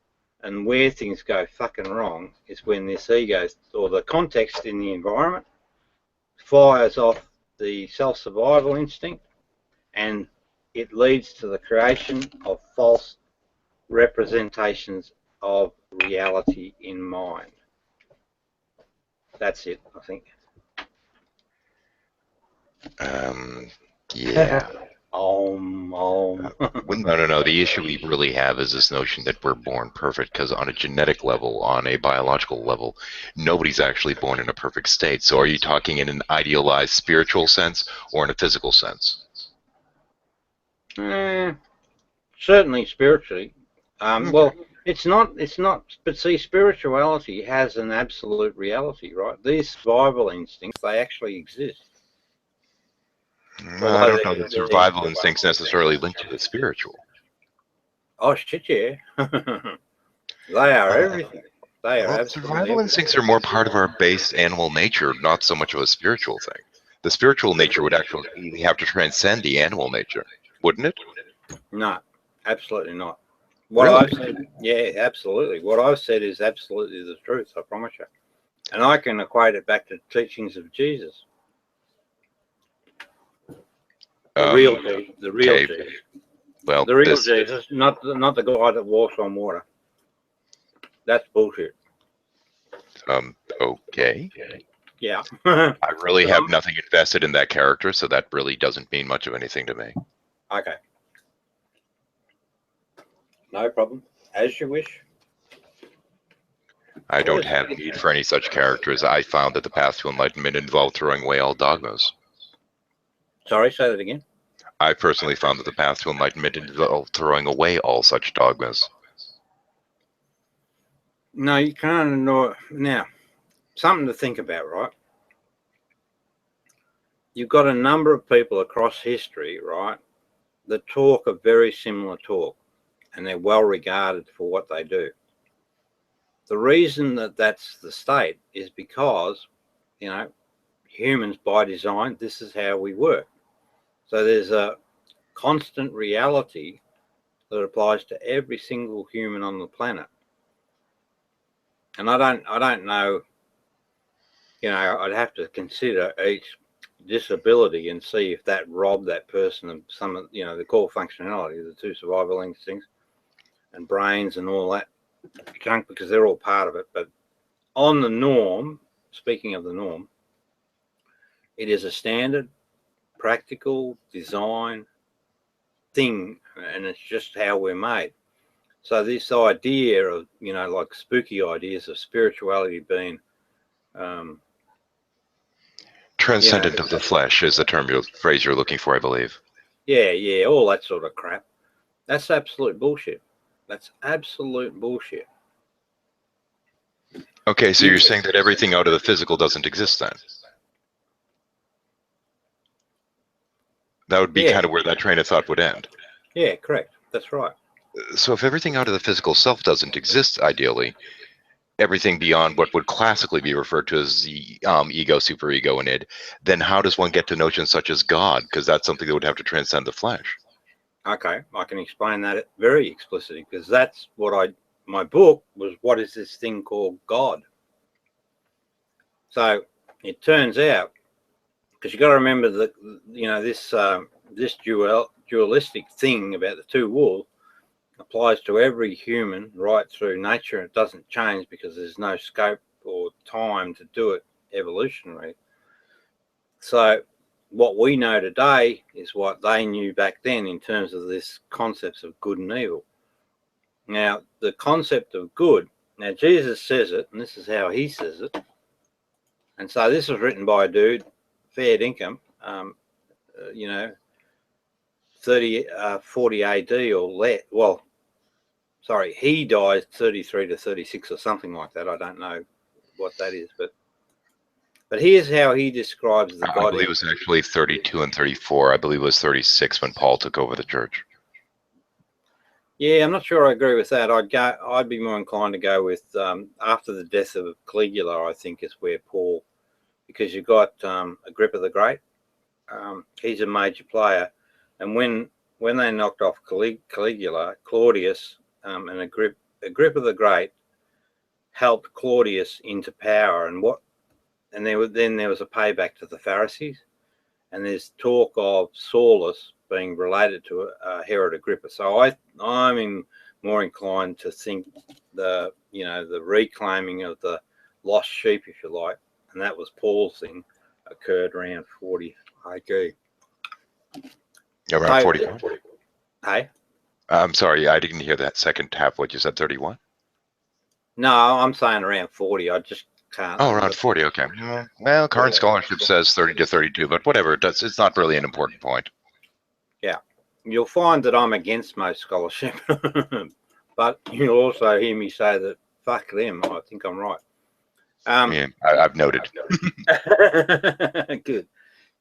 and where things go fucking wrong is when this ego or the context in the environment fires off the self-survival instinct, and it leads to the creation of false representations of reality in mind. That's it, I think. Yeah. Well, No. The issue we really have is this notion that we're born perfect, because on a genetic level, on a biological level, nobody's actually born in a perfect state. So are you talking in an idealized spiritual sense or in a physical sense? Certainly spiritually. Well, it's not, but see, spirituality has an absolute reality, right? These survival instincts, they actually exist. Well, I don't know that survival instincts necessarily linked to the spiritual. Oh, shit, yeah. They are everything. They are absolutely survival everything. instincts are more part of our base animal nature, not so much of a spiritual thing. The spiritual nature would actually have to transcend the animal nature, wouldn't it? No, absolutely not. What Really? I've said, yeah, absolutely. What I've said is absolutely the truth, I promise you. And I can equate it back to teachings of Jesus. The real Jesus. Well, The real Jesus, not the guy that walks on water. That's bullshit. Okay. Yeah. I really have nothing invested in that character, so that really doesn't mean much of anything to me. Okay. No problem. As you wish. I don't have need for any such characters. I found that the path to enlightenment involved throwing away all dogmas. Sorry, say that again. I personally found that the path to enlightenment involved throwing away all such dogmas. No, you can't ignore. Now, something to think about, right? You've got a number of people across history, right, that talk a very similar talk, and they're well regarded for what they do. The reason that that's the state is because, you know, humans by design, this is how we work. So there's a constant reality that applies to every single human on the planet. And I don't know, you know, I'd have to consider each disability and see if that robbed that person of some of, you know, the core functionality, the two survival instincts and brains and all that junk, because they're all part of it. But on the norm, speaking of the norm, it is a standard, practical design thing, and it's just how we're made. So this idea of, you know, like spooky ideas of spirituality being Transcendent of the flesh is the phrase you're looking for, I believe. Yeah, all that sort of crap. That's absolute bullshit. That's absolute bullshit. Okay, so you're saying that everything out of the physical doesn't exist then? That would be kind of where that train of thought would end. Yeah, correct. That's right. So if everything out of the physical self doesn't exist, ideally, everything beyond what would classically be referred to as the ego, superego, and id, then how does one get to notions such as God? Because that's something that would have to transcend the flesh. Okay, I can explain that very explicitly, because that's what my book was, what is this thing called God? So it turns out, because you got to remember that, you know, this dualistic thing about the two wolves applies to every human right through nature. It doesn't change because there's no scope or time to do it evolutionary. So what we know today is what they knew back then in terms of this concepts of good and evil. Now, the concept of good, now Jesus says it, and this is how he says it. And so this was written by a dude, fair income, 40 AD or less. Well, sorry, he died 33 to 36 or something like that. I don't know what that is, but here's how he describes the I Godhead. believe it was actually 32 and 34. I believe it was 36 when Paul took over the church. Yeah, I'm not sure I agree with that. I'd be more inclined to go with after the death of Caligula, I think is where Paul, because you've got Agrippa the Great. He's a major player. And when they knocked off Caligula, Claudius and Agrippa the Great helped Claudius into power, and there was a payback to the Pharisees, and there's talk of Saulus being related to Herod Agrippa. So I'm more inclined to think the reclaiming of the lost sheep, if you like, and that was Paul's thing, occurred around 40 AD. Around 40. Hey? I'm sorry, I didn't hear that second half. What you said, 31? No, I'm saying around 40. I just can't. Oh, around 40. Okay. Well, current scholarship says 30 to 32, but whatever. It's not really an important point. Yeah, you'll find that I'm against most scholarship, but you'll also hear me say that fuck them. I think I'm right. Yeah, I've noted. Good.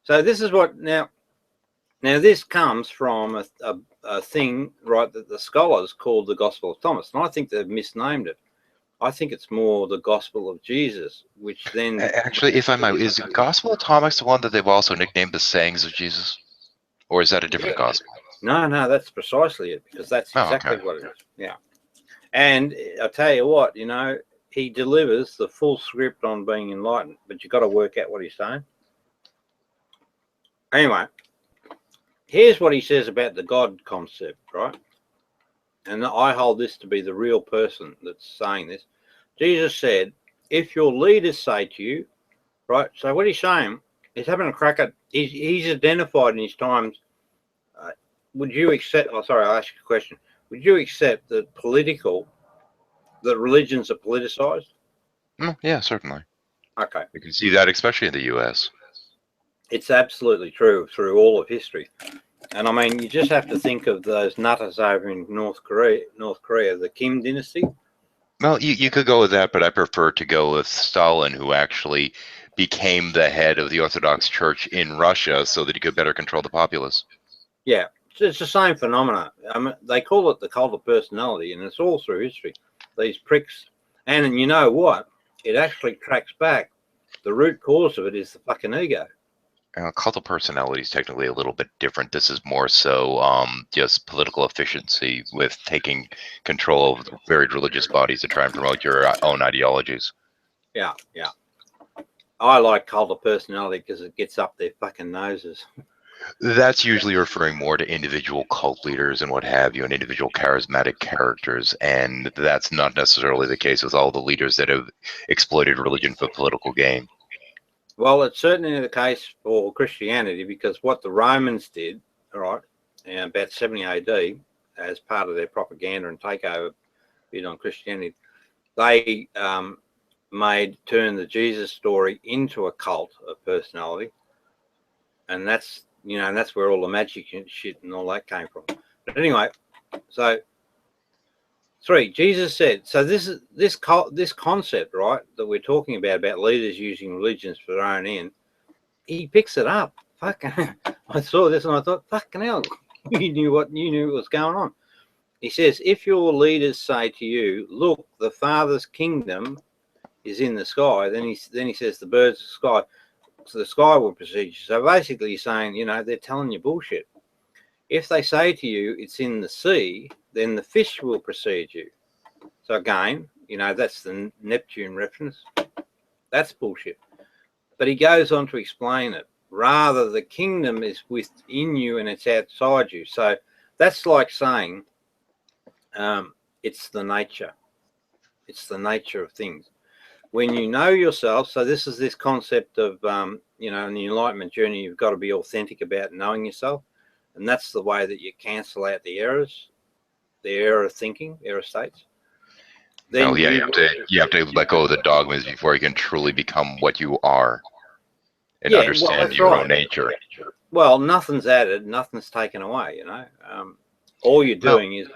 So this is what now this comes from a thing, right, that the scholars called the Gospel of Thomas, and I think they've misnamed it. I think it's more the Gospel of Jesus, which then... Actually, if I might, is the Gospel of Thomas the one that they've also nicknamed the Sayings of Jesus? Or is that a different gospel? No, that's precisely it, because that's exactly what it is. Yeah. And I tell you what, he delivers the full script on being enlightened, but you've got to work out what he's saying. Anyway, here's what he says about the God concept, right? And I hold this to be the real person that's saying this. Jesus said, if your leaders say to you, right? So what he's saying, he's having a crack at, he's identified in his times. Would you accept, I'll ask you a question. Would you accept that religions are politicized? Yeah, certainly. Okay. You can see that, especially in the U.S. It's absolutely true through all of history. And I mean, you just have to think of those nutters over in North Korea, the Kim dynasty. Well, you could go with that, but I prefer to go with Stalin, who actually became the head of the Orthodox Church in Russia so that he could better control the populace. Yeah, it's the same phenomena. I mean, they call it the cult of personality, and it's all through history. These pricks. And you know what? It actually tracks back. The root cause of it is the fucking ego. Cult of personality is technically a little bit different. This is more so just political efficiency with taking control of varied religious bodies to try and promote your own ideologies. Yeah. I like cult of personality because it gets up their fucking noses. That's usually referring more to individual cult leaders and what have you, and individual charismatic characters, and that's not necessarily the case with all the leaders that have exploited religion for political gain. Well, it's certainly the case for Christianity, because what the Romans did, all right, about 70 AD, as part of their propaganda and takeover bid on Christianity, they turned the Jesus story into a cult of personality, and that's where all the magic and shit and all that came from. But anyway, so 3, Jesus said, so this concept, right, that we're talking about leaders using religions for their own end, he picks it up. Fucking, I saw this and I thought, fucking hell, you knew what was going on. He says, if your leaders say to you, look, the Father's kingdom is in the sky, then he says the birds of the sky, so the sky will precede you. So basically he's saying, they're telling you bullshit. If they say to you it's in the sea, then the fish will precede you. So again, that's the Neptune reference. That's bullshit. But he goes on to explain it. Rather, the kingdom is within you and it's outside you. So that's like saying it's the nature. It's the nature of things. When you know yourself, so this is this concept of, in the enlightenment journey, you've got to be authentic about knowing yourself. And that's the way that you cancel out the errors. error of thinking, error states. Well, yeah, you have to let go of the dogmas before you can truly become what you are and Yeah, well, understand that's your right. own nature. Well, nothing's added, nothing's taken away. You know, all you're doing is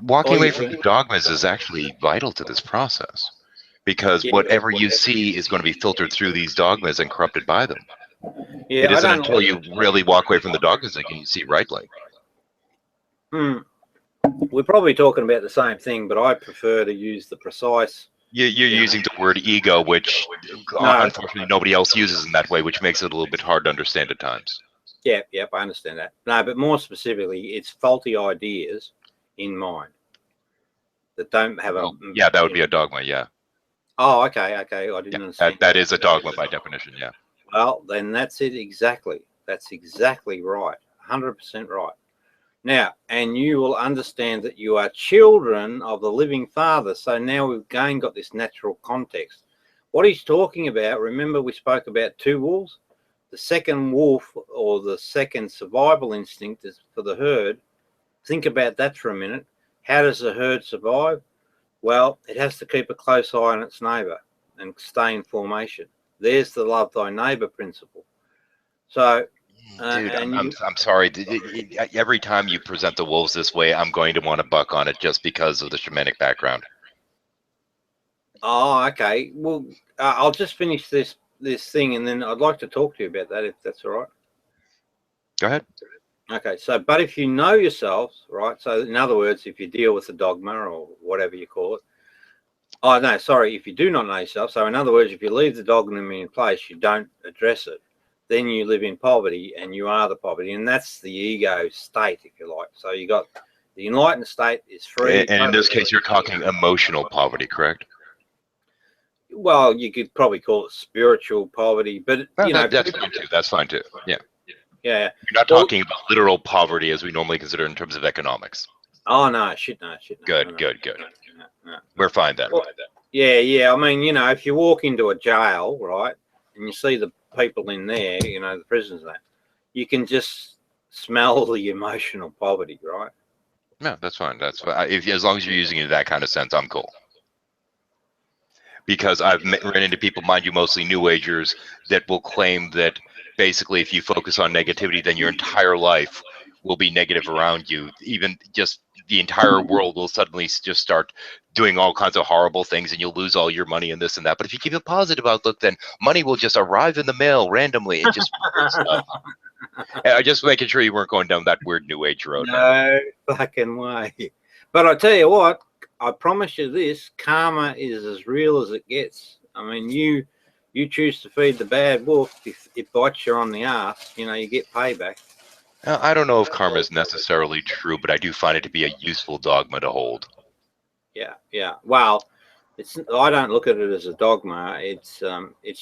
Walking all away you're from the doing- dogmas is actually vital to this process, because Yeah. whatever you see is going to be filtered through these dogmas and corrupted by them. Yeah, It I isn't don't until you really walk away from the dogmas that you can see rightly. We're probably talking about the same thing, but I prefer to use the precise. You're using the word ego, which unfortunately nobody else uses in that way, which makes it a little bit hard to understand at times. Yep, I understand that. No, but more specifically, it's faulty ideas in mind that don't have a. Yeah, that would be a dogma. Yeah. Oh, okay. I didn't understand. That is a dogma by definition. Yeah. Well, then that's it exactly. That's exactly right. 100% right. Now, and you will understand that you are children of the living Father. So now we've again got this natural context. What he's talking about, remember we spoke about two wolves? The second wolf, or the second survival instinct, is for the herd. Think about that for a minute. How does the herd survive? Well, it has to keep a close eye on its neighbour and stay in formation. There's the love thy neighbour principle. So, dude, I'm sorry. Every time you present the wolves this way, I'm going to want to buck on it just because of the shamanic background. Oh, okay. Well, I'll just finish this thing, and then I'd like to talk to you about that, if that's all right. Go ahead. Okay. So, but if you know yourselves, right? So, in other words, if you deal with the dogma or whatever you call it. Oh, no, sorry. If you do not know yourself. So, in other words, if you leave the dogma in place, you don't address it, then you live in poverty, and you are the poverty, and that's the ego state, if you like. So, you got the enlightened state is free. And in this case, you're talking emotional poverty, correct? Well, you could probably call it spiritual poverty, but you know, that's fine too. That's fine too. Yeah. Yeah. You're not talking about literal poverty as we normally consider in terms of economics. Oh no, shit. Good. No. We're fine then. Well, yeah. I mean, you know, if you walk into a jail, right, and you see the people in there, you know, the prisoners there, you can just smell the emotional poverty, right? No, that's fine. That's fine. As long as you're using it in that kind of sense, I'm cool. Because I've run into people, mind you, mostly New Agers, that will claim that basically if you focus on negativity, then your entire life will be negative around you. Even just the entire world will suddenly just start doing all kinds of horrible things, and you'll lose all your money and this and that. But if you keep a positive outlook, then money will just arrive in the mail randomly. It just just making sure you weren't going down that weird New Age road. No fucking way. But I tell you what, I promise you this: karma is as real as it gets. I mean, you choose to feed the bad wolf, if it bites you on the ass, you know, you get payback. I don't know if karma is necessarily true, but I do find it to be a useful dogma to hold. Yeah. Well, I don't look at it as a dogma. It's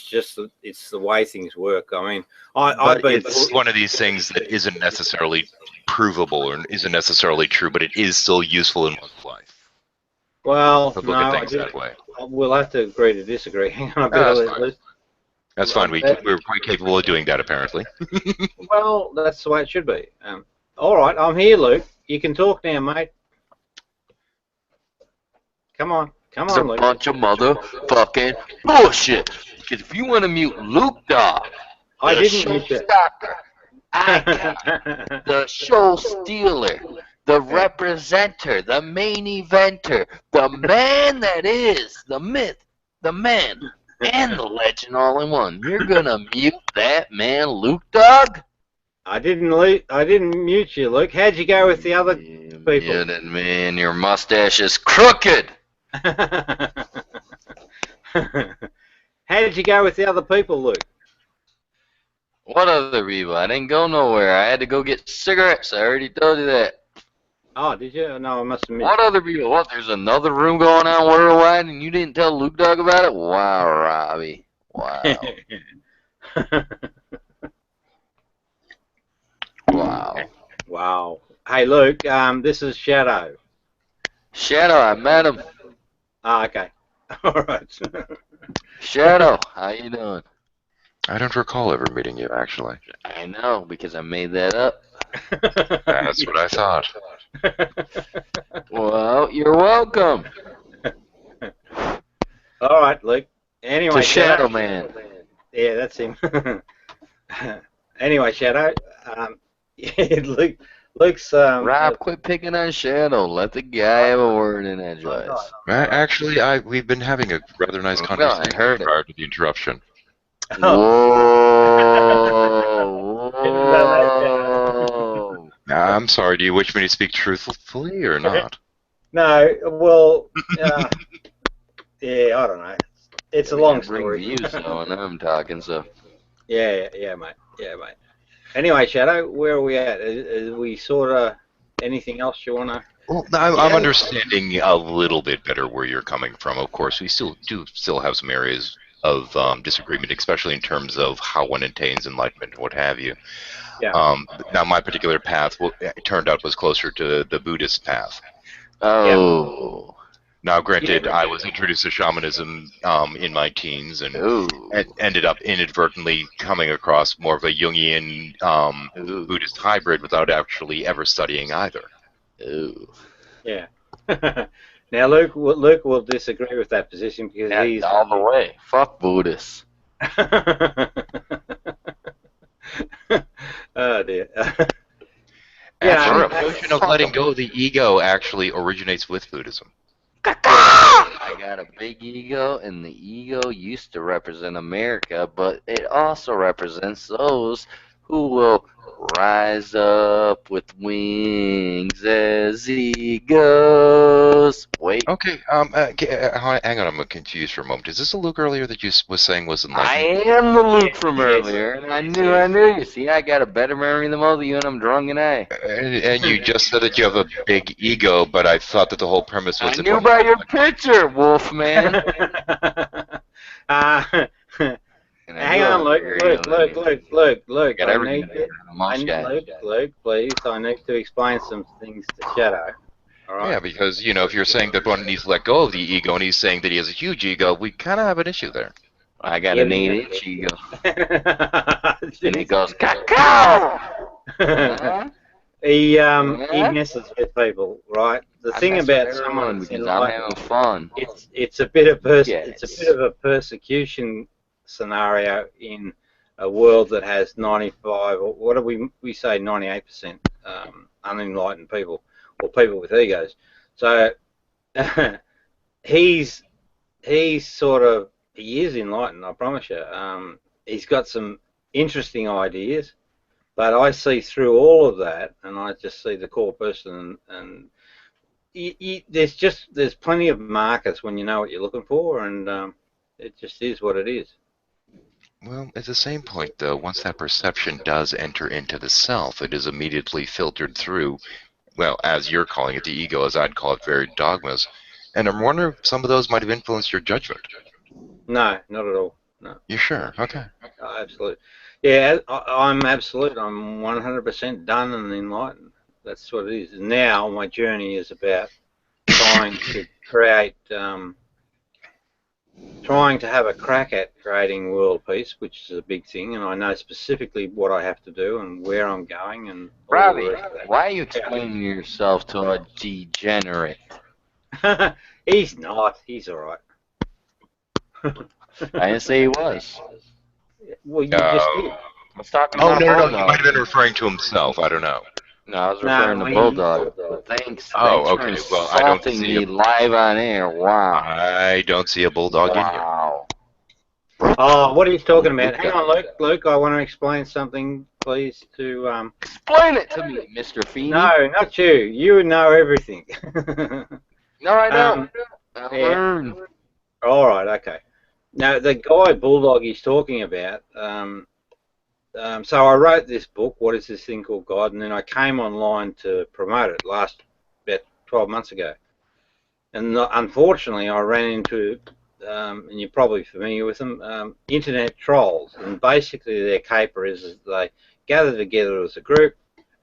just it's the way things work. I mean, it's one of these things that isn't necessarily provable or isn't necessarily true, but it is still useful in one's life. Well, to look at things that way. We'll have to agree to disagree. Hang on a bit. That's fine. We're quite capable of doing that, apparently. Well, that's the way it should be. All right, I'm here, Luke. You can talk now, mate. Come on, It's a Luke. bunch of motherfucking bullshit. Because if you want to mute Luke Dog, I the didn't mute you. showstopper, icon, the show stealer, the representer, the main eventer, the man that is the myth, the man, and the legend all in one. You're gonna mute that man, Luke Dog? I didn't mute you, Luke. How'd you go with the other people? Muted, man. Your mustache is crooked. How did you go with the other people, Luke? What other people? I didn't go nowhere. I had to go get cigarettes. I already told you that. Oh, did you? No, I must have missed. What other people? What? There's another room going on worldwide, and you didn't tell Luke Dog about it? Wow, Robbie. Wow. Wow. Wow. Hey, Luke. This is Shadow. Shadow, I met him. Ah, okay. All right. Shadow, how you doing? I don't recall ever meeting you, actually. I know, because I made that up. That's what I thought. Well, you're welcome. All right, Luke. Anyway, To Shadow Man. Yeah, that's him. Anyway, Shadow. Luke's. Rob, quit picking on Shadow. Let the guy have a word in edgewise. Actually, we've been having a rather nice Well, conversation I heard it. prior to the interruption. Whoa! Whoa! I'm sorry. Do you wish me to speak truthfully or not? No, well, yeah, I don't know. It's a long Bring story. views though, and I'm talking so. Yeah, mate. Yeah, mate. Anyway, Shadow, where are we at? Is we sort of anything else you wanna? Well, I'm understanding a little bit better where you're coming from. Of course, we still have some areas of disagreement, especially in terms of how one attains enlightenment and what have you. Yeah. Now, my particular path, it turned out, was closer to the Buddhist path. Oh. Now, granted, I was introduced to shamanism in my teens and ended up inadvertently coming across more of a Jungian Buddhist hybrid without actually ever studying either. Ooh. Yeah. Now, Luke will disagree with that position because he's all the way. Fuck Buddhists. Oh dear. Actually, the notion of letting go of the ego actually originates with Buddhism. I got a big ego, and the ego used to represent America, but it also represents those who will rise up with wings as eagles. Wait. Okay, hang on, I'm confused for a moment. Is this the Luke earlier that you was saying was enlightened? I am the Luke from earlier, and I knew you. See, I got a better memory than both of you, and I'm drunk and I. And you just said that you have a big ego, but I thought that the whole premise was... I knew by your picture, Wolfman. Hang on, Luke. Luke. Got everything. Luke, please. I need to explain some things to Shadow. All right? Yeah, because, you know, if you're saying that one needs to let go of the ego, and he's saying that he has a huge ego, we kind of have an issue there. I got an 8-inch ego. And he goes, cacao! He messes with people, right? The thing about someone because I'm having fun. It's a bit of a persecution scenario in a world that has 95 or what do we say 98% unenlightened people or people with egos. So he is enlightened, I promise you. He's got some interesting ideas, but I see through all of that, and I just see the core person. And there's plenty of markers when you know what you're looking for, and it just is what it is. Well, at the same point, though, once that perception does enter into the self, it is immediately filtered through, well, as you're calling it, the ego, as I'd call it, varied dogmas. And I'm wondering if some of those might have influenced your judgment. No, not at all. No. You sure? Okay. Oh, absolutely. Yeah, I'm absolute. I'm 100% done and enlightened. That's what it is. Now my journey is about trying to create, trying to have a crack at creating world peace, which is a big thing, and I know specifically what I have to do and where I'm going. And Robbie, why are you explaining yourself to a degenerate? He's not. He's all right. I didn't say he was. Well, you just did. I was talking Oh, about no, Bulldog. he might have been referring to himself. I don't know. No, I was referring to Bulldog. Thanks. Oh, thanks okay. for Well, I don't insulting see me live on air. Wow. I don't see a bulldog in here. Wow. Oh, what are you talking about? Hang on, Luke. Luke, I want to explain something, please, to... Explain it to me, Mr. Feeney. No, not you. You know everything. No, I don't. I learn. All right, okay. Now, the guy Bulldog he's talking about, so I wrote this book, What is This Thing Called God? And then I came online to promote it about 12 months ago. And unfortunately, I ran into, and you're probably familiar with them, internet trolls. And basically their caper is they gather together as a group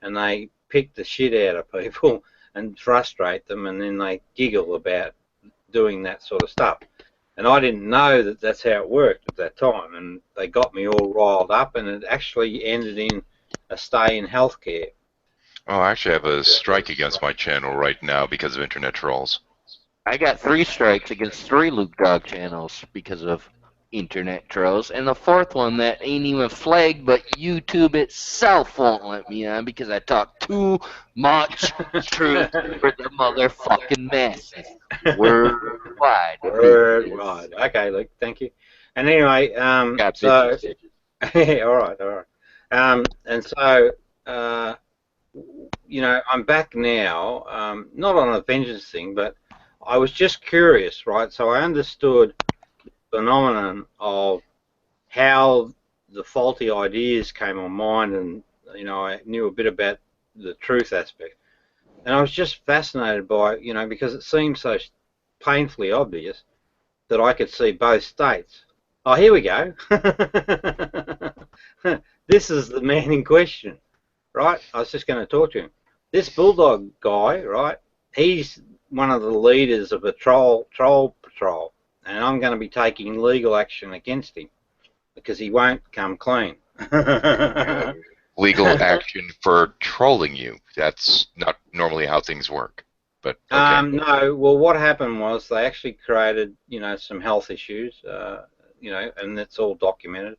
and they pick the shit out of people and frustrate them, and then they giggle about doing that sort of stuff. And I didn't know that that's how it worked at that time, and they got me all riled up, and it actually ended in a stay in healthcare Oh, actually, I have a strike against my channel right now because of internet trolls. I got 3 strikes against 3 Luke Dog channels because of internet trolls, and the 4th one that ain't even flagged, but YouTube itself won't let me on because I talk too much truth for the motherfucking masses. Worldwide. Worldwide. Okay, Luke, thank you. And anyway, Got so bitches. all right. And so you know, I'm back now, not on a vengeance thing, but I was just curious, right? So I understood the phenomenon of how the faulty ideas came on mind, and you know, I knew a bit about the truth aspect, and I was just fascinated by, you know, because it seems so painfully obvious that I could see both states. Oh, here we go. This is the man in question, right? I was just going to talk to him. This Bulldog guy, right? He's one of the leaders of a troll patrol, and I'm going to be taking legal action against him because he won't come clean. Legal action for trolling you. That's not normally how things work. But okay. No. Well, what happened was they actually created, you know, some health issues, you know, and it's all documented.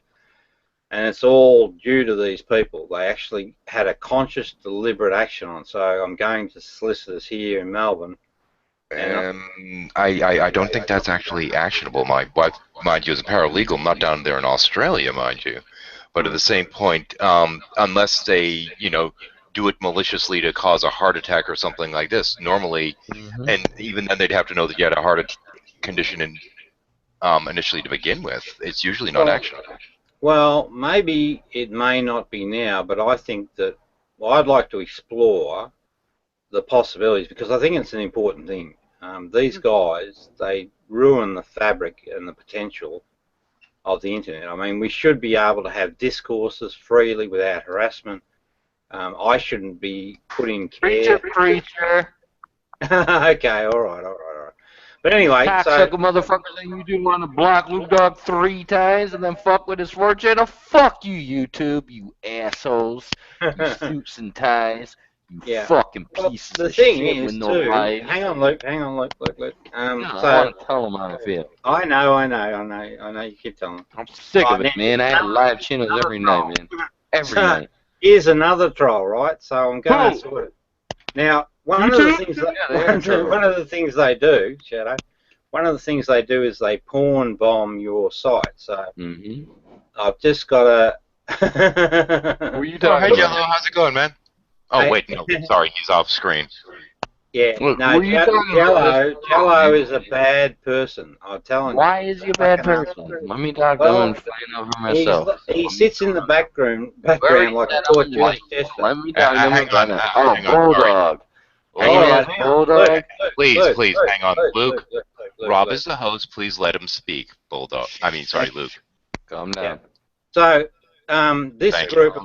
And it's all due to these people. They actually had a conscious, deliberate action on. So I'm going to solicitors here in Melbourne. I don't think that's actually actionable. My wife, mind you, is a paralegal. I'm not down there in Australia, mind you. But at the same point, unless they, you know, do it maliciously to cause a heart attack or something like this, normally, and even then they'd have to know that you had a heart condition initially to begin with. It's usually not actionable. Well, maybe it may not be now, but I think that, well, I'd like to explore the possibilities because I think it's an important thing. These guys, they ruin the fabric and the potential of the internet. I mean, we should be able to have discourses freely without harassment. I shouldn't be put in care. Preacher. Okay, all right. But anyway, Cocksucker motherfuckers, and you do want to block Luke Dog 3 times and then fuck with his 4 channel? Fuck you, YouTube, you assholes. You suits and ties. You fucking pieces the of thing shit is with no too, life. hang on, Luke. I So want to tell them how I feel. I know. You keep telling them. I'm sick of it, man. I have live channels every night, man. Every night. Here's another troll, right? So I'm going to sort it. Now, one of the things they do, Shadow, one of the things they do is they porn bomb your site. So I've just got to. Were you talking? Hey, Jello, how's it going, man? Oh, wait, no, sorry, he's off screen. Yeah, no, Jello is a bad person. I'm telling you. Why is he a bad person? Let me talk to him and find out for myself. He sits in the background like a tortured chester. Let me talk to him about it. Oh, hang on, Bulldog. Bulldog. Please, hang on. Luke, Rob is the host. Please let him speak, Bulldog. I mean, sorry, Luke. Calm down. So, this group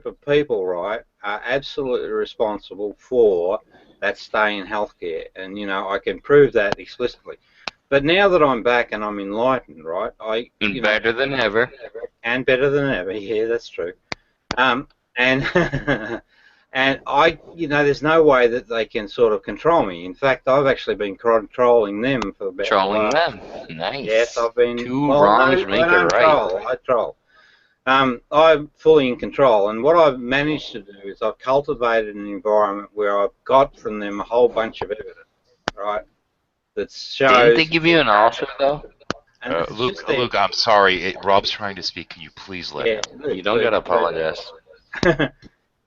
of people, right, are absolutely responsible for that stay in healthcare, and you know I can prove that explicitly. But now that I'm back and I'm enlightened, right, better than ever. And better than ever, yeah, that's true. And and I, you know, there's no way that they can sort of control me. In fact, I've actually been controlling them for about. Controlling them, nice. Yes, I've been. Two wrongs make a right. I troll. I'm fully in control, and what I've managed to do is I've cultivated an environment where I've got from them a whole bunch of evidence, right? That shows. Didn't they give you an offer though? Luke, I'm sorry. Rob's trying to speak. Can you please let him? You don't gotta apologize.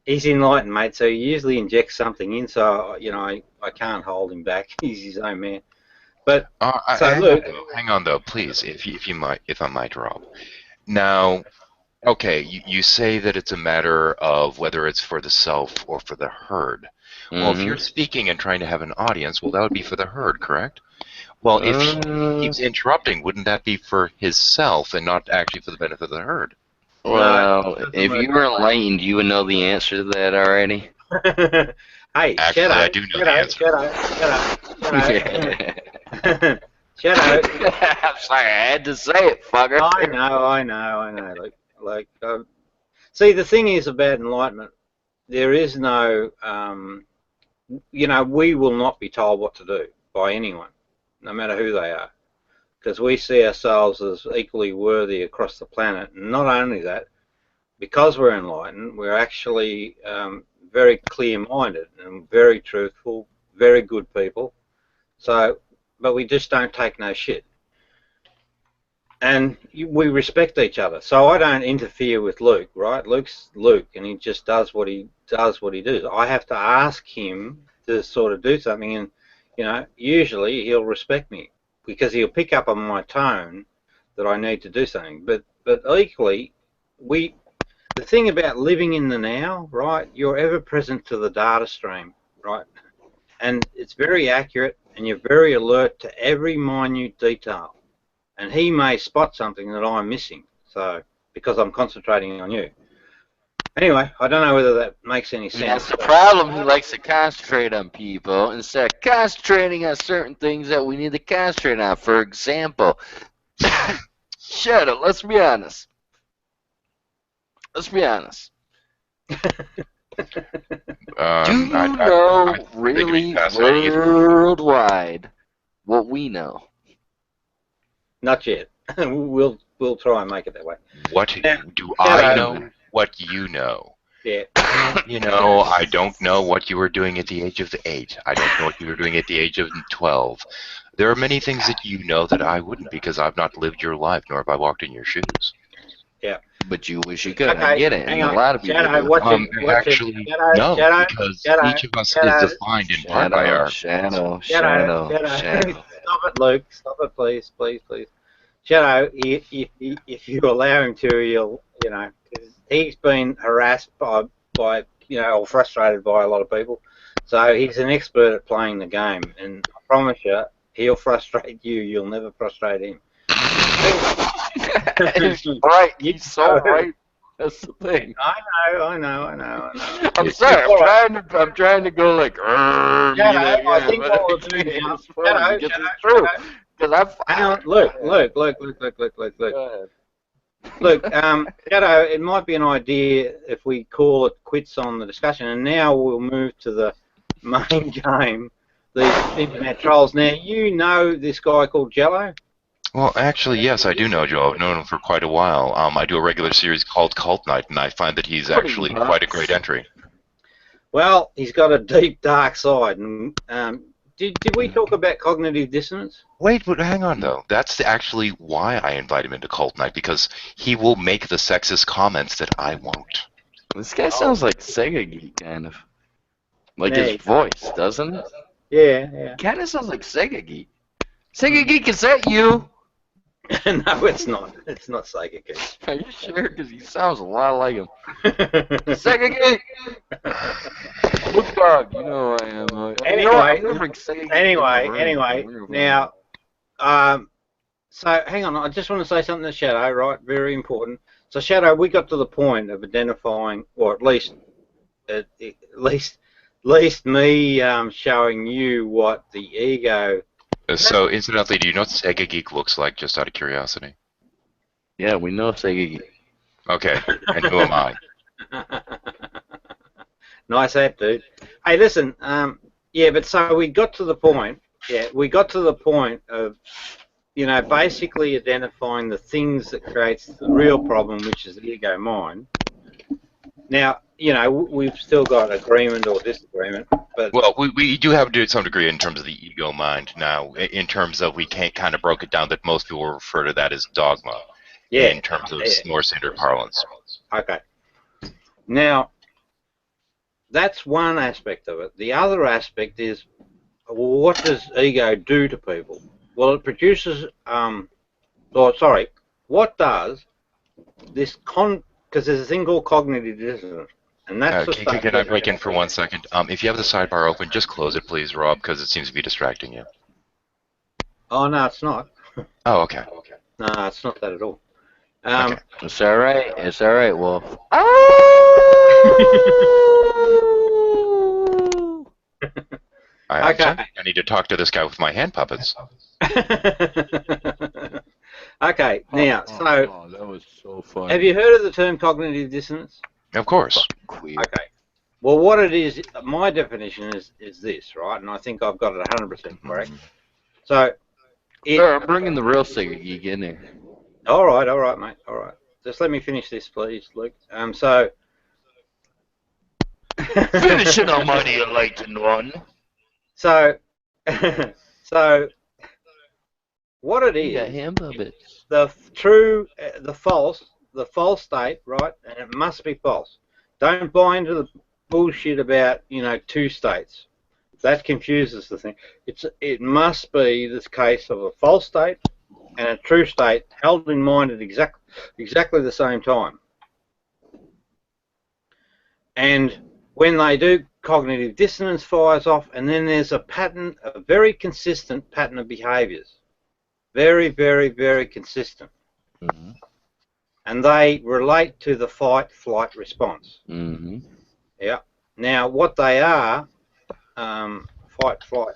He's enlightened, mate, so he usually injects something in, so, you know, I can't hold him back. He's his own man. But, hang on, though, please, if I might, Rob. Now, okay, you say that it's a matter of whether it's for the self or for the herd. Well, if you're speaking and trying to have an audience, well, that would be for the herd, correct? Well, if he keeps interrupting, wouldn't that be for his self and not actually for the benefit of the herd? Well, if you were enlightened, you would know the answer to that already. Hey, actually, I do know the answer. Shadow. I'm sorry, I had to say it, fucker. I know. See, the thing is about enlightenment. there is no, we will not be told what to do by anyone, no matter who they are, because we see ourselves as equally worthy across the planet. And not only that, because we're enlightened, we're actually very clear-minded and very truthful, very good people. So, but we just don't take no shit. And we respect each other. So I don't interfere with Luke, right? Luke's Luke, and he just does what he does. I have to ask him to sort of do something, and usually he'll respect me because he'll pick up on my tone that I need to do something. But equally, the thing about living in the now, right? You're ever present to the data stream, right? And it's very accurate, and you're very alert to every minute detail. And he may spot something that I'm missing, so because I'm concentrating on you. Anyway, I don't know whether that makes any sense. That's the problem. He likes to concentrate on people instead of concentrating on certain things that we need to concentrate on. For example, Shadow, let's be honest. Do you know really worldwide what we know? Not yet. We'll try and make it that way. What do I know? What you know? Yeah. I don't know what you were doing at the age of 8. I don't know what you were doing at the age of 12. There are many things that you know that I wouldn't, because I've not lived your life, nor have I walked in your shoes. Yeah. But you wish you could. Okay, I get it. hang And on. a lot of people Shadow, do. Actually, no, because each of us is defined in part by our... Shadow. Stop it, Luke. Stop it, please. Shadow, if you allow him to, he'll, he's been harassed by or frustrated by a lot of people. So he's an expert at playing the game, and I promise you, he'll frustrate you. You'll never frustrate him. Right, he's so right. That's the thing. I know. I'm sorry. I'm trying to go like. I think what we'll do now. Shadow. Hang on, look. Look, Shadow, it might be an idea if we call it quits on the discussion, and now we'll move to the main game, the internet trolls. Now, you know this guy called Jello? Well, actually, yes, I do know Joe. I've known him for quite a while. I do a regular series called Cult Night, and I find that he's actually quite a great entry. Well, he's got a deep, dark side. And did we talk about cognitive dissonance? Wait, but hang on, though. That's actually why I invite him into Cult Night, because he will make the sexist comments that I won't. This guy sounds like Sega Geek, kind of. Like his voice, doesn't it? Yeah. Kind of sounds like Sega Geek. Sega Geek, is that you? No, it's not. It's not Sega Geek. Are you sure? Because he sounds a lot like him. Sega Geek! Look, dog, you know who I am. Anyway, now, so hang on, I just want to say something to Shadow, right? Very important. So, Shadow, we got to the point of identifying, or at least me showing you what the ego. So, incidentally, do you know what Sega Geek looks like, just out of curiosity? Yeah, we know Sega Geek. Okay, and who am I? Nice hat, dude. Hey, listen, but so we got to the point, of, basically identifying the things that creates the real problem, which is the ego mind. Now, we've still got agreement or disagreement, but... Well, we do have to some degree in terms of the ego mind now, in terms of we can't kind of broke it down that most people refer to that as dogma, in terms of more standard parlance. Okay. Now, that's one aspect of it. The other aspect is, what does ego do to people? Well, it produces, what does this because there's a thing called cognitive dissonance, and that's can I break in for 1 second? If you have the sidebar open, just close it, please, Rob, because it seems to be distracting you. Oh, no, it's not. Oh, okay. No, it's not that at all. Okay. It's all right. It's all right, Wolf. I need to talk to this guy with my hand puppets. Okay, now, that was so funny. Have you heard of the term cognitive dissonance? Of course. Okay. Well, what it is, my definition is this, right? And I think I've got it 100% correct. So, Sir, I'm bringing the real Sega geek in there. all right, mate, all right. Just let me finish this, please, Luke. So. Finish it, Almighty Enlightened One. So, so what it You got is, him puppets. the true, the false state, right? And it must be false. Don't buy into the bullshit about, two states. That confuses the thing. It must be this case of a false state and a true state held in mind at exactly the same time. And when they do, cognitive dissonance fires off, and then there's a pattern, a very consistent pattern of behaviours. Very, very, very consistent. Mm-hmm. And they relate to the fight-flight response. Mm-hmm. Yeah. Now, what they are, fight-flight.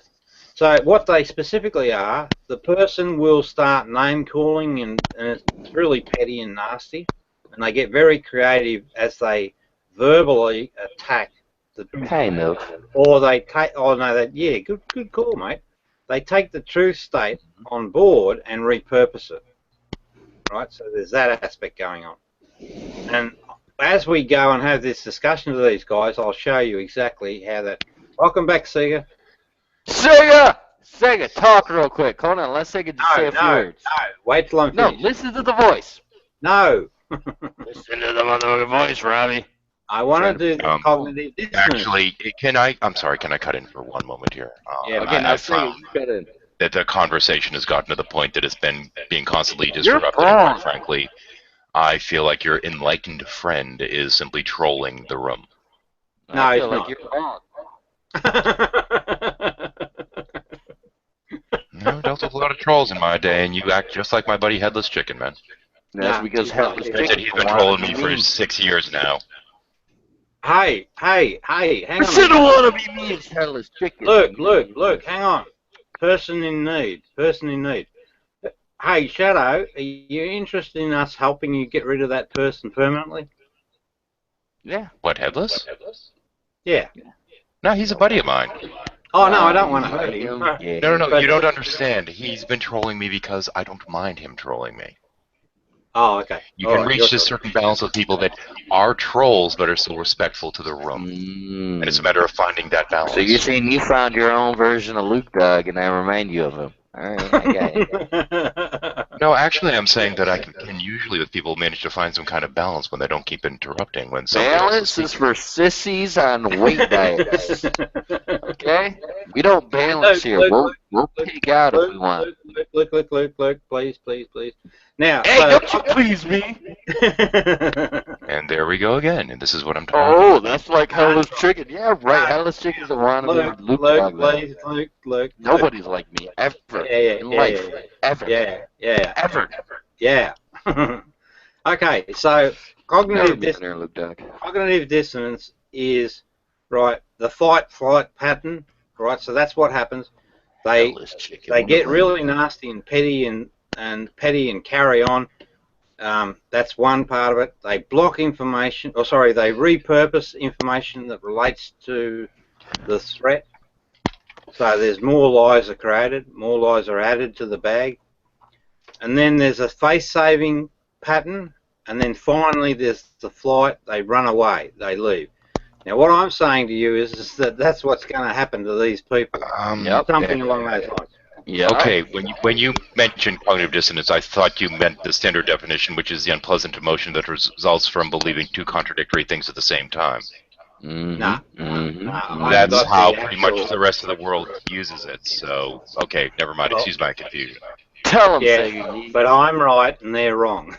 So what they specifically are, the person will start name-calling, and it's really petty and nasty, and they get very creative as they verbally attack the Kind of. or they take good call, mate. They take the truth state on board and repurpose it, right? So there's that aspect going on. And as we go and have this discussion with these guys, I'll show you exactly how that. Welcome back, Sega. Sega, talk real quick. Hold on, let Sega just say a few words. No, wait till I'm No, finished. listen to the voice. No. Listen to the motherfucking voice, Robbie. I want to do the cognitive dissonance. Actually, I'm sorry, can I cut in for one moment here? Yeah, Okay, now I Sega, found you got in. that the conversation has gotten to the point that it's been being constantly You're disrupted. And wrong. quite frankly, I feel like your enlightened friend is simply trolling the room. No, I he's feel like not. you're wrong. No, I dealt with a lot of trolls in my day, and you act just like my buddy Headless Chicken, man. That's Nah, because Headless He said Chicken he's been trolling me for 6 years now. Hey, hang I on. should have want to be me as Headless Chicken. Look, hang on. Person in need. Hey, Shadow, are you interested in us helping you get rid of that person permanently? Yeah. What, Headless? Yeah. No, he's a buddy of mine. Oh, no, I don't want to hurt him. Yeah. No, But- you don't understand. He's been trolling me because I don't mind him trolling me. Oh, okay. You All can right, reach you're- this certain balance with people that are trolls but are still respectful to the room. Mm. And it's a matter of finding that balance. So you're saying you found your own version of Luke Dog and I remind you of him. Alright, I got it. No, actually, I'm saying that I can usually, with people, manage to find some kind of balance when they don't keep interrupting when somebody else Balance is is for sissies on weight diets. Okay? We don't balance here. We'll pig out if we want. Look, please. Now, Hey, don't you please me? And there we go again, and this is what I'm talking Oh, about. that's like Hellas Chicken. Yeah, right. Hellas Chicken's a wannabe Luke Dog. man. Luke. Nobody's like me ever in life. Ever. Yeah. Ever. Yeah. Okay, so cognitive Never been there, Luke Dog. cognitive dissonance is right the fight-flight pattern. Right, so that's what happens. They Hellas Chicken. they get really nasty and petty and carry on. That's one part of it. They block information, they repurpose information that relates to the threat. So there's more lies are created, more lies are added to the bag. And then there's a face-saving pattern, and then finally there's the flight, they run away, they leave. Now what I'm saying to you is that that's what's going to happen to these people. Yep. Something along those lines. Yeah. Okay, when you mentioned cognitive dissonance, I thought you meant the standard definition, which is the unpleasant emotion that results from believing two contradictory things at the same time. Mm-hmm. Nah. Mm-hmm. Nah. That's got how the pretty actual- much the rest of the world uses it. So, okay, never mind. Excuse my confusion. Tell him, Yeah, Sega. but I'm right and they're wrong.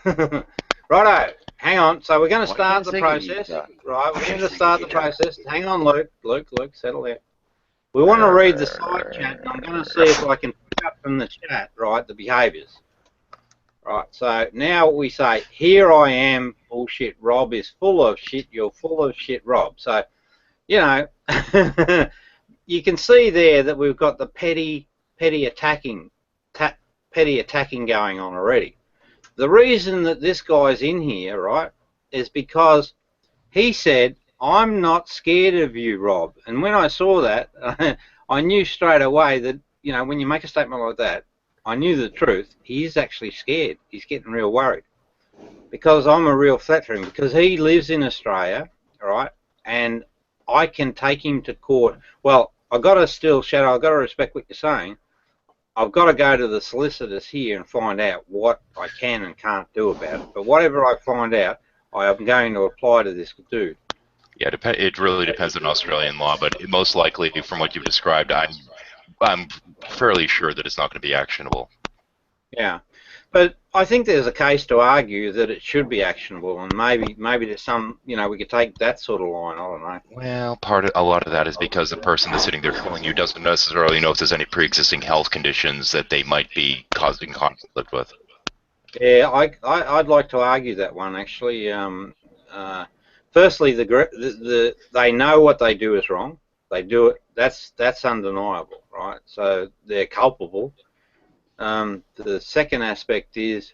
Righto, hang on. So we're going to Why start can't the Sega use process. that? Right, we're going to start the process. Hang on, Luke, settle down. We want to read the side chat, and I'm going to see if I can pick up from the chat, right, the behaviours. Right, so now we say, here I am, bullshit, Rob is full of shit, you're full of shit, Rob. So, you know, you can see there that we've got the petty attacking going on already. The reason that this guy's in here, right, is because he said, I'm not scared of you, Rob. And when I saw that, I knew straight away that, you know, when you make a statement like that, I knew the truth. He is actually scared. He's getting real worried. Because I'm a real flattering, because he lives in Australia, right? And I can take him to court. Well, I've got to still, Shadow, I've got to respect what you're saying. I've got to go to the solicitors here and find out what I can and can't do about it. But whatever I find out, I am going to apply to this dude. Yeah, it really depends on Australian law, but most likely, from what you've described, I'm fairly sure that it's not going to be actionable. Yeah, but I think there's a case to argue that it should be actionable, and maybe there's some, you know, we could take that sort of line. I don't know. Well, a lot of that is because the person that's sitting there calling you doesn't necessarily know if there's any pre-existing health conditions that they might be causing conflict with. Yeah, I'd like to argue that one actually. Firstly, they know what they do is wrong. They do it. That's undeniable, right? So they're culpable. The second aspect is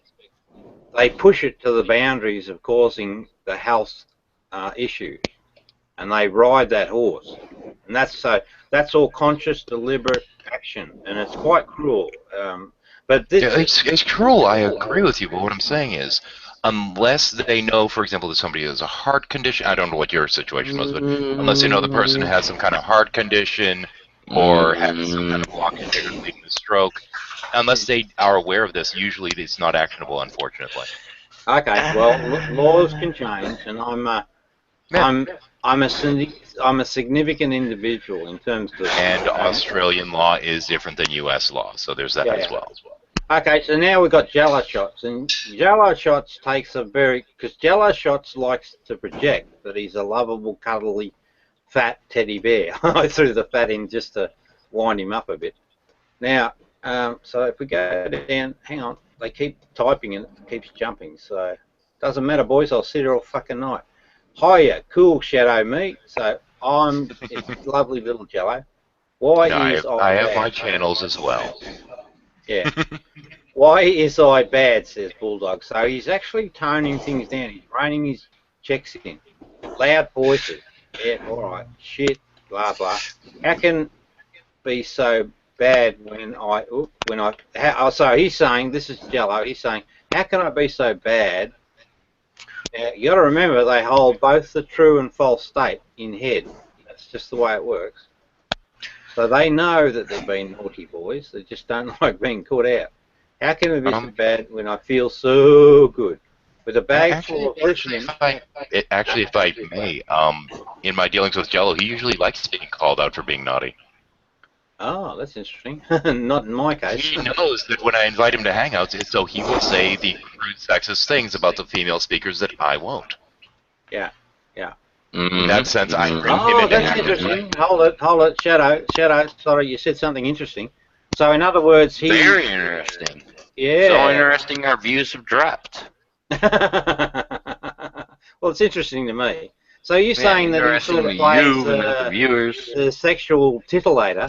they push it to the boundaries of causing the health issue, and they ride that horse, and that's all conscious, deliberate action, and it's quite cruel. But this, yeah, it's cruel. I agree with you, but what I'm saying is, unless they know, for example, that somebody has a heart condition, I don't know what your situation was, but unless they know the person has some kind of heart condition or has some kind of blockage or leading to stroke, unless they are aware of this, usually it's not actionable, unfortunately. okay, well, laws can change, and I'm a significant individual in terms of. And Australian law is different than U.S. law, so there's that as well. Okay, so now we've got Jello Shots, and Jello Shots takes because Jello Shots likes to project that he's a lovable, cuddly, fat teddy bear. I threw the fat in just to wind him up a bit. Now, so if we go down, hang on, they keep typing and it keeps jumping, so doesn't matter, boys, I'll sit here all fucking night. Hiya, cool Shadow me, so it's lovely little Jello. Why is I have my channels as well. Yeah. Why is I bad, says Bulldog. So he's actually toning things down. He's reining his checks in. Loud voices. Yeah, all right. Shit, blah, blah. How can be so bad so he's saying, this is Jello, he's saying, how can I be so bad? Now, you got to remember, they hold both the true and false state in head. That's just the way it works. So they know that they've been naughty boys. They just don't like being caught out. How can it be so bad when I feel so good? With a bag full of listening. Actually, if I may, in my dealings with Jello, he usually likes being called out for being naughty. Oh, that's interesting. Not in my case. He knows that when I invite him to hangouts, so he will say the crude sexist things about the female speakers that I won't. Yeah, yeah. In that sense, I bring him into that's interesting. Hold it. Shadow, sorry, you said something interesting. So in other words, Very interesting. Yeah. So interesting our views have dropped. Well, it's interesting to me. So you're saying that he sort of plays the sexual titillator.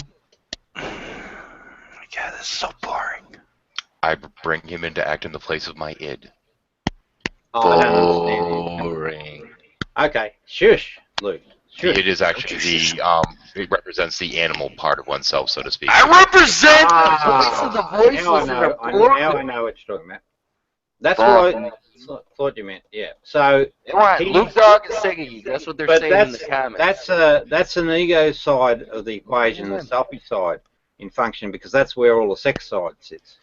God, this is so boring. I bring him in to act in the place of my id. Oh, I don't understand. Boring. Okay, shush, Luke. Shush. It is actually it represents the animal part of oneself, so to speak. I represent the voice of the voiceless. Now I know what you're talking about. That's what I thought you meant. Yeah. So Luke Dog and Siggy. That's what they're saying in the comments. That's an ego side of the equation, the selfish side in function, because that's where all the sex side sits.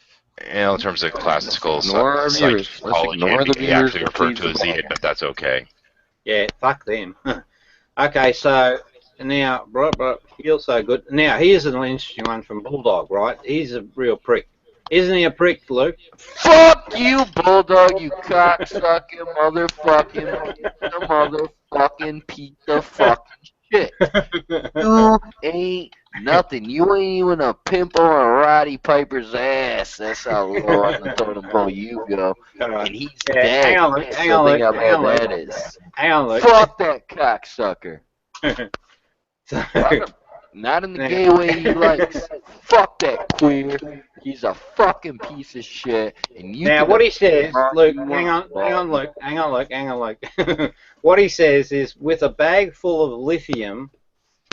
In terms of classical psychology, he actually referred to as the id, but that's okay. Yeah, fuck them. Okay, so now, feels so good. Now, here's an interesting one from Bulldog, right? He's a real prick. Isn't he a prick, Luke? Fuck you, Bulldog, you cocksucking motherfucking piece of fucking shit. You ain't nothing. You ain't even a pimp on a Roddy Piper's ass. That's how low on the totem pole you go. And he's dead. Hang on, Luke. Hang on, Luke. Fuck that cocksucker. Not in the Yeah. gay way he likes. Fuck that queer. He's a fucking piece of shit. And you Now, can what he says, all Luke, you hang want, on, Luke, hang on, Luke. What he says is, with a bag full of lithium,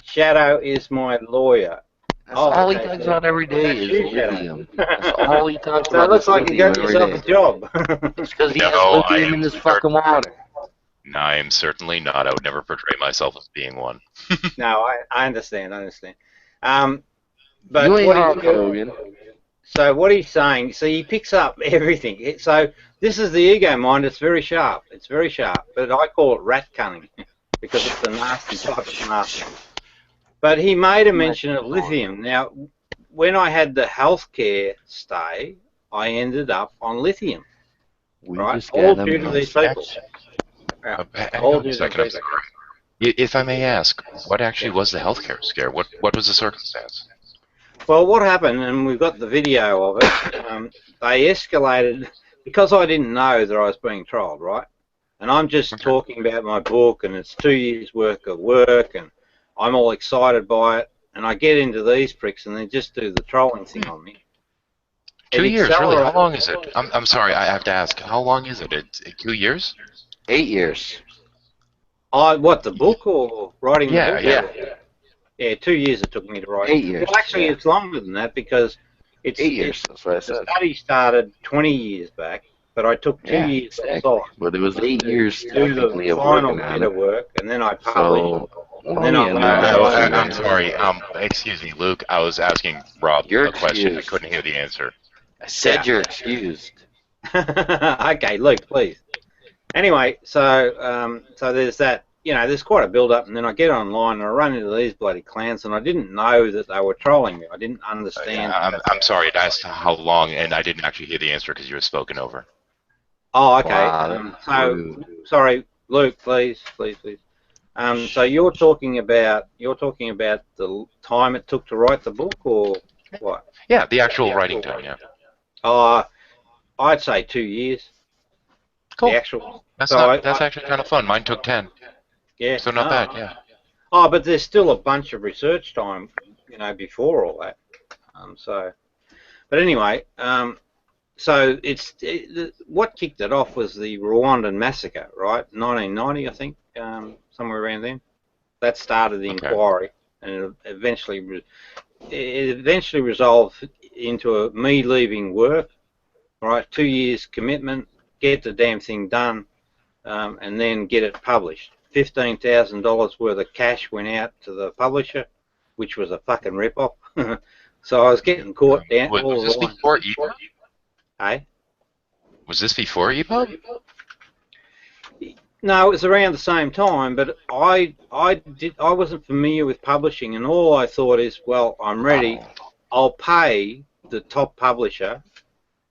Shadow is my lawyer. That's Oh, all he okay, talks so about every day that's is you, Shadow. lithium. That's all he talks So it about looks is like you lithium got every yourself day. a job. It's because he has No, I lithium am in his fucking water. No, I am certainly not. I would never portray myself as being one. No, I understand, But You ain't what Hulk he, Hogan. so what he's saying, so he picks up everything. So this is the ego mind. It's very sharp. It's very sharp. But I call it rat cunning because it's a nasty type of nasty. But he made a mention of lithium. Now, when I had the healthcare stay, I ended up on lithium. We Right? just All got due them. to these people. Yeah. Hang All on due a to second. the I'm people. sorry. If I may ask, what actually was the healthcare scare? What was the circumstance? Well, what happened, and we've got the video of it, they escalated because I didn't know that I was being trialled, right? And I'm just talking about my book, and it's 2 years' worth of work, and I'm all excited by it, and I get into these pricks, and they just do the trolling thing on me. 2 It years, really? How accelerated. long is it? I'm sorry, I have to ask. How long is it? It's 2 years? 8 years. What, the book or writing Yeah, the book? yeah. Yeah, 2 years it took me to write. 8 years. Well, actually, Yeah. it's longer than that because 8 years. That's what I the said. study started 20 years back, but I took 2 Yeah, years exactly. off But it was 8 years to do technically the of final working on bit of it. work, and then I published. So, And then yeah, I no, learned No, how to I'm sorry. Excuse me, Luke. I was asking Rob You're a question. I excused. couldn't hear the answer. I said Yeah. you're excused. Okay, Luke, please. Anyway, so there's that. You know, there's quite a build-up, and then I get online and I run into these bloody clowns, and I didn't know that they were trolling me. I didn't understand. I'm sorry. I asked how long, and I didn't actually hear the answer because you were spoken over. Oh, okay. Wow, that's So, rude. sorry, Luke, please. So you're talking about the time it took to write the book, or what? Yeah, the actual writing time. Yeah. I'd say 2 years. Cool. The actual. That's So that's actually kind of fun. Mine took 10, yeah. so not bad. Yeah. Oh, but there's still a bunch of research time, before all that. But anyway, so what kicked it off was the Rwandan massacre, right? 1990, I think, somewhere around then. That started the inquiry, and it eventually resolved into me leaving work, right? 2 years commitment, get the damn thing done, and then get it published. $15,000 worth of cash went out to the publisher, which was a fucking rip-off. So I was getting caught down. Was this before EPUB? Hey? Was this before EPUB? No, it was around the same time, but I wasn't familiar with publishing, and all I thought is, well, I'm ready. I'll pay the top publisher,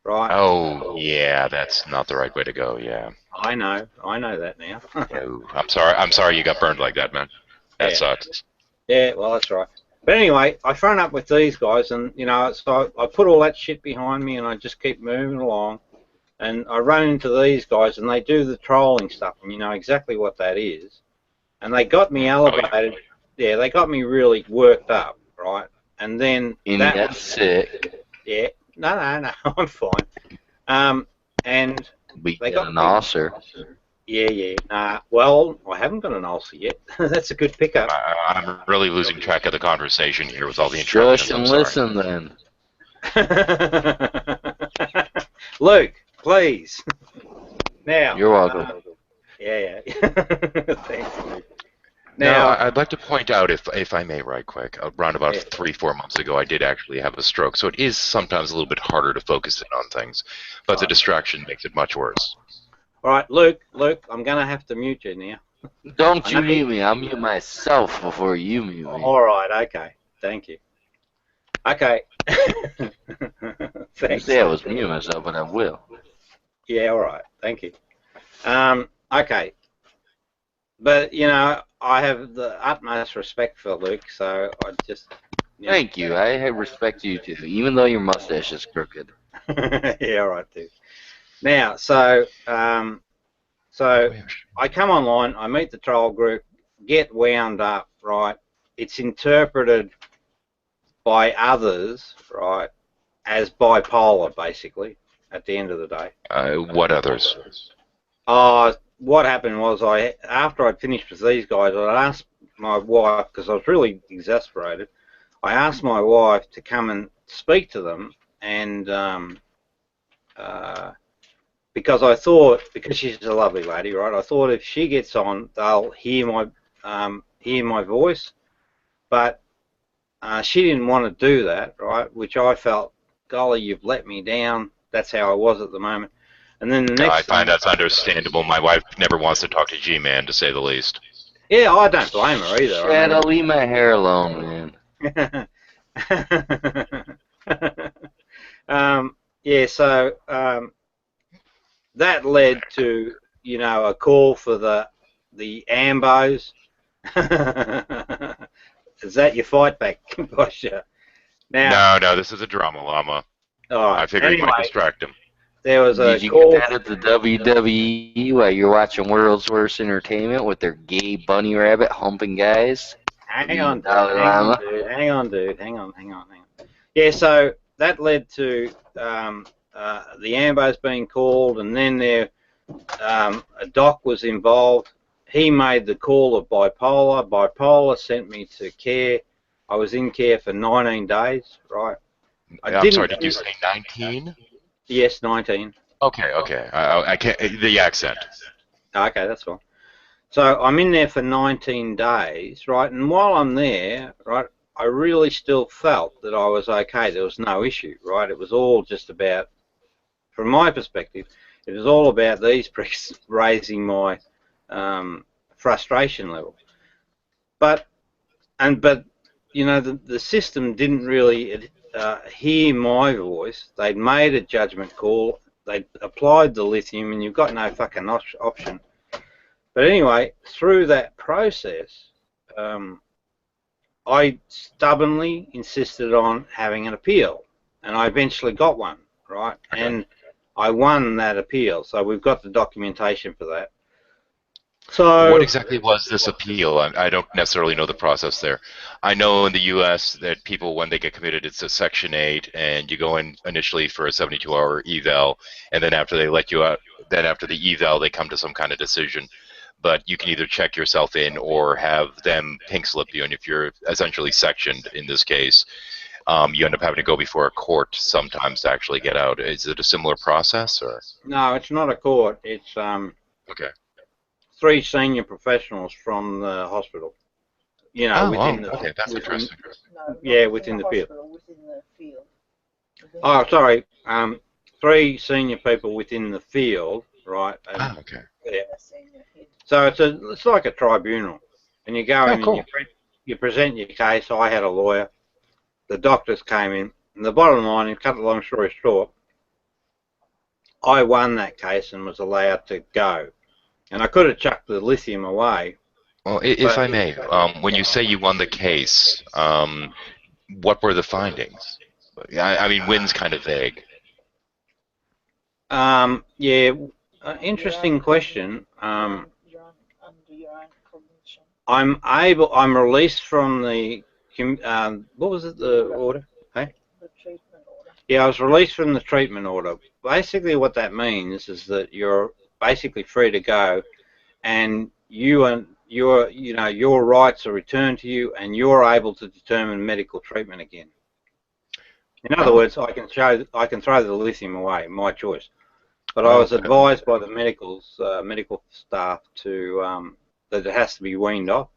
right? Oh, yeah, that's not the right way to go. Yeah. I know that now. Oh, I'm sorry you got burned like that, man. That sucks. Yeah, well, that's right. But anyway, I front up with these guys, and so I put all that shit behind me, and I just keep moving along. And I run into these guys, and they do the trolling stuff, and you know exactly what that is. And they got me elevated. Yeah, they got me really worked up, right? And then That's sick. Yeah, no, I'm fine. And We they got got an me. ulcer. Yeah. Well, I haven't got an ulcer yet. That's a good pickup. I'm really losing track of the conversation here with all the Shush interruptions. and I'm sorry. listen then. Luke, please. Now. You're welcome. Yeah. Thanks, Luke. Now, Now, I'd like to point out, if I may, right quick, around about 3-4 months ago, I did actually have a stroke, so it is sometimes a little bit harder to focus in on things, but the distraction makes it much worse. all right, Luke, I'm going to have to mute you now. Don't you mute me. I'll mute myself before you mute me. All right, okay. Thank you. Okay. I Thanks. say I was muting myself, but I will. Yeah, all right. Thank you. Okay. But, I have the utmost respect for Luke, so I just... Thank you. I respect you too, even though your mustache is crooked. Yeah, all right, dude. Now, so I come online, I meet the troll group, get wound up, right? It's interpreted by others, right, as bipolar, basically, at the end of the day. What others? What happened was after I'd finished with these guys, I asked my wife, because I was really exasperated, I asked my wife to come and speak to them, and because I thought, because she's a lovely lady, right, I thought if she gets on, they'll hear my voice, but she didn't want to do that, right, which I felt, golly, you've let me down. That's how I was at the moment. And then the next I find that's understandable. My wife never wants to talk to G-Man, to say the least. Yeah, I don't blame her either. Shadow, leave my hair alone, man. Yeah, so that led to, you know, a call for the AMBOs. Is that your fight back, Bosher? Now, No, this is a drama llama. Oh, I figured you might distract him. There was a Did you call. get that at the WWE while you're watching World's Worst Entertainment with their gay bunny rabbit humping guys? Hang on, dude. Hang on. Yeah, so that led to the AMBOs being called, and then a doc was involved. He made the call of bipolar. Bipolar sent me to care. I was in care for 19 days, right? I'm sorry, did you say 19? Yes, 19. Okay. I can't. The accent. Okay, that's fine. So I'm in there for 19 days, right? And while I'm there, right, I really still felt that I was okay. There was no issue, right? It was all just about, from my perspective, it was all about these priests raising my frustration level. But you know, the system didn't really hear my voice. They'd made a judgment call. They'd applied the lithium, and you've got no fucking option. But anyway, through that process, I stubbornly insisted on having an appeal, and I eventually got one, right? Okay. And I won that appeal, so we've got the documentation for that. So what exactly was this appeal? I don't necessarily know the process there. I know in the U.S. that people, when they get committed, it's a Section 8, and you go in initially for a 72-hour eval, and then after they let you out, then after the eval, they come to some kind of decision. But you can either check yourself in or have them pink slip you, and if you're essentially sectioned in this case, you end up having to go before a court sometimes to actually get out. Is it a similar process, or? No, it's not a court. It's Okay. 3 senior professionals from the hospital. You know, within the okay, that's interesting. within the field. Within the field. Oh, sorry. 3 senior people within the field, right? And, Okay. yeah. So it's like a tribunal, and you go in cool. and you present your case. I had a lawyer. The doctors came in, and the bottom line, and cut a long story short, I won that case and was allowed to go. And I could have chucked the lithium away. Well, if I may, when you say you won the case, what were the findings? I mean, win's kind of vague. Yeah, interesting question. Under your own cognition. I'm released from the, what was it, the order? Hey? The treatment order. Yeah, I was released from the treatment order. Basically what that means is that you're basically free to go, and your rights are returned to you, and you're able to determine medical treatment again. In other words, I can throw the lithium away, my choice. But I was advised by the medical staff to that it has to be weaned off.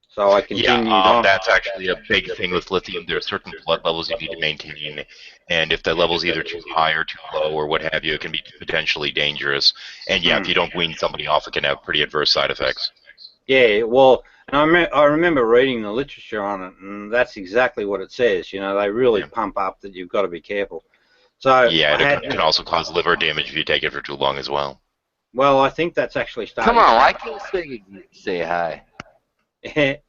So I continued on. That's actually a big thing with lithium. There are certain blood levels you need to maintain, and if the level's either too high or too low or what have you, it can be potentially dangerous. And yeah, if you don't wean somebody off, it can have pretty adverse side effects. Yeah, well, and I remember reading the literature on it, and that's exactly what it says. You know, they really pump up that you've got to be careful. So yeah, it can also cause liver damage if you take it for too long as well. Well, I think that's actually starting. Come on, I can say hi.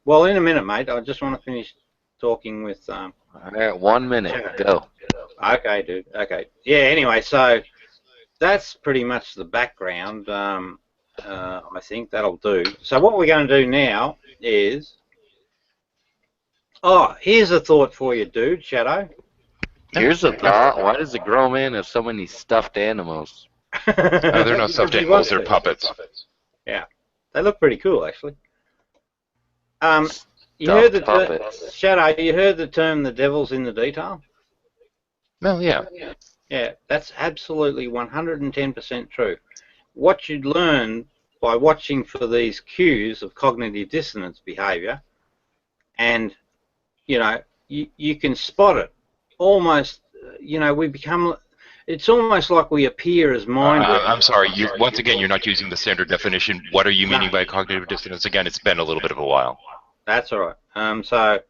Well, in a minute, mate. I just want to finish talking with. All right, 1 minute. Go. Okay, dude. Okay. Yeah. Anyway, so that's pretty much the background. I think that'll do. So what we're going to do now is, Oh, here's a thought for you, dude, Shadow. Here's a thought. Why does a grown man have so many stuffed animals? They're not stuffed animals, they're puppets. Yeah, they look pretty cool, actually. You Stuffed heard the puppets. Shadow. You heard the term "the devil's in the detail." Well, yeah. Yeah, that's absolutely 110% true. What you'd learn by watching for these cues of cognitive dissonance behavior, and you can spot it almost. We become. It's almost like we appear as mind. I'm sorry. Once again, you're not using the standard definition. What are you meaning by cognitive dissonance? Again, it's been a little bit of a while. That's all right. So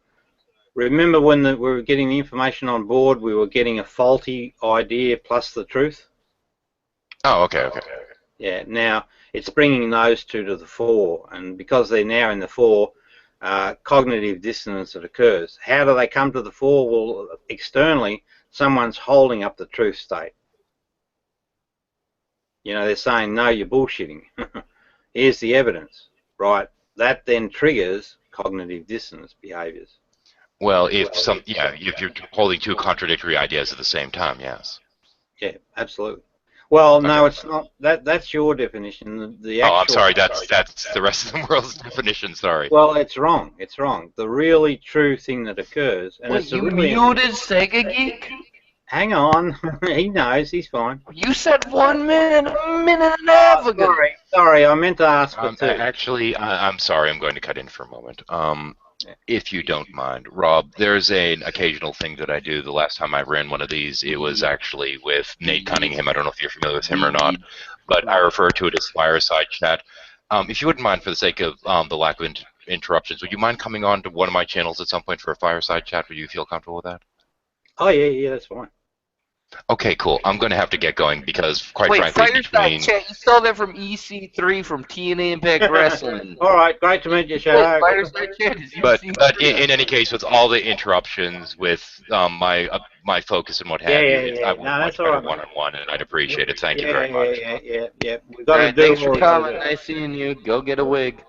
remember when we were getting the information on board, we were getting a faulty idea plus the truth? Oh, okay. Yeah, now it's bringing those two to the fore, and because they're now in the fore, cognitive dissonance that occurs. How do they come to the fore? Well, externally, someone's holding up the truth state. They're saying, no, you're bullshitting. Here's the evidence, right? That then triggers cognitive dissonance behaviors. Well, if you're holding two contradictory ideas at the same time, yes. Yeah, absolutely. Well, no, it's not. That's your definition. The actual, I'm sorry. That's the rest of the world's definition. Sorry. Well, it's wrong. It's wrong. The really true thing that occurs, and Wait, it's you really, muted Sega Geek? Hang on, he knows. He's fine. You said 1 minute, a minute and a half ago. Sorry, I meant to ask for two. Actually, I'm sorry. I'm going to cut in for a moment. If you don't mind, Rob, there's an occasional thing that I do. The last time I ran one of these, it was actually with Nate Cunningham. I don't know if you're familiar with him or not, but I refer to it as Fireside Chat. If you wouldn't mind, for the sake of the lack of interruptions, would you mind coming on to one of my channels at some point for a Fireside Chat? Would you feel comfortable with that? Oh, yeah, that's fine. Okay, cool. I'm going to have to get going because, quite frankly, Fireside Chat, you saw that from EC3 from TNA Impact Wrestling. All right, great to meet you, Shadow. Fireside Chat is But in any case, with all the interruptions, with my focus and what have you, I would much better one-on-one, and I'd appreciate it. Thank you very much. Yeah. We've got to do thanks for coming. Nice seeing you. Go get a wig.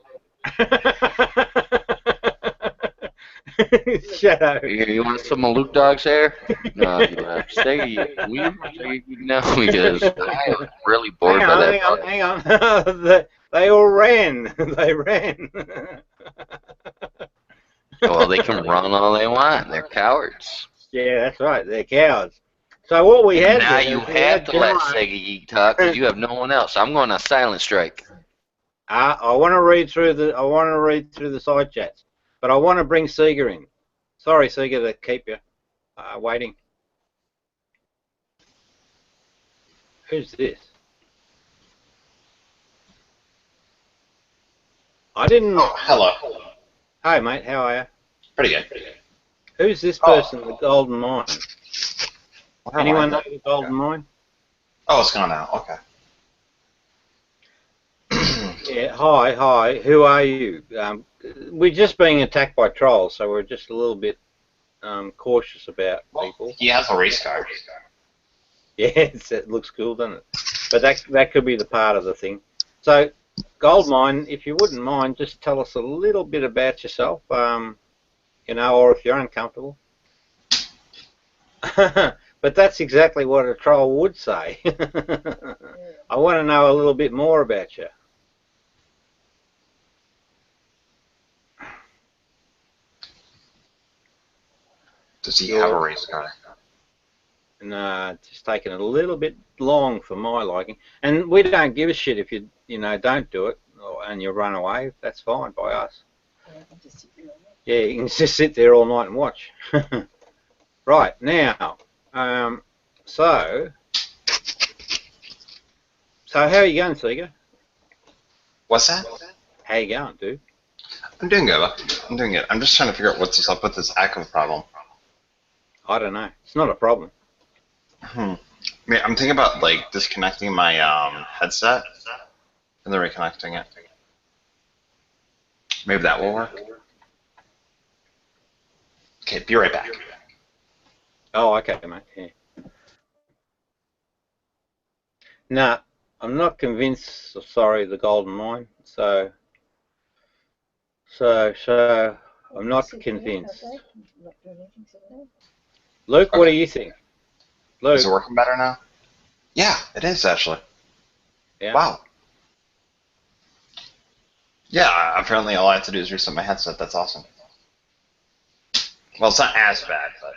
Shadow. You want some of Luke Dog's hair? No, stay. No, because I'm really bored by that. Hang on. They all ran. They ran. Well, they can run all they want. They're cowards. Yeah, that's right. They're cowards. So what we had now you have to let Sega Geek talk because you have no one else. I'm going on silent strike. I want to read through the side chats, but I want to bring Sega in. Sorry, Sega, to keep you waiting. Who's this? I didn't. Oh, hello. Hi, mate. How are you? Pretty good. Who's this person? The Golden Mine. Anyone know the Golden Mine? Oh, it's gone now. Okay. Yeah. Hi. Who are you? We're just being attacked by trolls, so we're just a little bit cautious about people. He has a race car. Yeah, it looks cool, doesn't it? But that could be the part of the thing. So, Goldmine, if you wouldn't mind, just tell us a little bit about yourself, or if you're uncomfortable. But that's exactly what a troll would say. I want to know a little bit more about you. Does he have a race car? No, it's just taking a little bit long for my liking. And we don't give a shit if you don't do it and you run away. That's fine by us. Yeah, you can just sit there all night and watch. Right, now, so how are you going, Sega? What's that? How you going, dude? I'm doing good. I'm just trying to figure out what's up with this echo problem. I don't know. It's not a problem. I mean, I'm thinking about disconnecting my headset and then reconnecting it. Maybe that will work. Okay, be right back. Oh, okay, mate. Yeah. Nah, I'm not convinced. Sorry, the Golden Mine. So I'm not Saturday, convinced. have they? Not doing anything Saturday? Luke, what do you think? Luke, Is it working better now? Yeah, it is actually. Yeah. Wow. Yeah, apparently all I have to do is reset my headset. That's awesome. Well, it's not as bad, but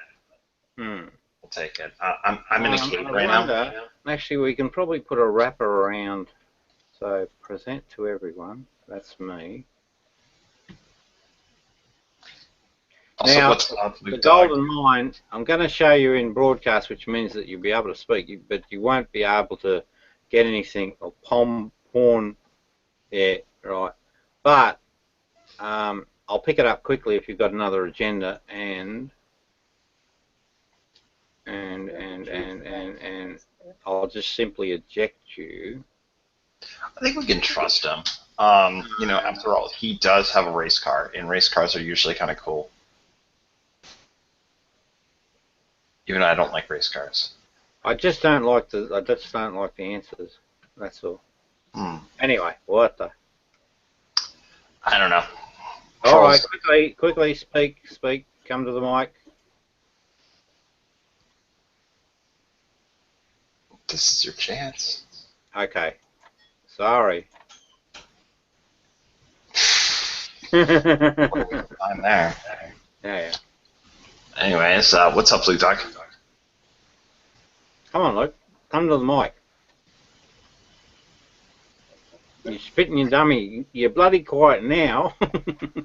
Hmm. we'll take it. I'm in a cave I right now. wonder, actually, we can probably put a wrapper around. So present to everyone. That's me. Also, Now, what's up, The Luke Dog? golden mine, I'm going to show you in broadcast, which means that you'll be able to speak, but you won't be able to get anything or porn. Yeah, right. But I'll pick it up quickly if you've got another agenda, and I'll just simply eject you. I think we can trust him. You know, after all, he does have a race car, and race cars are usually kind of cool. Even though I don't like race cars. I just don't like the answers. That's all. Hmm. Anyway, what the? I don't know. All right, Trolls- quickly, speak. Come to the mic. This is your chance. Okay. Sorry. What yeah. a weird time there. Anyways, what's up, Luke Dog? Come on, Luke. Come to the mic. You're spitting your dummy. You're bloody quiet now.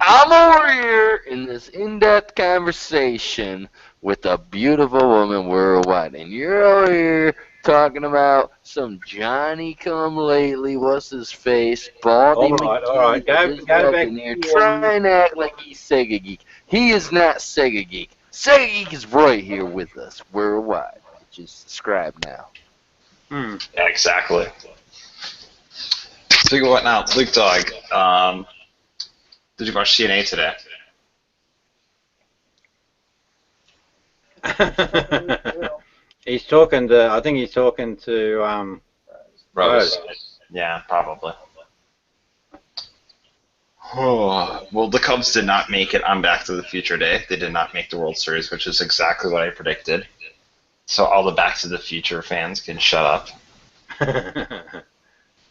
I'm over here in this in-depth conversation with a beautiful woman worldwide, and you're over here talking about some Johnny-come-lately, what's his face, Baldy All right. Go back here to trying to act like he's Sega Geek. He is not Sega Geek. Sega Geek is right here with us worldwide. Just subscribe now. Yeah, exactly. Speaking of what now, Luke Dog, did you watch TNA today? He's talking to. I think he's talking to. Rose. Yeah, probably. Well, the Cubs did not make it on Back to the Future Day. They did not make the World Series, which is exactly what I predicted. So all the Back to the Future fans can shut up.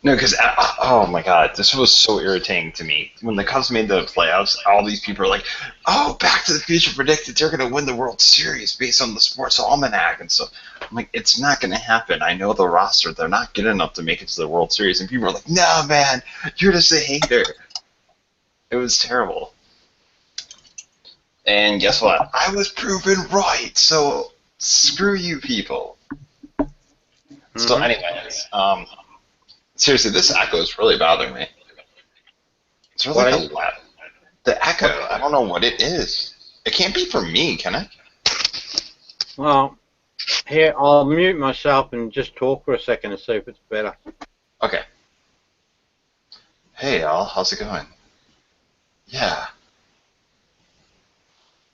No, because, oh my god, this was so irritating to me. When the Cubs made the playoffs, all these people are like, oh, Back to the Future predicted they're going to win the World Series based on the Sports Almanac and stuff. I'm like, it's not going to happen. I know the roster. They're not good enough to make it to the World Series. And people are like, no, man, you're just a hater. It was terrible. And guess what? I was proven right, so screw you people. So anyways, seriously, this echo is really bothering me. It's really like a lot. The echo, I don't know what it is. It can't be from me, can it? Well, here, I'll mute myself and just talk for a second and see if it's better. Okay. Hey, Al, how's it going? Yeah.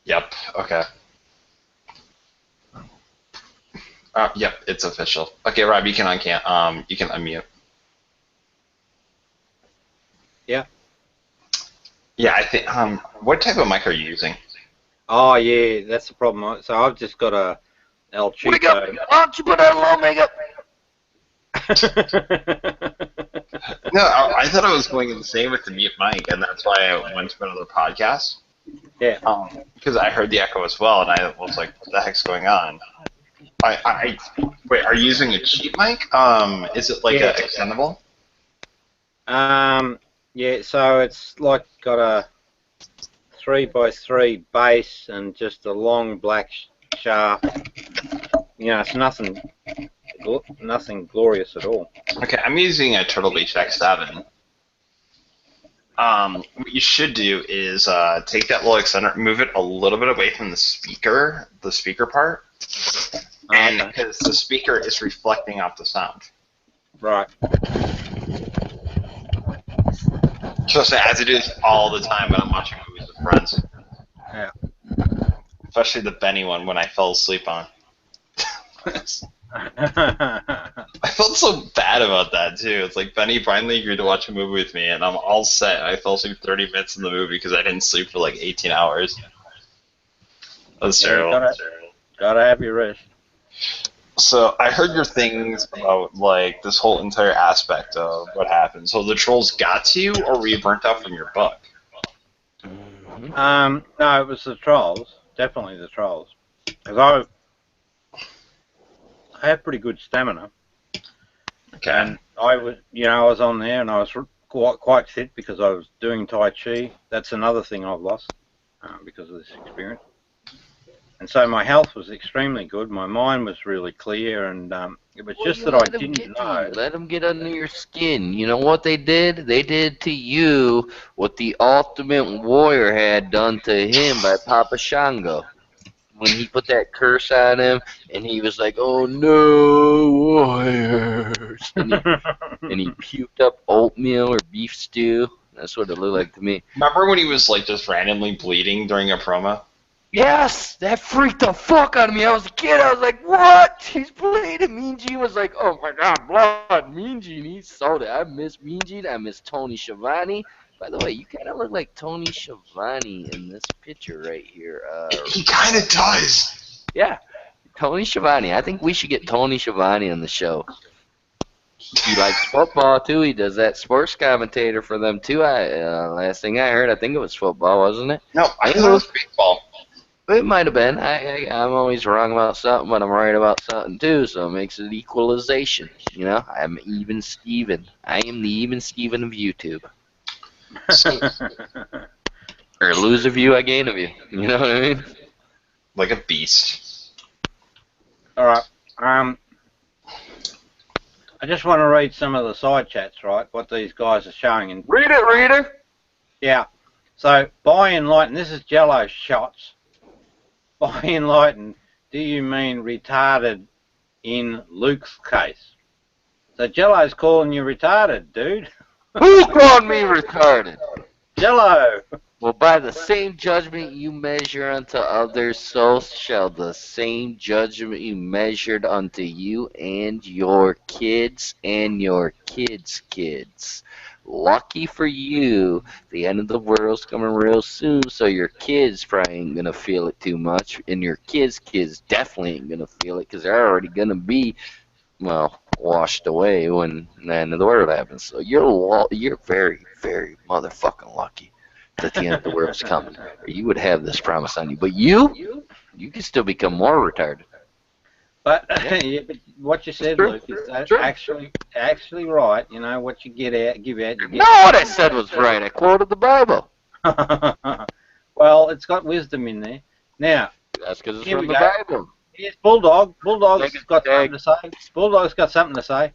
Yep, okay. Yep, it's official. Okay, Rob, you can unmute. Yeah. Yeah, I think. What type of mic are you using? Oh yeah, that's the problem. So I've just got a El Chico. Why don't you put on a little makeup? No, I thought I was going insane with the mute mic, and that's why I went to another podcast. Yeah. Because I heard the echo as well, and I was like, "What the heck's going on?" Wait, are you using a cheap mic? Is it like a extendable? Yeah. So it's like got a 3x3 base and just a long black shaft. You know, it's nothing glorious at all. Okay, I'm using a Turtle Beach X7. What you should do is take that little extender, move it a little bit away from the speaker part, and because the speaker is reflecting off the sound. Right. Trust me, I have to do this all the time when I'm watching movies with friends. Yeah. Especially the Benny one when I fell asleep on. I felt so bad about that too. It's like Benny finally agreed to watch a movie with me, and I'm all set. I fell asleep 30 minutes in the movie because I didn't sleep for like 18 hours. That's Yeah, you terrible. gotta have your rest. So I heard your things about like this whole entire aspect of what happened. So the trolls got to you, or were you burnt out from your book? No, it was the trolls. Definitely the trolls. Because I have pretty good stamina. Okay. And I was on there and I was quite fit because I was doing Tai Chi. That's another thing I've lost because of this experience. And so my health was extremely good. My mind was really clear, and it was just that I didn't know. Let them get under your skin. You know what they did? They did to you what the Ultimate Warrior had done to him by Papa Shango. When he put that curse on him, and he was like, "Oh no, warriors," and he puked up oatmeal or beef stew. That's what it looked like to me. Remember when he was like just randomly bleeding during a promo? Yes, that freaked the fuck out of me. I was a kid. I was like, "What? He's bleeding." Mean Gene was like, "Oh my God, blood!" Mean Gene, he sold it. I miss Mean Gene. I miss Tony Schiavone. By the way, you kind of look like Tony Schiavone in this picture right here. He kind of does. Yeah, Tony Schiavone. I think we should get Tony Schiavone on the show. He likes football too. He does that sports commentator for them too. Last thing I heard, I think it was football, wasn't it? No, I think it was baseball. It might have been. I'm always wrong about something, but I'm right about something too, so it makes it equalization. You know, I'm even Steven. I am the even Steven of YouTube. Or lose a view, I gain a view. You know what I mean? Like a beast. All right. I just want to read some of the side chats, right? What these guys are showing. And Read it, reader. yeah. So, by enlightened, this is Jello shots. By enlightened, do you mean retarded in Luke's case? So Jello's calling you retarded, dude. Who called me retarded? Jello. Well, by the same judgment you measure unto others, so shall the same judgment be measured unto you and your kids and your kids' kids. Lucky for you, the end of the world's coming real soon, so your kids probably ain't going to feel it too much, and your kids' kids definitely ain't going to feel it because they're already going to be, well, washed away when the end of the world happens. So you're very, very motherfucking lucky that the end of the world's coming. Or you would have this promise on you. But you can still become more retarded. But, yeah, but what you said, True. Luke, is True. actually right. You know, what you give out, you get. No, what I said was right. I quoted the Bible. Well, it's got wisdom in there. Now, That's because it's Here from we the go. Bible. here's Bulldog. Bulldog's Take a got tag. something to say. Bulldog's got something to say.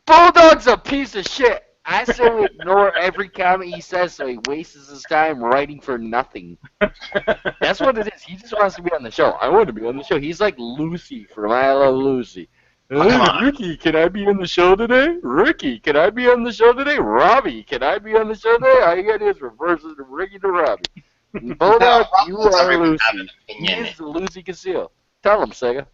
Bulldog's a piece of shit. I say we ignore every comment he says so he wastes his time writing for nothing. That's what it is. He just wants to be on the show. I want to be on the show. He's like Lucy from I Love Lucy. come on. Ricky, can I be on the show today? Ricky, can I be on the show today? Robbie, can I be on the show today? All you got to do is reverse it from Ricky to Robbie. Bulldog, Rob you lets are everyone have Lucy. an He opinion. is Lucy Casillo. Tell him, Sega.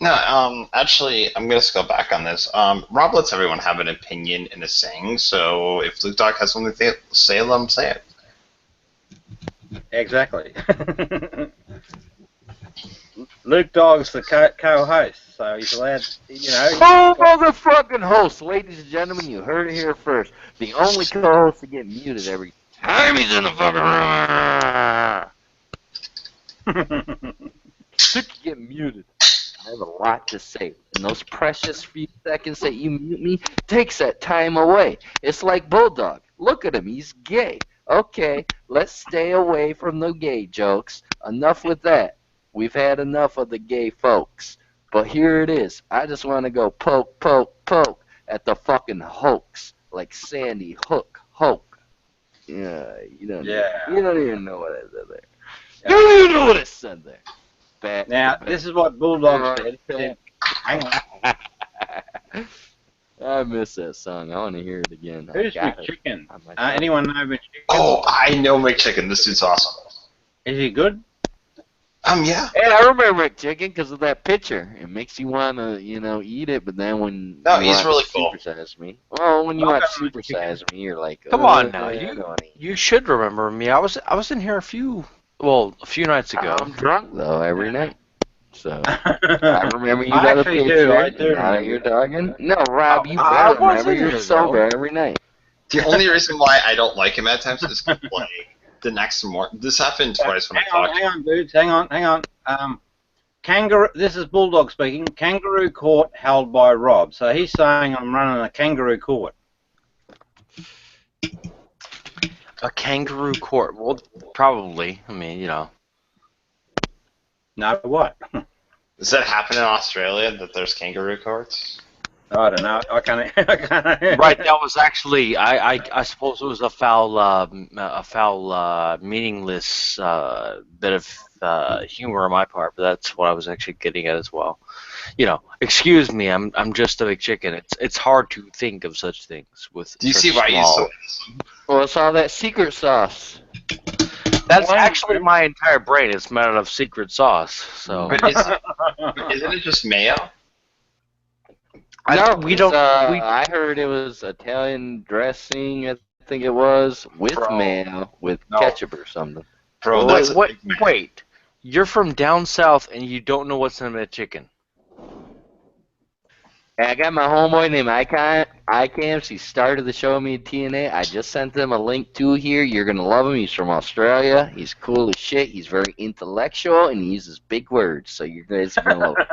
No, actually, I'm going to go back on this. Rob lets everyone have an opinion in a saying, so if Luke Dog has something to say, let him say it. Exactly. Luke Dogg's the co-host, so he's allowed, you know. Oh, motherfucking host, ladies and gentlemen, you heard it here first. The only co-host to get muted every time he's in the fucking room. To get muted. I have a lot to say. And those precious few seconds that you mute me takes that time away. It's like Bulldog. Look at him. He's gay. Okay, let's stay away from the gay jokes. Enough with that. We've had enough of the gay folks. But here it is. I just want to go poke, poke, poke at the fucking hoax. Like Sandy Hook. Hoke. Yeah, you don't even know what I said there. You don't even know what I said there. Now, this is what Bulldog said. He said, hang on. I miss that song. I want to hear it again. Who's McChicken? on my Anyone know McChicken? Oh, I know McChicken. This dude's awesome. Is he good? Yeah. Hey, I remember it, chicken, because of that picture. It makes you want to, eat it, but then when No, you he's watch really cool. Super Size Me, well, when you watch Okay, Super Size Me, you're like, Come on now, I don't eat. you should remember me. I was in here a few nights ago. I'm drunk though every night, so I I remember you got a actually picture. do. I do Now remember. you're talking. No, Rob, you I better was remember in you're here, sober every night. The only reason why I don't like him at times is like the next morning. This happened twice when I talked. Hang on, dudes. Hang on. Kangaroo. This is Bulldog speaking. Kangaroo court held by Rob. So he's saying I'm running a kangaroo court. A kangaroo court. Well, probably. I mean, No, what? Does that happen in Australia that there's kangaroo courts? I don't know. I can't. Right. That was actually. I suppose it was a foul, meaningless bit of humor on my part, but that's what I was actually getting at as well. Excuse me. I'm just a big chicken. It's hard to think of such things with. Do you such see why you small- Well, it's all that secret sauce. That's actually my entire brain. It's made out of secret sauce. So But isn't it just mayo? we don't. I heard it was Italian dressing. I think it was with Bro. mayo, with No. ketchup or something. Bro, that's a big mess. Wait. You're from down south and you don't know what's in a chicken. Hey, I got my homeboy named Icams. He started the show with me at TNA. I just sent him a link to here. You're gonna love him. He's from Australia. He's cool as shit. He's very intellectual and he uses big words. So you guys are gonna love him.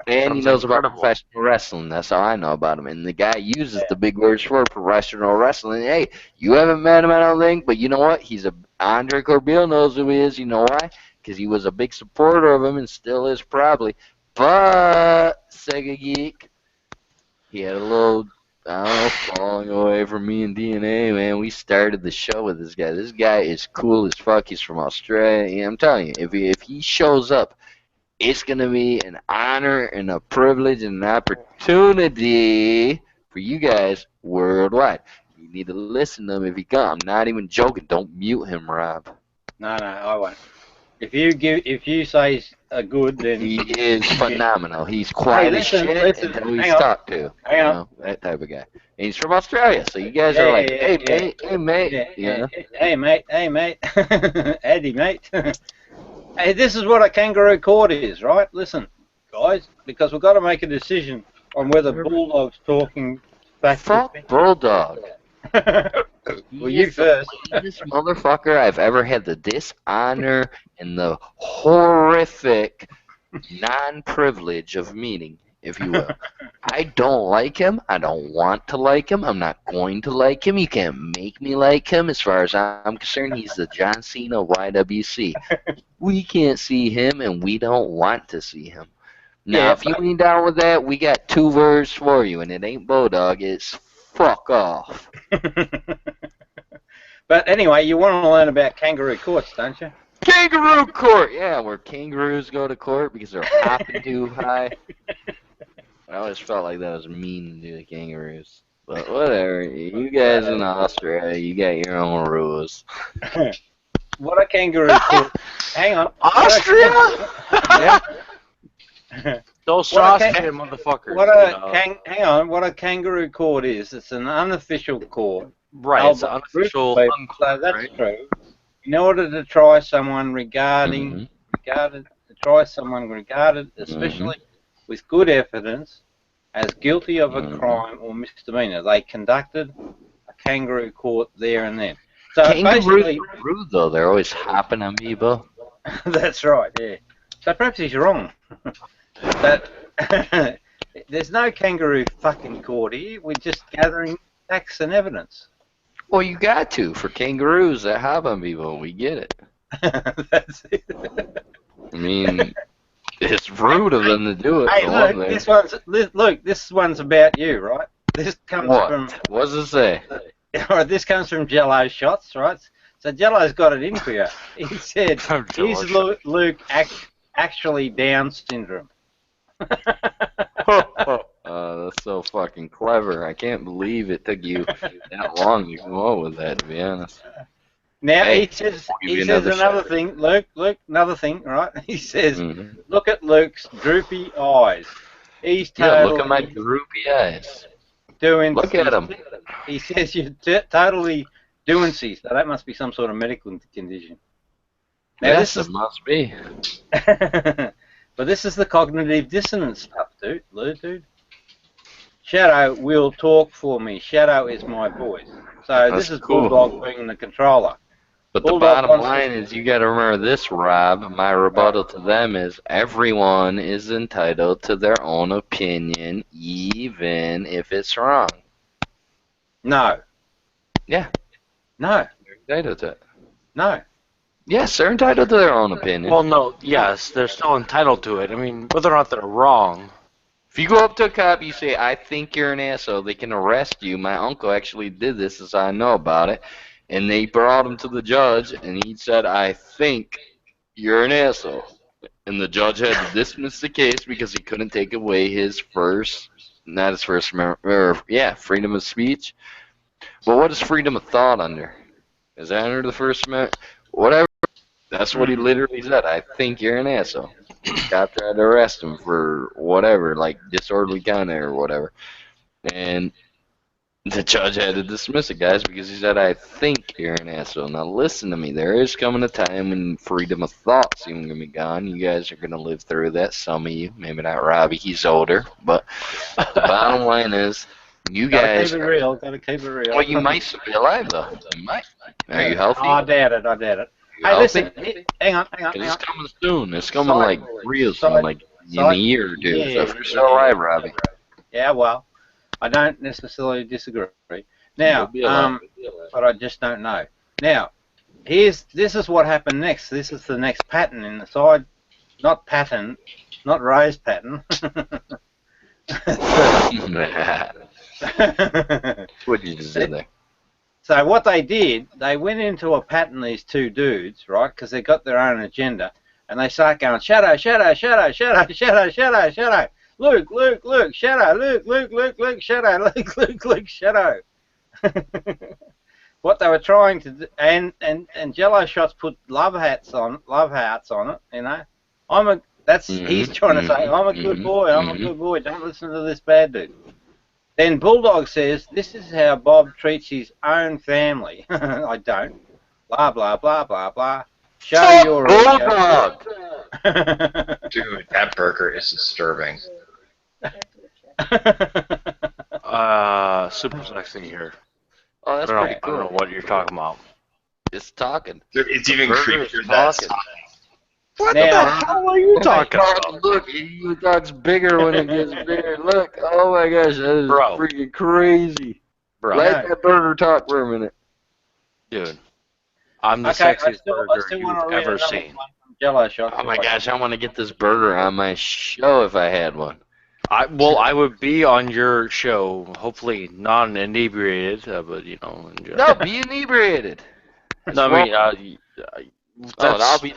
And he Sounds knows about incredible. professional wrestling. That's all I know about him. And the guy uses the big words for professional wrestling. Hey, you haven't met him, I don't think, but you know what? Andre Corbeil knows who he is. You know why? Because he was a big supporter of him and still is probably. But Sega Geek, he had a little, I don't know, falling away from me and DNA, man. We started the show with this guy. This guy is cool as fuck. He's from Australia. Yeah, I'm telling you, if he shows up, it's going to be an honor and a privilege and an opportunity for you guys worldwide. You need to listen to him if he comes. I'm not even joking. Don't mute him, Rob. No, I won't. If you say he's good, then He is phenomenal. He's quiet as listen, shit listen, until he's hang on. talked to. Hang on. That type of guy. And he's from Australia, so you guys are like, hey, mate, hey, mate. Hey, mate, Eddie, mate. Hey, this is what a kangaroo court is, right? Listen, guys, because we've got to make a decision on whether Bulldog's talking back Fuck Bulldog. Well, you first. This motherfucker I've ever had the dishonor and the horrific non-privilege of meeting, if you will. I don't like him. I don't want to like him. I'm not going to like him. You can't make me like him. As far as I'm concerned, he's the John Cena of YWC. We can't see him, and we don't want to see him. Now, Yeah, if you ain't down with that, we got two words for you, and it ain't Bulldog. It's fuck off. But anyway, you want to learn about kangaroo courts, don't you? Kangaroo court! Yeah, where kangaroos go to court because they're hopping too high. I always felt like that was mean to the kangaroos. But whatever. You guys in Australia, you got your own rules. What a kangaroo court. Hang on. Austria? Yeah. Those What a Austrian motherfuckers. Hang on. What a kangaroo court is? It's an unofficial court. Right, it's an unofficial So unclub, that's right? true. In order to try someone Mhm. regarded, especially with good evidence, as guilty of a Mhm. crime or misdemeanor, they conducted a kangaroo court there and then. So Kangaroos basically, are rude, though. They're always hopping on people. that's right. Yeah. So perhaps he's wrong. But there's no kangaroo fucking court here. We're just gathering facts and evidence. Well, you got to. For kangaroos that hop on people, we get it. That's it. I mean, it's rude of them to do it. Hey, for one look, thing. this one's about you, right? This comes from What does it say? this comes from Jello Shots, right? So Jello's got it in for you. He said, From Jello "Is Luke actually Down syndrome?" That's so fucking clever. I can't believe it took you that long to come up with that, to be honest. Now Hey, he says give you another another shot. thing, Luke, another thing, right? He says, Mhm. look at Luke's droopy eyes. He's Yeah, look at my totally droopy eyes. doing. Look at him. He says you're totally doing C, so that must be some sort of medical condition. Now Yes, this it must be. but this is the cognitive dissonance stuff, dude. Shadow will talk for me. Shadow is my voice. So That's this is cool. Bulldog being the controller. But the Bulldog bottom wants to- line is you got to remember this, Rob. My rebuttal to them is everyone is entitled to their own opinion, even if it's wrong. No. Yeah. No. They're entitled to it. No. Yes, they're entitled to their own opinion. Well, no, yes, they're still entitled to it. I mean, whether or not they're wrong. If you go up to a cop, you say, I think you're an asshole, they can arrest you. My uncle actually did this, as I know about it. And they brought him to the judge, and he said, I think you're an asshole. And the judge had to dismiss the case because he couldn't take away his freedom of speech. But what is freedom of thought under? Is that under the First Amendment? Whatever. That's what he literally said. I think you're an asshole. Cop tried to arrest him for whatever, like disorderly conduct or whatever. And the judge had to dismiss it, guys, because he said, I think you're an asshole. Now listen to me. There is coming a time when freedom of thought's even going to be gone. You guys are going to live through that. Some of you. Maybe not Robbie. He's older. But the bottom line is, you guys... Gotta keep it real. Well, you might still be alive, though. You might. Are you healthy? Oh, I doubt it. You Hey, healthy? listen. Hang on. It's coming soon. It's coming Side- like real soon, like in a year or two. So if you're still alive, Robbie. Yeah, well, I don't necessarily disagree. Now, You'll be alive. but I just don't know. Now, this is what happened next. This is the next pattern in the side, not pattern, not Rose pattern. What did you just say there? So what they did, they went into a pattern, these two dudes, right, because they got their own agenda, and they start going, Shadow, Shadow, Shadow, Shadow, Shadow, Shadow, Shadow, Luke, Luke, Luke, Shadow, Luke, Luke, Luke, Luke, Shadow, Luke, Luke, Luke, Shadow. What they were trying to do, and Jello Shots put love hearts on it, you know. He's trying to say, I'm a good boy, I'm a good boy, don't listen to this bad dude. Then Bulldog says, this is how Bob treats his own family. I don't. Blah, blah, blah, blah, blah. Show your Bulldog! Dude, that burger is disturbing. Super sexy here. Oh, that's I pretty don't know cool. what you're talking about. It's talking. Dude, it's even Burger is creepier than talking. What Now- the hell are you talking about? Look, the dog's bigger when it gets bigger. Look, oh my gosh, that is Bro. freaking crazy. Bro, Let that burger talk for a minute. dude. I'm the Okay, I sexiest still burger wanna you've read ever another seen. one from Jello Shots. Oh my gosh, I want to get this burger on my show if I had one. I would be on your show, hopefully non-inebriated, but you know. No, be inebriated. No, I mean,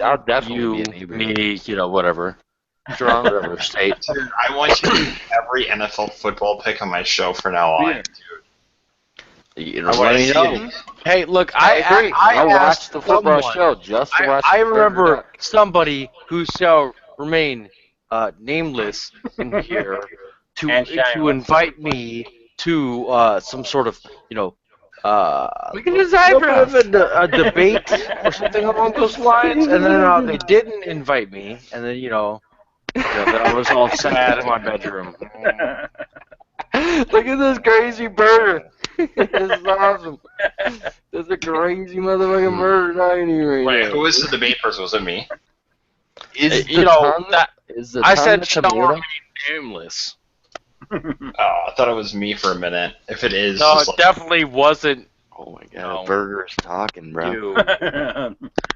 I'll definitely you, be inebriated. me, you know, whatever. Drunk, whatever state. Dude, I want you to do every NFL football pick on my show from now on, dude. You I know, want let to me see know. it. Hey, look, I agree. I'll watch asked the football someone- show just to watch I the burger remember talk. somebody who shall remain nameless in here And to shameless. invite me to some sort of, you know, We can decide little bit of a debate or something along those lines, and then they didn't invite me, and then then I was all sad in my bedroom. Look at this crazy burger. This is awesome. There's a crazy motherfucking burger talking to you right Wait, now. who was the debate person? Was it me? Is You know, that the I tongue said the shall tomato? remain nameless. Oh, I thought it was me for a minute. If it is, No, just it definitely wasn't Oh my god, No. burger is talking, bro. you.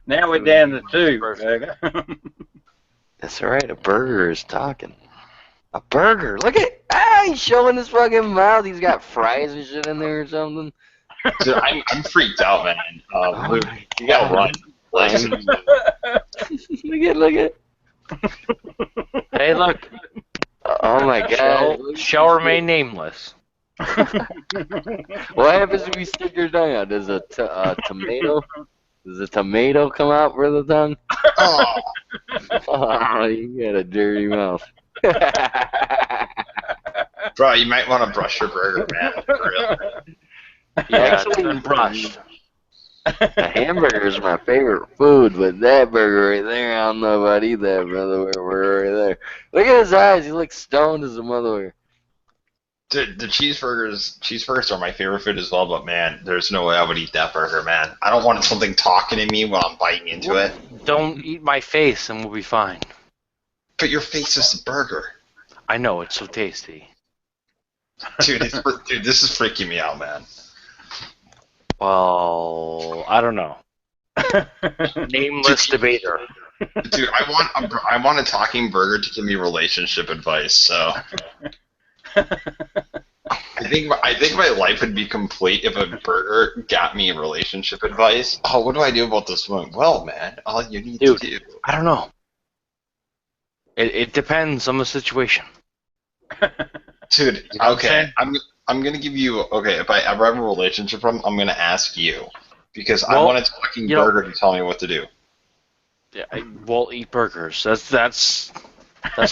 Now we're down to two, burger. That's right, a burger is talking. A burger. Look at he's showing his fucking mouth. He's got fries and shit in there or something. dude, I'm freaked out, man. Oh Luke, my you gotta run. Like, Look at. Hey, look, Oh my god. shall remain nameless. What happens if we stick your tongue out? Does a tomato Does the tomato come out for the tongue? Oh, Oh, you got a dirty mouth. bro, you might want to brush your burger, man. For real. Yeah, Actually, it's brushed. A hamburger is my favorite food, but that burger right there, I don't know if I'd eat that burger right there. Look at his eyes. He looks stoned as a motherfucker. Dude, the cheeseburgers are my favorite food as well, but man, there's no way I would eat that burger, man. I don't want something talking to me while I'm biting into it. Don't eat my face and we'll be fine. But your face is the burger. I know, it's so tasty. Dude, dude, this is freaking me out, man. Well, I don't know. Nameless debater. Dude, I want a talking burger to give me relationship advice, so I think my life would be complete if a burger got me relationship advice. Oh, what do I do about this one? Well, man, all you need to do. I don't know. It depends on the situation. Dude, You know what I'm okay, saying? I'm gonna give you if I ever have a relationship problem, I'm gonna ask you because I Well, want a talking burger to tell me what to do. Yeah, I will eat burgers. That's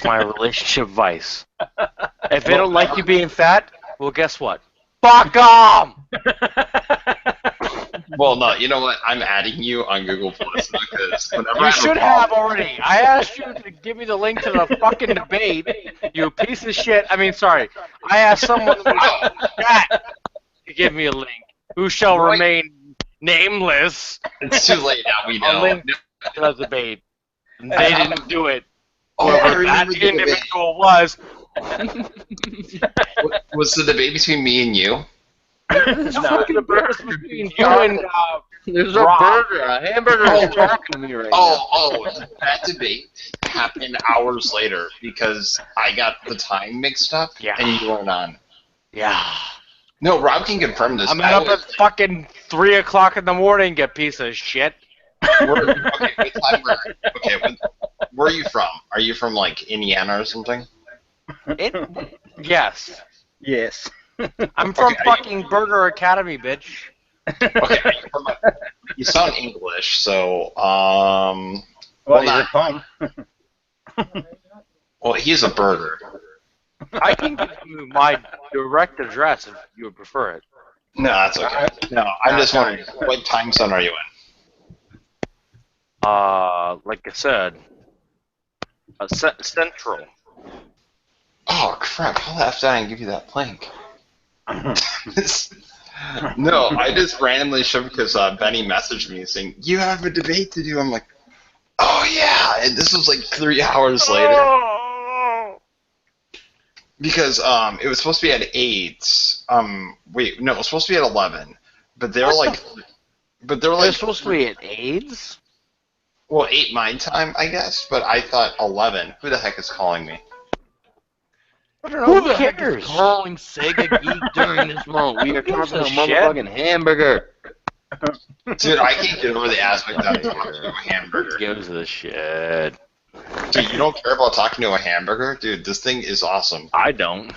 my relationship advice. If they don't like you being fat, well, guess what? Fuck 'em! Well, no, you know what? I'm adding you on Google Plus because whenever I You have a should problem- have already. I asked you to give me the link to the fucking debate. You piece of shit. I mean, sorry. I asked someone who's fat to give me a link. Who shall remain nameless. It's too late now. We A know. link to the debate. And they didn't do it. Oh, I Whoever that remember the debate. individual was. Was the debate between me and you? There's fucking embarrassment between you and There's a Rob. burger. A hamburger is talking to me right now. Oh, that debate happened hours later because I got the time mixed up and you weren't on. Yeah. No, Rob can confirm this. I'm up at fucking 3 o'clock in the morning, you piece of shit. Where are you from? Are you from like Indiana or something? Yes. Yes. I'm from fucking Burger Academy, bitch. Okay, you sound English, so Well, he's a Tom. well, he's a burger. I can give you my direct address if you would prefer it. No, that's okay. No, I'm just wondering, what time zone are you in? Like I said, Central. Oh crap! How the f did I give you that link? No, I just randomly showed because Benny messaged me saying you have a debate to do. I'm like, oh yeah, and this was like 3 hours later. Because it was supposed to be at 8. Wait, no, it was supposed to be at 11. But they were like, It's supposed to be at AIDS. Well, 8 my time, I guess. But I thought 11. Who the heck is calling me? Who the heck is calling Sega Geek during this moment? We are talking about a motherfucking hamburger. Dude, I can't get over the aspect that I'm talking to a hamburger. Gives a shit. Dude, you don't care about talking to a hamburger? Dude, this thing is awesome. I don't.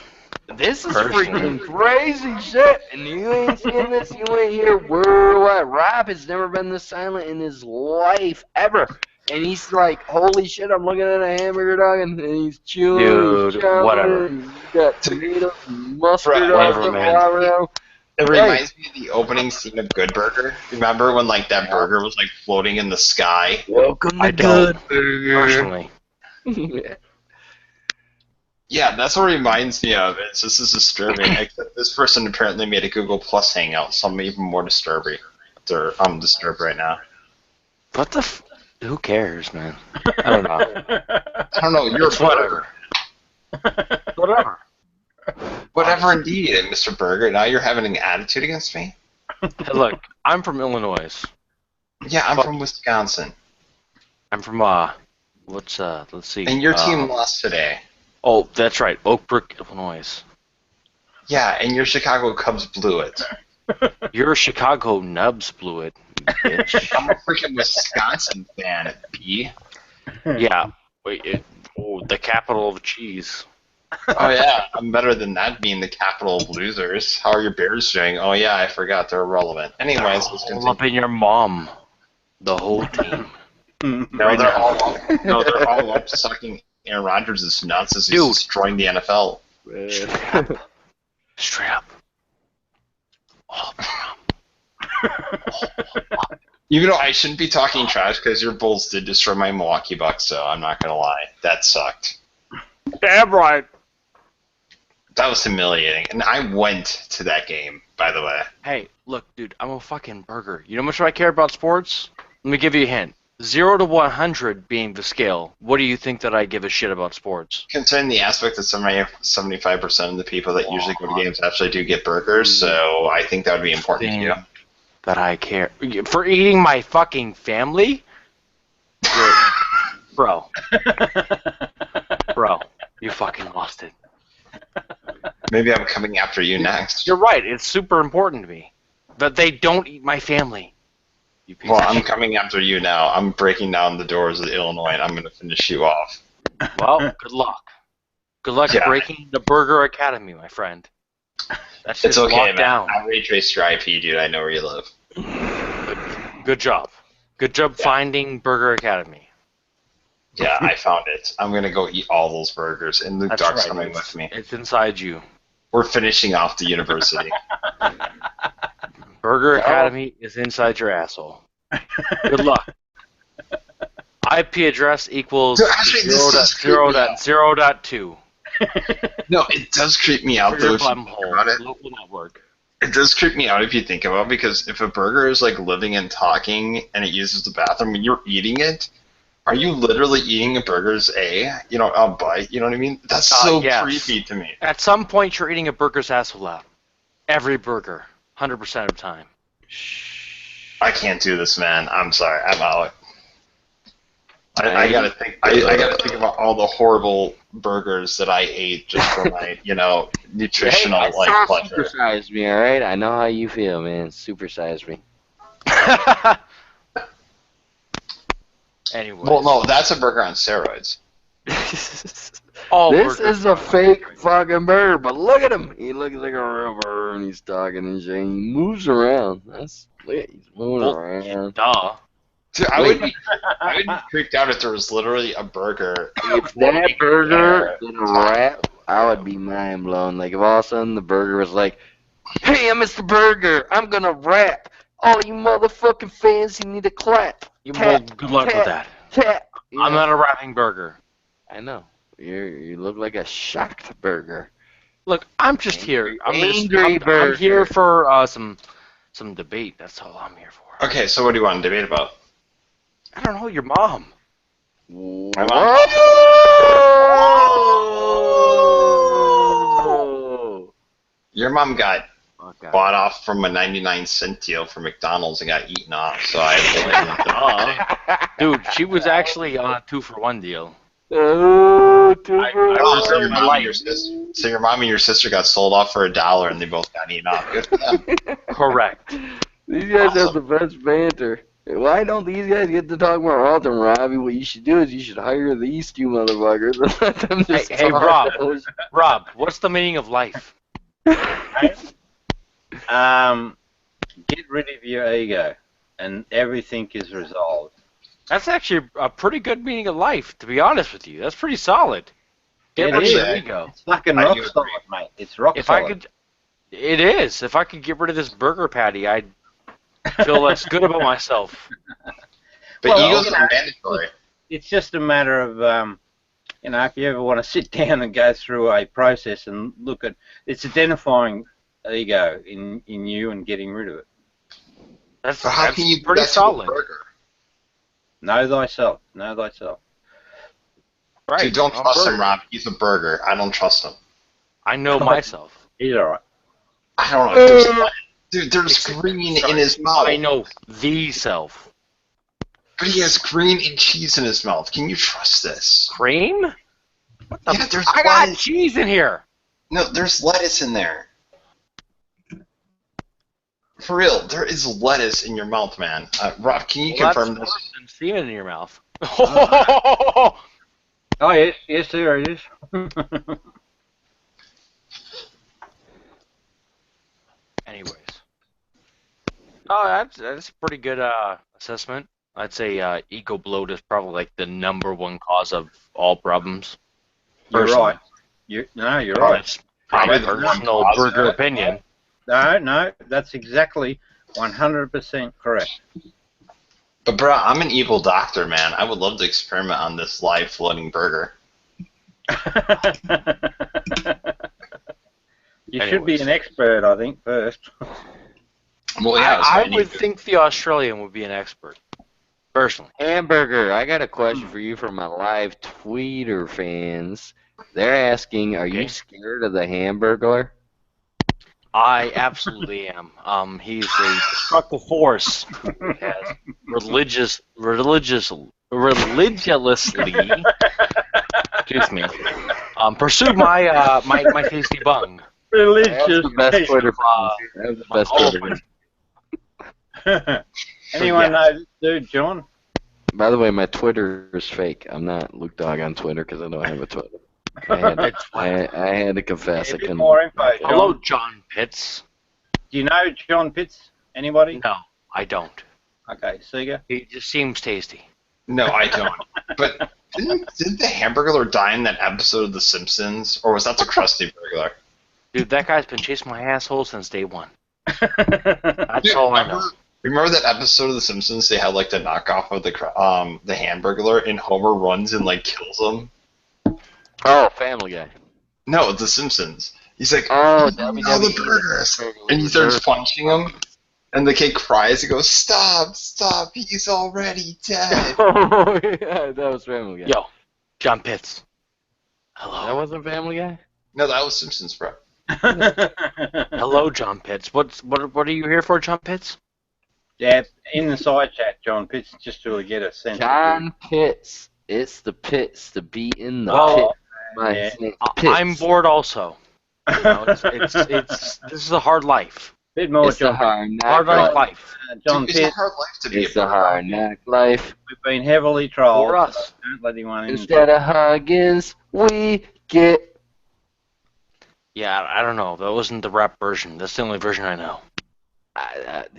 This is Personally. freaking crazy shit, and you ain't seen this, you ain't hear worldwide. Rob has never been this silent in his life, ever. And he's like, holy shit, I'm looking at a hamburger dog, and he's chewing, Dude, he's chowing, whatever. and he's got tomatoes, and mustard Right, all whatever, over man. around. It reminds me of the opening scene of Good Burger. Remember when like that burger was like floating in the sky? Welcome I to don't, Good Burger. personally. Yeah, that's what it reminds me of. It's just as disturbing. Except this person apparently made a Google Plus hangout, so I'm even more disturbing. I'm disturbed right now. What the who cares, man? I don't know. I don't know. You're It's a burger. Whatever. Whatever, indeed, Mr. Burger. Now you're having an attitude against me? Hey, look, I'm from Illinois. Yeah, I'm from Wisconsin. I'm from let's see. And your team lost today. Oh, that's right, Oak Brook, Illinois. Yeah, and your Chicago Cubs blew it. Your Chicago Nubs blew it, bitch. I'm a freaking Wisconsin fan, P. Yeah. Wait, the capital of cheese. Oh yeah, I'm better than that being the capital of losers. How are your Bears doing? Oh yeah, I forgot they're irrelevant. Anyways, let's All up continue. in your mom. The whole team. No, they're all up sucking Aaron Rodgers' nuts as he's Dude. destroying the NFL. Straight up. All Even though I shouldn't be talking trash because your Bulls did destroy my Milwaukee Bucks, so I'm not gonna lie, that sucked. Damn right. That was humiliating, and I went to that game, by the way. Hey, look, dude, I'm a fucking burger. You know how much I care about sports? Let me give you a hint. 0 to 100 being the scale. What do you think that I give a shit about sports? Considering the aspect that 75% of the people that usually go to games actually do get burgers, so I think that would be important to you. That I care. For eating my fucking family? Bro. Bro, you fucking lost it. Maybe I'm coming after you next. You're right. It's super important to me that they don't eat my family. You piece Well, of I'm shit. coming after you now. I'm breaking down the doors of Illinois, and I'm going to finish you off. Well, good luck. Good luck Yeah. breaking the Burger Academy, my friend. That's just It's okay, locked man. down. I retraced your IP, dude. I know where you live. Good job. Good job finding Burger Academy. Yeah, I found it. I'm going to go eat all those burgers, and Luke That's Dark's right. coming It's, with me. it's inside you. We're finishing off the university. Burger Academy is inside your asshole. Good luck. IP address equals No, actually, this does creep me out. 0.0.0.2. No, it does creep me out, For though, your if you bum think hole. about it. Local network. It does creep me out if you think about it, because if a burger is like living and talking and it uses the bathroom when you're eating it, are you literally eating a burger's a bite? You know what I mean? That's so yes. creepy to me. At some point, you're eating a burger's asshole out. Every burger. 100% of the time. I can't do this, man. I'm sorry. I'm out. I gotta think. I gotta think about all the horrible burgers that I ate just for my, nutritional pleasure. Supersize me, all right? I know how you feel, man. Supersize me. Anyway. Well, no, that's a burger on steroids. All This burgers is a fake fucking bird, but look at him. He looks like a real bird, and he's talking and shit. He moves around. He's moving around. Duh. Dude, I would be creeped out if there was literally a burger. If that burger did a rap, I would be mind blown. Like if all of a sudden the burger was like, "Hey, I'm Mr. Burger. I'm gonna rap. All you motherfucking fans, you need to clap. Well, good luck with that. Tap." I'm not a rapping burger. I know. You look like a shocked burger. Look, I'm just here. I'm Angry I'm burger. here for some debate. That's all I'm here for. Okay, so what do you want to debate about? I don't know, your mom. My mom. Whoa! Your mom got Okay. bought off from a 99-cent deal for McDonald's and got eaten off, so I Dude, she was actually on a 2-for-1 deal. Oh, so your mom and your sister got sold off for $1 and they both got eaten off. Good for them. Correct. These guys have Awesome. the best banter. Why don't these guys get to talk more often, Robbie? What you should do is you should hire these two motherfuckers and let them just Hey, talk. Rob, what's the meaning of life? Get rid of your ego, and everything is resolved. That's actually a pretty good meaning of life, to be honest with you. That's pretty solid. Get It rid of is. your ego. It's fucking I rock do solid, mate. It's rock If solid. I could, it is. If I could get rid of this burger patty, I'd feel less good about myself. But Well, egos you know, are mandatory. It's just a matter of, if you ever want to sit down and go through a process and look at, it's identifying ego in you and getting rid of it. That's, So how that's can you do pretty that to a solid. burger? Know thyself. Know thyself. Right. Dude, don't I'm trust him, burger. Rob. He's a burger. I don't trust him. I know myself. He's alright. I don't know. There's green in his mouth. I know the self. But he has green and cheese in his mouth. Can you trust this? Cream? Yeah, there's I got lettuce. cheese in here. No, there's lettuce in there. For real, there is lettuce in your mouth, man. Rob, can you confirm That's this? worse than semen in your mouth. Oh, yes, there it is. Anyways. Oh, that's a pretty good assessment. I'd say ego bloat is probably like the #1 cause of all problems. You're Personally. right. You're right. That's my Probably the one personal cause of burger it. opinion. No, that's exactly 100% correct. But bro, I'm an evil doctor, man. I would love to experiment on this live floating burger. You should be Anyways. an expert, I think, first. Well, yeah, that's what I need would to- think the Australian would be an expert. Personally. Hamburger, I got a question for you from my live tweeter fans. They're asking, are you Okay. scared of the Hamburglar? I absolutely am. He's a destructive force. Has religiously, excuse me, pursued my tasty bung. Religious. That's the best Twitter fans. That was the best Oh, Twitter fans. Anyone Yeah. know this dude, John? By the way, my Twitter is fake. I'm not Luke Dog on Twitter because I don't have a Twitter. I had to confess. A I bit couldn't. more info, John. Hello, John Pitts. Do you know John Pitts? Anybody? No, I don't. Okay, Seeger. He just seems tasty. No, I don't. But didn't the Hamburglar die in that episode of The Simpsons, or was that the Krusty Burglar? Dude, that guy's been chasing my asshole since day one. That's That's all I know. Remember that episode of The Simpsons? They had like the knockoff of the Hamburglar, and Homer runs and like kills him. Oh, Family Guy. No, The Simpsons. He's like, Oh, all the WWE. burgers, and he starts punching him, and the kid cries. He goes, "Stop! Stop! He's already dead." Oh, yeah, that was Family Guy. Yo, John Pitts. That Hello. wasn't Family Guy? No, that was Simpsons, bro. Hello, John Pitts. What are you here for, John Pitts? Yeah, in the side chat, John Pitts, just to get a sense. John Pitts. It's the Pitts, the beat in the Well, pit. My yeah. name's I'm Pitts. bored also. You know, it's this is a hard life. Bit more, It's the John. hard knock Hard life. life. John Dude, it's a Pitts, hard life to be It's a the burger. hard knock life. we've been heavily trolled. For us. So don't let anyone in. Instead of Huggins, we get. Yeah, I don't know. That wasn't the rap version. That's the only version I know.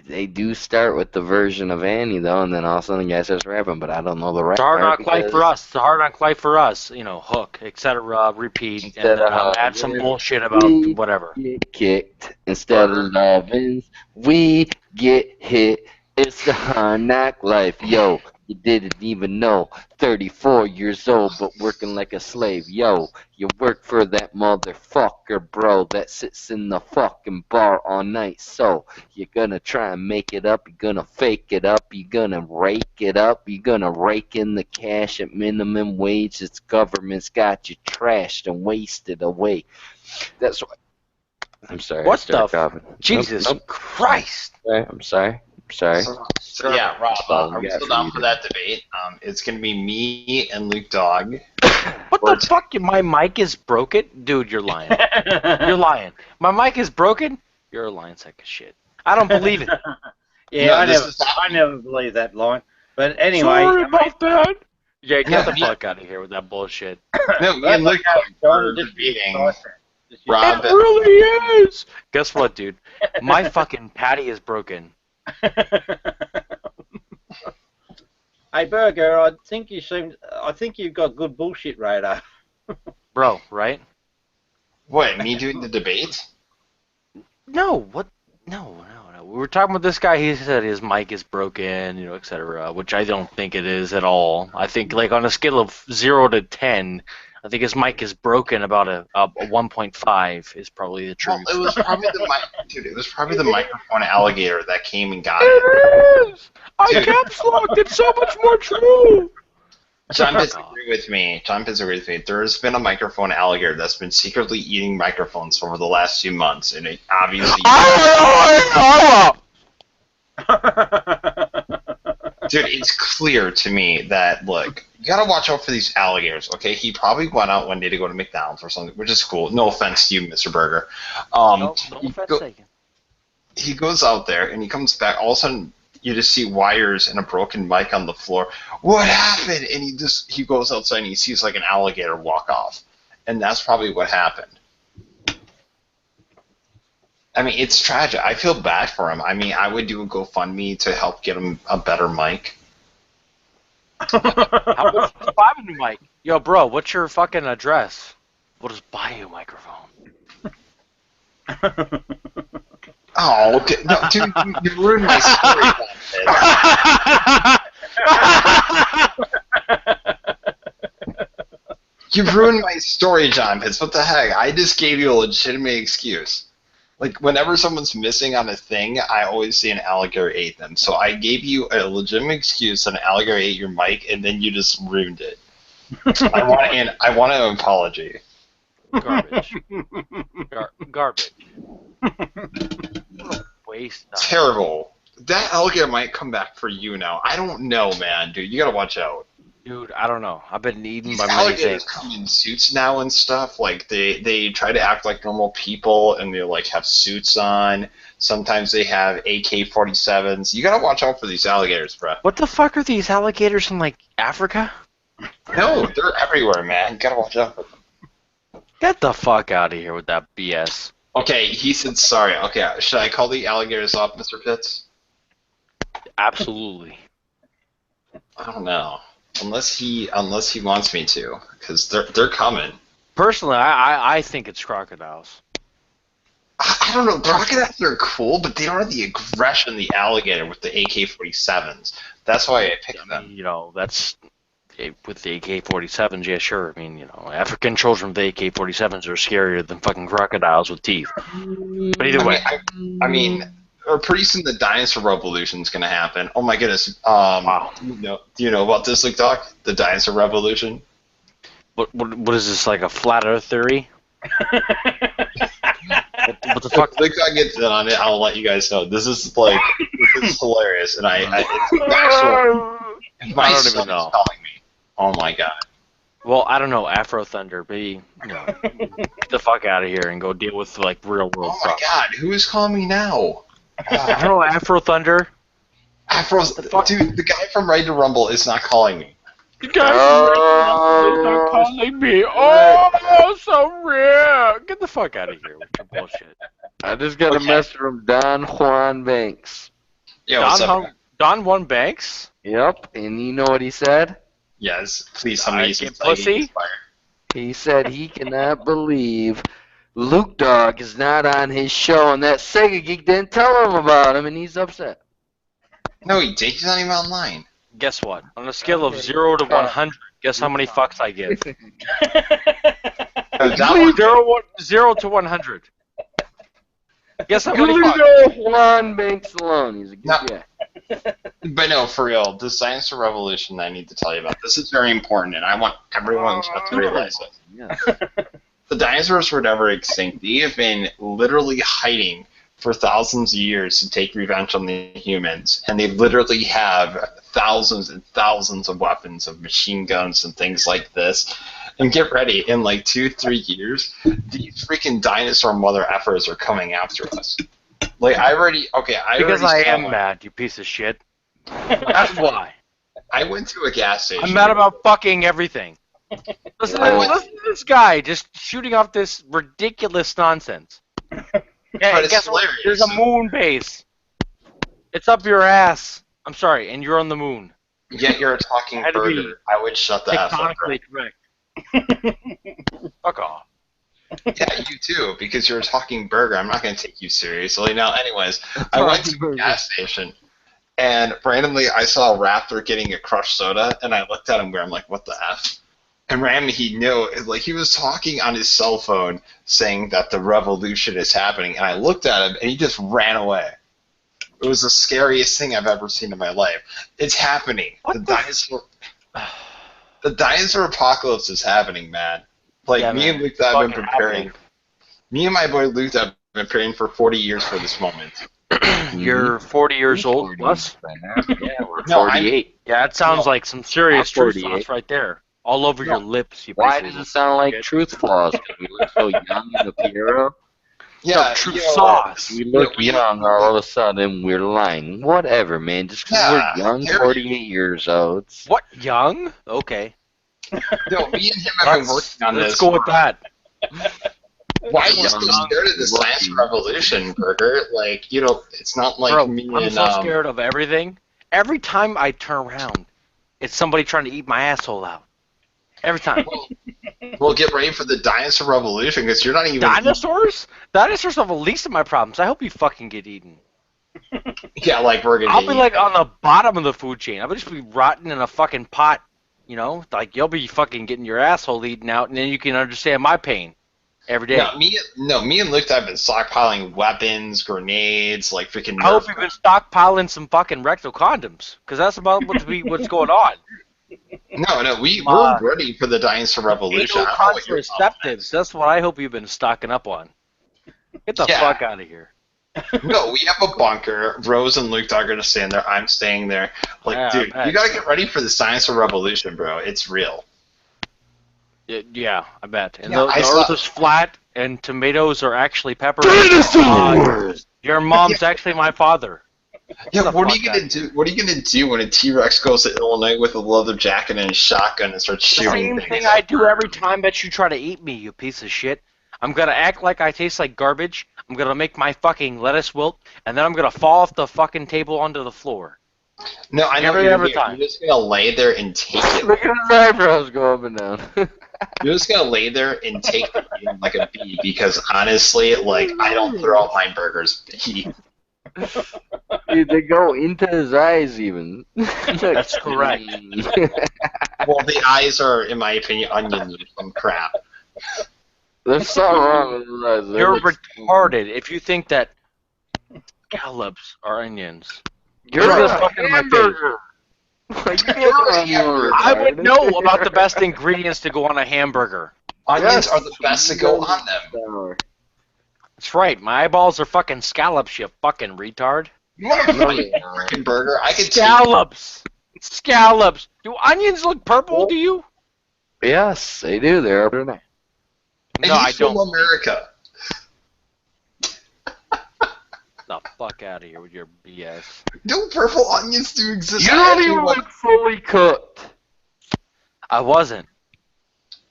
They do start with the version of Annie though, and then all of a sudden the guy starts rapping, but I don't know the rap It's a hard part knock life because- for us. It's a hard knock life for us. You know, hook, etc. Repeat, and Instead of add some Huggins, bullshit about we whatever. get kicked. Instead of loving, we get hit. It's the hard knock life, yo. You didn't even know. 34 years old, but working like a slave, yo. You work for that motherfucker, bro, that sits in the fucking bar all night. So you're gonna try and make it up. You're gonna fake it up. You're gonna rake it up. You're gonna rake in the cash at minimum wage. It's government's got you trashed and wasted away. That's what. I'm sorry. What I started the coughing. Jesus Nope, Christ! nope. I'm sorry. Sorry. So yeah, Rob, are we Yeah, still for down you for to- that debate? It's gonna be me and Luke Dog. What the fuck? My mic is broken? Dude, you're lying. You're lying. My mic is broken? You're a lying sack of shit. I don't believe it. Yeah, No, I this never believe that line. But anyway, Sorry I mean, about that. Yeah, get the Yeah. fuck out of here with that bullshit. No, me that's and Luke okay, Dog John, are just debating. just- Rob, It really is. Guess what, dude? My fucking patty is broken. Hey, Burger, I think you've got good bullshit radar. Bro, right? What? Me doing the debate? No, what? No. We were talking about this guy. He said his mic is broken, you know, etc. Which I don't think it is at all. I think, like, on a scale of 0 to 10, I think his mic is broken about a 1.5 is probably the Well, truth. it was probably the dude. It was probably the microphone alligator that came and got it. It is. I Dude. caps locked. It's so much more true. John Pitts agree with me. John Pitts agree with me. There has been a microphone alligator that's been secretly eating microphones over the last few months, and it obviously. Dude, it's clear to me that, look, you gotta watch out for these alligators, okay? He probably went out one day to go to McDonald's or something, which is cool. No offense to you, Mr. Burger. No he offense go- taken. he goes out there and he comes back. All of a sudden, you just see wires and a broken mic on the floor. What happened? And he goes outside and he sees like an alligator walk off, and that's probably what happened. I mean, it's tragic. I feel bad for him. I mean, I would do a GoFundMe to help get him a better mic. How much to buy a new mic? Yo, bro, what's your fucking address? We'll just buy you a microphone. Oh, no, dude, you ruined my story. You ruined my story, John Pitts. What the heck? I just gave you a legitimate excuse. Like, whenever someone's missing on a thing, I always say an alligator ate them. So I gave you a legitimate excuse that an alligator ate your mic, and then you just ruined it. I want an apology. Garbage. Garbage. What a waste. Of Terrible. That alligator might come back for you now. I don't know, man, dude. You gotta watch out. Dude, I don't know. I've been eaten These by many alligators things. come in suits now and stuff. Like they try to act like normal people, and they like have suits on. Sometimes they have AK-47s. You gotta watch out for these alligators, bro. What the fuck are these alligators in, like, Africa? No, they're everywhere, man. You gotta watch out for them. Get the fuck out of here with that BS. Okay, he said sorry. Okay, should I call the alligators off, Mr. Pitts? Absolutely. I don't know. Unless he wants me to, because they're coming. Personally, I think it's crocodiles. I don't know. Crocodiles are cool, but they don't have the aggression the alligator with the AK-47s. That's why I picked them. You know, that's with the AK-47s. Yeah, sure. I mean, you know, African children with AK-47s are scarier than fucking crocodiles with teeth. But either way, I mean, pretty soon the dinosaur revolution is going to happen. Oh my goodness. Wow. Do you know about this, Luke Doc? The dinosaur revolution? What is this, like a flat Earth theory? What the fuck? If Luke Doc gets in on it, I'll let you guys know. This is hilarious, and my I don't son even know. is calling me. Oh my god. Well, I don't know. Afro Thunder, be get the fuck out of here and go deal with like real world Oh my problems. god, who is calling me now? I don't know. Afro Thunder. Dude, the guy from Ready to Rumble is not calling me. The guy from not calling me. Oh, so rare. Get the fuck out of here with your bullshit. I just got a message from Don Juan Banks. Yeah, what's up? Don Juan Banks? Yep, and you know what he said? Yes, please tell me he's get pussy. He said he cannot believe Luke Dog is not on his show, and that Sega Geek didn't tell him about him, and he's upset. No, he did. He's not even online. Guess what? On a scale of 0 to 100, guess how many fucks I give? 0 to 100. Guess how many fucks? Leave Juan Banks alone. He's a good guy. But no, for real, this dinosaur revolution I need to tell you about. This is very important, and I want everyone to realize it. Yeah. The dinosaurs were never extinct. They have been literally hiding for thousands of years to take revenge on the humans, and they literally have thousands and thousands of weapons of machine guns and things like this. And get ready, in like 2-3 years, these freaking dinosaur mother effers are coming after us. Like, Because I am mad, you piece of shit. That's why. I went to a gas station. I'm mad about fucking everything. Listen to this guy just shooting off this ridiculous nonsense. Yeah, it's guess what? hilarious. There's a moon base. It's up your ass. I'm sorry, and you're on the moon. Yet you're a talking Had to be burger. I would shut the F up. Tectonically correct. Fuck off. Yeah, you too, because you're a talking burger. I'm not going to take you seriously. Now, anyways, I went to a gas station, and randomly I saw a raptor getting a crushed soda, and I looked at him where I'm like, what the F? And randomly he knew, like, he was talking on his cell phone saying that the revolution is happening, and I looked at him, and he just ran away. It was the scariest thing I've ever seen in my life. It's happening. The dinosaur apocalypse is happening, man. Like, Yeah, me man. and Luke have been Fucking preparing. Me and my boy Luke have been preparing for 40 years for this moment. You're 40 years old plus? Yeah, we're No, 48. Yeah, that sounds like some serious I'm truth 48. sauce right there. All over your lips, you Why piece does of it sound like shit. truth flaws? Because we look so young in the Piero. Yeah, truth you know, sauce. We look young, all of a sudden we're lying. Whatever, man. Just because we're young, Harry- 48 years old. What? Young? Okay. No, me and him have been working on Let's this. go with that. Why are you so Young, scared of the science lucky. revolution, Burger? Like, you know, it's not like Bro, me I'm and so scared of everything. Every time I turn around, it's somebody trying to eat my asshole out. Every time. Well, get ready for the dinosaur revolution because you're not even Dinosaurs? Dinosaurs are the least of my problems. I hope you fucking get eaten. Yeah, like we're gonna. I'll be like on the bottom of the food chain. I'll just be rotting in a fucking pot. You know, like you'll be fucking getting your asshole eaten out, and then you can understand my pain every day. Me and Luke have been stockpiling weapons, grenades, like freaking. I hope you've been stockpiling some fucking rectal condoms, because that's about what's going on. No, we're ready for the dinosaur revolution. Anal contraceptives. That's what I hope you've been stocking up on. Get the fuck out of here. No, we have a bunker. Rose and Luke are gonna stand there. I'm staying there. Like, dude, you gotta get ready for this dinosaur revolution, bro. It's real. Yeah, I bet. And Yeah, the I saw- earth is flat, and tomatoes are actually peppers. Dinosaurs! Your mom's actually my father. Yeah, what are you gonna do? What are you gonna do when a T-Rex goes to Illinois with a leather jacket and a shotgun and starts The shooting same things? thing I do every time that you try to eat me, you piece of shit. I'm gonna act like I taste like garbage. I'm gonna make my fucking lettuce wilt, and then I'm gonna fall off the fucking table onto the floor. No, I know Every you're time. just gonna lay there and take it. Look at his eyebrows go up and down. You're just gonna lay there and take the eating like a bee because honestly, like I don't throw out my burgers. Dude, they go into his eyes even. That's correct. Well, the eyes are, in my opinion, onions or some crap. There's something wrong with his eyes. They You're look- retarded if you think that scallops are onions. You're Right. a hamburger. Like, I would know about the best ingredients to go on a hamburger. Onions are the best to go on them. That's right. My eyeballs are fucking scallops, you fucking retard. You want to fight a freaking burger? I could Scallops. Scallops. Do onions look purple to you? Yes, they do. They're up in there. No, I from don't. America. The fuck out of here with your BS. No purple onions do exist. You I don't actually even want- look fully cooked. I wasn't.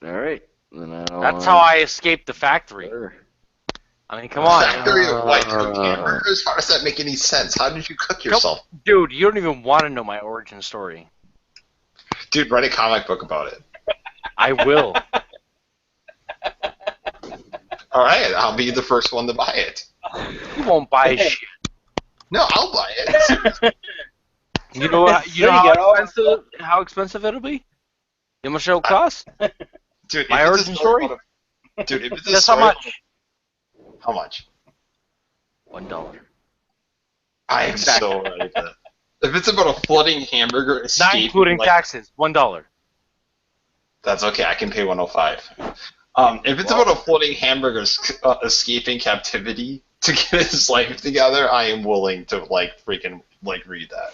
All right. Then I don't That's how I escaped the factory. Sure. I mean, come on. Factory of white cooked hamburgers? How does that make any sense? How did you cook yourself? Dude, you don't even want to know my origin story. Dude, write a comic book about it. I will. Alright, I'll be the first one to buy it. You won't buy shit. No, I'll buy it. You know how expensive it'll be? You know how much it'll cost? Dude, My if it's a origin story? Dude, if it's a Guess how story- much? How much? $1. I am so ready for that. If it's about a floating hamburger Not escaping, including like, taxes. $1. that's okay. I can pay 105. If it's about a floating hamburger escaping captivity to get his life together, I am willing to freaking read that.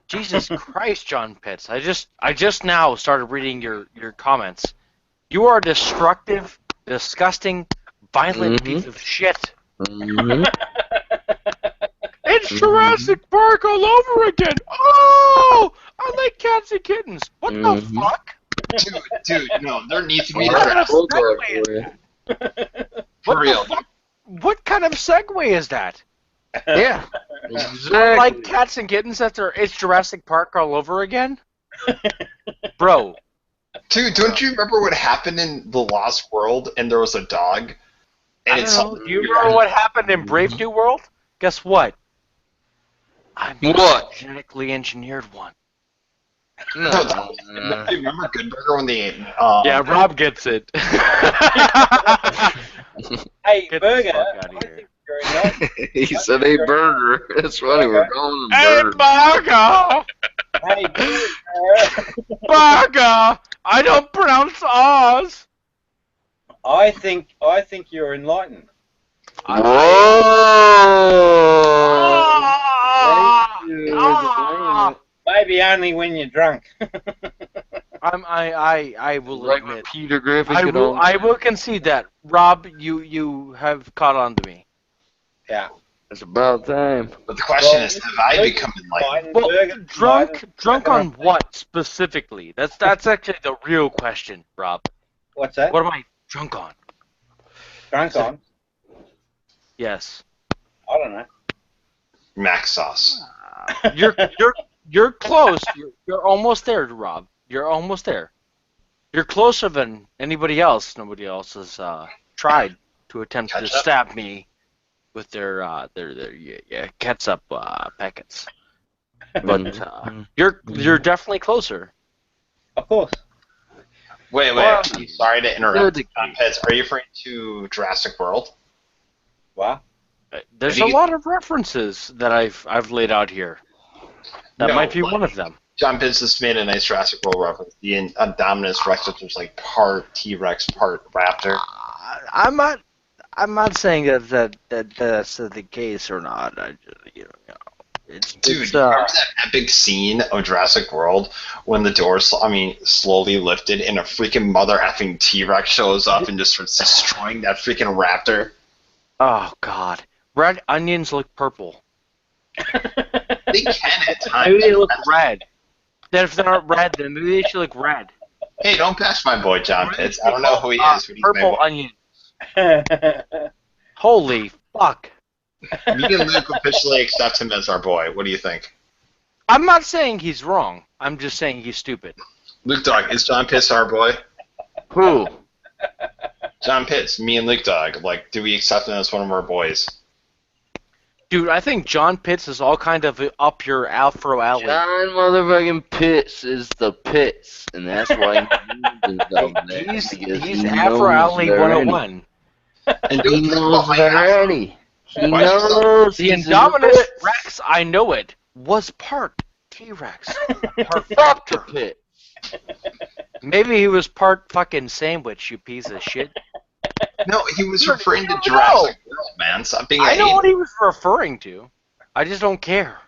Jesus Christ, John Pitts. I just now started reading your comments. You are a destructive, disgusting, violent piece of shit. Mm-hmm. It's Jurassic Park all over again. Oh, I like cats and kittens. What the fuck? Dude, no, there needs to be What kind of We'll go segue is for you. for What real. the fuck? What kind of segue is that? Yeah. I Exactly. like cats and kittens it's Jurassic Park all over again? Bro. Dude, don't you remember what happened in The Lost World and there was a dog? And I don't know. Do you remember what happened in Brave New World? Guess what? I'm What? genetically engineered one. No, do you remember Good Burger when they Yeah, Rob gets it. Hey, Get the Burger. fuck outta I here. think you're in line. He said a burger. That's funny. We're calling him Hey, burger. Burger! Hey, Burger. Burger! I don't pronounce Oz! I think you're enlightened. Whoa! Maybe only when you're drunk. I will Like admit. Peter Griffin I could will, only- I will concede that. Rob, you have caught on to me. Yeah. It's about time. But the question is, have I become enlightened? Well, Burger, drunk on what specifically? That's actually the real question, Rob. What's that? What am I drunk on? Drunk on? Yes. I don't know. Mac sauce. You're You're close. You're almost there, Rob. You're almost there. You're closer than anybody else. Nobody else has tried to attempt to Ketchup? stab me with their ketchup packets. But you're definitely closer. Of course. Wait. Well, Sorry to interrupt. good. Pez, are you referring to Jurassic World? What? There's Have a you- lot of references that I've laid out here. That No, might be like- one of them. John Pitts just made a nice Jurassic World reference. The Indominus Rex, which was like part T-Rex, part raptor. I'm not saying that that's the case or not. I just, it's Dude, it's, you remember that epic scene of Jurassic World when the doors, slowly lifted and a freaking mother effing T-Rex shows up and just starts destroying that freaking raptor? oh god, red onions look purple. They can at times. Maybe they look red. Then if they're not red, then maybe they should look red. Hey, don't bash my boy John Pitts. I don't know who he is, but he's my Purple boy. onion. Holy fuck! Me and Luke officially accept him as our boy. What do you think? I'm not saying he's wrong. I'm just saying he's stupid. Luke Dog, is John Pitts our boy? Who? John Pitts, me and Luke Dog. Like, do we accept him as one of our boys? Dude, I think John Pitts is all kind of up your Afro alley. John motherfucking Pitts is the Pitts, and that's why He's Afro Alley 101. And He knows already. He Why is he knows. The he's Indominus Pitts. Rex, I know it, was part T-Rex. Part Fuck the raptor. Pit. Maybe he was part fucking sandwich, you piece of shit. No, he was Dude, referring to I don't Jurassic World, man. Stop being I an know idiot. what he was referring to. I just don't care.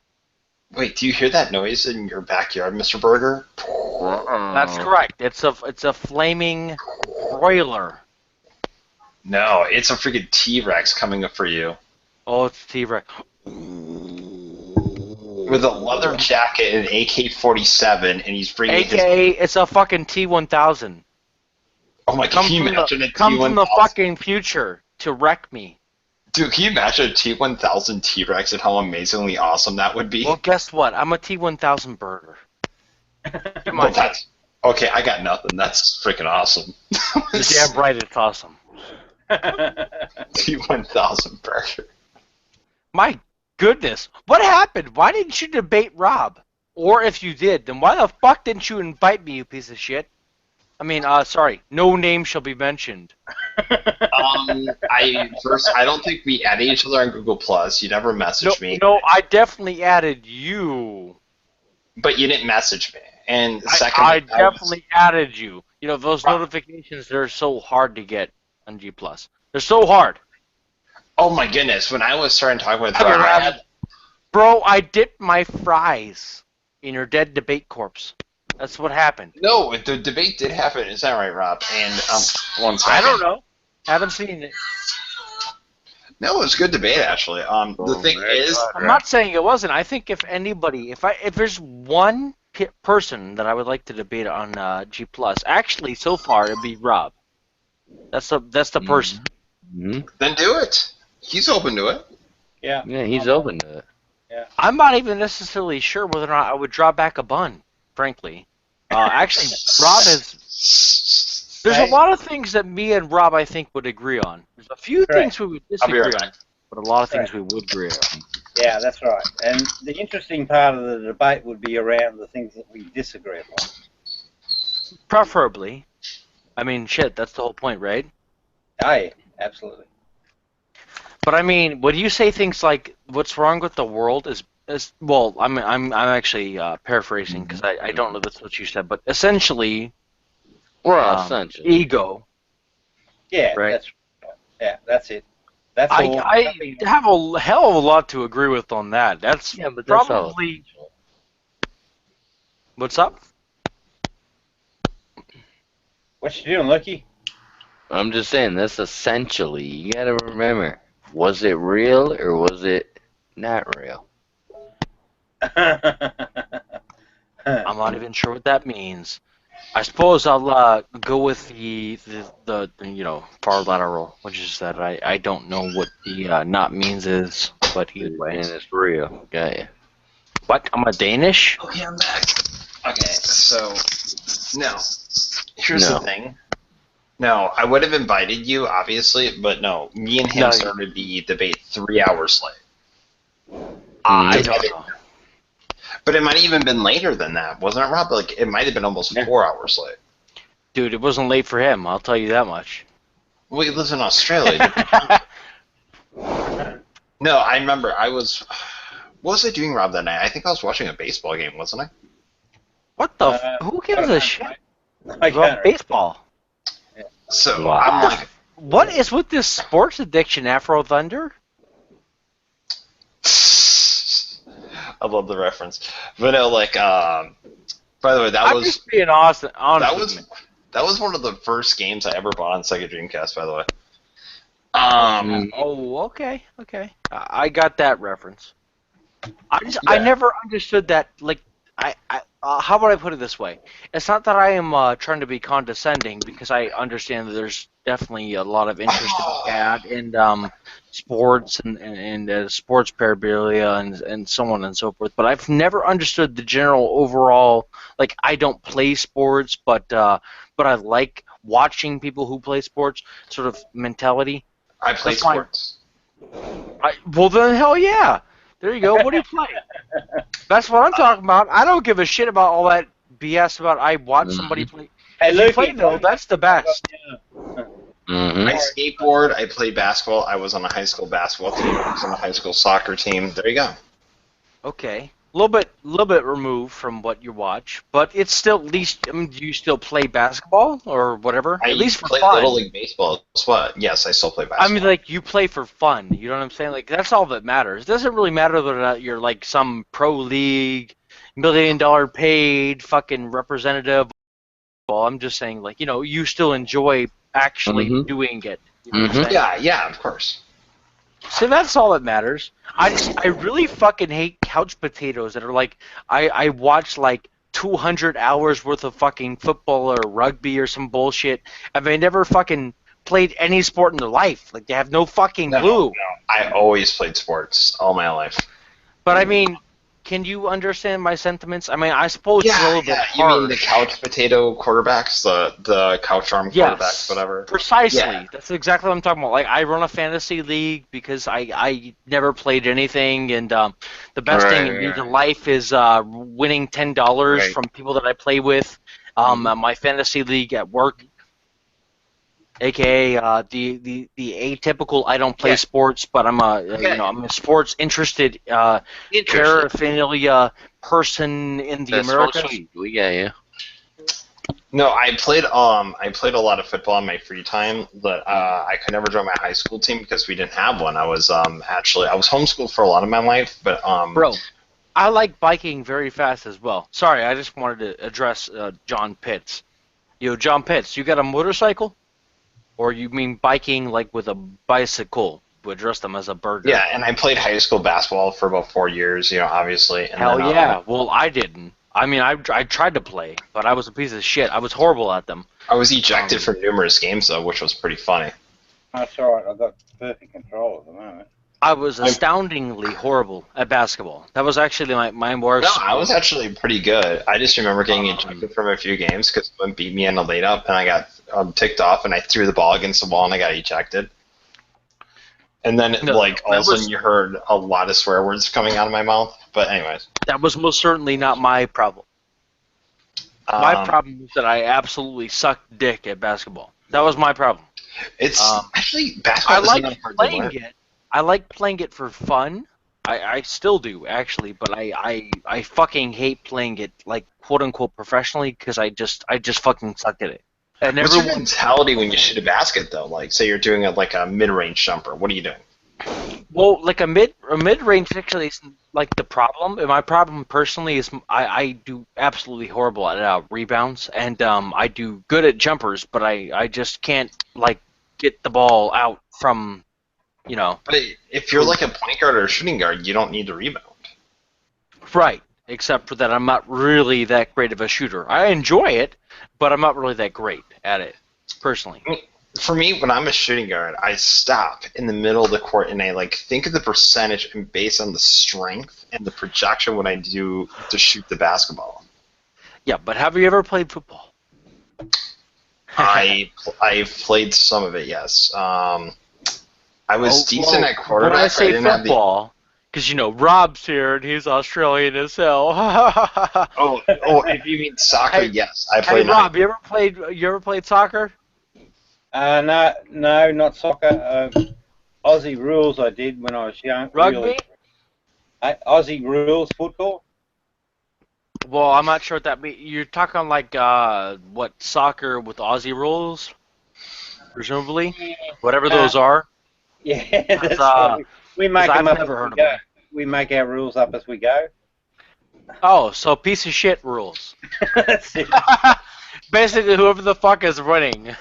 Wait, do you hear that noise in your backyard, Mr. Burger? That's correct. It's a flaming broiler. No, it's a freaking T-Rex coming up for you. Oh, it's T-Rex. With a leather jacket and an AK-47, and he's bringing his... AKA, it's a fucking T-1000. Oh my god, Come can you from imagine a Come from the T-1000? fucking future to wreck me. Dude, can you imagine a T-1000 T-Rex and how amazingly awesome that would be? Well, guess what? I'm a T-1000 burger. Come Well, on, that's... Okay, I got nothing. That's freaking awesome. you're damn right it's awesome. T-1000 burger. My goodness. What happened? Why didn't you debate Rob? Or if you did, then why the fuck didn't you invite me, you piece of shit? I mean, sorry. No name shall be mentioned. I don't think we added each other on Google Plus. You never messaged me, No, I definitely added you. but you didn't message me. And second, I definitely added you. You know, those notifications, they're so hard to get on G+. They're so hard. Oh my goodness! When I was starting talking with I mean, Rob, I had Bro, I dipped my fries in your dead debate corpse. That's what happened. no. The debate did happen. Is that right, Rob? And one second. I don't know. Haven't seen it. No, it was a good debate actually. The thing is, I'm not saying it wasn't. I think if anybody, if there's one person that I would like to debate on G+, actually so far it'd be Rob. That's the person. Mhm. then do it. He's open to it. Yeah. Yeah, he's open to it. I'm not even necessarily sure whether or not I would draw back a bun, frankly. Actually, Rob has. There's a lot of things that me and Rob, I think, would agree on. There's a few things we would I'll be disagree right on, back. but a lot of things we would agree on. Yeah, that's right. And the interesting part of the debate would be around the things that we disagree upon. Preferably. I mean, shit, that's the whole point, right? Oh, yeah, absolutely. But I mean, when you say things like "what's wrong with the world" is well, I'm actually paraphrasing because I don't know that's what you said, but essentially, Well, essentially. ego. Yeah, Right. That's it. That's all. I have a hell of a lot to agree with on that. That's Yeah, but that's all. probably. What's up? What you doing, Lucky? I'm just saying, that's essentially. You gotta remember, was it real or was it not real? I'm not even sure what that means. I suppose I'll go with the far lateral, which is that I don't know what the not means is, but either way. And it's real. Got ya. What? I'm a Danish? Okay, I'm back. Okay, so no. Here's No. the thing. No, I would have invited you, obviously, but no, me and him No. started the debate 3 hours late. I don't know. But it might have even been later than that, wasn't it, Rob? Like, it might have been almost 4 hours late. Dude, it wasn't late for him, I'll tell you that much. Well, he lives in Australia. No, I remember I was... What was I doing, Rob, that night? I think I was watching a baseball game, wasn't I? What the who gives a shit I about can't. baseball? So, Wow. I'm like... What is with this sports addiction, Afro Thunder? I love the reference. But no, like, by the way, that I'm was... just being honest with That was one of the first games I ever bought on Sega Dreamcast, by the way. Oh, okay. I got that reference. I never understood that. Like, how would I put it this way? It's not that I am trying to be condescending, because I understand that there's definitely a lot of interest to be had in sports and sports paraphernalia and so on and so forth. But I've never understood the general overall. Like, I don't play sports, but I like watching people who play sports sort of mentality. I play That's why- sports. Well, then, hell yeah. There you go. What do you play? That's what I'm talking about. I don't give a shit about all that BS about I watch somebody play. Hey, If you Luke, play, though, that's the best. Mm-hmm. I skateboard, I play basketball, I was on a high school basketball team, I was on a high school soccer team. There you go. Okay. A little bit removed from what you watch, but it's still at least. I mean, do you still play basketball or whatever? I At least for play fun. Little League Baseball. That's what? Yes, I still play basketball. I mean, like, you play for fun. You know what I'm saying? Like, that's all that matters. It doesn't really matter whether or not you're like some pro league, $1 million paid fucking representative. Well, I'm just saying, like, you know, you still enjoy actually doing it. You know what I'm saying? Yeah, of course. So that's all that matters. I really fucking hate couch potatoes that are like, I watch like 200 hours worth of fucking football or rugby or some bullshit, and they never fucking played any sport in their life. Like, they have no fucking clue. No, I always played sports all my life. But I mean, can you understand my sentiments? I mean, I suppose it's a little bit You hard. mean the couch potato quarterbacks, the couch arm quarterbacks, whatever? Precisely. Yeah. That's exactly what I'm talking about. Like, I run a fantasy league because I never played anything, and the best thing in life is winning $10 from people that I play with. My fantasy league at work, aka the atypical. I don't play sports, but I'm I'm a sports interested paraphernalia person in the That's Americas. so sweet. We got you. No, I played a lot of football in my free time, but I could never join my high school team because we didn't have one. I was actually I was homeschooled for a lot of my life, but Bro, I like biking very fast as well. Sorry, I just wanted to address John Pitts. Yo, John Pitts, you got a motorcycle? Or you mean biking like with a bicycle? We address them as a burger. yeah, and I played high school basketball for about 4 years, obviously. And Hell then, yeah. Well, I didn't. I mean, I tried to play, but I was a piece of shit. I was horrible at them. I was ejected from numerous games though, which was pretty funny. That's all right. I've got perfect control at the moment. I was astoundingly horrible at basketball. That was actually my worst. No, I was actually pretty good. I just remember getting ejected from a few games because someone beat me in a laid up, and I got ticked off, and I threw the ball against the wall, and I got ejected. And then, all of a sudden, you heard a lot of swear words coming out of my mouth. But anyways. That was most certainly not my problem. My problem was that I absolutely sucked dick at basketball. That was my problem. It's actually basketball. I is like not hard to playing learn. it. I like playing it for fun. I still do actually, but I fucking hate playing it like quote unquote professionally because I just fucking suck at it. And What's your everyone, mentality when you shoot a basket though? Like, say you're doing a mid-range jumper. What are you doing? well, like a mid range actually isn't like the problem. And my problem personally is I do absolutely horrible at rebounds, and I do good at jumpers, but I just can't like get the ball out from, you know. But if you're like a point guard or a shooting guard, you don't need to rebound. Right, except for that I'm not really that great of a shooter. I enjoy it, but I'm not really that great at it, personally. For me, when I'm a shooting guard, I stop in the middle of the court and I like think of the percentage and based on the strength and the projection what I do to shoot the basketball. Yeah, but have you ever played football? I've played some of it, yes. I was decent at quarterback. When I but say didn't have the- football, because you know Rob's here and he's Australian as hell. Oh, if you mean soccer, Hey- yes. I Hey played. Rob, you ever played soccer? No, not soccer. Aussie rules I did when I was young. Rugby? Really. Aussie rules football. Well, I'm not sure what that means. You're talking like what soccer with Aussie rules, presumably, whatever those are. Yeah, that's uh, right. We make 'cause them I've up never as heard we of go. them. We make our rules up as we go. Oh, so piece of shit rules. That's it. Basically, whoever the fuck is winning.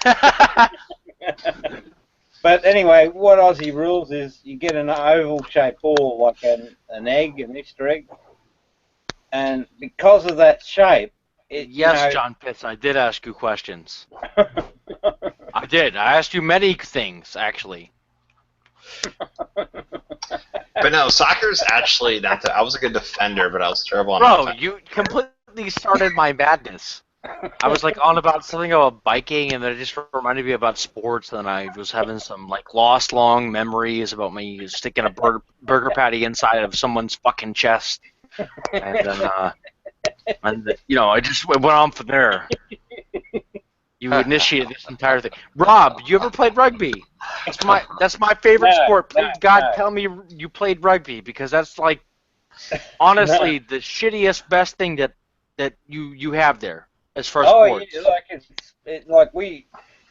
But anyway, what Aussie rules is you get an oval-shaped ball like an egg, an Easter egg, and because of that shape, it Yes, John Pitts, I did ask you questions. I did. I asked you many things, actually. But no, soccer's actually not that. I was a good defender, but I was terrible on Bro, offense. you completely started my madness. I was like on about something about biking, and then it just reminded me about sports. And I was having some like lost long memories about me sticking a burger patty inside of someone's fucking chest, and then you know I just went on from there. You initiated this entire thing. Rob, you ever played rugby? That's my favorite No, sport. Please, no, God, no. tell me you played rugby because that's like honestly the shittiest best thing that you have there as far as sports. yeah, like it's like we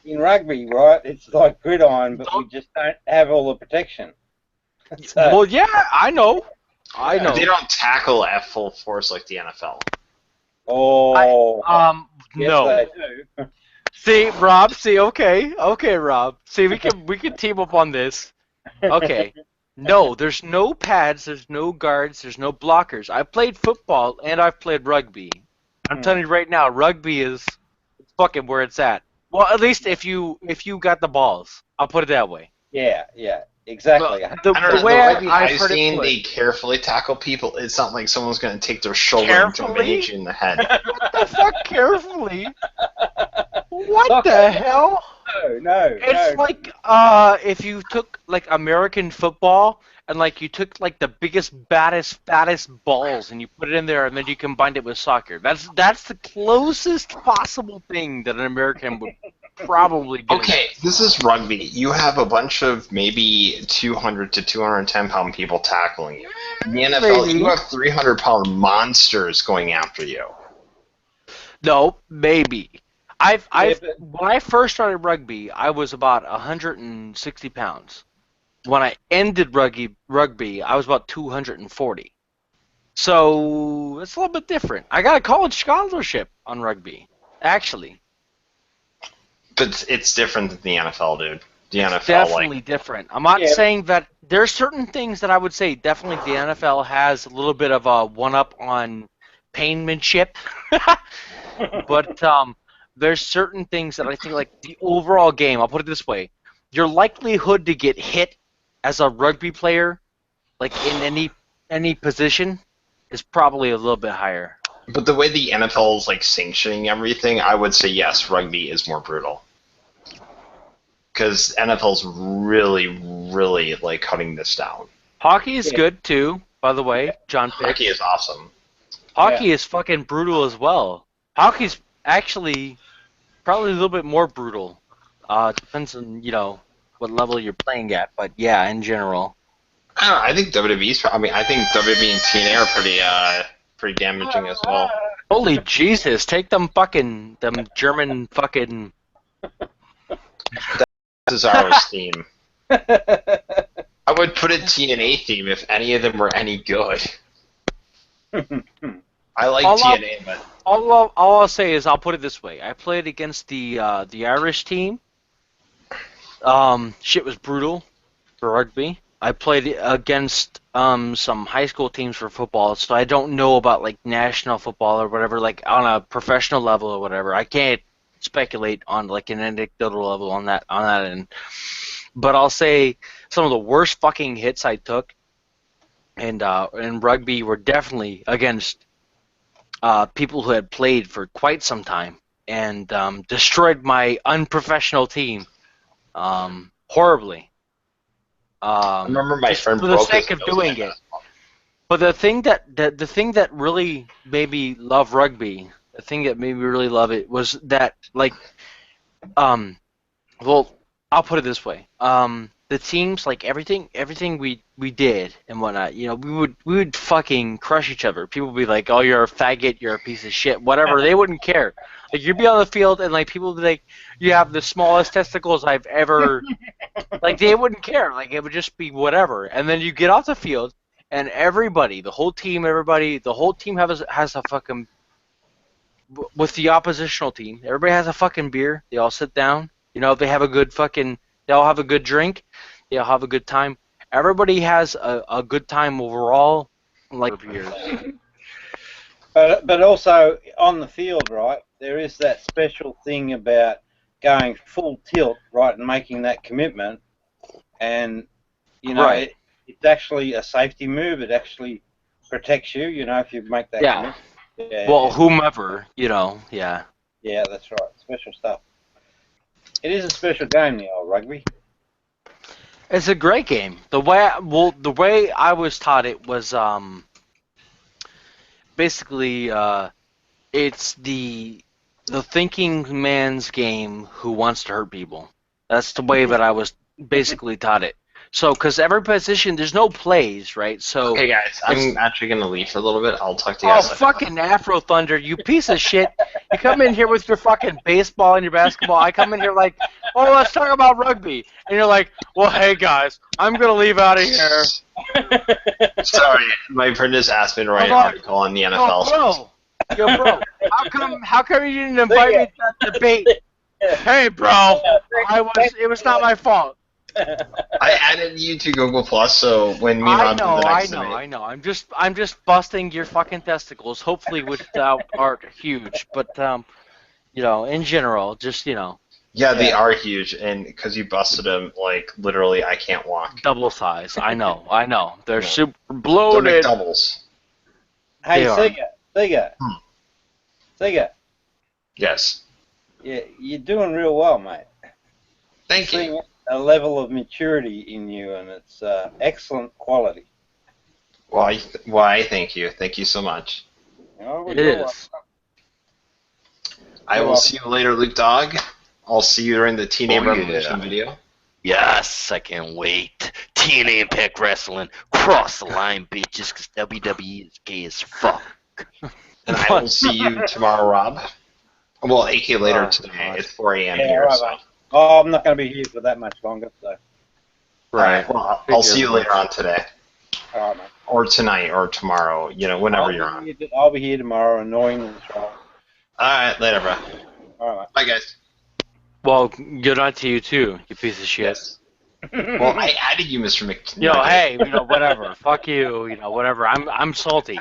in rugby, right? It's like gridiron, but we just don't have all the protection. So, Well, yeah, I know. I know. They don't tackle at full force like the NFL. yes, No. they do. See, Rob. See, okay, Rob. See, we can team up on this. Okay. No, there's no pads, there's no guards, there's no blockers. I played football and I've played rugby. I'm telling you right now, rugby is fucking where it's at. Well, at least if you got the balls, I'll put it that way. Yeah, exactly. The, I don't know, the way the rugby I've I've heard it seen, put. they carefully tackle people. It's not like someone's going to take their shoulder and jump and Carefully? hit you in the head. What the fuck, carefully? What the hell? No. It's like if you took like American football and like you took like the biggest, baddest, fattest balls and you put it in there and then you combined it with soccer. That's the closest possible thing that an American would probably get. Okay, this is rugby. You have a bunch of maybe 200 to 210 pound people tackling you. In the NFL, Maybe. you have 300-pound monsters going after you. No, maybe. I've but- when I first started rugby, I was about 160 pounds. When I ended rugby, I was about 240. So it's a little bit different. I got a college scholarship on rugby, actually. But it's different than the NFL, dude. The NFL, Definitely different. I'm not Yeah. saying that there's certain things that I would say definitely the NFL has a little bit of a one-up on painmanship, but there's certain things that I think like the overall game. I'll put it this way: your likelihood to get hit as a rugby player, like in any position, is probably a little bit higher. But the way the NFL is like sanctioning everything, I would say yes, rugby is more brutal. Because NFL's really, really like cutting this down. Hockey is Yeah. good too, by the way. John Pitts. Hockey is awesome. Hockey is fucking brutal as well. Hockey's actually probably a little bit more brutal. Depends on, what level you're playing at, but yeah, in general. I don't know, I think WWE's. I mean, I think WWE and TNA are pretty damaging as well. Holy Jesus, take them German fucking... Cesaro's theme. I would put a TNA theme if any of them were any good. I like TNA, but All I'll say is I'll put it this way. I played against the Irish team. Shit was brutal for rugby. I played against some high school teams for football, so I don't know about like national football or whatever, like on a professional level or whatever. I can't speculate on like an anecdotal level on that end. But I'll say some of the worst fucking hits I took in rugby were definitely against people who had played for quite some time and destroyed my unprofessional team horribly. I remember my friend for the broke sake his of nose doing like it. that. But the thing that really made me love rugby, the thing that made me really love it was that well, I'll put it this way. The teams, like everything we did and whatnot, we would fucking crush each other. People would be like, "Oh, you're a faggot, you're a piece of shit," whatever. They wouldn't care. Like you'd be on the field and like people would be like, "You have the smallest testicles I've ever." Like they wouldn't care. Like it would just be whatever. And then you get off the field and everybody, the whole team has a fucking with the oppositional team. Everybody has a fucking beer. They all sit down. They have a good fucking. They all have a good drink. They all have a good time. Everybody has a good time overall. Like beers. But also on the field, right? There is that special thing about going full tilt, right, and making that commitment, and Right. it's actually a safety move. It actually protects you, if you make that Yeah. commitment. Yeah. Well, whomever, yeah. Yeah, that's right. Special stuff. It is a special game, the old rugby. It's a great game. The way I was taught it was basically it's the thinking man's game who wants to hurt people. That's the way that I was basically taught it. So, because every position, there's no plays, right? So, Okay, guys, I'm actually gonna leave for a little bit. I'll talk to you oh, guys later. fucking Afro Thunder, you piece of shit. You come in here with your fucking baseball and your basketball. I come in here like, oh, let's talk about rugby. And you're like, well, hey, guys, I'm going to leave out of here. Sorry, my friend just asked me to write an Hold on. article on the NFL. Yo, bro, how come you didn't invite me to that debate? Hey, bro, it was not my fault. I added you to Google Plus, so when me and I Rob do the next debate- know. I'm just busting your fucking testicles, hopefully without art huge, but in general, just Yeah, they are huge, and because you busted them, like literally, I can't walk. double size. I know. They're Yeah. super They're bloated. McDoubles. Hey, They are. Sega, Yes. yeah, you're doing real well, mate. Thank you. Seeing a level of maturity in you, and it's excellent quality. Why? Thank you. Thank you so much. It is. I will see you later, Luke Dog. I'll see you during the TNA Oh, Revolution yeah. video. Yes, I can't wait. TNA Impact Wrestling. Cross the line, bitches, because WWE is gay as fuck. And I will see you tomorrow, Rob. Well, AK later Oh, today. God. It's 4 a.m. Yeah, here. right, So. mate. Oh, I'm not going to be here for that much longer, so. Right. Well, I'll see you later on today. All right, mate. Or tonight, or tomorrow. Whenever you're on. I'll be here tomorrow, annoying as well. Alright, later, bro. All right, Bye, guys. Well, good night to you too, you piece of shit. Yes. Well, I added you, Mr. McNugget. Hey, whatever. Fuck you, whatever. I'm salty.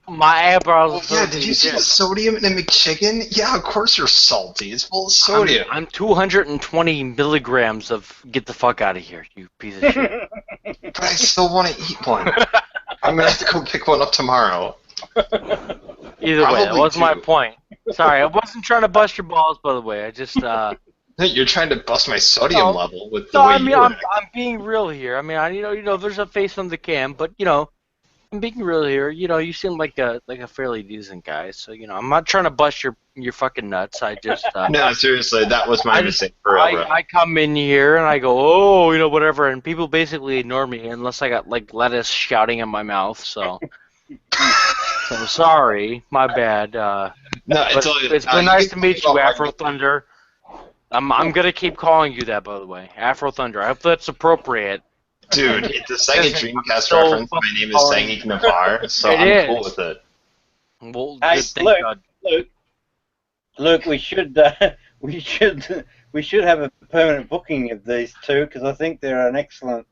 My eyebrows. Oh, are yeah, salty did you see too. the sodium in the McChicken? Yeah, of course you're salty. It's full of sodium. I'm 220 milligrams of get the fuck out of here, you piece of shit. But I still want to eat one. I'm going to have to go pick one up tomorrow. Either way, that Probably wasn't my two. point. Sorry, I wasn't trying to bust your balls, by the way. I just, You're trying to bust my sodium No. level with the No, way I mean, you I'm act. being real here. I mean, there's a face on the cam, but I'm being real here. You seem like a fairly decent guy, so I'm not trying to bust your fucking nuts. I just No, seriously, that was my mistake for real, bro. I come in here and I go, oh, whatever, and people basically ignore me unless I got like lettuce shouting in my mouth. So, so sorry, my bad. No, But it's all good. it's You been nice can to meet talk you, about Afro Thunder. I'm gonna keep calling you that, by the way, Afro Thunder. I hope that's appropriate. Dude, it's a Sega Dreamcast So reference. My name is Sangik Navar, so It I'm cool is. with it. Well, Hey, good, thank look. God. Luke, we should have a permanent booking of these two because I think they're an excellent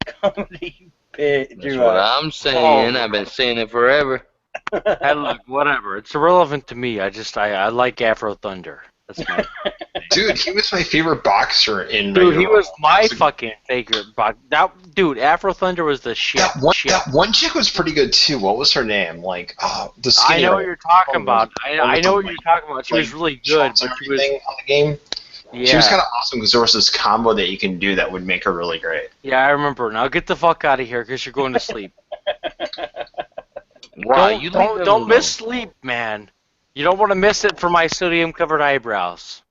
comedy pair That's duo. what I'm saying. I've been saying it forever. Hey, look, whatever. It's irrelevant to me. I like Afro Thunder. That's my Dude, he was my favorite boxer in. dude. He regular was my boxing. fucking favorite. That dude, Afro Thunder was the shit. That one chick was pretty good too. What was her name? Like, the I skinny know one. what you're talking about. I know what you're talking about. She Like, was really good, shots and but she was everything on the game. yeah. She was kind of awesome because there was this combo that you can do that would make her really great. Yeah, I remember. Now get the fuck out of here because you're going to sleep. Why? Don't You don't, leave them don't alone. miss sleep, man. You don't want to miss it for my sodium-covered eyebrows.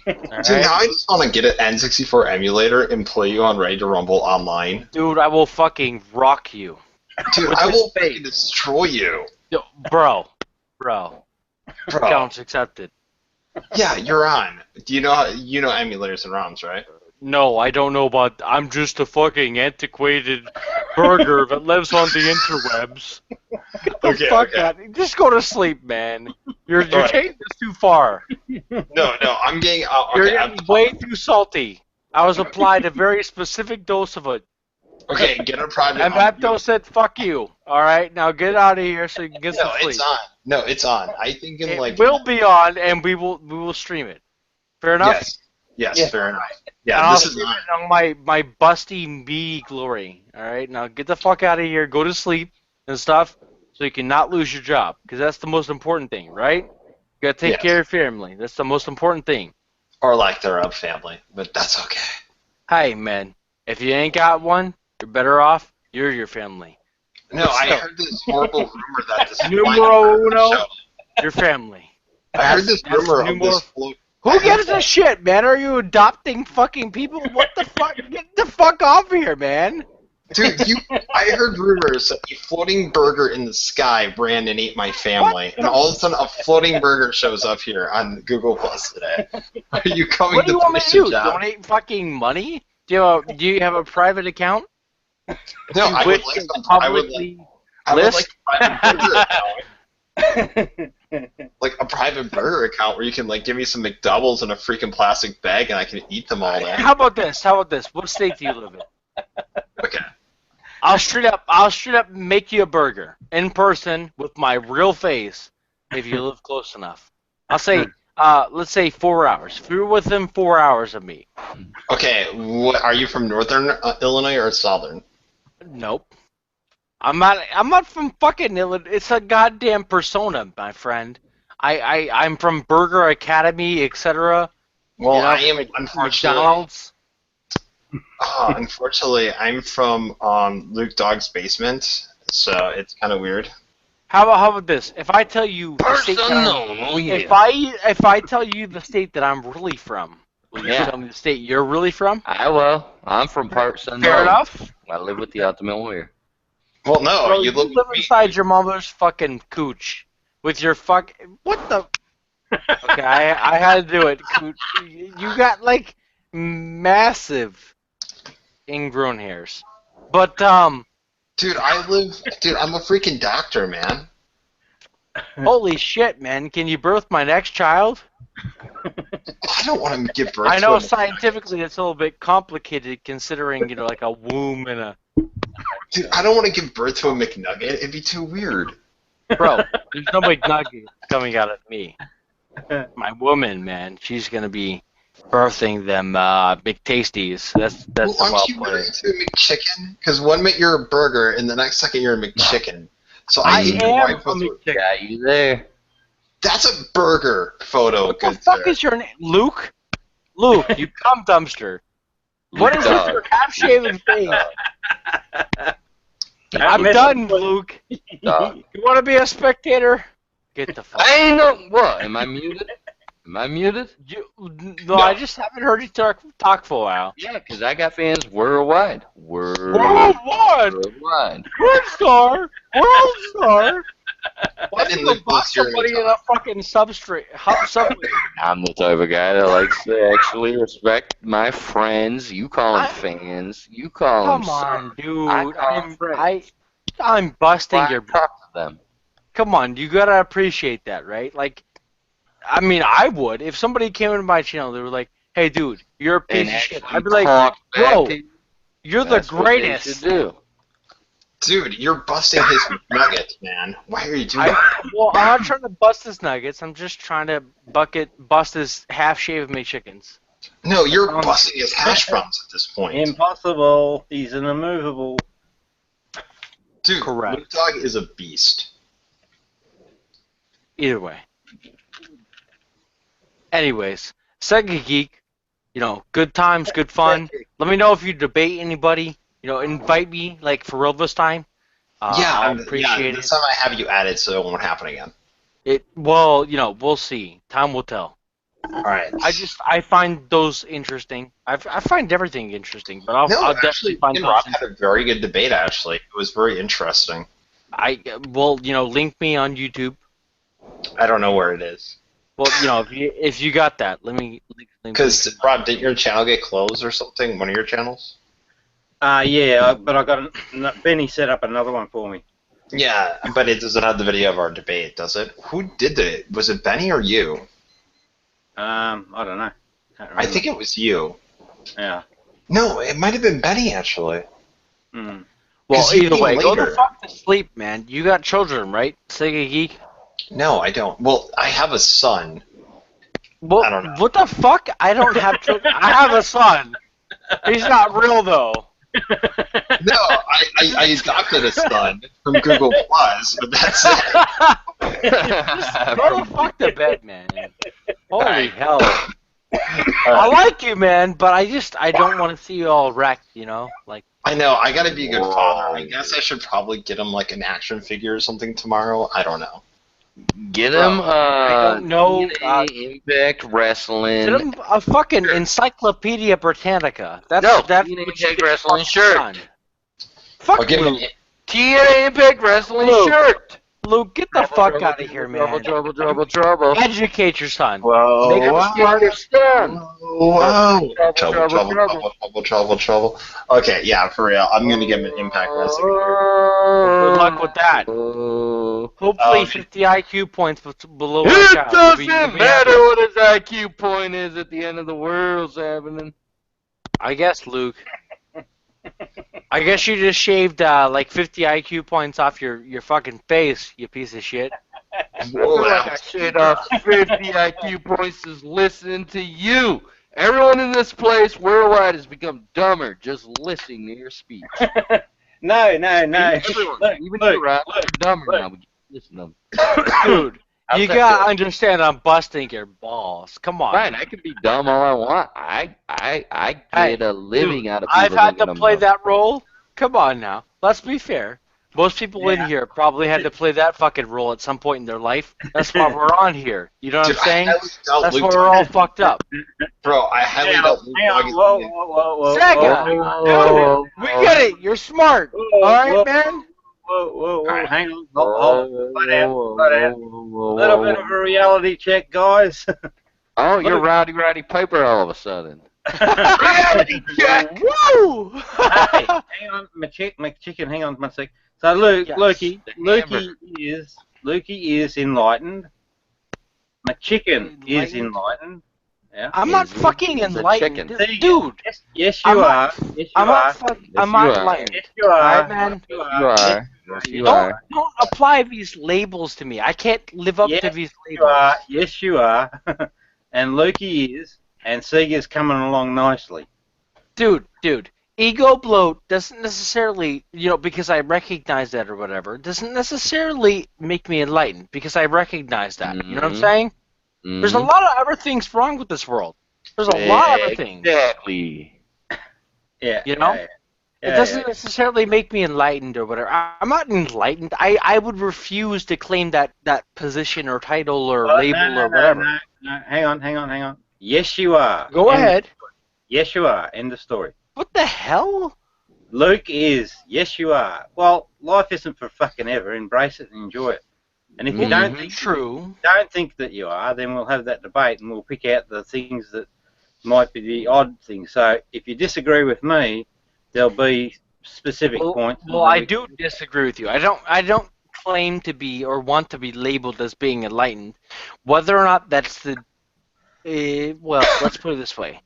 All Dude, right? now I just want to get an N64 emulator and play you on Ready to Rumble online. Dude, I will fucking rock you. Dude, With I this will face. fucking destroy you. Yo, bro. Bro. Challenge accepted. Yeah, you're on. Do you know emulators and ROMs, right? No, I don't know about. I'm just a fucking antiquated burger that lives on the interwebs. Get the Okay, fuck okay. out. Just go to sleep, man. You're Alright. taking this too far. No, I'm getting. You're Okay, I'm, getting way too salty. I was applied a very specific dose of it. okay, get a private. And that dose said, fuck you. Alright, now get out of here so you can get some No, sleep. it's on. No, it's on. I think in It like. will be on, and we will stream it. Fair enough? Yes. Yes, Yeah. fair enough. And Yeah, I'll this is stream on. it on my busty meaty glory. Alright, now get the fuck out of here, go to sleep and stuff, so you can not lose your job. Because that's the most important thing, right? You gotta take Yes. care of your family. That's the most important thing. Or like their family, but that's okay. Hey, man, if you ain't got one, you're better off. You're your family. No, I heard this horrible rumor that this Numero flying uno. show. Your family. I heard this That's rumor of numero- this float. Who gives a shit, man? Are you adopting fucking people? What the fuck? Get the fuck off here, man. Dude, I heard rumors that a floating burger in the sky ran and ate my family, and all of a sudden a floating burger shows up here on Google Plus today. Are you coming What do you to want me finish to your do? job? Donate fucking money? Do you have a private account? No, You I would wish like to some. I would like list? a private burger account. Like a private burger account where you can like give me some McDoubles in a freaking plastic bag and I can eat them all day. How about this? What state do you live in? Okay. I'll straight up make you a burger in person with my real face if you live close enough. I'll say, let's say 4 hours. If you're within 4 hours of me. Okay, what are you from Northern Illinois or Southern? Nope. I'm not from fucking Illinois. It's a goddamn persona, my friend. I'm from Burger Academy, etc. Well, You know, I am like unfortunately. McDonald's. Unfortunately, I'm from Luke Dogg's basement, so it's kind of weird. How about this? If I tell you the state that Unknown. Oh yeah. if I tell you the state that I'm really from, will you Yeah. tell me the state you're really from? I will. I'm from Parks Unknown. Fair enough. I live with the Ultimate Warrior. Well, no, Bro, you live with me. inside your mother's fucking cooch with your what the? Okay, I had to do it. Cooch. You got like massive ingrown hairs, but Dude, I'm a freaking doctor, man. holy shit, man! Can you birth my next child? I don't want to give birth I know to a scientifically it's a little bit complicated considering like a womb and a. Dude, I don't want to give birth to a McNugget. It'd be too weird. Bro, there's no McNugget coming out of me. My woman, man, she's gonna be birthing them McTasties. That's Well, the well aren't you played. married to a McChicken? Because 1 minute you're a burger, and the next second you're a McChicken. So I think your am wife a was- McChicken. Got you there. That's a burger photo. What the good fuck sir. is your name? Luke? Luke, you cum dumpster. What is this, your half-shaven face? I'm done, Luke. Dog. You want to be a spectator? Get the fuck. I ain't no. What? Am I muted? Am I muted? No, I just haven't heard you talk for a while. Yeah, because I got fans worldwide. Worldwide! Worldwide. World star! World star! Why I didn't do you live box this year somebody in in a fucking subway? I'm the type of guy that likes to actually respect my friends. You call them fans. You call them. Come on, dude. I call 'em friends. I'm busting Why your. talk to them? Come on, you gotta appreciate that, right? Like, I mean, I would if somebody came into my channel. They were like, "Hey, dude, you're a piece And of shit." actually I'd be like, talk back "Bro, to you. you're the That's what they greatest." should do. Dude, you're busting his nuggets, man. Why are you doing that? Well, I'm not trying to bust his nuggets. I'm just trying to bust his half-shaved McChickens. No, you're busting his hash browns at this point. Impossible. He's an immovable. Dude, Correct. Moot Dog is a beast. Either way. Anyways, Sega Geek, you know, good times, good fun. Let me know if you debate anybody. You know, invite me, like, for real this time. I'll appreciate this it. time I have you added so it won't happen again. Well, you know, we'll see. Time will tell. Alright. I find those interesting. I find everything interesting, but I'll definitely find me and those Rob had a very good debate, actually. It was very interesting. Well, you know, link me on YouTube. I don't know where it is. Well, you know, if you got that, let me link. Because, Rob, didn't your channel get closed or something? One of your channels? Yeah, but I got Benny set up another one for me. Yeah, but it doesn't have the video of our debate, does it? Who did it? Was it Benny or you? I don't know. I think it was you. Yeah. No, it might have been Benny, actually. Hmm. Well, either way, go the later. fuck to sleep, man. You got children, right? Sega Geek? No, I don't. Well, I have a son. Well, I don't know. what the fuck? I don't have children. I have a son. He's not real, though. No, I adopted a son from Google Plus, but that's it. Just go the fuck to bed, man. Holy hell. I like you, man, but I don't want to see you all wrecked, you know? Like, I know, I gotta be a good father. I guess I should probably get him, like, an action figure or something tomorrow. I don't know. Get him I don't know. Impact Wrestling. Get him a fucking Encyclopedia Britannica. That's No, that's TNA what you Impact get Wrestling fucking shirt. done. Fuck I'll get him Luke. TNA Impact Wrestling Luke. shirt. Luke, get the fuck out of here, man. Trouble. Educate your son. Whoa, Make him a smarter son. Whoa. Trouble. Trouble. Okay, yeah, for real. I'm gonna give him an Impact Wrestling figure. Good luck with that. Hopefully 50 IQ points below our It child. doesn't You'll be matter happy. what his IQ point is at the end of the world's happening. I guess, Luke. I guess you just shaved like 50 IQ points off your fucking face, you piece of shit. Like I shaved off 50 IQ points just listening to you. Everyone in this place worldwide has become dumber just listening to your speech. No. Everyone, Look, even look, you, right? look, You're dumber look. now. We listen to them. Dude, How's you that gotta feel? understand I'm busting your balls. Come on. Fine, I can be dumb all I want. I get a living Dude, out of people I've had thinking to I'm play dumb. that role. Come on now. Let's be fair. Most people in here probably had to play that fucking role at some point in their life. That's why we're on here. You know what I'm saying? That's why we're all fucked up. Bro, I highly doubt Luke Dog is Whoa. Sega! Dude, we get it. You're smart. Alright, man? Whoa. Hang on. Hold on. Little bit of a reality check, guys. Oh, you're Rowdy Piper all of a sudden. Reality check! Woo! Hey, hang on, McChicken, hang on 1 sec. So Yes, Lukey the is enlightened. McChicken is enlightened. Yeah. I'm not He's fucking a enlightened. chicken. Dude, Yes, I'm you not- are. Yes, you I'm are. not fucking. Yes, I'm you not are. enlightened. Yes, you are. Alright, man. You are. Yes, you Don't are. apply these labels to me. I can't live up to Yes, these You labels. are. Yes, you are. And Lukey is. And Sega's coming along nicely. Dude, ego bloat doesn't necessarily, you know, because I recognize that or whatever, doesn't necessarily make me enlightened because I recognize that. You know what I'm Mhm. saying? There's a lot of other things wrong with this world. There's a lot of other things. Exactly. Yeah. You know? Yeah. It doesn't necessarily make me enlightened or whatever. I'm not enlightened. I would refuse to claim that position or title or label or whatever. No. Hang on. Yes, you are. Go End ahead. of story. Yes, you are. End of story. What the hell? Luke is. Yes, you are. Well, life isn't for fucking ever. Embrace it and enjoy it. And if you don't think that you are, then we'll have that debate and we'll pick out the things that might be the odd things. So if you disagree with me, there'll be specific points. Well, I do disagree with you. I don't claim to be or want to be labeled as being enlightened. Whether or not that's the well, let's put it this way.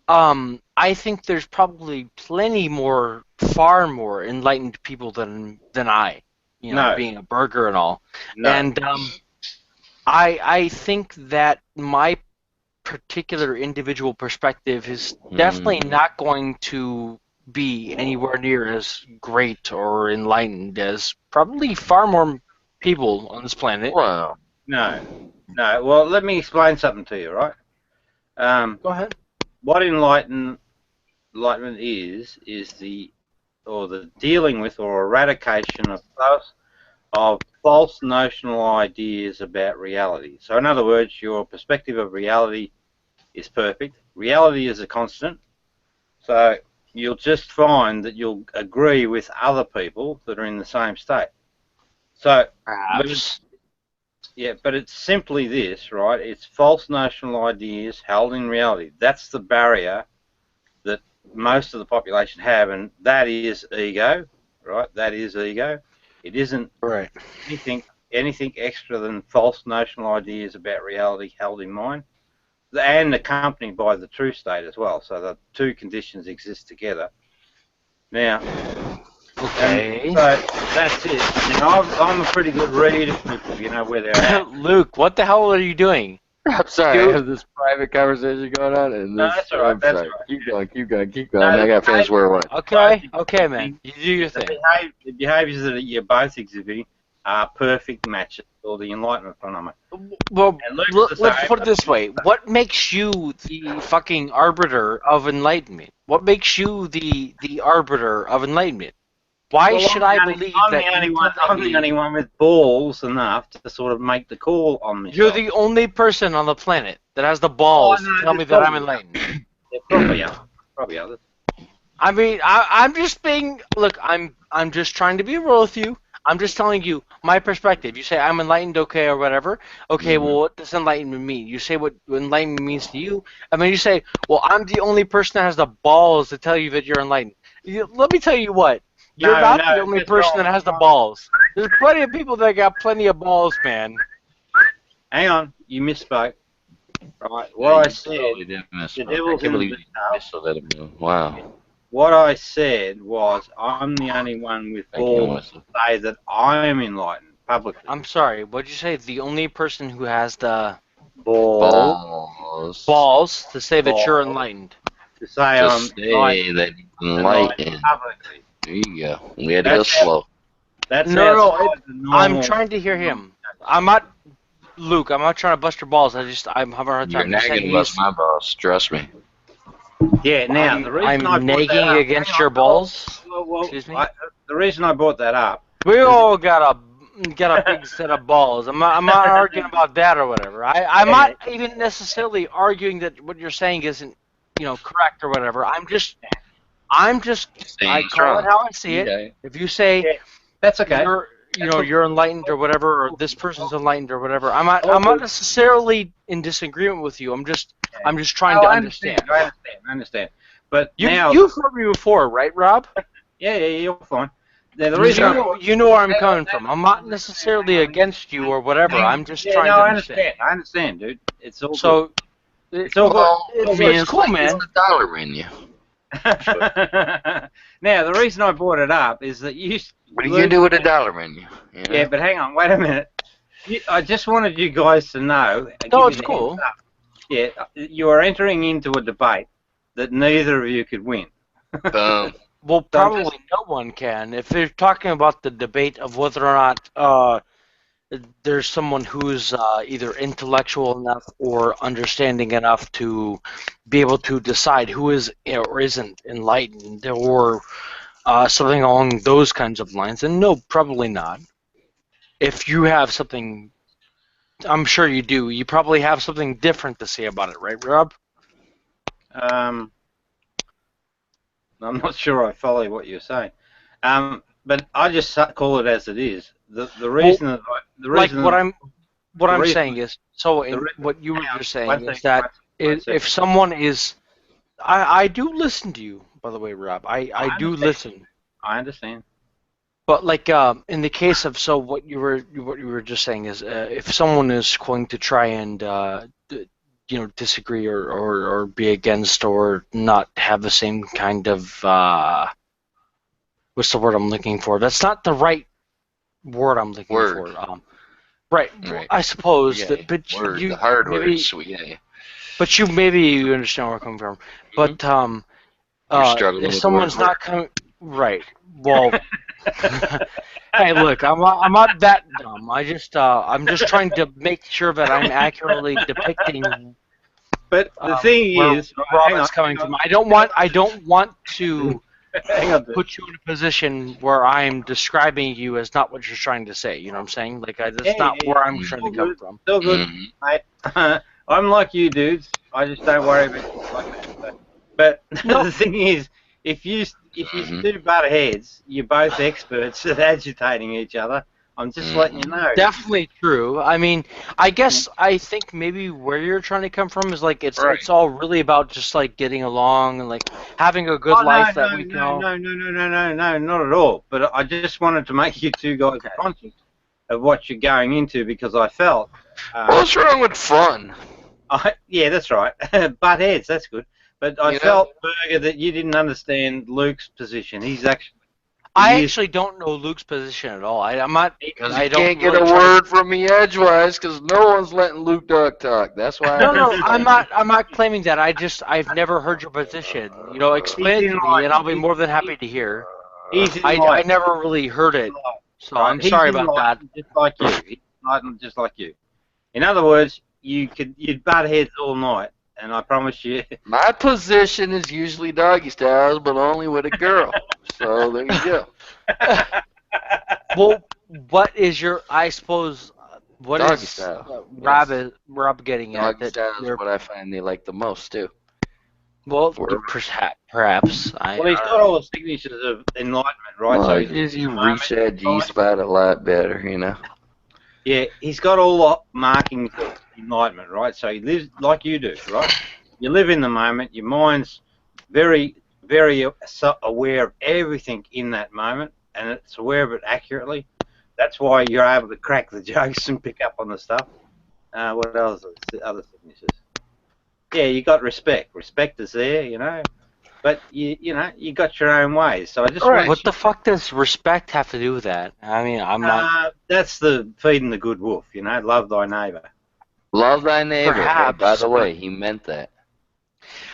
I think there's probably plenty more, far more enlightened people than I. You know, No. being a burger and all. No. And I think that my particular individual perspective is definitely not going to be anywhere near as great or enlightened as probably far more people on this planet. Wow. No. Well, let me explain something to you, right? Go ahead. What enlightenment is the dealing with or eradication of false notional ideas about reality. So in other words, your perspective of reality is perfect. Reality is a constant. So you'll just find that you'll agree with other people that are in the same state. So, Perhaps. but it's simply this, right? It's false notional ideas held in reality. That's the barrier that most of the population have, and that is ego, right? That is ego. It isn't Right. anything extra than false notional ideas about reality held in mind, and accompanied by the true state as well. So the two conditions exist together. Now, Okay. so that's it. Now, I'm a pretty good reader of people, you know, where they're at. Luke, what the hell are you doing? I'm sorry, I have this private conversation going on, and No, this, that's all right, I'm that's sorry. all right. Keep going. No, I got to finish where I was. Okay, man. You do your thing. The behaviours that you're both exhibiting are perfect matches for the Enlightenment phenomenon. Well, And Luke's the let's same. put it this way. What makes you the fucking arbiter of enlightenment? What makes you the arbiter of enlightenment? Why Well, should I believe I'm that the only you one? tell I'm me- the only one with balls enough to sort of make the call on this. You're the only person on the planet that has the balls Oh, no, to tell me there's that I'm probably- enlightened. Yeah, probably others. I mean, I'm just being. Look, I'm just trying to be real with you. I'm just telling you my perspective. You say I'm enlightened, okay, or whatever. Okay, well, what does enlightenment mean? You say what enlightenment means to you, and then you say, well, I'm the only person that has the balls to tell you that you're enlightened. Let me tell you what. You're No, not no, the only that's person wrong. that has the balls. There's plenty of people that got plenty of balls, man. Hang on, you misspoke. Right, what I said. Totally didn't miss The it. I devil's can't in the believe you detail. missed that. Wow. What I said was I'm the only one with Thank you, balls Melissa. to say that I am enlightened publicly. I'm sorry. What'd you say? The only person who has the Balls. balls to say that you're Balls. enlightened. To say To I'm say that enlightened. publicly. There you go. We had to go That's slow. That's No, outside the I'm normal- trying to hear him. I'm not, Luke. I'm not trying to bust your balls. I'm having a hard You're time. You're saying nagging about my balls. Trust me. Yeah. Now the reason I I'm brought that nagging up- against hang your on, balls. Well, Excuse me? the reason I brought that up. We all got a big set of balls. I'm not arguing about that or whatever. I'm not even necessarily arguing that what you're saying isn't, correct or whatever. I'm just I call it how I see it. Okay. If you say That's okay. you're enlightened or whatever, or this person's enlightened or whatever, I'm not necessarily in disagreement with you. I'm just trying to I understand. I understand. But now, You've heard me before, right, Rob? yeah, you're fine. Now, the reason You know where I'm coming from. I'm not necessarily against you or whatever. I'm just trying to understand. I understand, dude. It's all So, It's all Well, it's cool, man. It's the dollar in you. good. Now, the reason I brought it up is that you. What are you gonna do with a dollar in you? You know? Yeah, but hang on, wait a minute. I just wanted you guys to know. No, give you it's the cool. heads up. Yeah, you are entering into a debate that neither of you could win. Boom. Well, probably no one can. If they're talking about the debate of whether or not there's someone who's either intellectual enough or understanding enough to be able to decide who is or isn't enlightened or something along those kinds of lines, then no, probably not. If you have something, I'm sure you do, you probably have something different to say about it, right, Rob? I'm not sure I follow what you're saying, but I just call it as it is. The reason that what I'm reason- saying is, so the re- what you were just saying one is second, that one second. if someone is, I do listen to you, by the way, Rob. I do understand. listen. I understand. But like in the case of what you were just saying is if someone is going to try and disagree or be against or not have the same kind of what's the word I'm looking for? That's not the right word I'm looking Word. for. Right. Right. I suppose Yeah, that, but word, you the hard maybe, words. Yeah. but you understand where I'm coming from. But You're struggling if with someone's word. not coming right, well, hey, look, I'm not that dumb. I'm just trying to make sure that I'm accurately depicting But the thing where is, Rob hang is on, coming hang from. on, I don't want to hang on. put you in a position where I'm describing you as not what you're trying to say. You know what I'm saying? Like, that's Yeah, not yeah, where I'm it's trying all to come good. from. It's all good, Mhm. mate. I'm like you dudes. I just don't worry about it like that. But the thing is, if you Mhm. two butt heads, you're both experts at agitating each other. I'm just letting you know. Definitely true. I mean, I think maybe where you're trying to come from is like it's Right. it's all really about just like getting along and like having a good Oh, life no, that we no, know. no, not at all. But I just wanted to make you two guys conscious of what you're going into because I felt. What's wrong with fun? Yeah, that's right. Butt heads, that's good. But I You know? felt, Berger, that you didn't understand Luke's position. He's actually. I actually don't know Luke's position at all. I'm not. Because I you don't can't get really a try to- word from me edgewise because no one's letting Luke Duck talk. That's why. No, I'm not claiming that. I've never heard your position. Explain it to me, and I'll be more than happy to hear. He's I enlightened. never really heard it, so Right? I'm sorry about that. He's just like you. He's enlightened just like you. In other words, you'd butt heads all night, and I promise you. My position is usually doggy styles, but only with a girl. So there you go. Well, what is your? I suppose. What Doggy is style. Rob getting at Doggy that? style is what I find they like the most too. Well, Where- perhaps. Well, he's got all the signatures of enlightenment, right? Well, So it gives you reach that G spot a lot better, you know. yeah, he's got all the markings of enlightenment, right? So he lives like you do, right? You live in the moment. Your mind's very, very aware of everything in that moment, and it's aware of it accurately. That's why you're able to crack the jokes and pick up on the stuff. What else? Other signatures. Yeah, you got respect. Respect is there, you know. But you got your own ways. So I just want What the fuck does respect have to do with that? I mean, I'm not. that's the feeding the good wolf, you know. Love thy neighbor. Love thy neighbor. Hey, Perhaps, by the way, he meant that.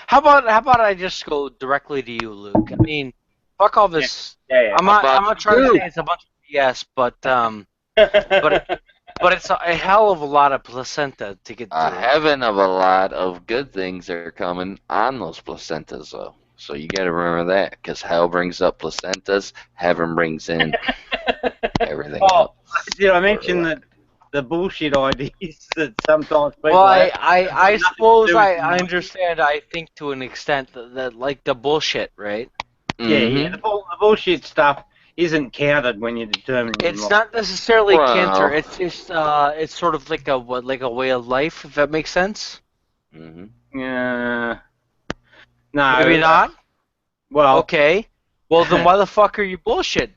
How about I just go directly to you, Luke? I mean, fuck all this. Yeah. I'm not trying to say it's a bunch of BS, but it's a hell of a lot of placenta to get A through. heaven of a lot of good things are coming on those placentas, though. So you got to remember that, because hell brings up placentas, heaven brings in everything else. Did I mention that the bullshit ideas that sometimes people Well, have? I suppose I understand. I think to an extent that like the bullshit, right? Yeah. The bullshit stuff isn't counted when you're determining. It's not necessarily Well- cancer. It's just it's sort of like a way of life, if that makes sense. No. Maybe not. Well, Okay. Well, then why the fuck are you bullshit?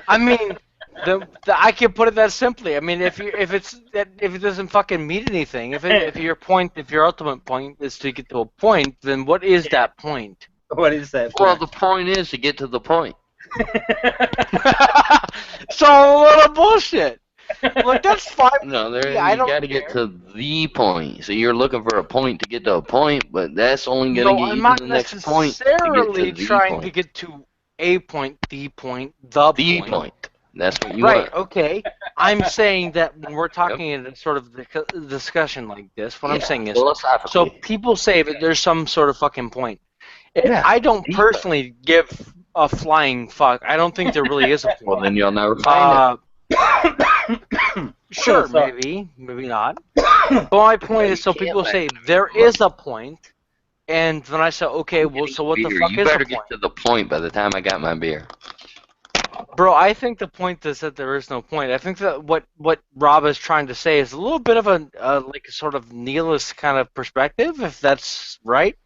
I mean, I can put it that simply. I mean, if it doesn't fucking mean anything, if your ultimate point is to get to a point, then what is that point? What is that? Well, the point is to get to the point. So a little bullshit. Look, that's fine. No, you you got to get to the point. So you're looking for a point to get to a point, but that's only going to get you to the next point to get to necessarily the trying point. to get to a point, the point, the point. That's what you Right, want. okay. I'm saying that when we're talking in a sort of discussion like this, what I'm saying is, so people say that there's some sort of fucking point. I don't personally give a flying fuck. I don't think there really is a point. Well, then you'll never find Sure, maybe not. But my point is, so people say there is a point, and then I say, okay, well, so what the fuck You is the better point? get to the point by the time I got my beer. Bro, I think the point is that there is no point. I think that what Rob is trying to say is a little bit of like a sort of nihilist kind of perspective, if that's right.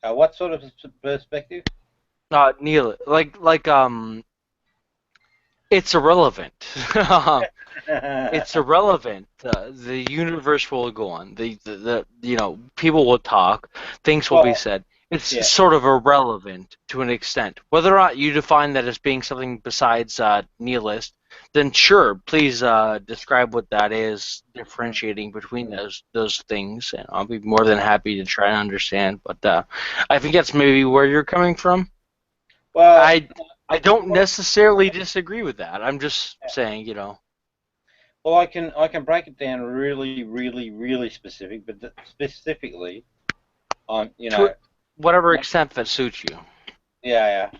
What sort of perspective? Nihilist, like it's irrelevant. It's irrelevant. The universe will go on. The people will talk. Things will be Well, said. It's yeah. sort of irrelevant to an extent. Whether or not you define that as being something besides nihilist, then sure, please describe what that is, differentiating between those things, and I'll be more than happy to try and understand. But I think that's maybe where you're coming from. Well, I don't necessarily disagree with that. I'm just saying, well, I can break it down really, really, really specific, but specifically on to whatever extent that suits you. yeah.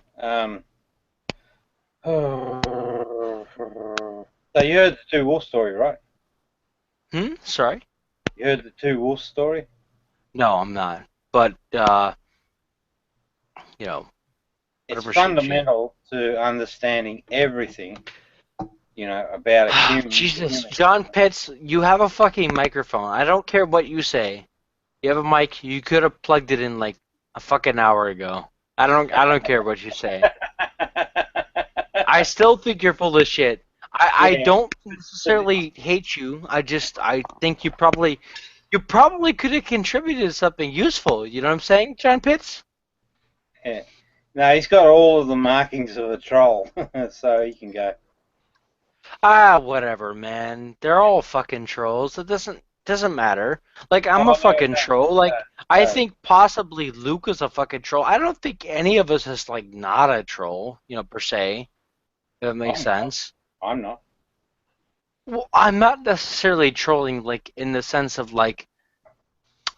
So you heard the Two Wolves story, right? Sorry? You heard the Two Wolves story? No, I'm not. But It's whatever suits you. fundamental to understanding everything, about a human. Jesus, John Pitts, you have a fucking microphone. I don't care what you say. You have a mic. You could have plugged it in like a fucking hour ago. I don't care what you say. I still think you're full of shit. I don't necessarily hate you. I think you probably could have contributed to something useful. You know what I'm saying, John Pitts? Yeah. No, he's got all of the markings of a troll, so he can go. Whatever, man. They're all fucking trolls. It doesn't matter. Like, I'm a fucking troll. Like, I think possibly Luke is a fucking troll. I don't think any of us is, like, not a troll, per se. If that makes sense. I'm not. Well, I'm not necessarily trolling, like, in the sense of, like,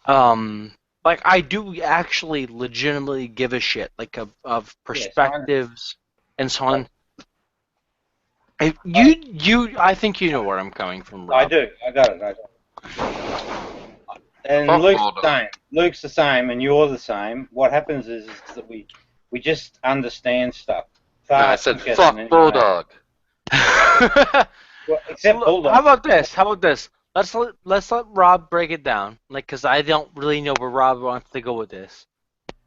I do actually legitimately give a shit, like, of perspectives and so on. I think you know where I'm coming from, Rob. I do. I got it. And Luke's the same. Luke's the same, and you're the same. What happens is that we just understand stuff. No, I said fuck Bulldog. Well, except Bulldog. How about this? Let's let Rob break it down, like, because I don't really know where Rob wants to go with this,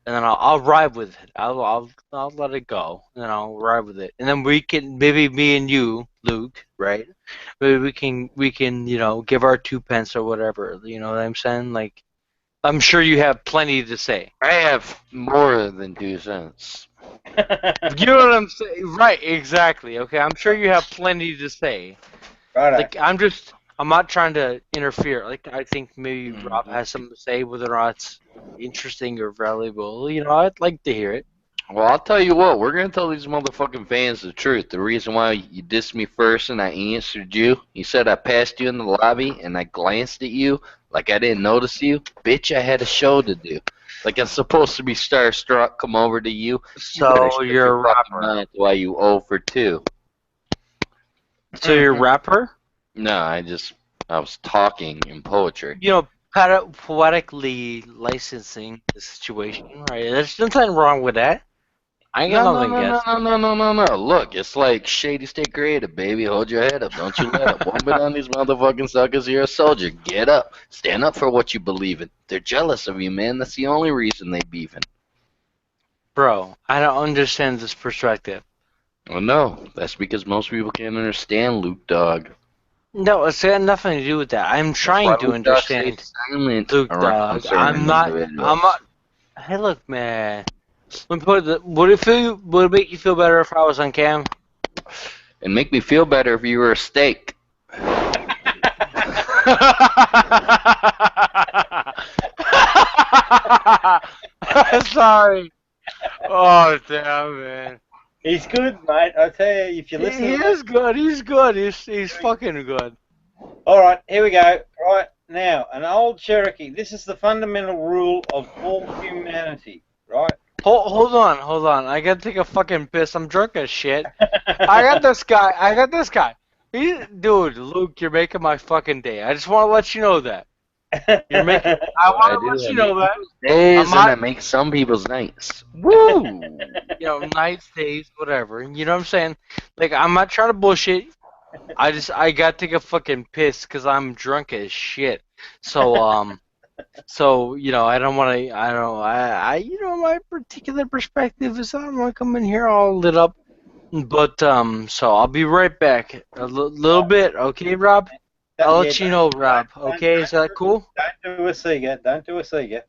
and then I'll ride with it. I'll let it go, and then I'll ride with it, and then we can maybe me and you, Luke, right? Maybe we can give our 2 pence or whatever. You know what I'm saying? Like, I'm sure you have plenty to say. I have more than 2 cents. You know what I'm saying? Right, exactly. Okay, I'm sure you have plenty to say. Right. Like, I'm not trying to interfere. Like, I think maybe Rob has something to say, whether or not it's interesting or valuable. I'd like to hear it. Well, I'll tell you what, we're going to tell these motherfucking fans the truth. The reason why you dissed me first and I answered you, you said I passed you in the lobby and I glanced at you like I didn't notice you. Bitch, I had a show to do. Like, I'm supposed to be starstruck, come over to you. So you're a rapper. Why you 0 for 2. So you're a rapper? No, I was talking in poetry. Poetically licensing the situation, right? There's nothing wrong with that. I ain't got nothing against No. Look, it's like Shady State Creative, baby. Hold your head up. Don't you let up. Won't be on these motherfucking suckers. You're a soldier. Get up. Stand up for what you believe in. They're jealous of you, man. That's the only reason they beefing. Bro, I don't understand this perspective. Well, no. That's because most people can't understand Luke Dog. No, it's got nothing to do with that. I'm trying to understand Luke Dog. I'm not. Hey, look, man. Would it make you feel better if I was on cam? It'd make me feel better if you were a steak. Sorry. Oh, damn, man. He's good, mate. I tell you, if you listen. He is good. He's good. He's fucking good. All right, here we go. Right now, an old Cherokee. This is the fundamental rule of all humanity, right? Hold on. I gotta take a fucking piss. I'm drunk as shit. I got this guy. Dude, Luke, you're making my fucking day. I just want to let you know that. I want to let you know that. Days and it makes some people's nights. Woo! Nights, days, whatever. You know what I'm saying? Like, I'm not trying to bullshit. I gotta take a fucking piss because I'm drunk as shit. So, I don't want to, my particular perspective is I don't want to come in here all lit up But so I'll be right back. A little bit, okay, Rob? I'll let you know, Rob. Okay, is that cool? Don't do a Sega. Don't do a Sega.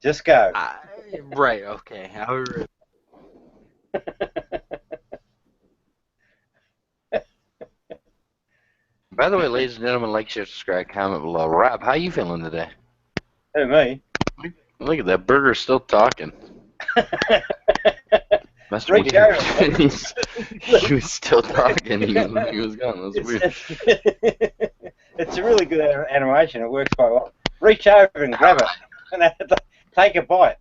Just go. Right. Okay. By the way, ladies and gentlemen, like, share, subscribe, comment below. Rob, how you feeling today? Who, me? Look at that burger still talking. That's Rick weird. Harris. He was still talking. He was gone. That's weird. It's a really good animation. It works quite well. Reach over and grab it and take a bite.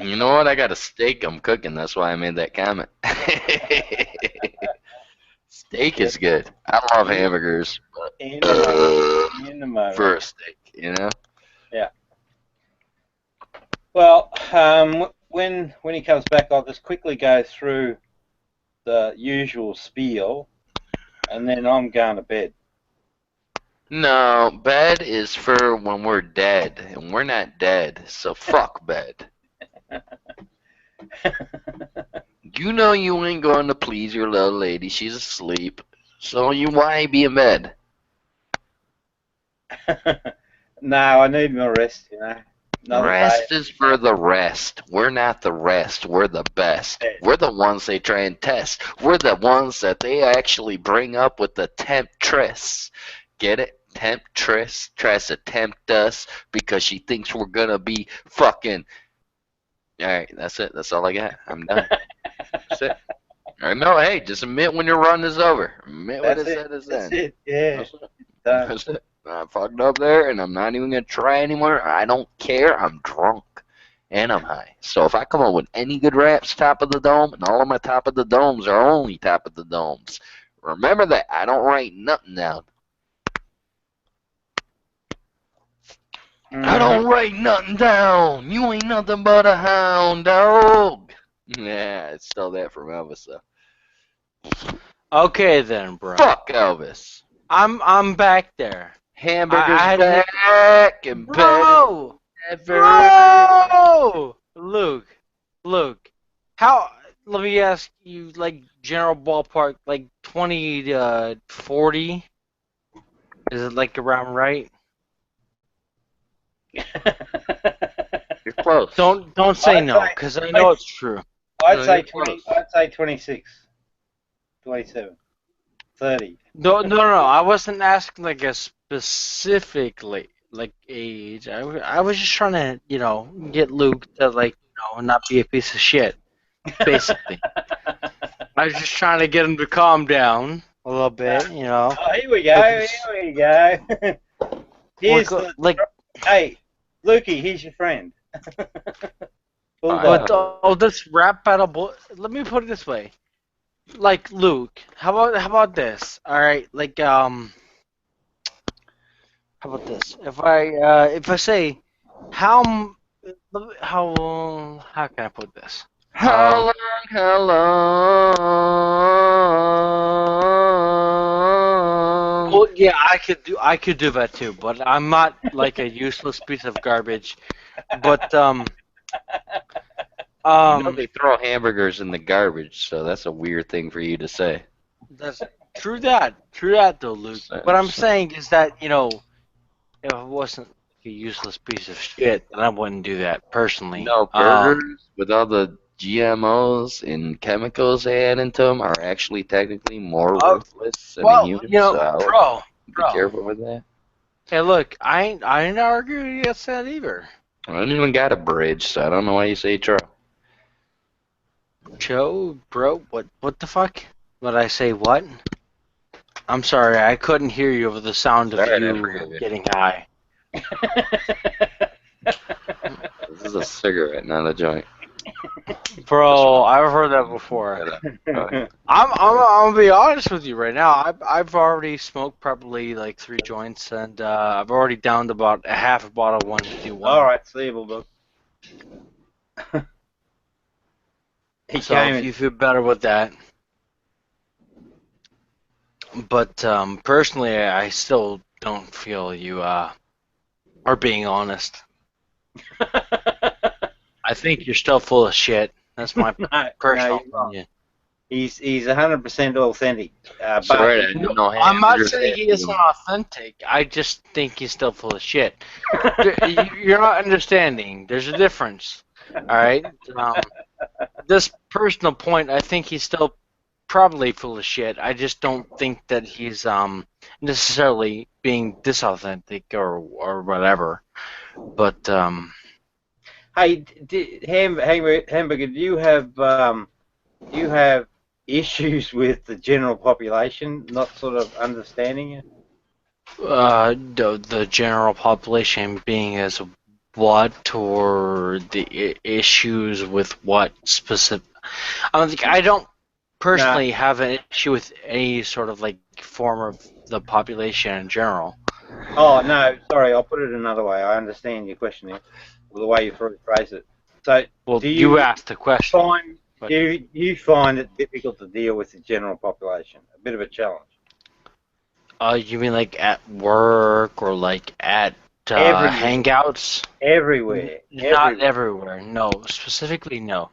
You know what? I got a steak I'm cooking. That's why I made that comment. Steak is good. I love hamburgers. But, In the moment. for a steak, you know? Yeah. Well, when he comes back, I'll just quickly go through the usual spiel, and then I'm going to bed. No, bed is for when we're dead, and we're not dead, so fuck bed. You know you ain't going to please your little lady. She's asleep, so why be in bed? No, I need my rest, you know. Another Rest day. is for the rest. We're not the rest. We're the best. We're the ones they try and test. We're the ones that they actually bring up with the temptress. Get it? Temptress tries to tempt us because she thinks we're gonna be fucking. Alright, that's it. That's all I got. I'm done. That's it. Alright, no, hey, just admit when your run is over. Admit what That's it it. said is That's then. it. Yeah. That's it. That's it. I fucked up there, and I'm not even gonna try anymore. I don't care. I'm drunk, and I'm high. So if I come up with any good raps, top of the dome, and all of my top of the domes are only top of the domes. Remember that. I don't write nothing down. I don't write nothing down. You ain't nothing but a hound dog. Yeah, I stole that from Elvis, though. Okay then, bro. Fuck Elvis. I'm back there. Hamburgers I had back and Bro! better. Bro! Luke. How? Let me ask you, like, general ballpark, like 20 to 40. Is it like around right? You're close. Don't say I'd no, say- because I know it's true. I'd No, say you're 20. close. I'd say 26, 27, 30. No. I wasn't asking like a specifically like age. I was just trying to, get Luke to not be a piece of shit. Basically, I was just trying to get him to calm down a little bit. Oh, here we go. Here we go. Here's hey, Lukey. Here's your friend. But this rap battle. Let me put it this way. Like Luke, how about this? All right, like how about this? If I say how can I put this? How long? Well, yeah, I could do that too, but I'm not like a useless piece of garbage. But You know they throw hamburgers in the garbage, so that's a weird thing for you to say. That's true that though, Luke. What I'm saying is that if it wasn't a useless piece of shit, then I wouldn't do that personally. No, burgers with all the GMOs and chemicals they add into them are actually technically more worthless than a human. So I would be careful with that. Hey, look, I ain't arguing against that either. I don't even got a bridge, so I don't know why you say Tro. Joe, bro, what the fuck? Would I say what? I'm sorry, I couldn't hear you over the sound of you getting high. This is a cigarette, not a joint. Bro, I've heard that before. I'm gonna be honest with you right now. I've already smoked probably like 3 joints, and I've already downed about a half a bottle of 151. All right, see you, Bulldog. So if you feel better with that. But personally, I still don't feel you are being honest. I think you're still full of shit, That's my No, personal you're wrong. opinion. He's 100% authentic. Sorry, I But didn't know I'm not hamburgers saying had he isn't feelings. authentic. I just think he's still full of shit. You're not understanding. There's a difference. All right. This personal point, I think he's still probably full of shit. I just don't think that he's necessarily being disauthentic or whatever. But hey, Hamburger, do you have issues with the general population not sort of understanding you? the general population being as what, or the issues with what specific? I don't personally have an issue with any sort of like form of the population in general. Oh no, sorry, I'll put it another way. I understand your question here, or the way you phrase it. So, Well, do you asked the question. But do you find it difficult to deal with the general population? A bit of a challenge. You mean like at work or like at Everywhere. hangouts? Everywhere. Not everywhere. No, specifically no.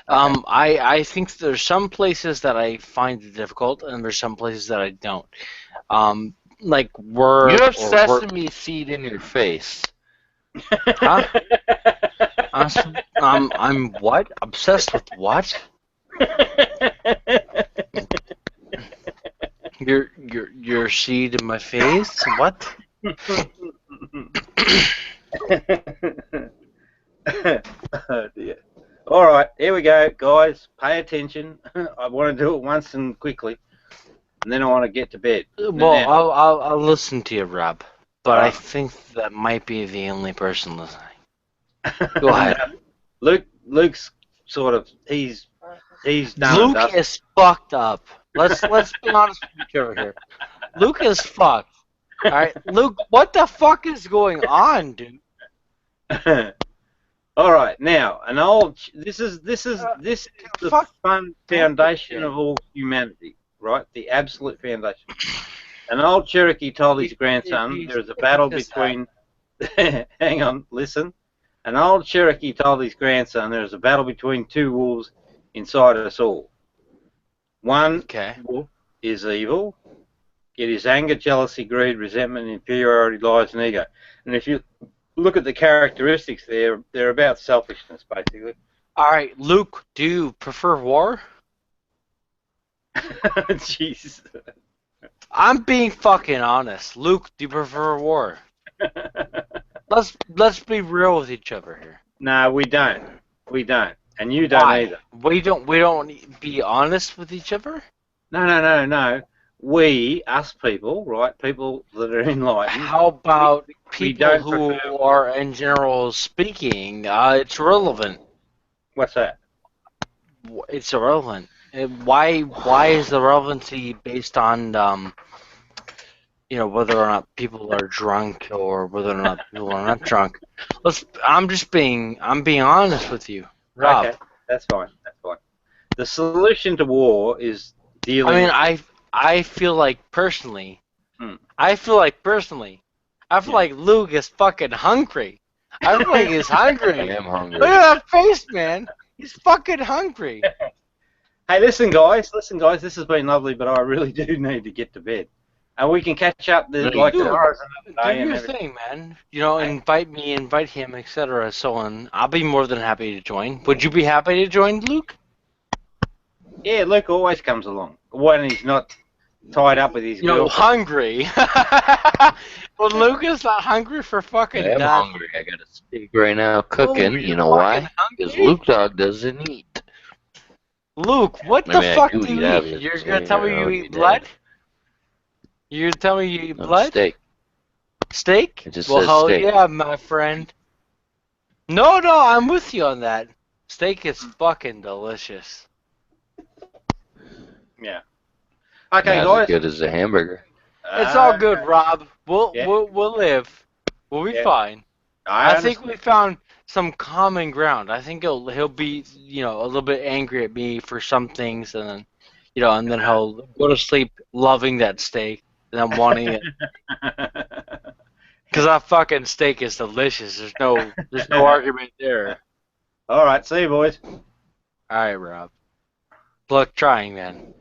I think there's some places that I find it difficult, and there's some places that I don't. Like work. You have or sesame seed in your face. Huh? I'm what? Obsessed with what? Your seed in my face? What? Oh dear. All right, here we go, guys. Pay attention. I want to do it once and quickly, and then I want to get to bed. Well, I'll listen to you, Rob. But I think that might be the only person listening. Go ahead. Luke's sort of he's done. Luke is fucked up. Let's be honest with each other here. Luke is fucked. All right, Luke, what the fuck is going on, dude? All right, now this is the fun foundation of all humanity, right? The absolute foundation. An old Cherokee told his grandson there is a battle between. Hang on, listen. An old Cherokee told his grandson there is a battle between two wolves inside us all. One wolf is evil. It is anger, jealousy, greed, resentment, inferiority, lies, and ego. And if you look at the characteristics there, they're about selfishness, basically. All right, Luke, do you prefer war? Jeez. I'm being fucking honest. Luke, do you prefer war? Let's be real with each other here. No, we don't. We don't. And you don't either. We don't be honest with each other? No. We, us people, right? People that are enlightened. How about people who are, in general speaking, it's irrelevant. What's that? It's irrelevant. Why is the relevancy based on whether or not people are drunk or whether or not people are not drunk? I'm being honest with you, Rob. Okay, that's fine. The solution to war is dealing. I mean, I feel like personally, Luke is fucking hungry. I feel like he's hungry. I am hungry. Look at that face, man. He's fucking hungry. Hey, listen, guys. This has been lovely, but I really do need to get to bed. And we can catch up tomorrow. Do your thing, man. Invite me, invite him, etc. So on. I'll be more than happy to join. Would you be happy to join, Luke? Yeah, Luke always comes along when he's not tied up with his girlfriend. Hungry. Well, Luke is not hungry for fucking I'm hungry. I got a steak right now cooking. You know why? Because Luke Dog doesn't eat. Luke, what the fuck do you eat? You're gonna tell me you eat blood? You're gonna tell me you eat blood? Steak. Steak? It just well, says hell steak. yeah, my friend. No, I'm with you on that. Steak is fucking delicious. Yeah. Okay, Not guys. as good as a hamburger. It's all good, Rob. We'll live. We'll be fine. I think we found some common ground. I think he'll be a little bit angry at me for some things, and then and then he'll go to sleep loving that steak and then wanting it. Because that fucking steak is delicious. There's no argument there. All right, see you, boys. All right, Rob. Look, trying then.